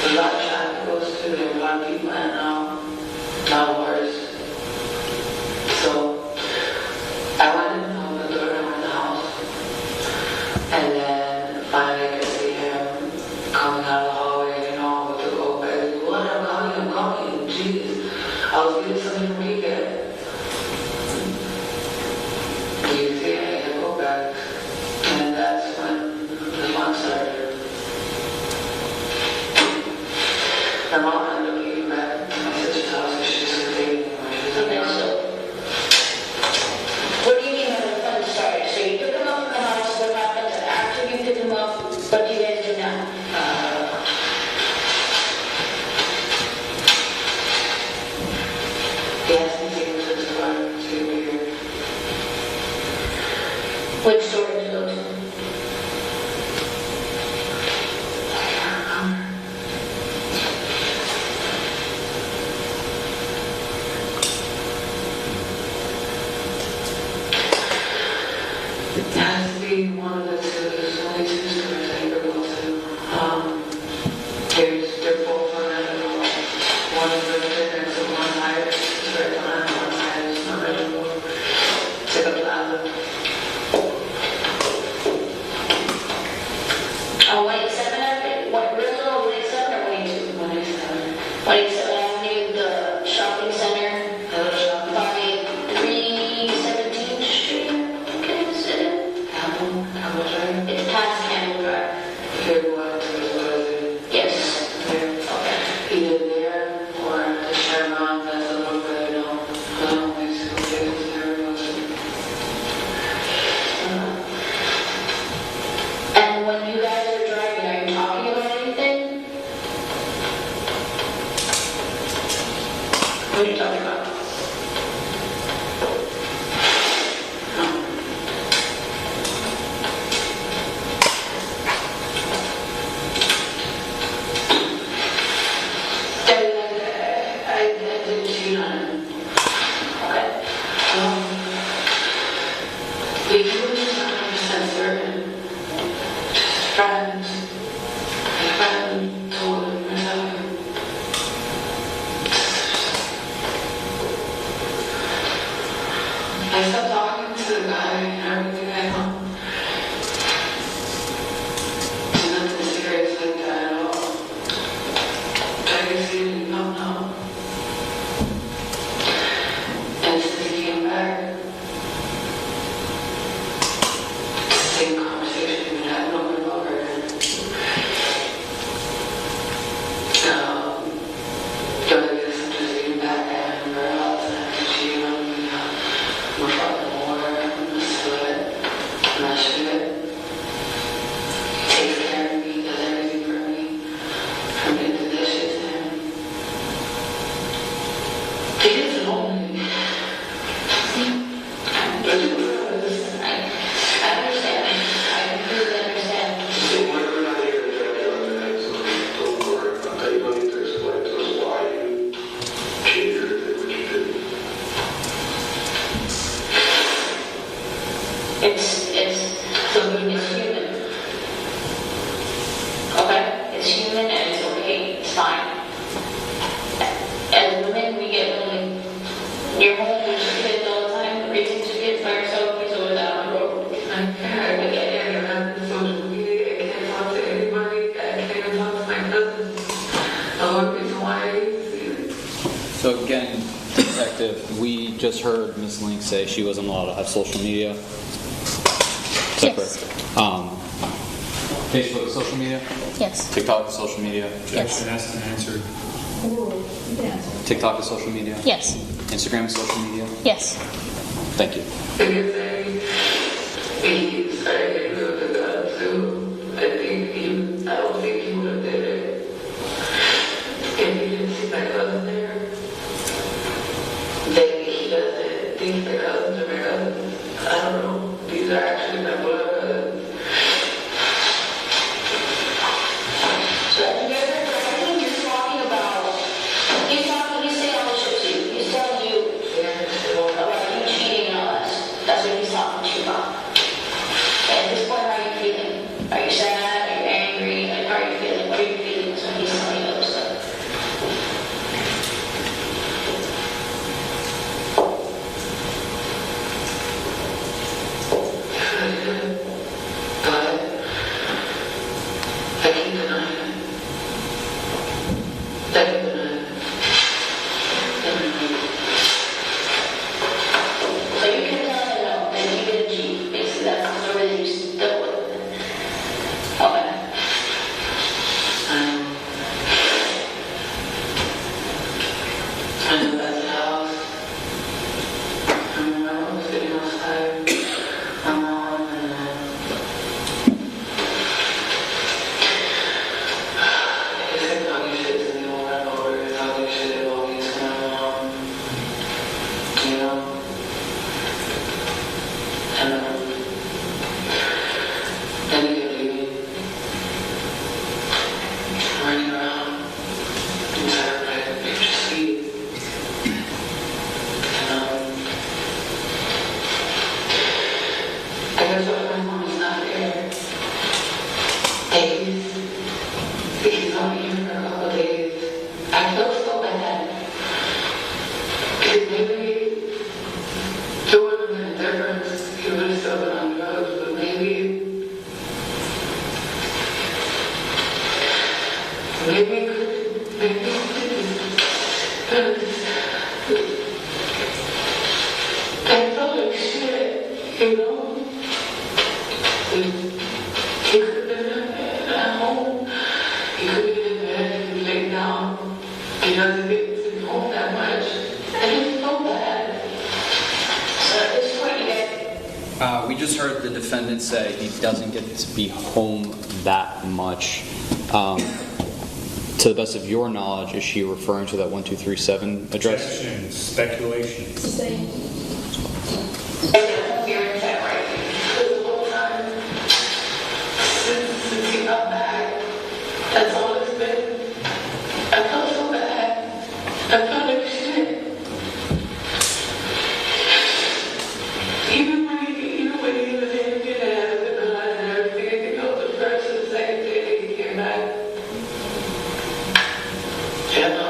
There's a lot of traffic goes through there, a lot of people, and now worse. So I went and opened the door and went in the house. And then finally I could see him coming out of the hallway, with the coke bag. What? I'm coming. Jeez. I was getting something from Mika. You can see I had coke bags. And that's when the fun started. My mom ended up leaving back to my sister's house because she just couldn't take it anymore. She was like, Okay, so what do you mean when the fun started? So you took him up from the house, what happened after you picked him up? What do you guys do now? He asked me to take him to the store to be here. Which store did you go to? I can't remember. It has to be one of the two. There's only 2 stores I ever go to. just heard Ms. Link say she wasn't allowed to have social media. Is that Yes. correct? Facebook is social media? Yes. TikTok is social media? Yes. Asked and answered. TikTok is social media? Yes. Instagram is social media? Yes. Thank you. I don't think he would have did it if he didn't see my cousin there. Maybe he doesn't think the cousins are my cousins. I don't know. These are actually my blood cousins. So I think you're talking about, he's saying on the ship too, he's telling you about you cheating on us. That's what he's talking to you about. At this point, how are you feeling? Are you sad? Are you angry? Like, how are you feeling? What are your feelings when he's telling you those stuff? But I keep denying it. I keep denying it. So you can tell him no, that you didn't cheat. Basically, that's the way that you stuck with it. Okay. I know that's the house. I remember I was sitting outside. My mom and they said doggy shit to me over and over. Doggy shit always to my mom. You know? And then you leave. Running around inside her bed, you just sleep. I guess when my mom is not there, he's only here for a couple of days. I feel so bad. Because maybe there wouldn't have been a difference. He would have still been on drugs, but maybe I felt like shit, you know? He could have been at home. He could have been in bed, he laid down. He doesn't get to be home that much. I just felt bad. So at this point, you get We just heard the defendant say he doesn't get to be home that much. To the best of your knowledge, is she referring to that 1237 address? Speculation. Since he got back, that's all it's been. I felt so bad. I felt like shit. Even when he was empty and had the gun and everything, the first and second day he came back. You know,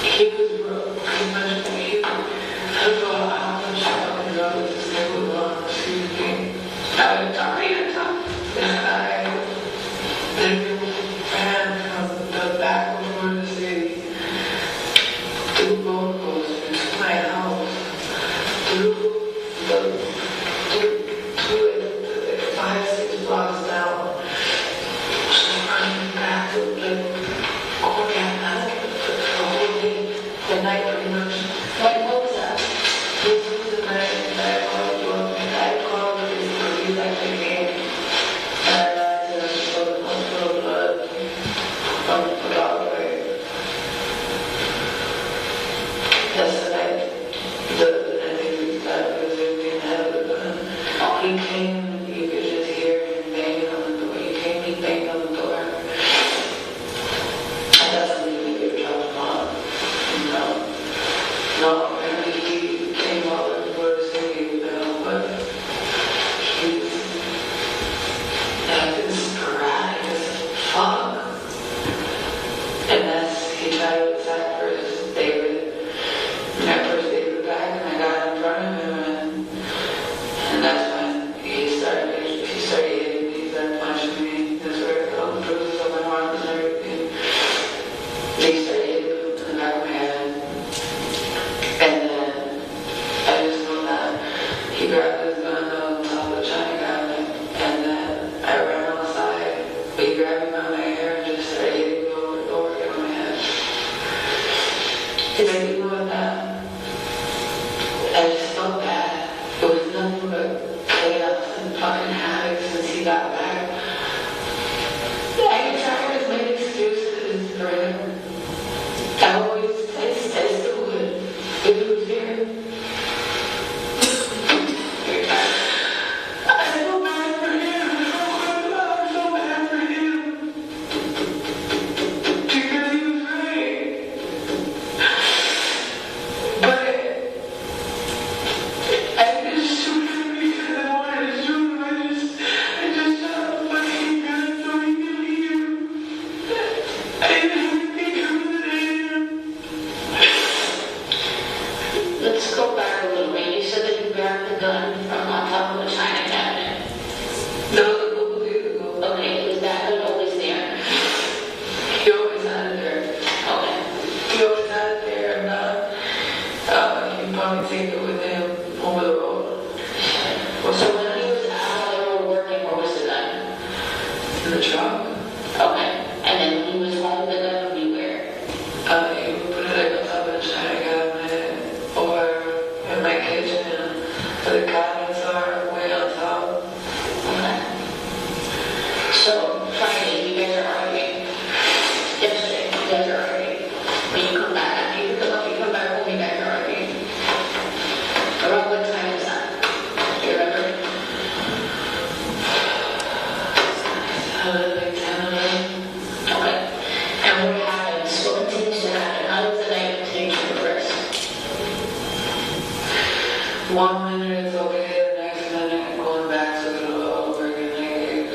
he was broke, pretty much. I don't know how much I drugs to stay with on, excuse me. I was already a tough guy. Then we ran from the back of the city through roller coasters to my house, through 5-6 blocks down. Running back to the whole day, the night pretty much. what was that? This was the night that I called the police actually came. And I realized that I was supposed to hospital blood from the dog away. That's the night the night that was in had the gun. He came, you could just hear him banging on the door. He banged on the door. And that's when you get your mom. No, and he came all over the city, but he's acting sporadic as fuck. And he tried to attack first David. And at first David back, and I got in front of him, and that's when he fucking havoc since he got back. Anytime he's made excuses for him, I still would, if he was here. I feel bad for him, I feel bad for him. Because he was right. But I just shoot him because I wanted to shoot him. I just shot a fucking gun so he could leave. I didn't incriminate him. Let's go back a little bit. You said that you grabbed the gun from on top of a china cabinet. No, a couple days ago. Okay, was that gun always there? He always had it there. Okay. He always had it there, and he probably take it with him over the road. Well, so when he was out on the road working, where was the gun? In the truck. Okay. And then when he was home, the gun would be where? He would put it like on top of the china cabinet or in my kitchen. The cabinets are way on top. Okay. So Friday, you guys are arguing. Yesterday, you guys are arguing. When you come back, you come back home, you guys are arguing. Around what time is that? Do you remember? Like 10 Okay. And what happens? What continues to happen? How does the night continue to progress? 1 minute it's okay, the next minute going back to the over again.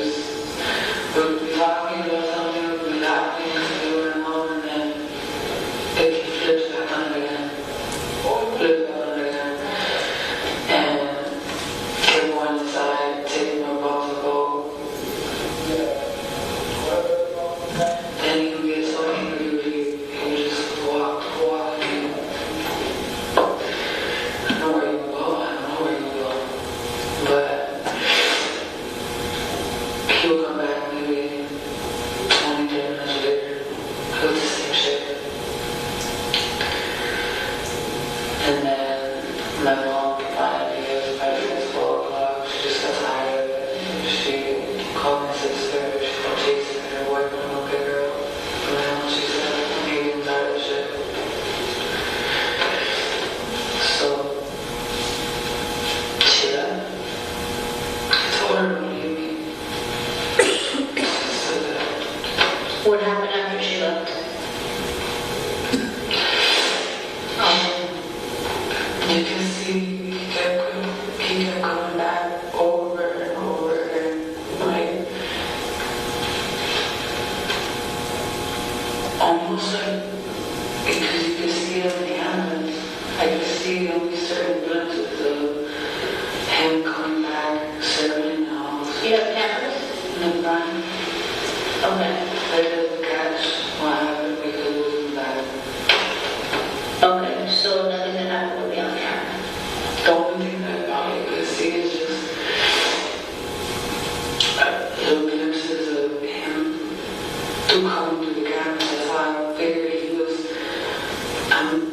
We'll be talking about something, we'll be laughing, we'll be home, and then it flips back on again. Flips back on again. And everyone inside taking their box to go. Then he would get so angry, he would just walk. I don't know where he would go. But he would come back maybe 20, 30 minutes later. It was the same shit. And then my mom finally, it was probably 4 o'clock, she just got tired of it. She called my sister, she called Jason, her boyfriend, a big girl. And then she said, maybe I'm tired of shit. So, she left. I told her to leave me. What happened after she left? You can see he kept coming back over and over again. Like, almost like, because you can see it on the ambulance. I can see only certain glimpses of him coming back, serving in the house. You have cameras? In the front. Okay. That doesn't catch what happened because it was in the back. Okay, so nothing that happened would be on camera. The only thing that I probably could see is just little glimpses of him to come to the camera. That's how I figured he was.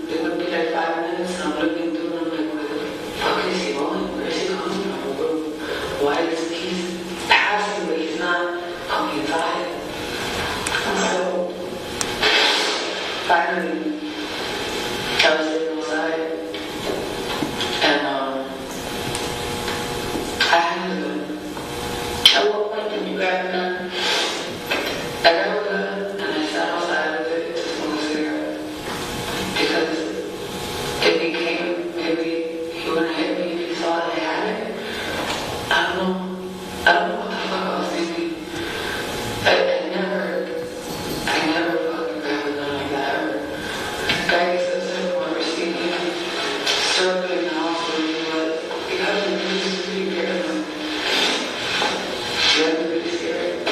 It would be like 5 minutes, and I'm looking through and I'm like, where the fuck is he going? Where is he coming from? Why is he passing, but he's not coming inside? And so, finally, I was sitting outside, and I had a gun. At what point did you grab a gun? I grabbed a gun, and I sat outside with it to smoke a cigarette. Because if he came, maybe he wouldn't hit me if he saw that I had it. I don't know what the fuck I was thinking. I never fucking grabbed a gun like that. The guy gets upset when we're speaking, circling the house with me, but because of this, it's pretty weird. You have to be scared.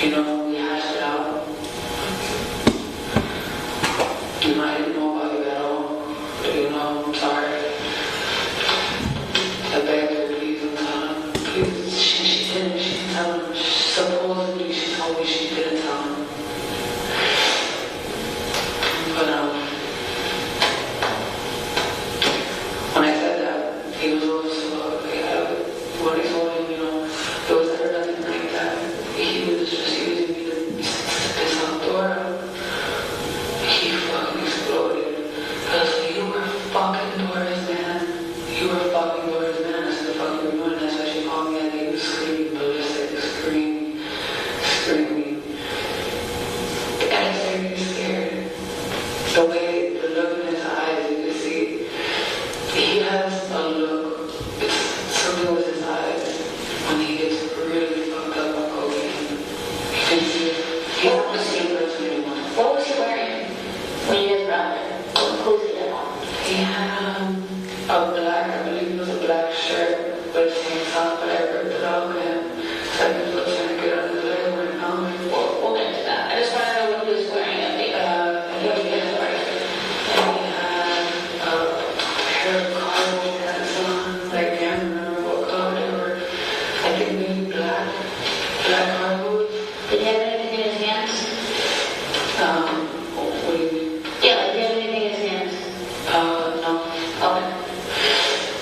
You know, we hashed it out. You know, I didn't know about you at all. But you know, I'm sorry. I begged her, please don't tell him. Please. She didn't. She didn't tell him. Supposedly, she told me she didn't tell him. But when I said that, he was also, when I told him, you know, there was ever nothing like that. He was just using me to piss off Dora. He fucking exploded. Because you were fucking Dora's man. You were fucking Dora's man. I said, fuck you were doing. That's why she called me. And he was screaming, ballistic, screaming. And I started getting scared. The way, the look in his eyes, you can see, he has a look. It's something with his eyes when he gets really fucked up on cocaine. You can see it. He's not the same person anymore. What was he wearing when you guys were out there? What was he on? He had a black, I believe it was a black shirt with a tank top, but I ripped it off and so I was trying to get under the leg when I found him. We'll get to that. I just want to know what he was wearing. And he had a pair of cargo pants on. I can't remember what color they were. I think maybe black cargo. Did he have anything in his hands? What do you mean? Yeah, like, did he have anything in his hands? No. Okay.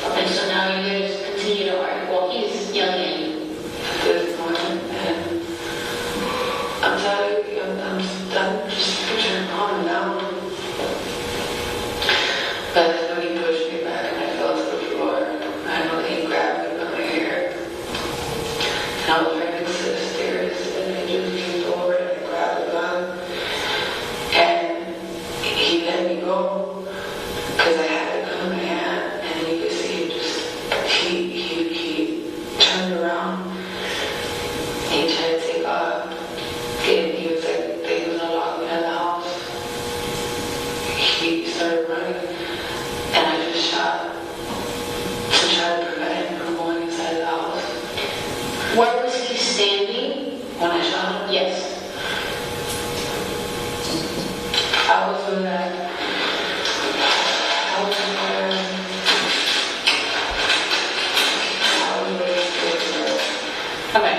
Okay, so now you guys continue to argue. Well, he's yelling at you. At this point, and I'm tired. I'm just trying to calm him down. But that's when he pushed me back and I fell to the floor. I know that he grabbed me by my hair. And I was trying to sit upstairs and I just leaned over and I grabbed the gun. And he let me go because I had the gun in my hand and you could see him just, he turned around and he tried to take off. And he was like, they was gonna lock me out of the house. He started running and I just shot to try to prevent him from going inside the house. Where was he standing? When I shot him? Yes. I was with that. I was Okay.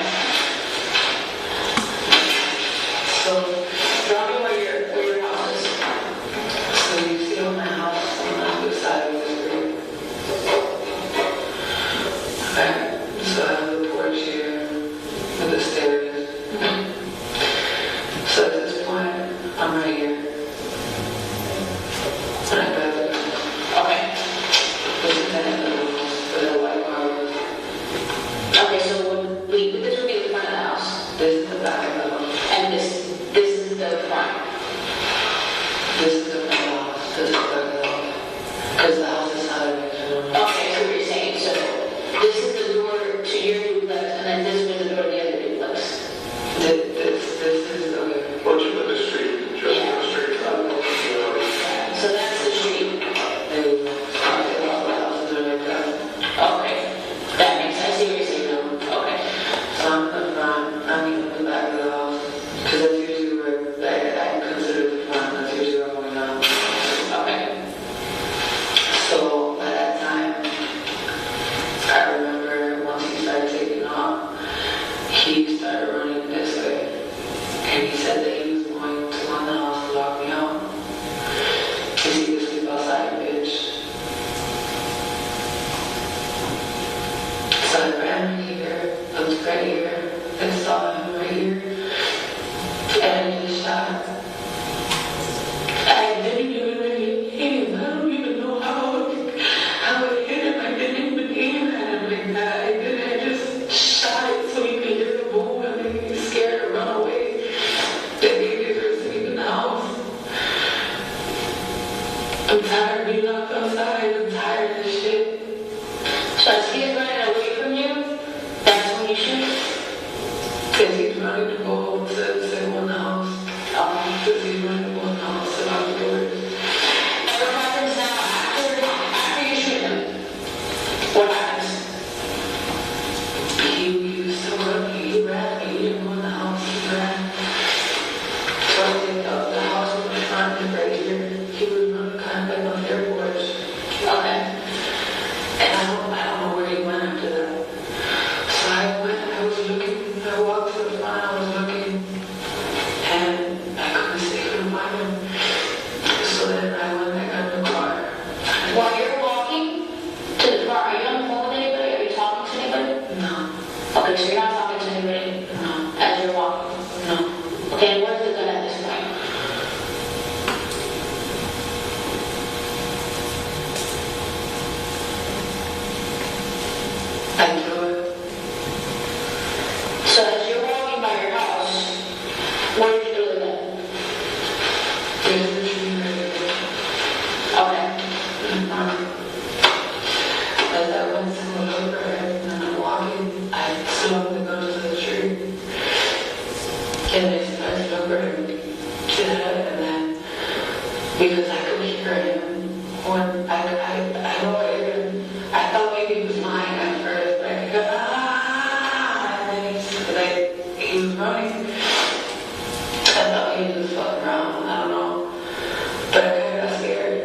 So, draw me where your house is. So you see on my house on the other side of the street. Okay. So I have the porch here with the stairs. So at this point, I'm right here. And I got the gun. Okay. This is the end of the house where the white car was. Okay, so this would be the front of the house. This is the back of the house. And this is the front. This is the front of the house. This is the back of the house. Because the house is sideways. Okay, so what you're saying, so this is the door to your duplex, and then this was the door to the other duplex. This is, okay. Or just the street, just the street. So that's the street. Okay, that makes sense. I see what you're saying now. Okay. So I'm in the front, I'm in the back of the house. Because that's usually where I consider the front, that's usually where I'm going down. Okay. So at that time, I remember once he started taking off, he started running this way. And he said that he was going to run the house to lock me out. Because he could sleep outside, bitch. So I ran here, I was right here, I saw him right here, and I just shot. I didn't even hit him. I don't even know how I hit him. I didn't even aim at him like that. I just shot it so he could hear the boom and then he was scared to run away. The babies were asleep in the house. I'm tired of being locked outside. I'm tired of this shit. So as he's running away from you, that's when you shoot? Because he's running to go home to in the house. Because he's running to go in the house and out the doors. And what happens now after you shoot him? What happens? He used to run. He ran. He didn't go in the house. He ran. And where's the gun at this point? I threw it. So as you're walking by your house, where did you throw the gun? There's the tree right there. Okay. As I went to look over and I'm walking, I slowly go to the tree. And I started over to that, and then because I could hear him when I thought maybe it was mine at first, but I could and then he was running. I thought he was fucking around, I don't know, but I kind of got scared.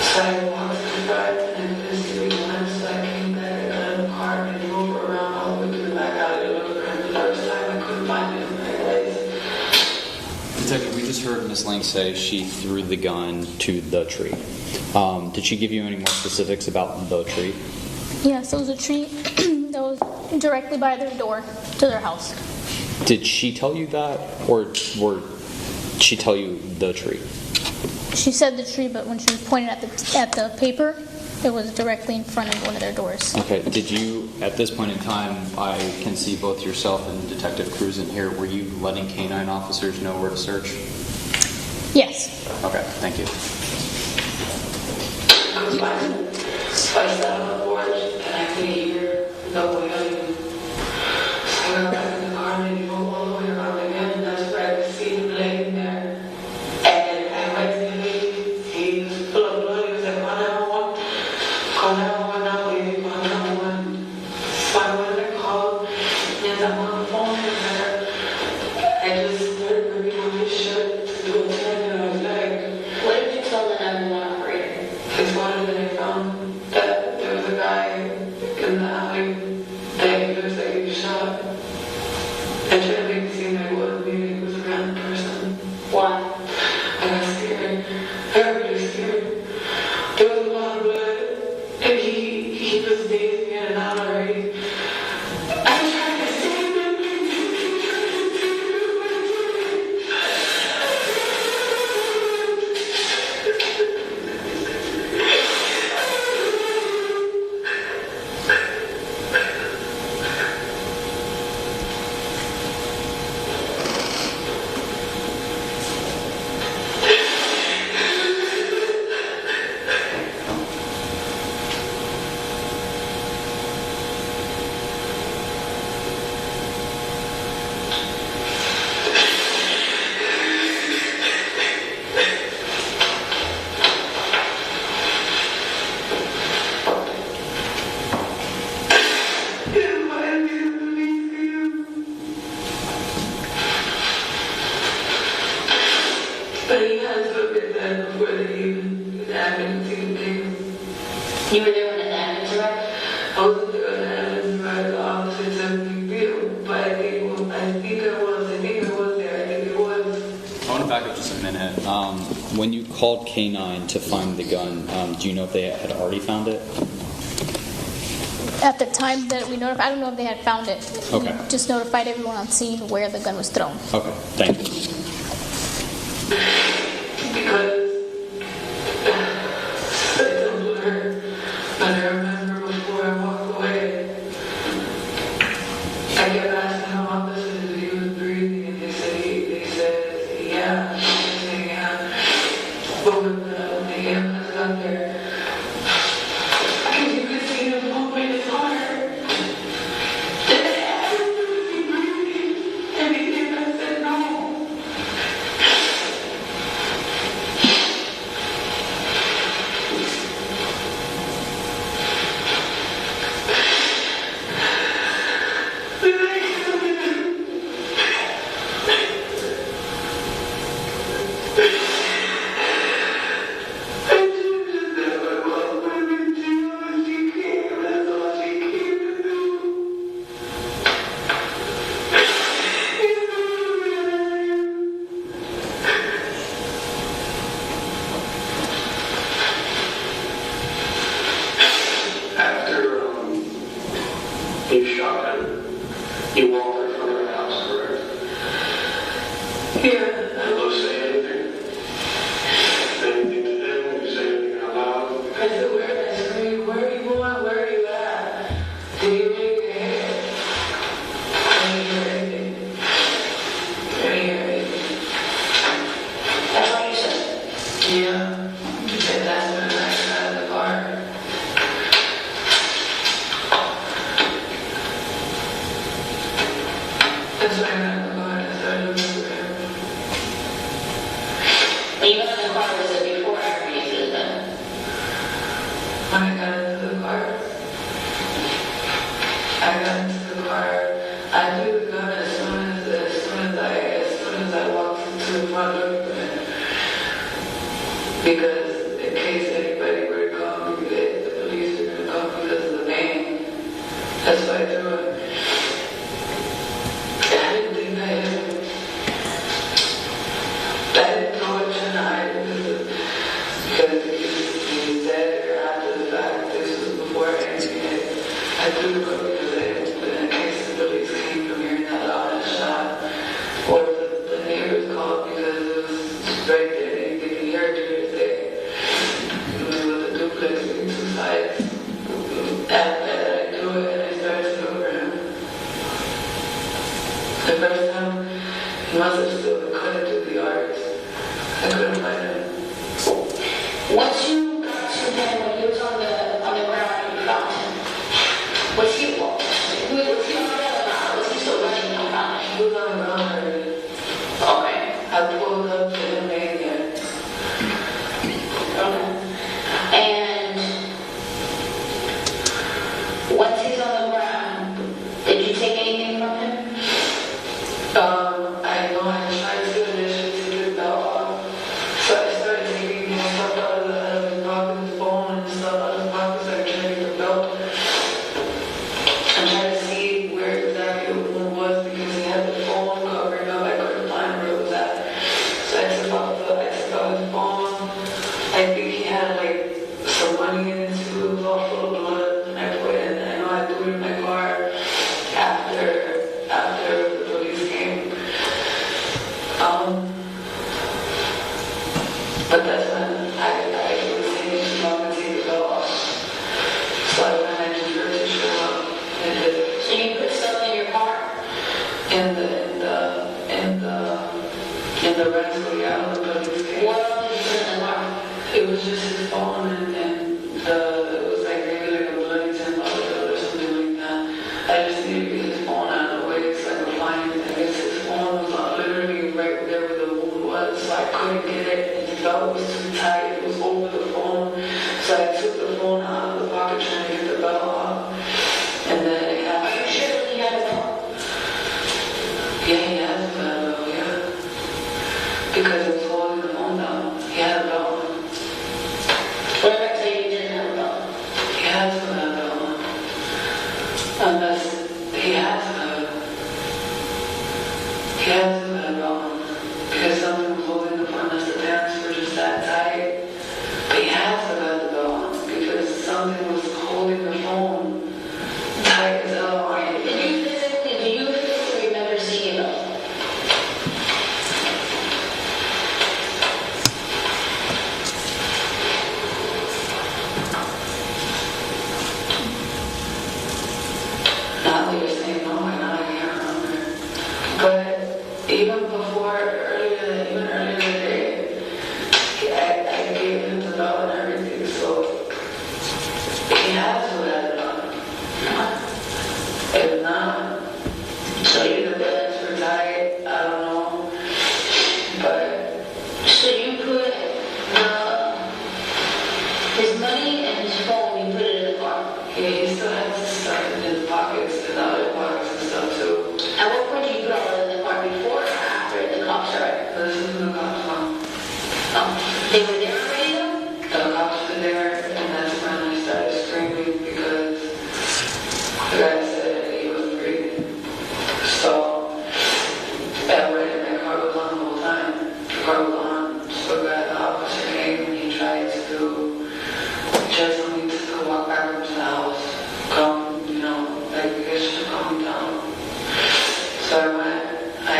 So I walked to the front and I couldn't see what he went, so I came back and got in the car and drove around all the way to the back out and looked for him. The first time I couldn't find him. Detective, we just heard Ms. Lang say she threw the gun to the tree. Did she give you any more specifics about the tree? Yes, it was a tree that was directly by their door to their house. Did she tell you that, or she tell you the tree? She said the tree, but when she was pointing at the paper, it was directly in front of one of their doors. Okay. Did you, at this point in time, I can see both yourself and Detective Cruz in here, were you letting canine officers know where to search? Yes. Okay, thank you. I was fine. So I sat on the porch and I could hear nobody else. So I got back in the car and I drove all the way around again, and that's where I could see him laying there. And I went to him, he was full of blood, he was like, call 911 now, baby, call 911. So I went and called, and I'm on the phone, and I just started ripping on his shirt to do a tag, and I was like, what did you tell the 911 operator? It's one that I found that there was a guy in the alley that he was like, he shot. And tried to make it seem like it wasn't me, it was a random person. Why? I got scared. I got really scared. There was a lot of blood. And he was dazed in and out already. I'm trying to save him. But he had to have been dead before they even happened to me. You were there when it happened to her? I wasn't there when it happened to her. The officer took me through, but I think I was there. I think it was. I want to back up just a minute. When you called K9 to find the gun, do you know if they had already found it? At the time that we notified, I don't know if they had found it. Okay. We just notified everyone on scene where the gun was thrown. Okay, thank you. Because I told her, but I remember before I walked away, I kept asking the officers if he was breathing, and they said yeah, and they said yeah. But when the ambulance got there, you could see him pumping his heart. And they asked him, is he breathing? And he came and said no. That's why I got in the car and I started looking for him. When you got in the car, was it before or after you did that? When I got into the car, I knew the gun as soon as I walked into the front door. Because in case anybody were to come, the police were going to come because of the pain. That's why I threw it. I didn't think I hit him. I didn't throw it tonight because he said or after the fact, this was before anything hit. I threw it because in case the police came from hearing that loud shot, or the neighbors called because it was right there. They could hear it clear as day. It was with the duplex being two sides. After that, I threw it and I started to go for him. The first time, he must have still been cutting through the yards. I couldn't find him. Once you got to him when he was on the ground and you found him, was he on the ground or not? Was he still running when you found him? He was on the ground already. Okay. I pulled up to him laying there. Okay. And once he's on the ground, did you take anything from him? I know I tried to initially take his belt off. So I started taking more stuff out of his pocket, his phone and stuff out of his pocket, so I could try to get the belt. I'm trying to see where exactly the wound was because he had the phone covering up. I couldn't find where it was at. So I took out his phone. I think he had like some money in it too. It was all full of blood. And I put it in. I know I threw it in my car after the police came. But that's when I was saying she's not going to take the belt off. So I went and I just heard her show up and did it. So you put stuff in your car? In the rental, yeah, when the police came. What else did you put in the car? It was just his phone and it was like maybe like a bloody $10 bill or something like that. I just needed to get his phone out of the way so I could find it. I guess his phone was literally right there where the wound was, so I couldn't get it. And the belt was too tight. It was over the phone. So I took the phone out of the pocket trying to get the belt off. And then it happened. Are you sure that he had a belt? Yeah, he has a belt, yeah. Because it was holding the phone down. He had a belt on. What if I tell you he didn't have a belt? He has to have a belt on. Unless he has to have it. He has to have a belt on. Because something was holding the phone, unless the pants were just that tight. But he has to have the belt on. Because something was holding the phone tight as hell. Do you physically remember seeing a belt? Now that you're saying no, I can't remember. But even earlier in the day, I gave him the belt and everything, so he has to have it on. If not, so either the pants were tight, I don't know. But So you put his money and his phone, you put it in the car? yeah, he still has stuff in his pockets and other pockets and stuff too. At what point did you put all that in the car? Before or after the cops arrived? This is the cops now. They were there already though? The cops were there, and that's when I started screaming because the guy said he was breathing. So, that way, my car was on the whole time. The car was on, so the officer came and he tried to just for me to walk back up to the house. Come, like, I guess you're coming down. So I went, I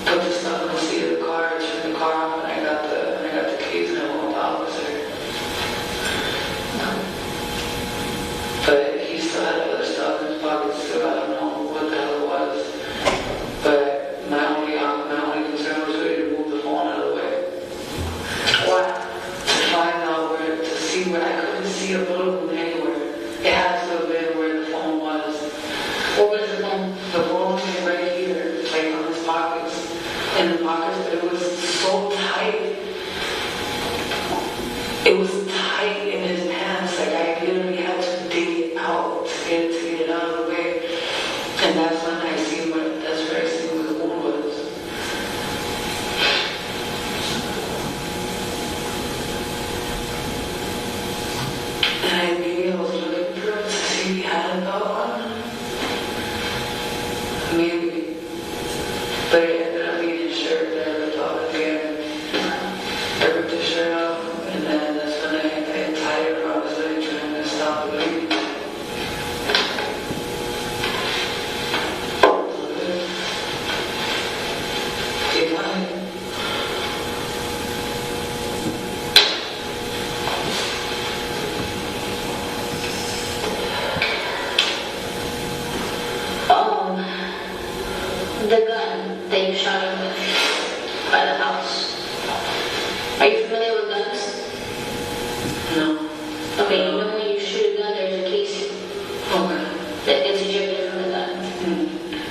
put the stuff in the seat of the car, turned the car off, and I got the keys and I went with the officer. But he still had other stuff in his pockets too. I don't know what the hell it was. But my only concern was really to move the phone out of the way. Why? To find out to see where I couldn't see a bullet anywhere. It had to have been where the phone was. What was the phone? The phone was right here. in the pockets, but it was so tight. It was tight in his pants, like I literally had to dig it out to get it out of the way. And that's when I see that's where I see what the wound was. And I was looking for him to see if he had a belt on. Maybe. But it ended up being his shirt that I ripped off at the end. I ripped his shirt off, and then that's when I tied it around his leg trying to stop the bleeding. The gun that you shot him with by the house. Are you familiar with guns? No. Okay, you know when you shoot a gun, there's a casing that gets ejected from the gun.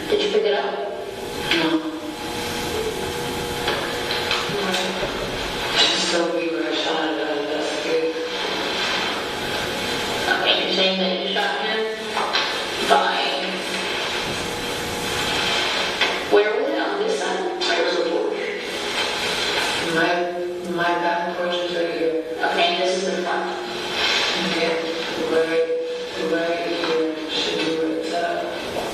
Did you pick it up? No. Just tell me where I shot it at, that's good. Okay, you're saying that you shot him by... Where was it? On this side? Where was the porch? My back porch is right here. Okay, and this is the front. Okay, right here should be where it's at.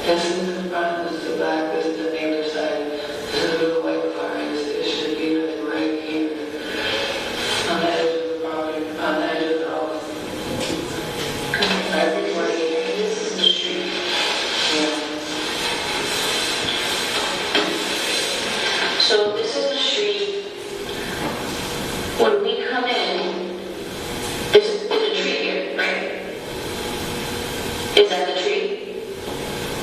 This is the front, this is the back, this is the neighbor's side. This is where the white car is. It should be like right here. On the edge of the property, on the edge of the house. Right before here. This is the street. Yeah. So this is the street. When we come in, there's a tree here, right? Is that the tree?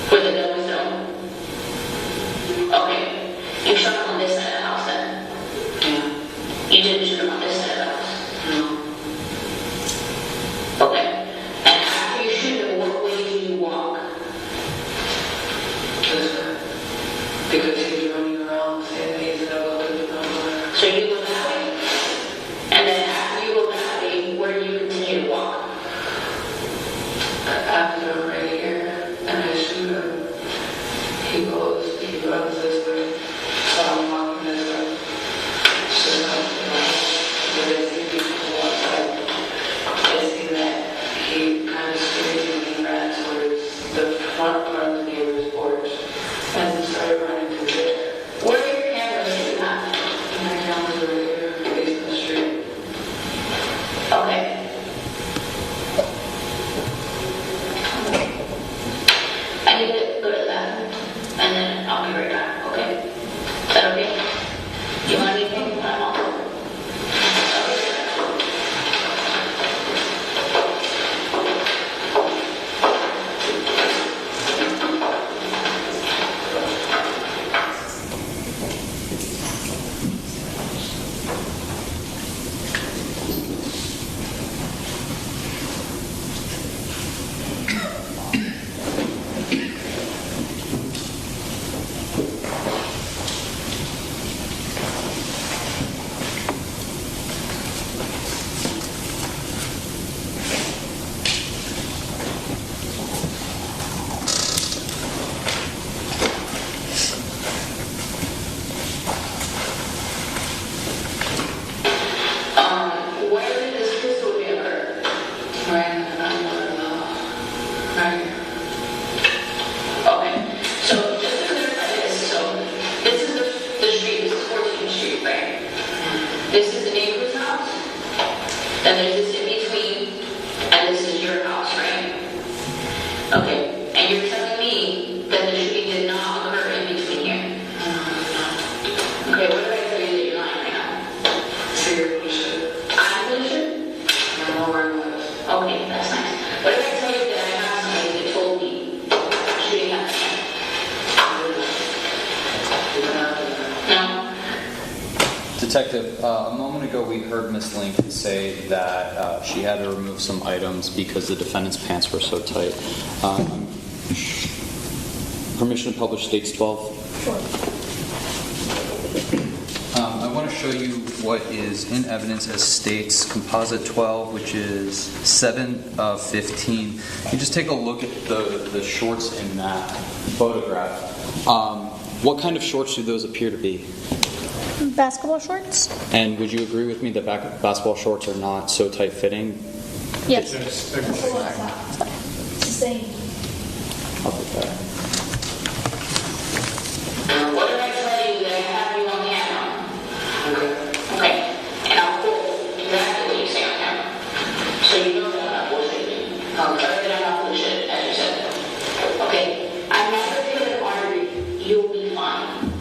Where the gun was thrown? Okay. You shot him on this side of the house then? Yeah. You didn't shoot him on this side of the house? No. Okay. And after you shoot him, what way do you walk? This way. Because he's running around saying he's never lived nowhere. So you go that way. And then after you go that way, where do you continue to walk? After I'm right here, and I shoot him, he runs this way. So I'm walking this way. So when I see people outside, I see that he kind of screamed and he ran towards the front part of the neighbor's porch. And he started running to there. Where are your cameras shooting at? My cameras are right here, facing the street. Okay. I need to go to that, and then I'll be right back, okay? Is that okay? You want anything? I'm all over. Where did this pistol get hurt? Right, I'm right here. Okay, so just to clarify this, so this is the street, this is 14th Street, right? This is the neighbor's house, then there's this in between, and this is your house, right? Okay, and you're telling me that the shooting did not occur in between here? Okay, what did I tell you that you're lying right now? So you're bullshit. I'm bullshit? I'm not wearing this. Okay, that's nice. What if I tell you that I have somebody that told me shooting happened? No? Detective, a moment ago we heard Ms. Lincoln say that she had to remove some items because the defendant's pants were so tight. Permission to publish States 12? Sure. show you what is in evidence as states composite 12, which is 7 of 15. You just take a look at the shorts in that photograph. What kind of shorts do those appear to be? Basketball shorts? And would you agree with me that basketball shorts are not so tight-fitting? Yes. Same. I'll put that. What did I tell you that I have you on camera? Okay. And I'll quote exactly what you say on camera. So you know that I'm not bullshitting. Or that I'm not bullshit, as you said. Okay. I'm not going to hit an artery. You'll be fine.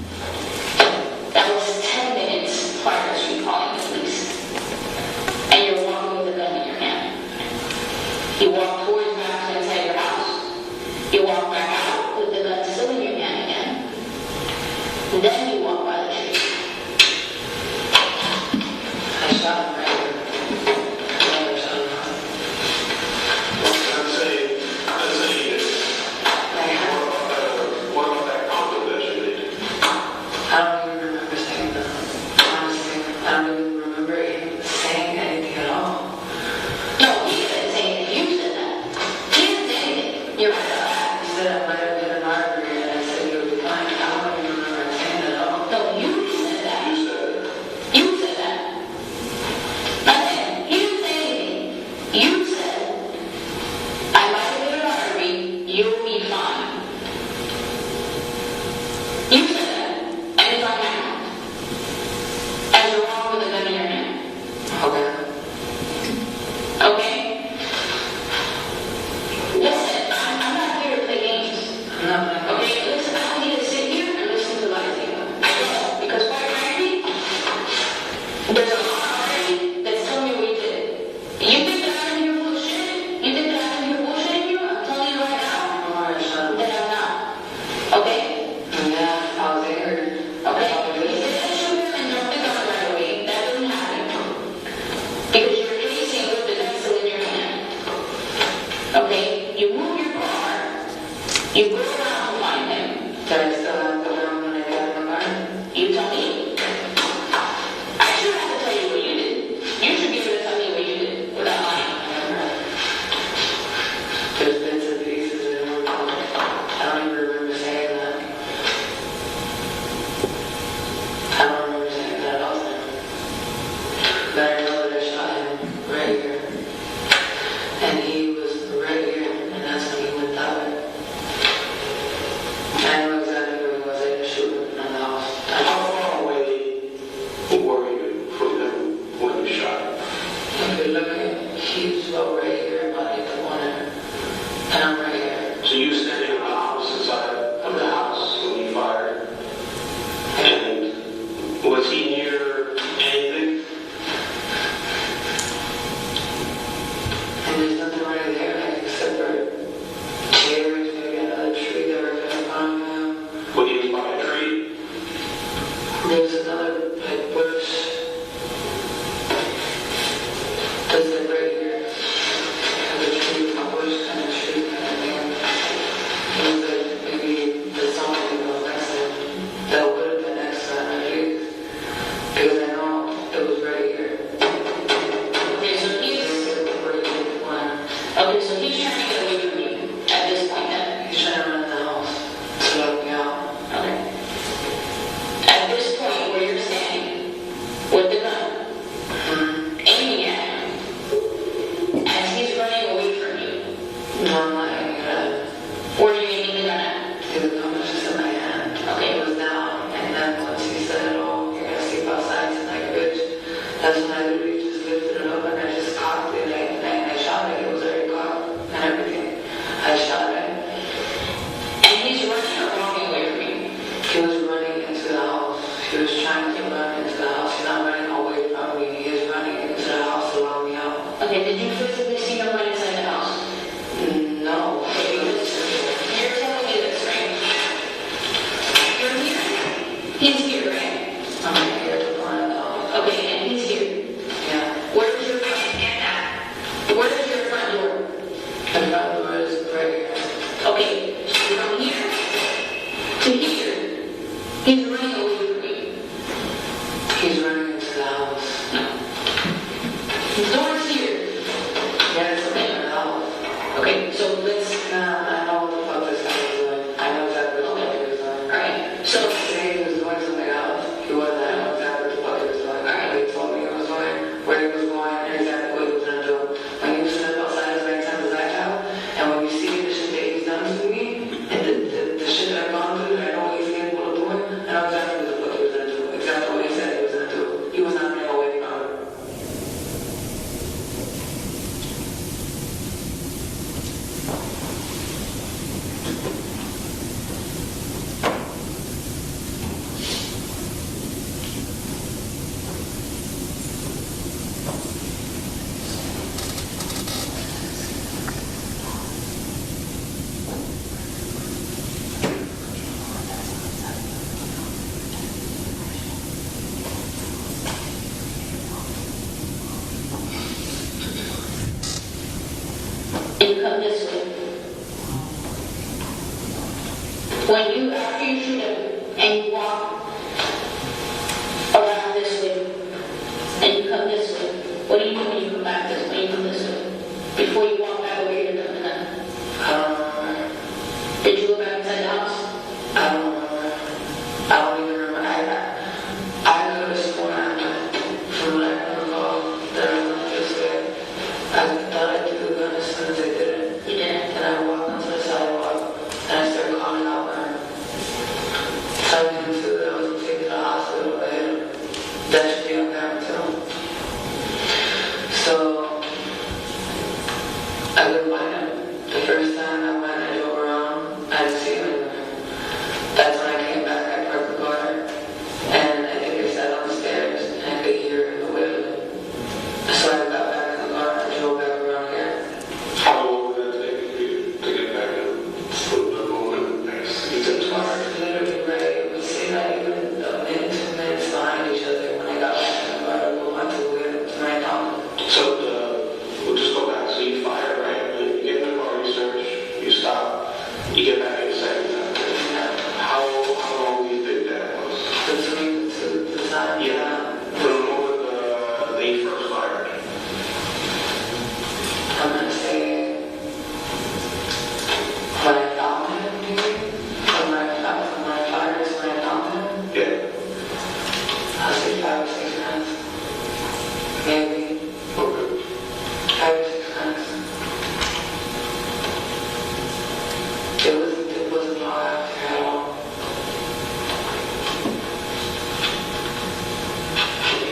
That was 10 minutes prior to you calling the police. And you're walking with a gun in your hand. You walk towards back to inside your house. You walk back out with the gun still in your hand again. And then you walk by the tree. I shot him right here. I'm saying what about that comment that you made? I don't even remember saying that. Honestly, I don't even remember even saying anything at all. No, he didn't say anything. You said that. He didn't say anything. You're right. You said I might have been an artery and I said you would be fine. I don't even remember saying that at all. No, you said that. You said it. You said that. Nothing. He didn't say anything. You said, I might have been an artery. You'll be fine. You said that. And it's on camera. And you're wrong with a gun in your hand. Okay. Okay? Listen, I'm not here to play games. No. Okay, listen, I don't need to sit here and listen to lies. I don't. Because quite frankly, there's a lot already that's telling me what you did. You think that I'm in here full of shit? You think that I'm in here bullshitting you? I'm telling you right now that I'm not. Okay? Yeah, I was angry. Okay? You said that shoot him and don't pick up right away. That doesn't happen. Because you're facing with the gun still in your hand. Okay? You move your car. You go around to find him. Did I still have the gun when I got in my car? You tell me. I shouldn't have to tell you what you did. You should be able to tell me what you did without lying. There's bits and pieces in it. I don't even remember saying that. I don't remember saying that also. But I know that I shot him right here. And he was right here, and that's when he went that way. I know exactly where he was. I didn't shoot him in the house. How far away were you from him when you shot him? If you're looking, he's about right here, about in the corner. And I'm right here. So you standing on the opposite side of the house when you fired? And was he near anything? And there's nothing right there, like except for chairs, maybe another tree that were kind of on him. When he was by a tree? There's another like bush. That's like right here. And the tree, a bush kind of tree kind of thing. It was like maybe the something that was next to him. That would have been next to him at least. Because I know it was right here. Okay, so he's trying to get away from you at this point then. He's trying to run in the house to let me out. Okay. At this point where you're standing with the gun, aiming at him, as he's running away from you. No, I'm not aiming at him. Where are you aiming the gun at? The gun was just in my hand. Okay, it was down. And then once he said, oh, you're going to sleep outside tonight, bitch, that's when I literally just lifted it up and I just cocked it and I shot it. It was already cocked and everything. I shot it. And he's running or walking away from me? He was running into the house. He was trying to run into the house. He's not running away from me. He is running into the house to allow me out. Okay, did you physically see him run inside the house? No. Okay, you're telling me this, right? You're here. He's here, right? I'm right here at the front of the house. Okay, and he's here. Yeah. Where is your front hand at? Where is your front door? The front door is right here. Okay, from here to here, he's running away from me. He's running and you come this way. After you shoot him, and you walk around this way, and you come this way, what do you do when you come back this way? You come this way. Before you walk back over here to come in. Did you go back inside the house? I don't even remember. I could have sworn from what I recall that I went this way. I thought I threw the gun as soon as I did it. You didn't? And I walked onto the sidewalk and I started calling out and telling him too that I was going to take me to the hospital. And that should be on camera too. So I couldn't find him. The first time I went and drove around, I didn't see him anywhere. That's when I came back, I parked the car, and I think I sat on the stairs, and I could hear the wind. So I got back in the car and drove back around here. How long did that take you to get back and flip the moment next to the car? Literally, right? We see not even a minute, 2 minutes behind each other when I got back in the car to go onto the wind to my down. So we'll just go back. So you fire, right? You get in the car, you search, you stop, you get back in the second time. How long do you think that was? Between the time, Yeah. From the moment they first fired. I'm gonna say when I found him, maybe? When I fired is when I found him? Yeah. I'll say 5 or 6 minutes. Maybe. Okay. 5 or 6 minutes. It wasn't long after at all.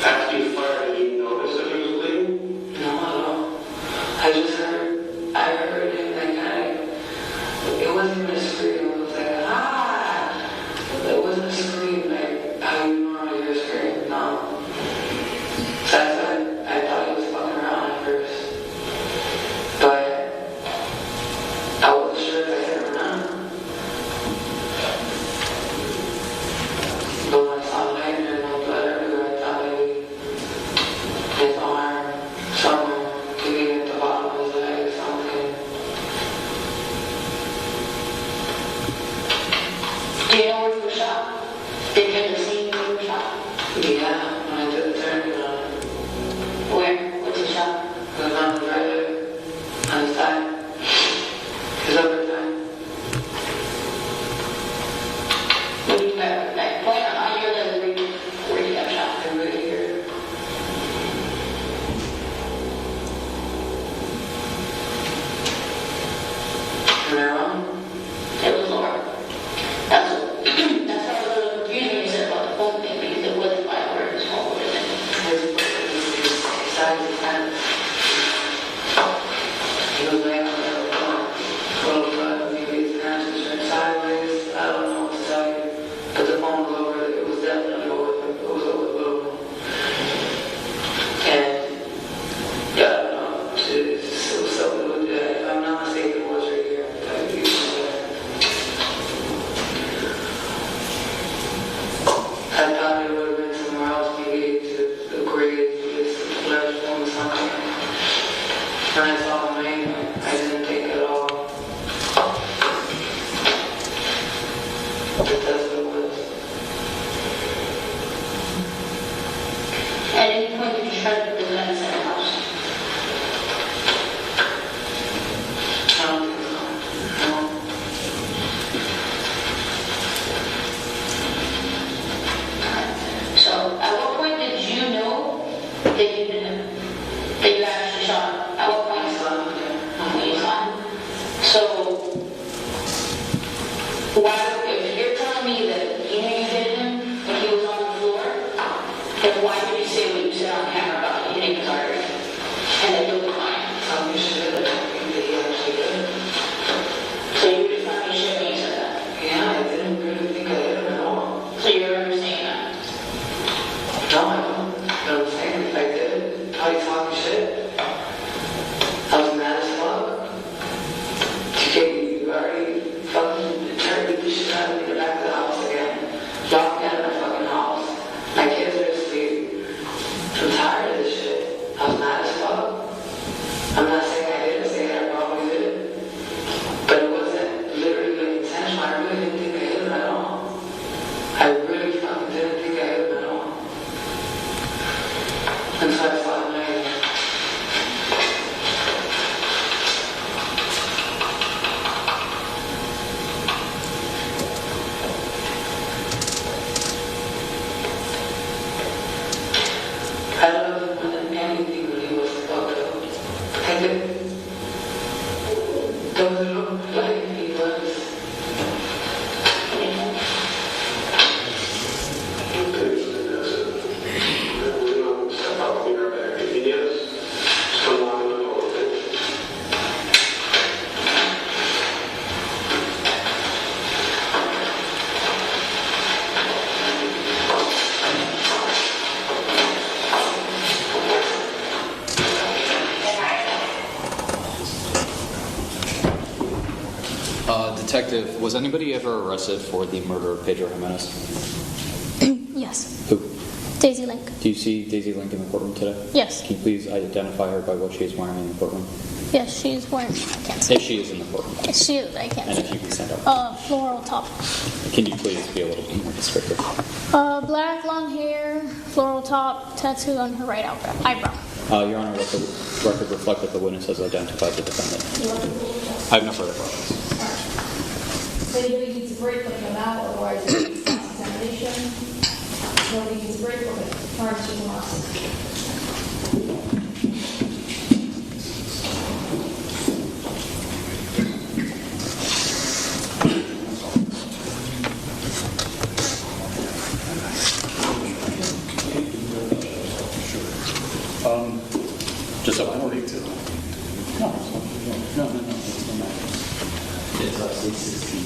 After you fired, did you notice that he was bleeding? No, at all. I heard him like kind of, it wasn't even a scream, it was like, ah! It wasn't a scream like how you normally hear a scream, no. So I thought he was fucking around at first. But I wasn't sure if I hit him or not. But when I saw the light and there was no blood everywhere, I thought maybe his arm, somewhere, maybe at the bottom of his leg or something. Do you know where you were shot? Did you get the scene where you were shot? Yeah, when I did the turn, Where? What's the shot? it was on his right leg, on his side, his upper thigh. When you back point on your leg where you got shot? And right here. Am I wrong? It was lower. That's how it was a little confusing when you said about the phone thing because it wasn't like where his phone would have been. His side of his hand. He was laying on the floor. Full of blood. Maybe his hands were turned sideways. I don't know what to tell you. But the phone was over. It was definitely over. It was over the boom. And yeah, I don't know. It was something with that. If I'm not mistaken, it was right here. Like, you know, I thought it would have been somewhere else, maybe to the grave, this large form or something. When I saw the name, I didn't think at all that that's what it was. At any point did you try to put the gun inside the house? I don't think so. No. So, at what point did you know that you did him? That you actually shot him? At what point? I saw him again. When you saw him? So, why, if you're telling me that you knew you did him when he was on the floor, then why did you say what you said on camera about hitting his artery? And that you were lying? I'm sure that he actually did. So you were just talking shit when you said that? Yeah, I didn't really think I hit him at all. So you remember saying that? No, I don't. But I'm saying if I did, probably talking shit. I was mad as fuck. You already fucking turned the shit out of me in the back of the house again. Locked me out of my fucking house. My kids are asleep. I'm tired of this shit. I was mad as fuck. I'm not saying I didn't say it, I probably did. Detective, was anybody ever arrested for the murder of Pedro Jimenez? Yes. Who? Daisy Link. Do you see Daisy Link in the courtroom today? Yes. Can you please identify her by what she is wearing in the courtroom? Yes, she's wearing. I can't see. If she is in the courtroom. Yes, she is. I can't And see. if you can stand up. Floral top. Can you please be a little bit more descriptive? Black long hair, floral top, tattoo on her right eyebrow. Your Honor, let the record reflect that the witness has identified the defendant. I have no further questions. So anybody needs a break, let me know now, otherwise we'll do cross-examination. Nobody needs a break, okay. All right, Chief Moss. Just so I know. No, it's no matter. It's 16.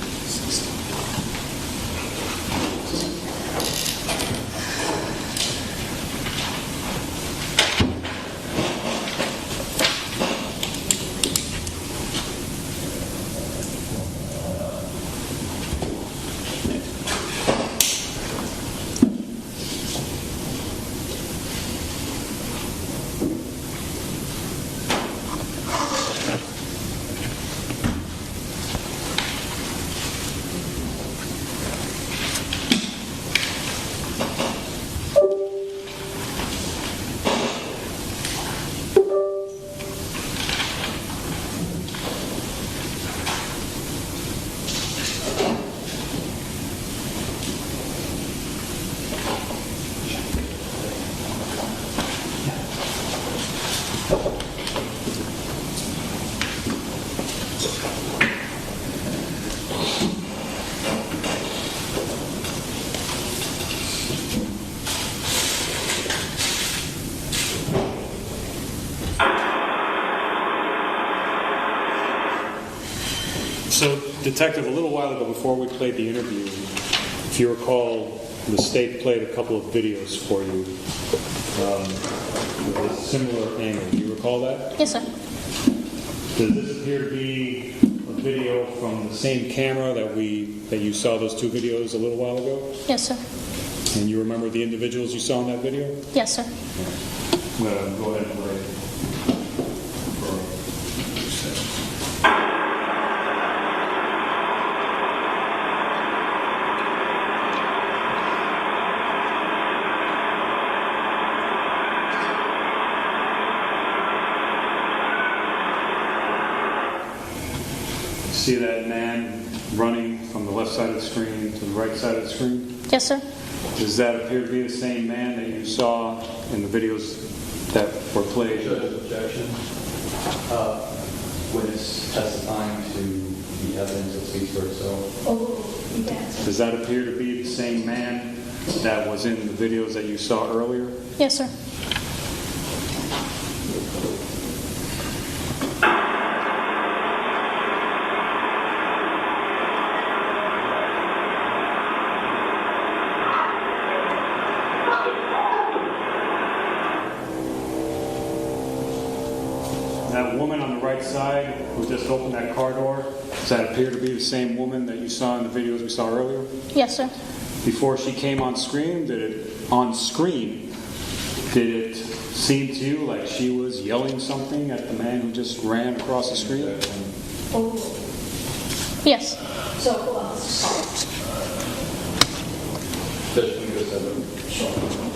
So, Detective, a little while ago, before we played the interview, if you recall, the state played a couple of videos for you with a similar angle. Do you recall that? Yes, sir. Does this appear to be a video from the same camera that you saw those two videos a little while ago? Yes, sir. And you remember the individuals you saw in that video? Yes, sir. I'm going to go ahead and play. See that man running from the left side of the screen to the right side of the screen? Yes, sir. Does that appear to be the same man that you saw in the videos that were played? Judge, objection. Witness testifying to the evidence that speaks for itself. Does that appear to be the same man that was in the videos that you saw earlier? Yes, sir. That woman on the right side who just opened that car door, does that appear to be the same woman that you saw in the videos we saw earlier? Yes, sir. Before she came on screen, did it seem to you like she was yelling something at the man who just ran across the screen? Yes. So, hold on. Judge, can we go Sure.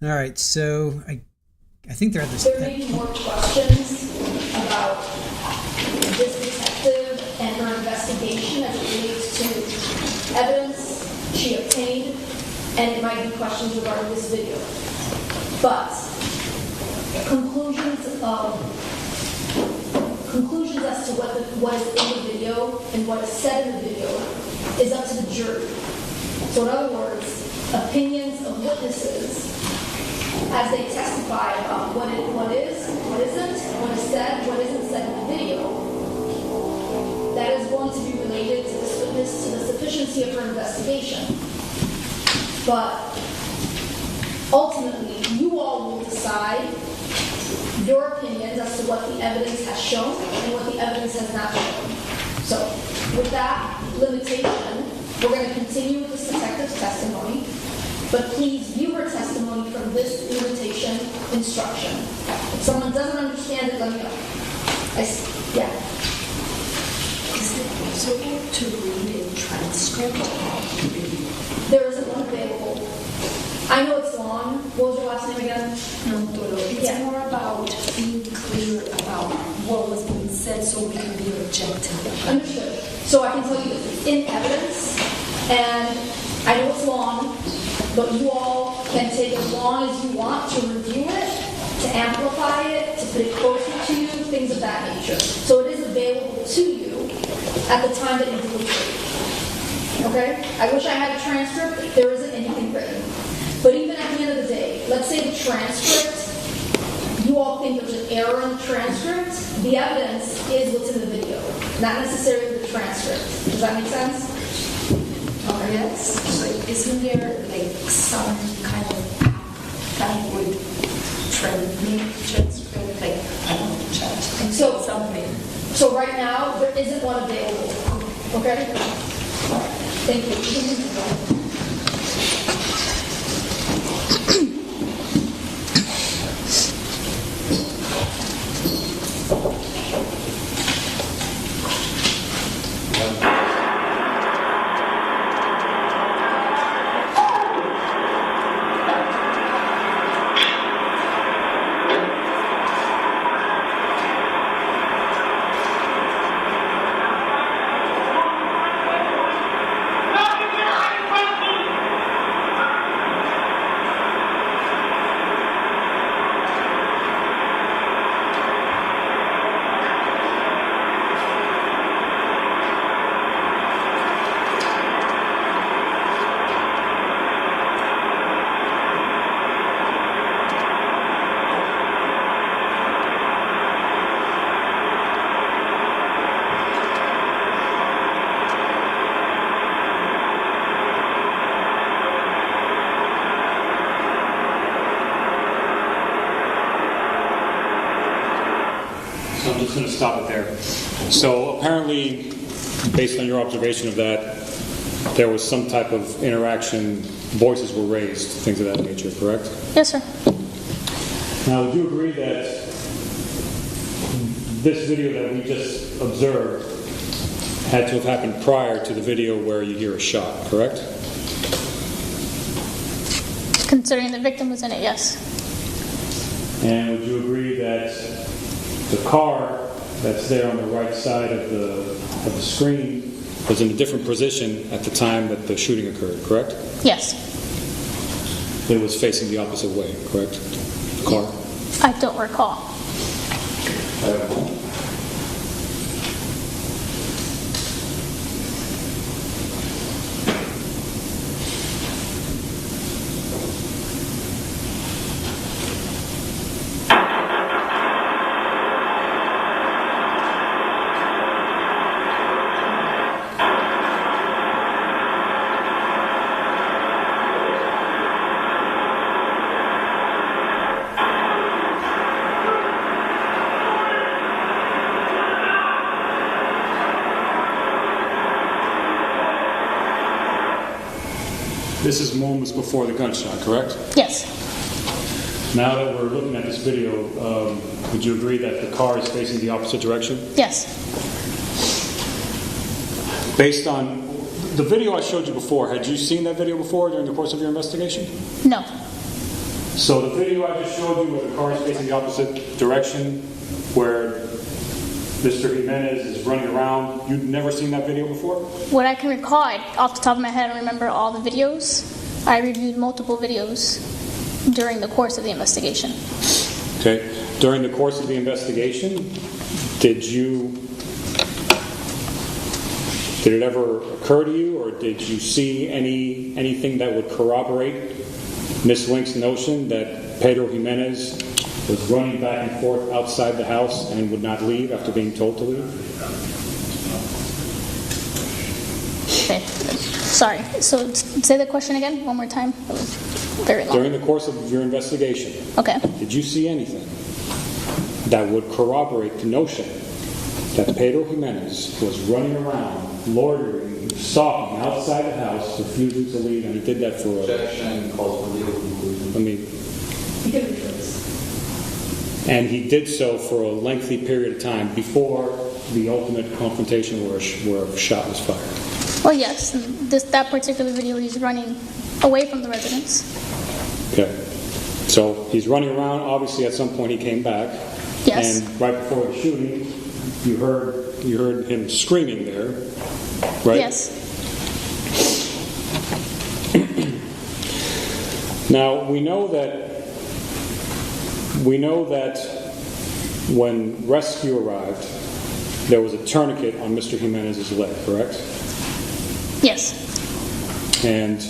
All right, so I think they're at this. There may be more questions about this detective and her investigation as it relates to evidence she obtained, and it might be questions regarding this video. But conclusions as to what is in the video and what is said in the video is up to the jury. So in other words, opinions of witnesses as they testify about what is, what isn't, what is said, what isn't said in the video, that is going to be related to this witness, to the sufficiency of her investigation. But ultimately, you all will decide your opinions as to what the evidence has shown and what the evidence has not shown. So, with that limitation, we're going to continue with this detective's testimony, but please view her testimony from this limitation instruction. If someone doesn't understand it, let me know. Yeah. Is it possible to read a transcript of the video? There isn't one available. I know it's long. What was your last name again? No, Toro. It's more about being clear about what was being said so we can be objective. Understood. So I can tell you it's in evidence, and I know it's long, but you all can take as long as you want to review it, to amplify it, to put it closer to you, things of that nature. So it is available to you at the time that you do it. Okay? I wish I had a transcript. There isn't anything written. But even at the end of the day, let's say the transcript, you all think there's an error in the transcript. The evidence is what's in the video, not necessarily the transcript. Does that make sense? Okay. Yes. So isn't there like some kind of app that would make transcript like I don't know, chat something? So right now there isn't one available. Okay. Thank you. So I'm just going to stop it there. So apparently, based on your observation of that, there was some type of interaction, voices were raised, things of that nature, correct? Yes, sir. Now, would you agree that this video that we just observed had to have happened prior to the video where you hear a shot, correct? Considering the victim was in it, yes. And would you agree that the car that's there on the right side of the screen was in a different position at the time that the shooting occurred, correct? Yes. It was facing the opposite way, correct? The car? I don't recall. This is moments before the gunshot, correct? Yes. Now that we're looking at this video, would you agree that the car is facing the opposite direction? Yes. Based on the video I showed you before, had you seen that video before during the course of your investigation? No. So the video I just showed you where the car is facing the opposite direction, where Mr. Jimenez is running around, you'd never seen that video before? What I can recall, off the top of my head, I remember all the videos. I reviewed multiple videos during the course of the investigation. Okay. During the course of the investigation, did it ever occur to you, or did you see anything that would corroborate Ms. Link's notion that Pedro Jimenez was running back and forth outside the house and would not leave after being told to leave? Okay. Sorry. So say the question again one more time. It was very long. During the course of your investigation, okay, did you see anything that would corroborate the notion that Pedro Jimenez was running around, loitering, stalking outside the house, refusing to leave, and he did that for Objection calls for legal conclusion. And he did so for a lengthy period of time before the ultimate confrontation where a shot was fired. Well, yes. That particular video, he's running away from the residence. Okay. So he's running around. Obviously, at some point he came back. Yes. And right before the shooting, you heard him screaming there, right? Yes. Now we know that when rescue arrived, there was a tourniquet on Mr. Jimenez's leg, correct? Yes. And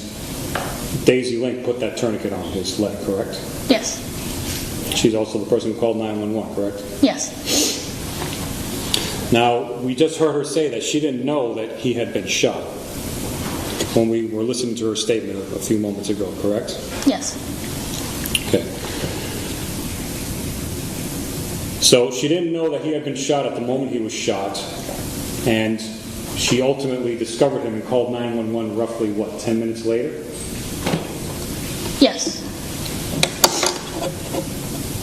Daisy Link put that tourniquet on his leg, correct? Yes. She's also the person who called 911, correct? Yes. Now, we just heard her say that she didn't know that he had been shot when we were listening to her statement a few moments ago, correct? Yes. Okay. So she didn't know that he had been shot at the moment he was shot, and she ultimately discovered him and called 911 roughly, 10 minutes later? Yes.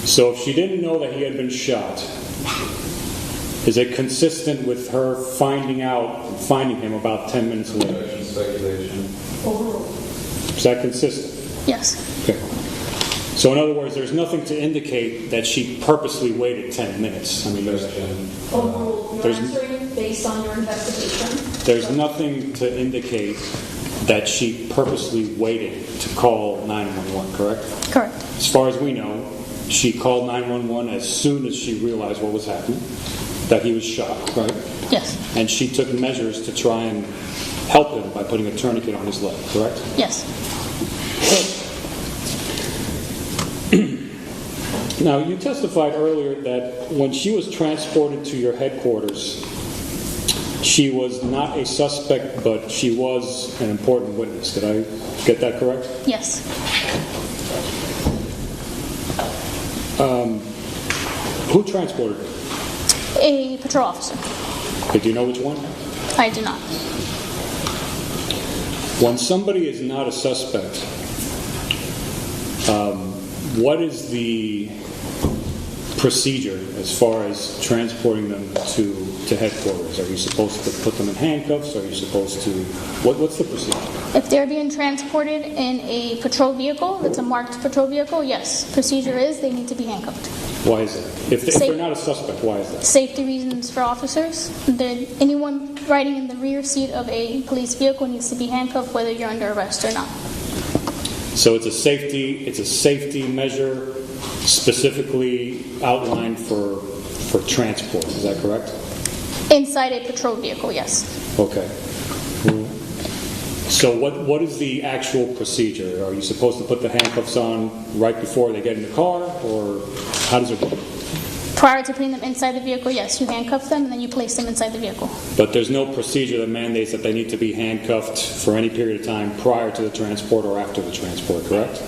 So if she didn't know that he had been shot, is it consistent with her finding him about 10 minutes later? Speculation. Is that consistent? Yes. Okay. So in other words, there's nothing to indicate that she purposely waited 10 minutes. I mean, You're answering based on your investigation. there's nothing to indicate that she purposely waited to call 911, correct? Correct. As far as we know, she called 911 as soon as she realized what was happening, that he was shot, right? Yes. And she took measures to try and help him by putting a tourniquet on his leg, correct? Yes. Now, you testified earlier that when she was transported to your headquarters, she was not a suspect, but she was an important witness. Did I get that correct? Yes. Who transported her? A patrol officer. Okay, do you know which one? I do not. When somebody is not a suspect, what is the procedure as far as transporting them to headquarters? Are you supposed to put them in handcuffs? Are you supposed to... What's the procedure? If they're being transported in a patrol vehicle, that's a marked patrol vehicle, yes. Procedure is they need to be handcuffed. Why is that? If they're not a suspect, why is that? Safety reasons for officers. Anyone riding in the rear seat of a police vehicle needs to be handcuffed whether you're under arrest or not. So it's a safety measure specifically outlined for transport, is that correct? Inside a patrol vehicle, yes. Okay. So what is the actual procedure? Are you supposed to put the handcuffs on right before they get in the car, or how does it work? Prior to putting them inside the vehicle, yes, you handcuff them and then you place them inside the vehicle. But there's no procedure that mandates that they need to be handcuffed for any period of time prior to the transport or after the transport, correct?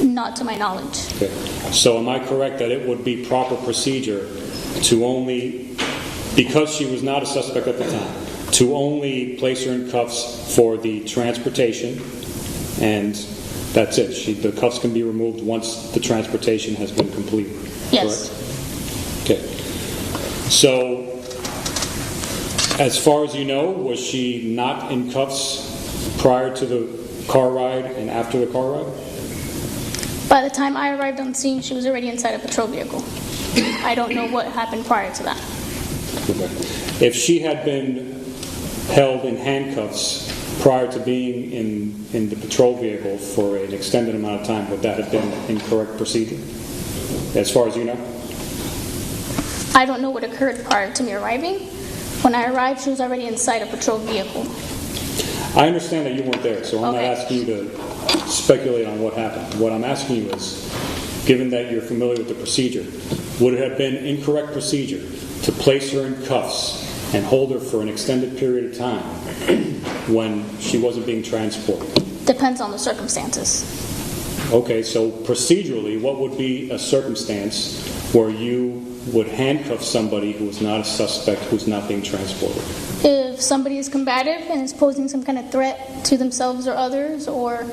Not to my knowledge. Okay. So am I correct that it would be proper procedure to only, because she was not a suspect at the time, to only place her in cuffs for the transportation, and that's it? The cuffs can be removed once the transportation has been completed, yes. Correct? Okay. So, as far as you know, was she not in cuffs prior to the car ride and after the car ride? By the time I arrived on scene, she was already inside a patrol vehicle. I don't know what happened prior to that. Okay. If she had been held in handcuffs prior to being in the patrol vehicle for an extended amount of time, would that have been incorrect procedure, as far as you know? I don't know what occurred prior to me arriving. When I arrived, she was already inside a patrol vehicle. I understand that you weren't there, so I'm Okay. not asking you to speculate on what happened. What I'm asking you is, given that you're familiar with the procedure, would it have been incorrect procedure to place her in cuffs and hold her for an extended period of time when she wasn't being transported? Depends on the circumstances. Okay, so procedurally, what would be a circumstance where you would handcuff somebody who is not a suspect, who's not being transported? If somebody is combative and is posing some kind of threat to themselves or others, or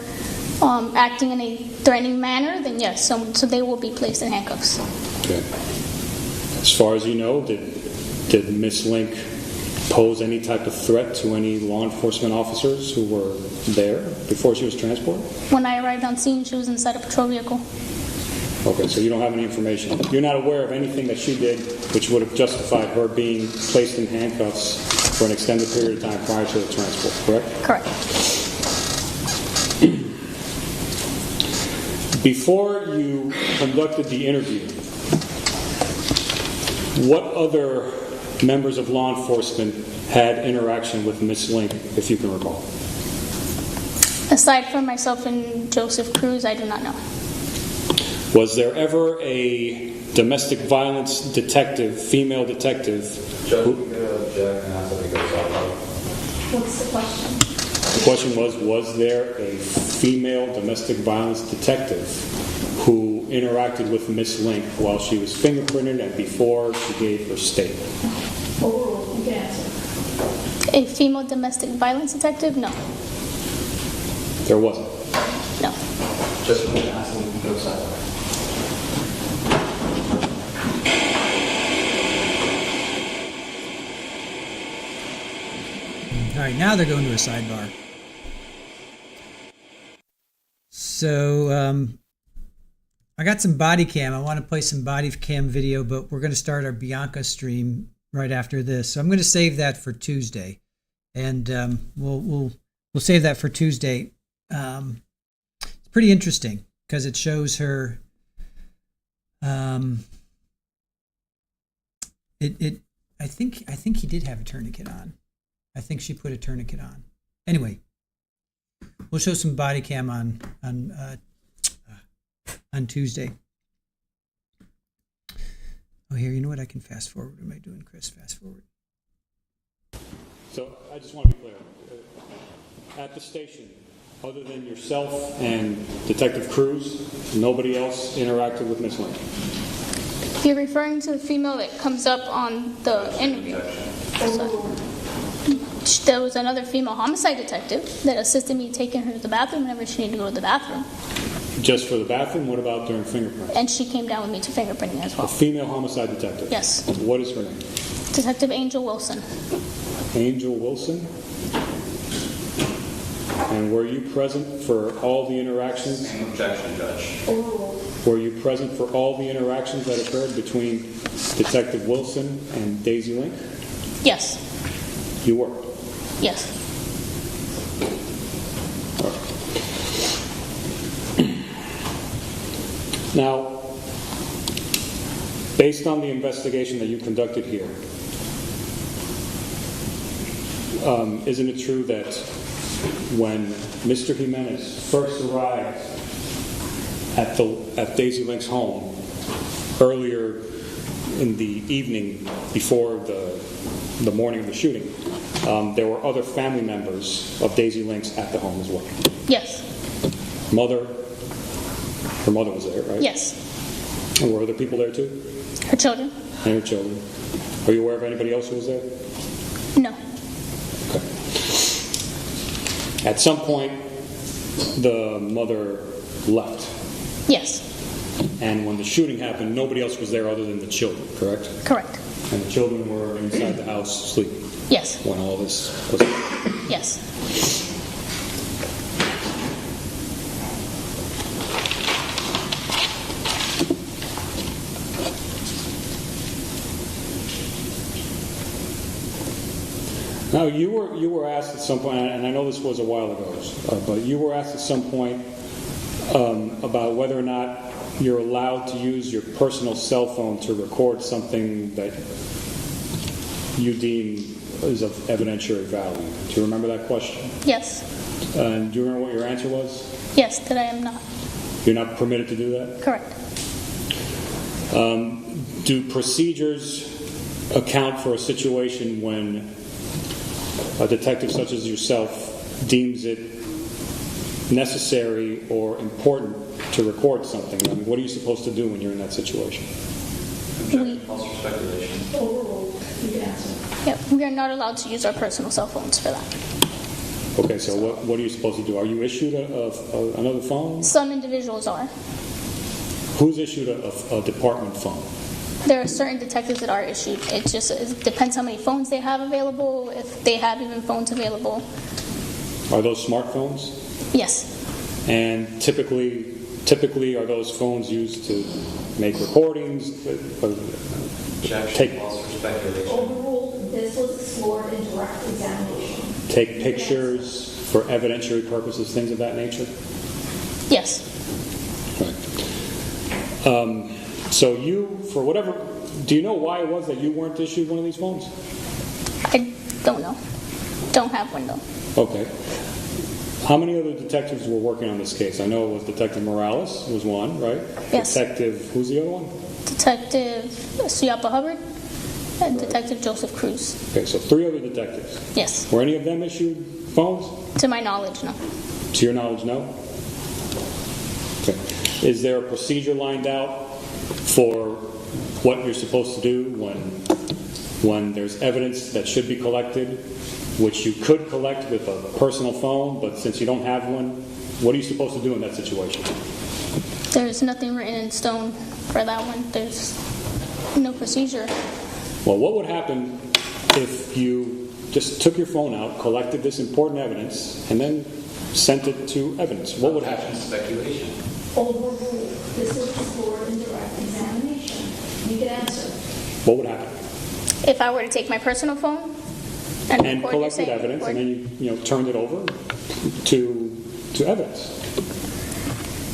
acting in a threatening manner, then yes, so they will be placed in handcuffs. Okay. As far as you know, did Miss Link pose any type of threat to any law enforcement officers who were there before she was transported? When I arrived on scene, she was inside a patrol vehicle. Okay, so you don't have any information. You're not aware of anything that she did which would have justified her being placed in handcuffs for an extended period of time prior to the transport, correct? Correct. Before you conducted the interview, what other members of law enforcement had interaction with Miss Link, if you can recall? Aside from myself and Joseph Cruz, I do not know. Was there ever a domestic violence detective, female detective? What's the question? The question was there a female domestic violence detective who interacted with Miss Link while she was fingerprinted and before she gave her statement? Oh, you can answer. A female domestic violence detective? No. There wasn't? No. Just when you ask them, you can go outside. All right, now they're going to a sidebar. So I got some body cam. I want to play some body cam video, but we're going to start our Bianca stream right after this. So I'm going to save that for Tuesday, and we'll save that for Tuesday. It's pretty interesting because it shows her. I think he did have a tourniquet on. I think she put a tourniquet on. Anyway, we'll show some body cam on Tuesday. Oh, here, you know what? I can fast forward. What am I doing, Chris? Fast forward. So I just want to be clear. At the station, other than yourself and Detective Cruz, nobody else interacted with Miss Link? You're referring to the female that comes up on the interview. There was another female homicide detective that assisted me taking her to the bathroom whenever she needed to go to the bathroom. Just for the bathroom? What about during fingerprinting? And she came down with me to fingerprinting as well. A female homicide detective? Yes. What is her name? Detective Angel Wilson. Angel Wilson? And were you present for all the interactions? Same objection, Judge. Were you present for all the interactions that occurred between Detective Wilson and Daisy Link? Yes. You were? Yes. Now, based on the investigation that you conducted here, isn't it true that when Mr. Jimenez first arrived at Daisy Link's home earlier in the evening before the morning of the shooting, there were other family members of Daisy Link's at the home as well? Yes. Her mother was there, right? Yes. And were other people there too? Her children? And her children. Are you aware of anybody else who was there? No. Okay. At some point, the mother left. Yes. And when the shooting happened, nobody else was there other than the children, correct? Correct. And the children were inside the house sleeping? Yes. When all this was happening? Yes. Now, you were asked at some point, and I know this was a while ago, but you were asked at some point about whether or not you're allowed to use your personal cell phone to record something that you deem is of evidentiary value. Do you remember that question? Yes. And do you remember what your answer was? Yes, that I am not. You're not permitted to do that? Correct. Do procedures account for a situation when a detective such as yourself deems it necessary or important to record something? I mean, what are you supposed to do when you're in that situation? False or speculation. Overruled. You can answer. Yep, we are not allowed to use our personal cell phones for that. Okay, so what are you supposed to do? Are you issued another phone? Some individuals are. Who's issued a department phone? There are certain detectives that are issued. It depends how many phones they have available, if they have even phones available. Are those smartphones? Yes. And typically are those phones used to make recordings? Objection, false or speculation. Overruled. This was explored in direct examination. Take pictures for evidentiary purposes, things of that nature? Yes. Right. So you, for whatever, do you know why it was that you weren't issued one of these phones? I don't know. Don't have one though. Okay. How many other detectives were working on this case? I know it was Detective Morales was one, right? Yes. Detective, who's the other one? Detective Suyapa Hubbard and Detective Joseph Cruz. Okay, so 3 other detectives. Yes. Were any of them issued phones? To my knowledge, no. To your knowledge, no? Okay. Is there a procedure lined out for what you're supposed to do when there's evidence that should be collected, which you could collect with a personal phone, but since you don't have one, what are you supposed to do in that situation? There's nothing written in stone for that one. There's no procedure. Well, what would happen if you just took your phone out, collected this important evidence, and then sent it to evidence? What would happen? Speculation. Overruled. This was explored in direct examination. You can answer. What would happen? If I were to take my personal phone and collected evidence, and then you turned it over to evidence.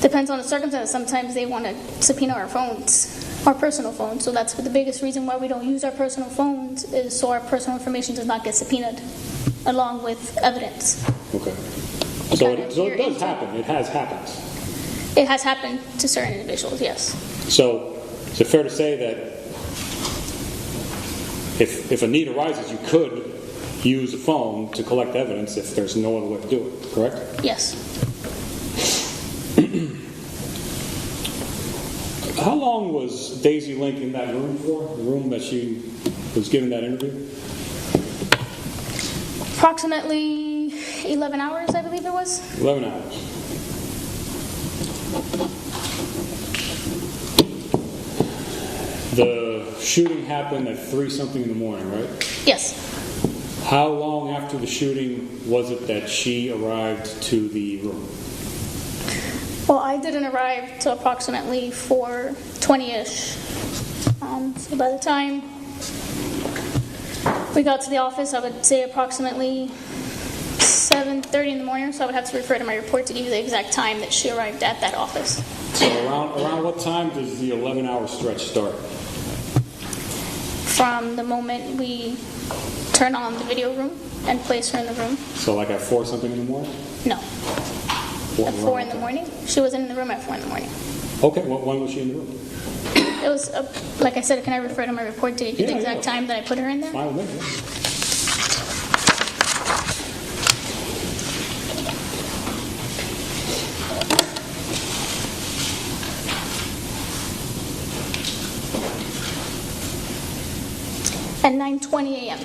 Depends on the circumstance. Sometimes they want to subpoena our phones, our personal phones. So that's the biggest reason why we don't use our personal phones, is so our personal information does not get subpoenaed along with evidence. Okay. So it does happen. It has happened. It has happened to certain individuals, yes. So is it fair to say that if a need arises, you could use a phone to collect evidence if there's no other way to do it, correct? Yes. How long was Daisy Link in that room for? The room that she was given that interview? Approximately 11 hours, I believe it was. 11 hours. The shooting happened at 3-something in the morning, right? Yes. How long after the shooting was it that she arrived to the room? Well, I didn't arrive till approximately 4:20ish. So by the time we got to the office, I would say approximately 7:30 in the morning. So I would have to refer to my report to give you the exact time that she arrived at that office. So around what time does the 11-hour stretch start? From the moment we turn on the video room and place her in the room. So like at 4-something in the morning? No. At 4 in the morning. She wasn't in the room at 4 in the morning. Okay, when was she in the room? It was, like I said, can I refer to my report to give you the exact time that I put her in there? Fine with me. At 9:20 a.m.,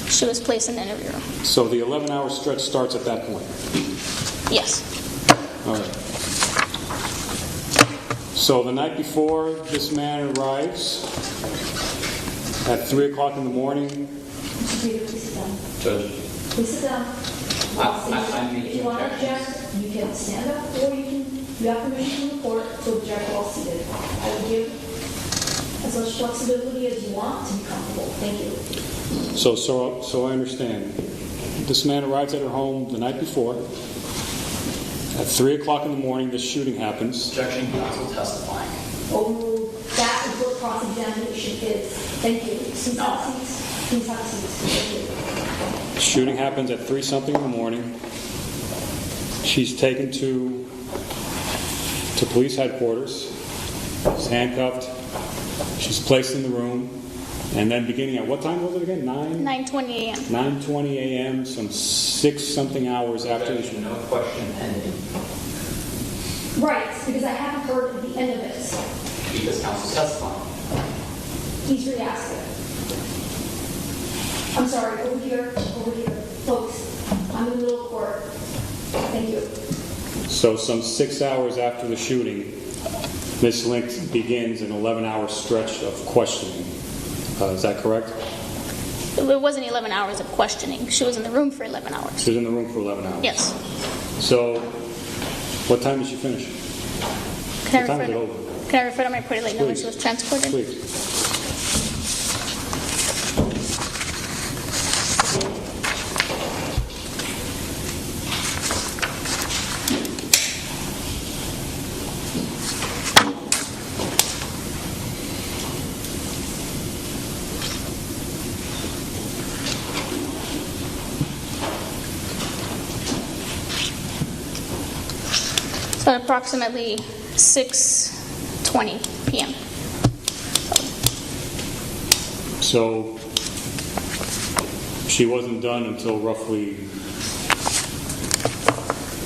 she was placed in the interview room. So the 11-hour stretch starts at that point? Yes. All right. So the night before this man arrives, at 3 o'clock in the morning. Judge. Please sit down. If you want to object, you can stand up, or you have permission from the court to object while seated. I will give as much flexibility as you want to be comfortable. Thank you. So I understand. This man arrives at her home the night before. At 3 o'clock in the morning, this shooting happens. Objection, counsel testifying. Oh, that is what cross-examination is. Thank you. Please have seats. Please have seats. Thank you. Shooting happens at 3-something in the morning. She's taken to police headquarters. She's handcuffed. She's placed in the room. And then beginning at what time was it again? 9:20 a.m. 9:20 a.m., some 6-something hours after the shooting. No question pending. Right, because I haven't heard the end of it. Because counsel's testifying. He's re-asking. I'm sorry, over here. Folks, I'm in the middle of court. Thank you. So some 6 hours after the shooting, Ms. Link begins an 11-hour stretch of questioning. Is that correct? It wasn't 11 hours of questioning. She was in the room for 11 hours. She was in the room for 11 hours. Yes. So, what time did she finish? Can What time is it over? I refer to my pretty late note when she was transported? Please. So approximately 6:20 p.m. So, she wasn't done until roughly,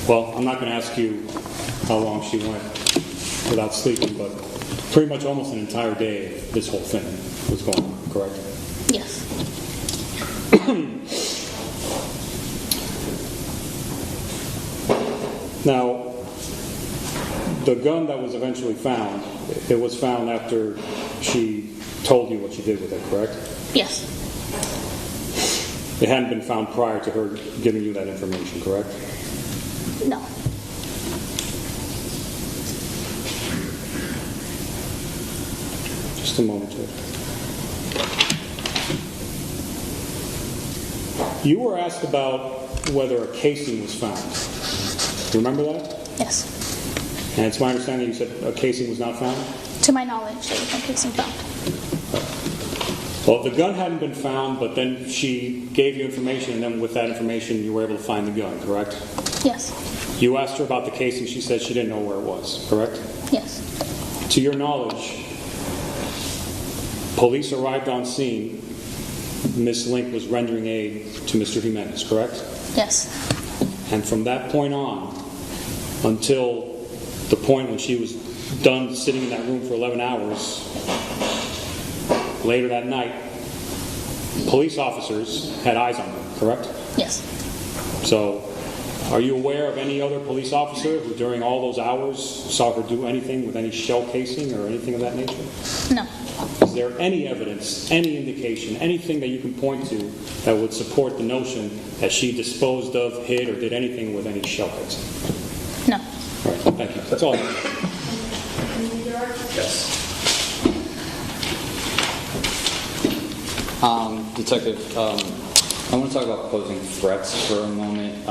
well, I'm not going to ask you how long she went without sleeping, but pretty much almost an entire day this whole thing was going on, correct? Yes. Now, the gun that was eventually found, it was found after she told you what she did with it, correct? Yes. It hadn't been found prior to her giving you that information, correct? No. Just a moment, Judge. You were asked about whether a casing was found. Remember that? Yes. And it's my understanding you said a casing was not found? To my knowledge, there was no casing found. Well, the gun hadn't been found, but then she gave you information, and then with that information you were able to find the gun, correct? Yes. You asked her about the casing. She said she didn't know where it was, correct? Yes. To your knowledge, police arrived on scene. Miss Link was rendering aid to Mr. Jimenez, correct? Yes. And from that point on, until the point when she was done sitting in that room for 11 hours, later that night, police officers had eyes on her, correct? Yes. So, are you aware of any other police officer who during all those hours saw her do anything with any shell casing or anything of that nature? No. Is there any evidence, any indication, anything that you can point to that would support the notion that she disposed of, hid, or did anything with any shell casing? No. All right, thank you. That's all. Yes. Detective, I want to talk about posing threats for a moment.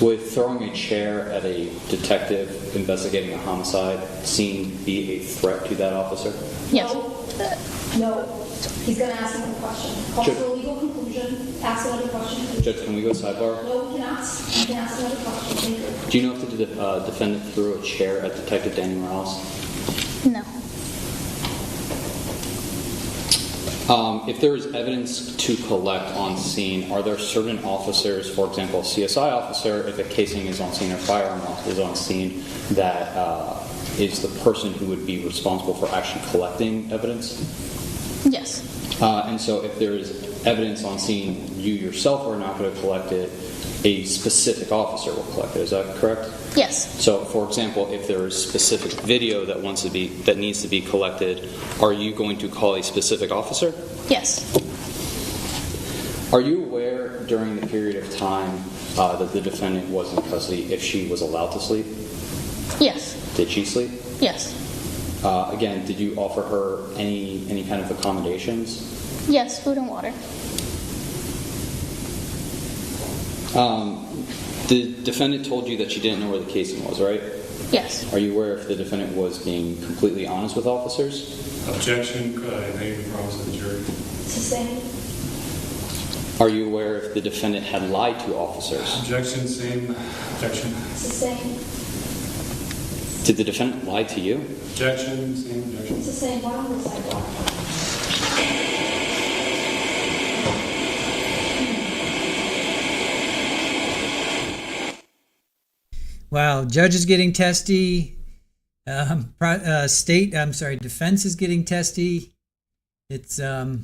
Would throwing a chair at a detective investigating a homicide scene be a threat to that officer? Yes. No. He's going to ask another question. Call for a legal conclusion. Ask another question. Judge, can we go sidebar? No, we can ask. You can ask another question. Thank you. Do you know if the defendant threw a chair at Detective Danny Morales? No. If there is evidence to collect on scene, are there certain officers, for example, a CSI officer, if a casing is on scene or firearm is on scene, that is the person who would be responsible for actually collecting evidence? Yes. And so if there is evidence on scene, you yourself are not going to collect it, a specific officer will collect it. Is that correct? Yes. So, for example, if there is specific video that needs to be collected, are you going to call a specific officer? Yes. Are you aware during the period of time that the defendant was in custody if she was allowed to sleep? Yes. Did she sleep? Yes. Again, did you offer her any kind of accommodations? Yes, food and water. The defendant told you that she didn't know where the casing was, right? Yes. Are you aware if the defendant was being completely honest with officers? Objection, name and promise of the jury. It's the same. Are you aware if the defendant had lied to officers? Objection, same. Objection. It's the same. Did the defendant lie to you? Objection, same. Objection. It's the same. One on the sidewalk. Wow, judge is getting testy. Defense is getting testy. It's a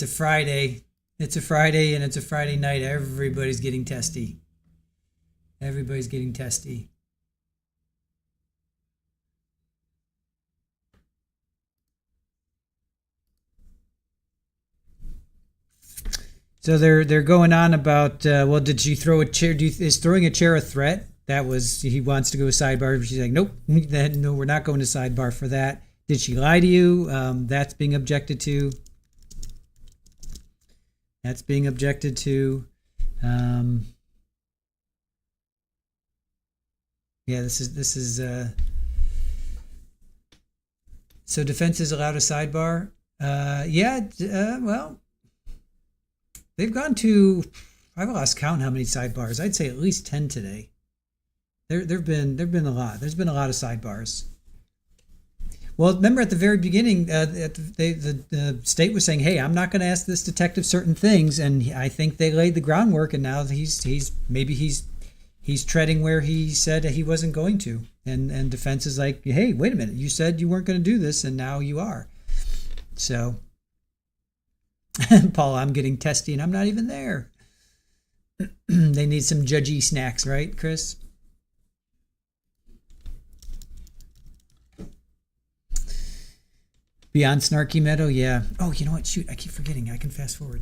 Friday. It's a Friday and it's a Friday night. Everybody's getting testy. Everybody's getting testy. So they're going on about well, did she throw a chair? Is throwing a chair a threat? That was, he wants to go to sidebar. She's like, nope, no, we're not going to sidebar for that. Did she lie to you? That's being objected to. That's being objected to. Yeah, this is. So defense is allowed a sidebar. Well. They've gone to, I've lost count how many sidebars. I'd say at least 10 today. There've been a lot. There's been a lot of sidebars. Well, remember at the very beginning, the state was saying, "Hey, I'm not going to ask this detective certain things," and I think they laid the groundwork. And now he's treading where he said he wasn't going to. And defense is like, "Hey, wait a minute! You said you weren't going to do this, and now you are." So. Paul, I'm getting testy and I'm not even there. They need some judgy snacks, right, Chris? Beyond Snarky Meadow, yeah. Oh, you know what? Shoot, I keep forgetting. I can fast forward.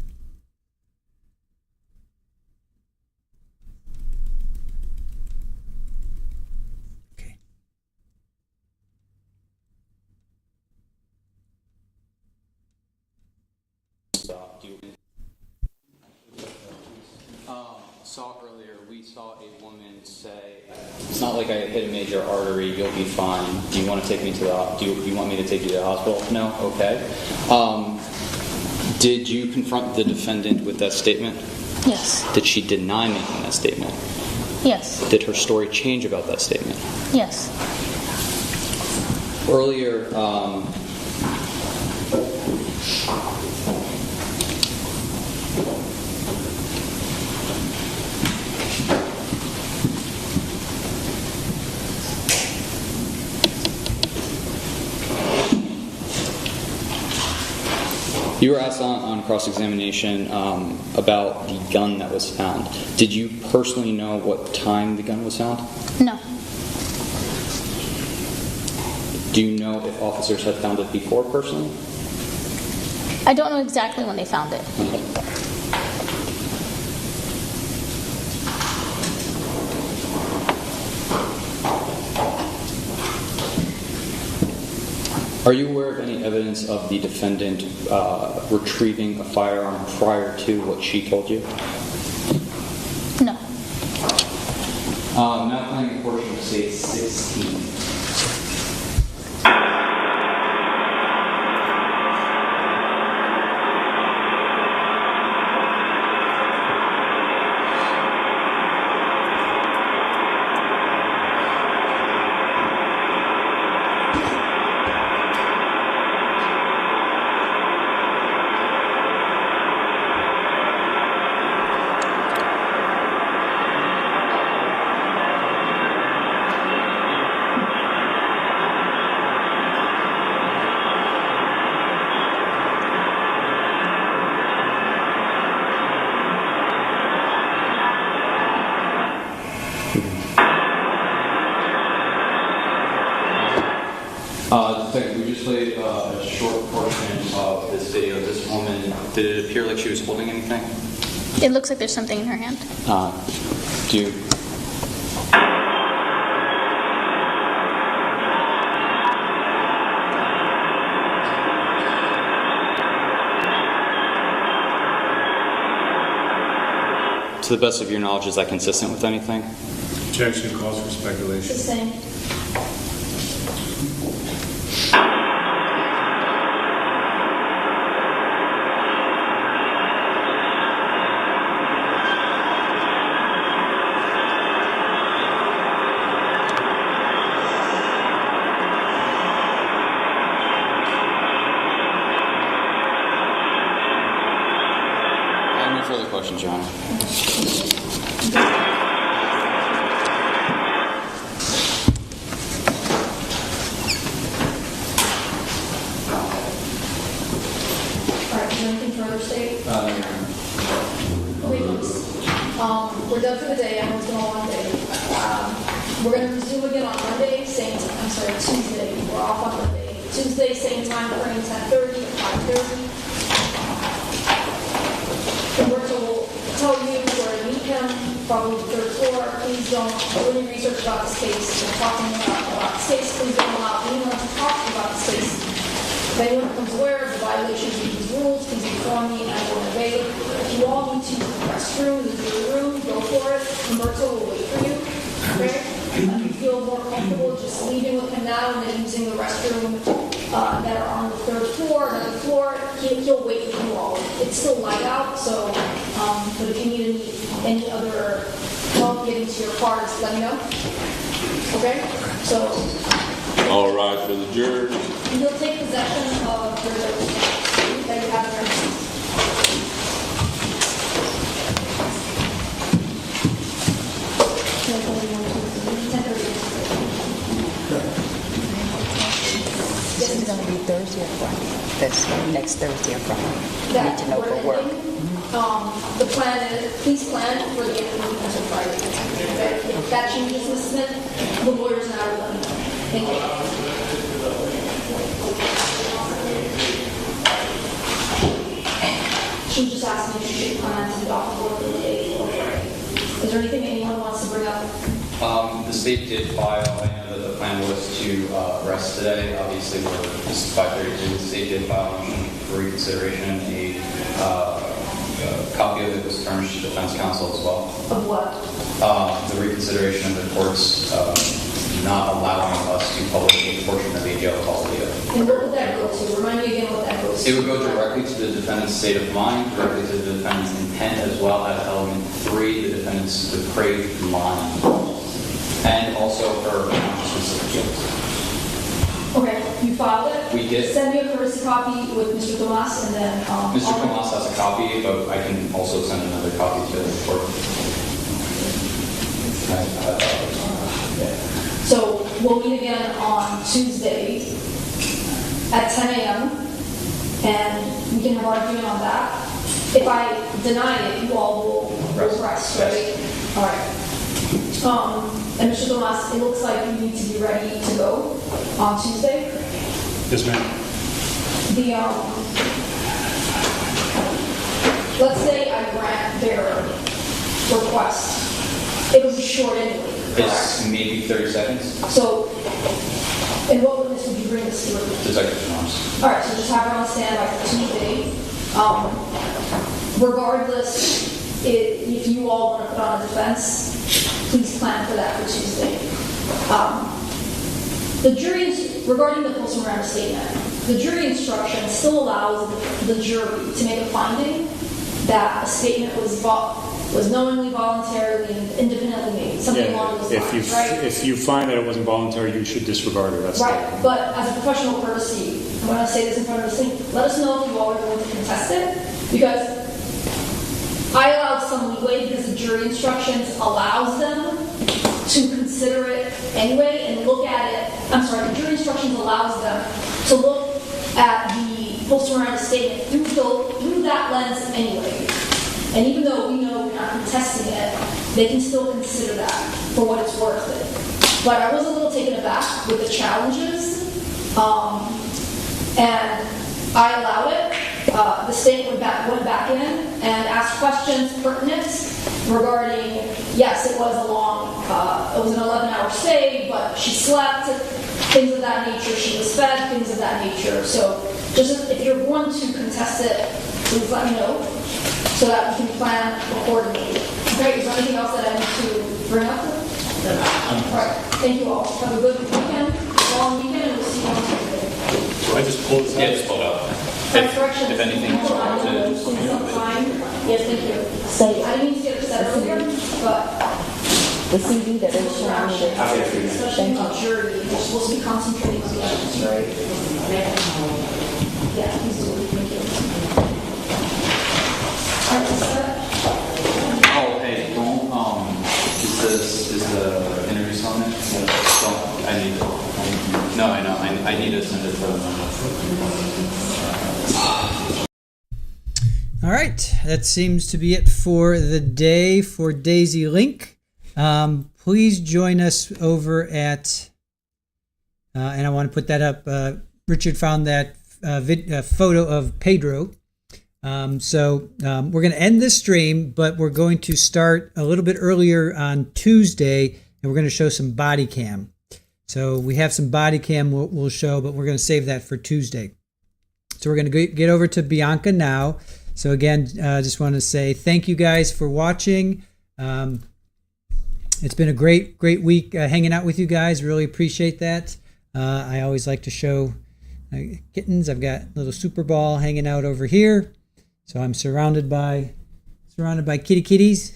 We saw a woman say, "It's not like I hit a major artery. You'll be fine. Do you want to take me to the? Do you want me to take you to the hospital?" No. Okay. Did you confront the defendant with that statement? Yes. Did she deny making that statement? Yes. Did her story change about that statement? Yes. Earlier. You were asked on cross-examination about the gun that was found. Did you personally know what time the gun was found? No. Do you know if officers had found it before personally? I don't know exactly when they found it. Are you aware of any evidence of the defendant retrieving a firearm prior to what she told you? No. Now playing a portion of say 16. We just played a short portion of this video. This woman, did it appear like she was holding anything? It looks like there's something in her hand. Do you... To the best of your knowledge, is that consistent with anything? Objection calls for speculation. Sustain. I have no further questions, Your Honor. Alright, is there anything further, State? We're done for the day. Everyone's been a long day. We're going to resume again on Monday, Tuesday. We're off on Monday. Tuesday, same time frame, 10:30 to 5:30. Roberto will tell you where to meet him, probably the third floor. Please don't do any research about the space. We're talking about the space. Please don't allow anyone to talk about the space. If anyone becomes aware of the violations of these rules, please inform me and I will obey. If you all need to use the restroom, the room, go for it. Roberto will wait for you. Okay? If you feel more comfortable just leaving with him now and then using the restroom that are on the third floor, another floor, he'll wait with you all. It's still light out, so, but if you need any other help getting to your car, just let me know. Okay? So, All rise for the jury. you'll take possession of your that you have in your hands. This is going to be Thursday or Friday. That's next Thursday or Friday. That Need to know for work. The plan is, please plan for the end of the week until Friday. Okay? If that changes, Ms. Smith, the lawyers and I will let you know. Thank you. She just asked me if she should plan to be off of work for the day or Friday. Is there anything anyone wants to bring up? The state did file, I know that the plan was to rest today. Obviously, this is 5:32. The state did file a motion for reconsideration. A copy of it was furnished to defense counsel as well. Of what? The reconsideration of the court's not allowing us to publish a portion of the jail call video. And what would that go to? Remind me again what that goes to. It would go directly to the defendant's state of mind, directly to the defendant's intent, as well as element 3, the defendant's depraved mind, and also her consciousness of guilt. Okay, you filed it? We did. Send me a courtesy copy with Mr. Tomas and then... Mr. Tomas has a copy, but I can also send another copy to the court. So we'll meet again on Tuesday at 10 a.m. and we can have an argument on that. If I deny it, you all will rest, right? All right. And Mr. Tomas, it looks like you need to be ready to go on Tuesday. Yes, ma'am. Let's say I grant their request. It would be short anyway. It's maybe 30 seconds. So, in what witness would you bring this to? Detective Tomas. All right, so just have her on standby for Tuesday. Regardless, if you all want to put on a defense, please plan for that for Tuesday. The jury, regarding the post Miranda statement, the jury instruction still allows the jury to make a finding that a statement was knowingly, voluntarily, and independently made. Something along those lines, right? If you find that it wasn't voluntary, you should disregard it. That's right. But as a professional courtesy, I'm going to say this in front of the thing. Let us know if you all are going to contest it, because I allowed some leeway because the jury instructions allows them to consider it anyway and look at it. I'm sorry, the jury instructions allows them to look at the post Miranda statement through that lens anyway. And even though we know we're not contesting it, they can still consider that for what it's worth it. But I was a little taken aback with the challenges, and I allowed it. The state went back in and asked questions pertinent regarding, yes, it was it was an 11-hour stay, but she slept, things of that nature, she was fed, things of that nature. So just if you're going to contest it, please let me know so that we can plan accordingly. Great, is there anything else that I need to bring up? All right, thank you all. Have a good weekend, long weekend, and we'll see you on Tuesday. So I just pulled this out. Yeah, just pull it out. Correction. If anything's wrong, Yes, thank you. Say, I didn't mean to get upset earlier, but the CD that is showing it. especially on jury, you're supposed to be concentrating on the evidence, right? Yeah, please do. Thank you. All right, set. Oh, hey, don't, is the interview on it? Don't, I need it. No, I know, I need to send it to them. All right, that seems to be it for the day for Daisy Link. Please join us over at, and I want to put that up. Richard found that photo of Pedro. So we're going to end this stream, but we're going to start a little bit earlier on Tuesday, and we're going to show some body cam. So we have some body cam we'll show, but we're going to save that for Tuesday. So we're going to get over to Bianca now. So again, I just want to say thank you guys for watching. It's been a great week hanging out with you guys. Really appreciate that. I always like to show kittens. I've got a little Super Ball hanging out over here. So I'm surrounded by kitties,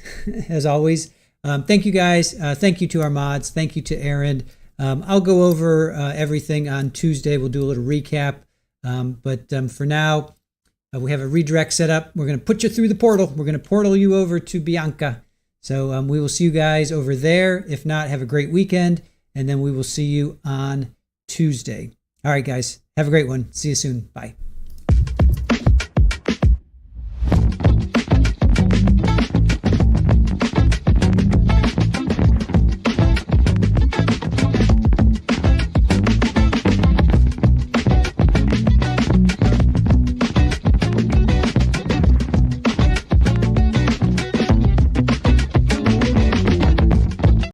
as always. Thank you guys. Thank you to our mods. Thank you to Aaron. I'll go over everything on Tuesday. We'll do a little recap. But for now, we have a redirect set up. We're going to put you through the portal. We're going to portal you over to Bianca. So we will see you guys over there. If not, have a great weekend. And then we will see you on Tuesday. All right, guys. Have a great one. See you soon. Bye.